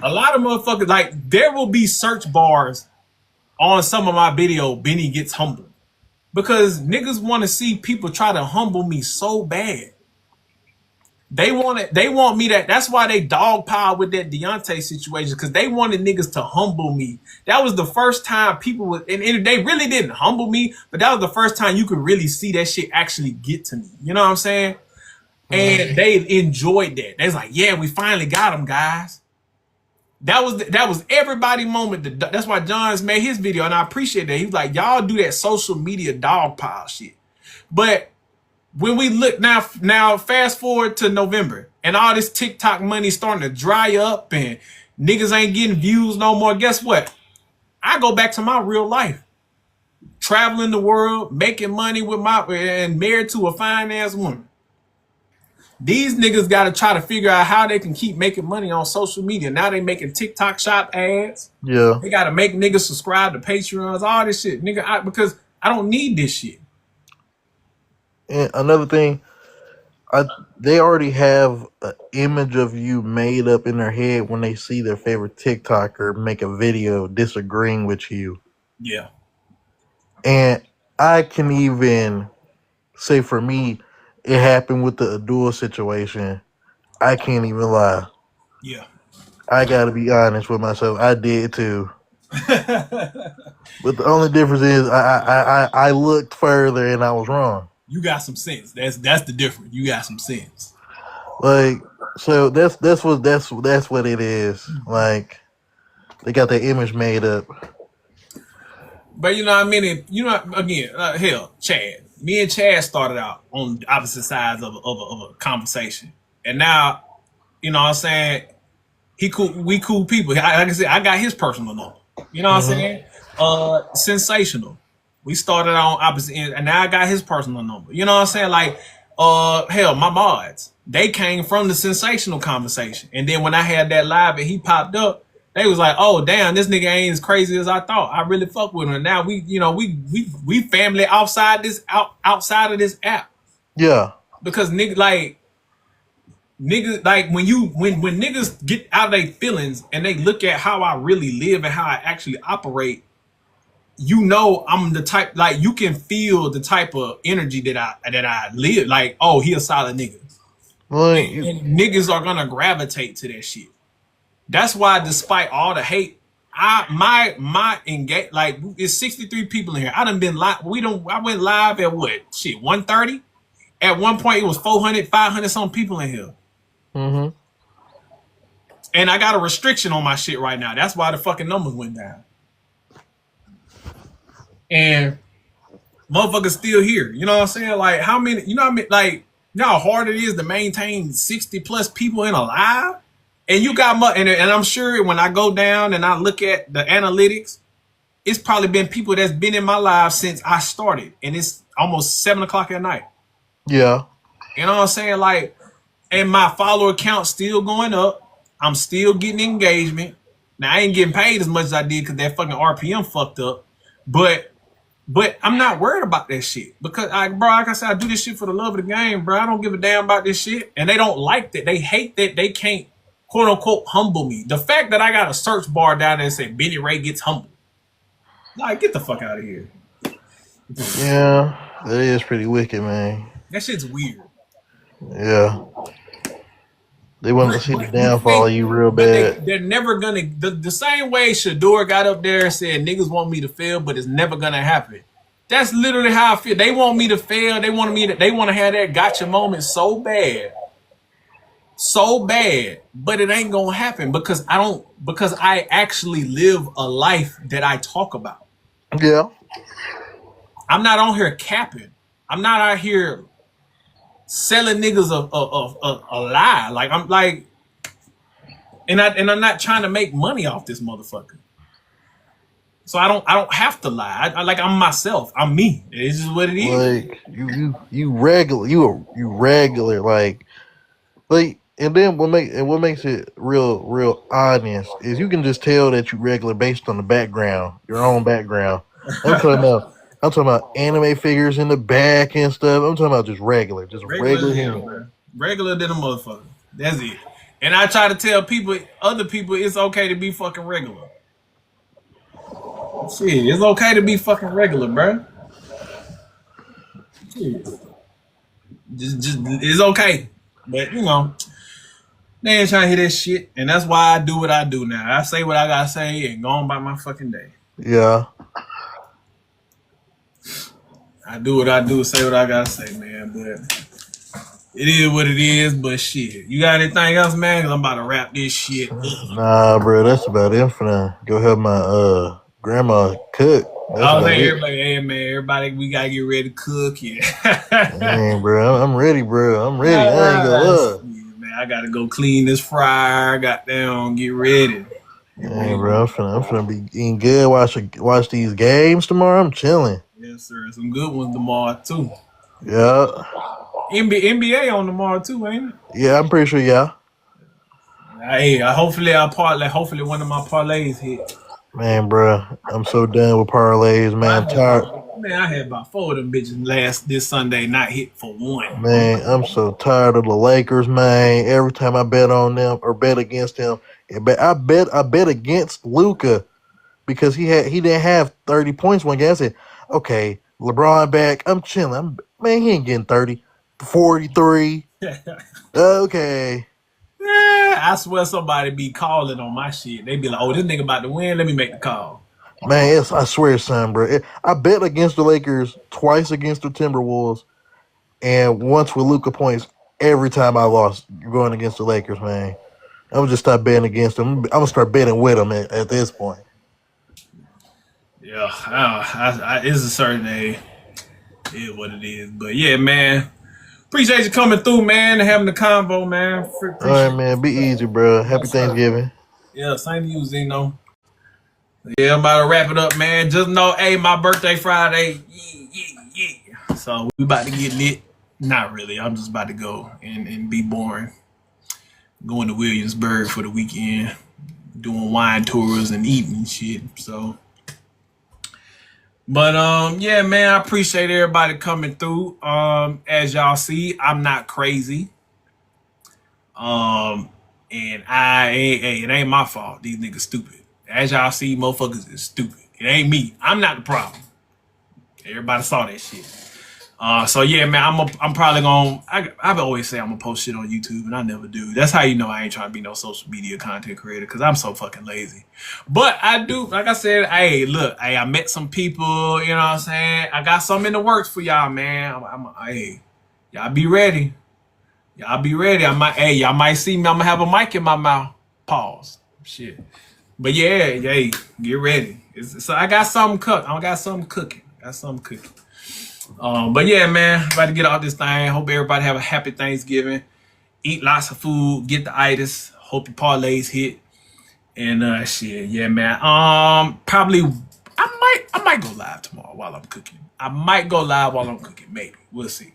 a lot of motherfuckers, like, there will be search bars on some of my video, Benny gets humbled. Because niggas want to see people try to humble me so bad. They want me that's why they dogpile with that Deontay situation, because they wanted niggas to humble me. That was the first time people would, and they really didn't humble me, but that was the first time you could really see that shit actually get to me. You know what I'm saying? And they enjoyed that. They was like, yeah, we finally got him, guys. That was everybody moment. That's why John's made his video, and I appreciate that. He was like, y'all do that social media dogpile shit. But when we look now fast forward to November and all this TikTok money starting to dry up and niggas ain't getting views no more. Guess what? I go back to my real life, traveling the world, making money and married to a fine ass woman. These niggas got to try to figure out how they can keep making money on social media. Now they making TikTok shop ads. Yeah. They got to make niggas subscribe to Patreons, all this shit. Nigga, because I don't need this shit. And another thing, they already have an image of you made up in their head when they see their favorite TikToker make a video disagreeing with you. Yeah. And I can even say for me, it happened with the Abdul situation. I can't even lie. Yeah. I got to be honest with myself. I did too. But the only difference is I looked further and I was wrong. You got some sense. That's the difference. You got some sense. Like, so that's what it is. Like, they got their image made up. But you know what I mean? You know, again, hell, Chad. Me and Chad started out on opposite sides of a conversation. And now, you know what I'm saying? We cool people. Like I said, I got his personal number. You know what I'm saying? Sensational. We started on opposite ends, and now I got his personal number. You know what I'm saying? Like, hell, my mods, they came from the sensational conversation. And then when I had that live and he popped up, they was like, oh, damn, this nigga ain't as crazy as I thought. I really fuck with him. And now we family outside of this app. Yeah. Because niggas like when niggas get out of their feelings and they look at how I really live and how I actually operate, you know, I'm the type, like, you can feel the type of energy that I live. Like, oh, he a solid nigga. And niggas are gonna gravitate to that shit. That's why, despite all the hate, my engage, like, it's 63 people in here. I done been live. I went live at what? Shit, 1:30. At one point, it was 400, 500 some people in here. Mm-hmm. And I got a restriction on my shit right now. That's why the fucking numbers went down. and motherfuckers still here. You know what I'm saying? Like how many? You know what I mean? Like you know how hard it is to maintain 60 plus people in a live, and you got and I'm sure when I go down and I look at the analytics, it's probably been people that's been in my live since I started, and it's almost 7 o'clock at night. Yeah. You know what I'm saying? Like, and my follower count still going up. I'm still getting engagement. Now I ain't getting paid as much as I did because that fucking RPM fucked up. But I'm not worried about that shit because bro, like I said, I do this shit for the love of the game, bro. I don't give a damn about this shit, and they don't like that. They hate that they can't quote unquote humble me. The fact that I got a search bar down there that said Benny Ray gets humbled. Like, get the fuck out of here. Yeah, that is pretty wicked, man. That shit's weird. Yeah. They want to see the But you downfall think, of you real but bad. they're never gonna the same way Shador got up there and said niggas want me to fail, but it's never gonna happen. That's literally how I feel. They want me to fail. They want to have that gotcha moment so bad, but it ain't gonna happen because I actually live a life that I talk about. Yeah. I'm not on here capping. I'm not out here selling niggas a lie. Like I'm like, and I'm not trying to make money off this motherfucker. So I don't have to lie. I'm myself. I'm me. It's just what it is. Like you regular like, and then what makes it real honest is you can just tell that you regular based on the background, your own background. I'm talking about anime figures in the back and stuff. I'm talking about just regular Regular hell, human. man. Regular than a motherfucker. That's it. And I try to tell other people, it's okay to be fucking regular. Shit, it's okay to be fucking regular, bro. Shit. Just it's okay. But you know, they ain't trying to hear that shit. And that's why I do what I do now. I say what I gotta say and go on by my fucking day. Yeah. I do what I do, say what I gotta say, man. But it is what it is. But shit, you got anything else, man? Cause I'm about to wrap this shit up. Nah, bro, that's about it for now. Go help my grandma cook. That's I was about saying, it. everybody, we gotta get ready to cook here. Dang, bro, I'm ready, bro. I'm ready. I ain't gonna lie. Man, I gotta go clean this fryer. Goddamn, get ready. Hey, bro, I'm finna be eating good. Watch these games tomorrow. I'm chilling. Yes, sir. Some good ones tomorrow too. Yeah. NBA on tomorrow too, ain't it? Yeah, I'm pretty sure. Yeah. Hey, hopefully one of my parlays hit. Man, bro, I'm so done with parlays, man. I'm tired. I had about 4 of them bitches this Sunday not hit for one. Man, I'm so tired of the Lakers, man. Every time I bet on them or bet against them, I bet against Luka because he didn't have 30 points one game. I said, okay, LeBron back. I'm chilling. Man, he ain't getting 30, 43. Okay. Yeah, I swear somebody be calling on my shit. They be like, "Oh, this nigga about to win. Let me make the call." Man, I swear, son, bro. I bet against the Lakers twice against the Timberwolves, and once with Luka points. Every time I lost going against the Lakers, man. I'm gonna just stop betting against them. I'm gonna start betting with them at this point. Yeah, it's a certain age. It is what it is. But yeah, man. Appreciate you coming through, man, and having the convo, man. All right, man. Be easy, bro. Happy Thanksgiving. Yeah, same to you, Zeno. Yeah, I'm about to wrap it up, man. Just know, hey, my birthday Friday. Yeah. So we about to get lit. Not really. I'm just about to go and be boring. Going to Williamsburg for the weekend, doing wine tours and eating and shit. So, but yeah, man, I appreciate everybody coming through. As y'all see, I'm not crazy. And it ain't my fault. These niggas stupid. As y'all see, motherfuckers is stupid. It ain't me. I'm not the problem. Everybody saw that shit. So yeah, man, I'm probably gonna. I always say I'm gonna post shit on YouTube, and I never do. That's how you know I ain't trying to be no social media content creator because I'm so fucking lazy. But I do, like I said, hey, look, hey, I met some people. You know what I'm saying? I got something in the works for y'all, man. Hey, y'all be ready. Y'all be ready. Y'all might see me. I'm gonna have a mic in my mouth. Pause. Shit. But yeah, get ready. So I got something cooked. I got something cooking. But yeah, man, about to get out this thing. Hope everybody have a happy Thanksgiving. Eat lots of food. Get the itis. Hope your parlays hit. And shit, yeah, man. Probably I might go live tomorrow while I'm cooking. Maybe. We'll see.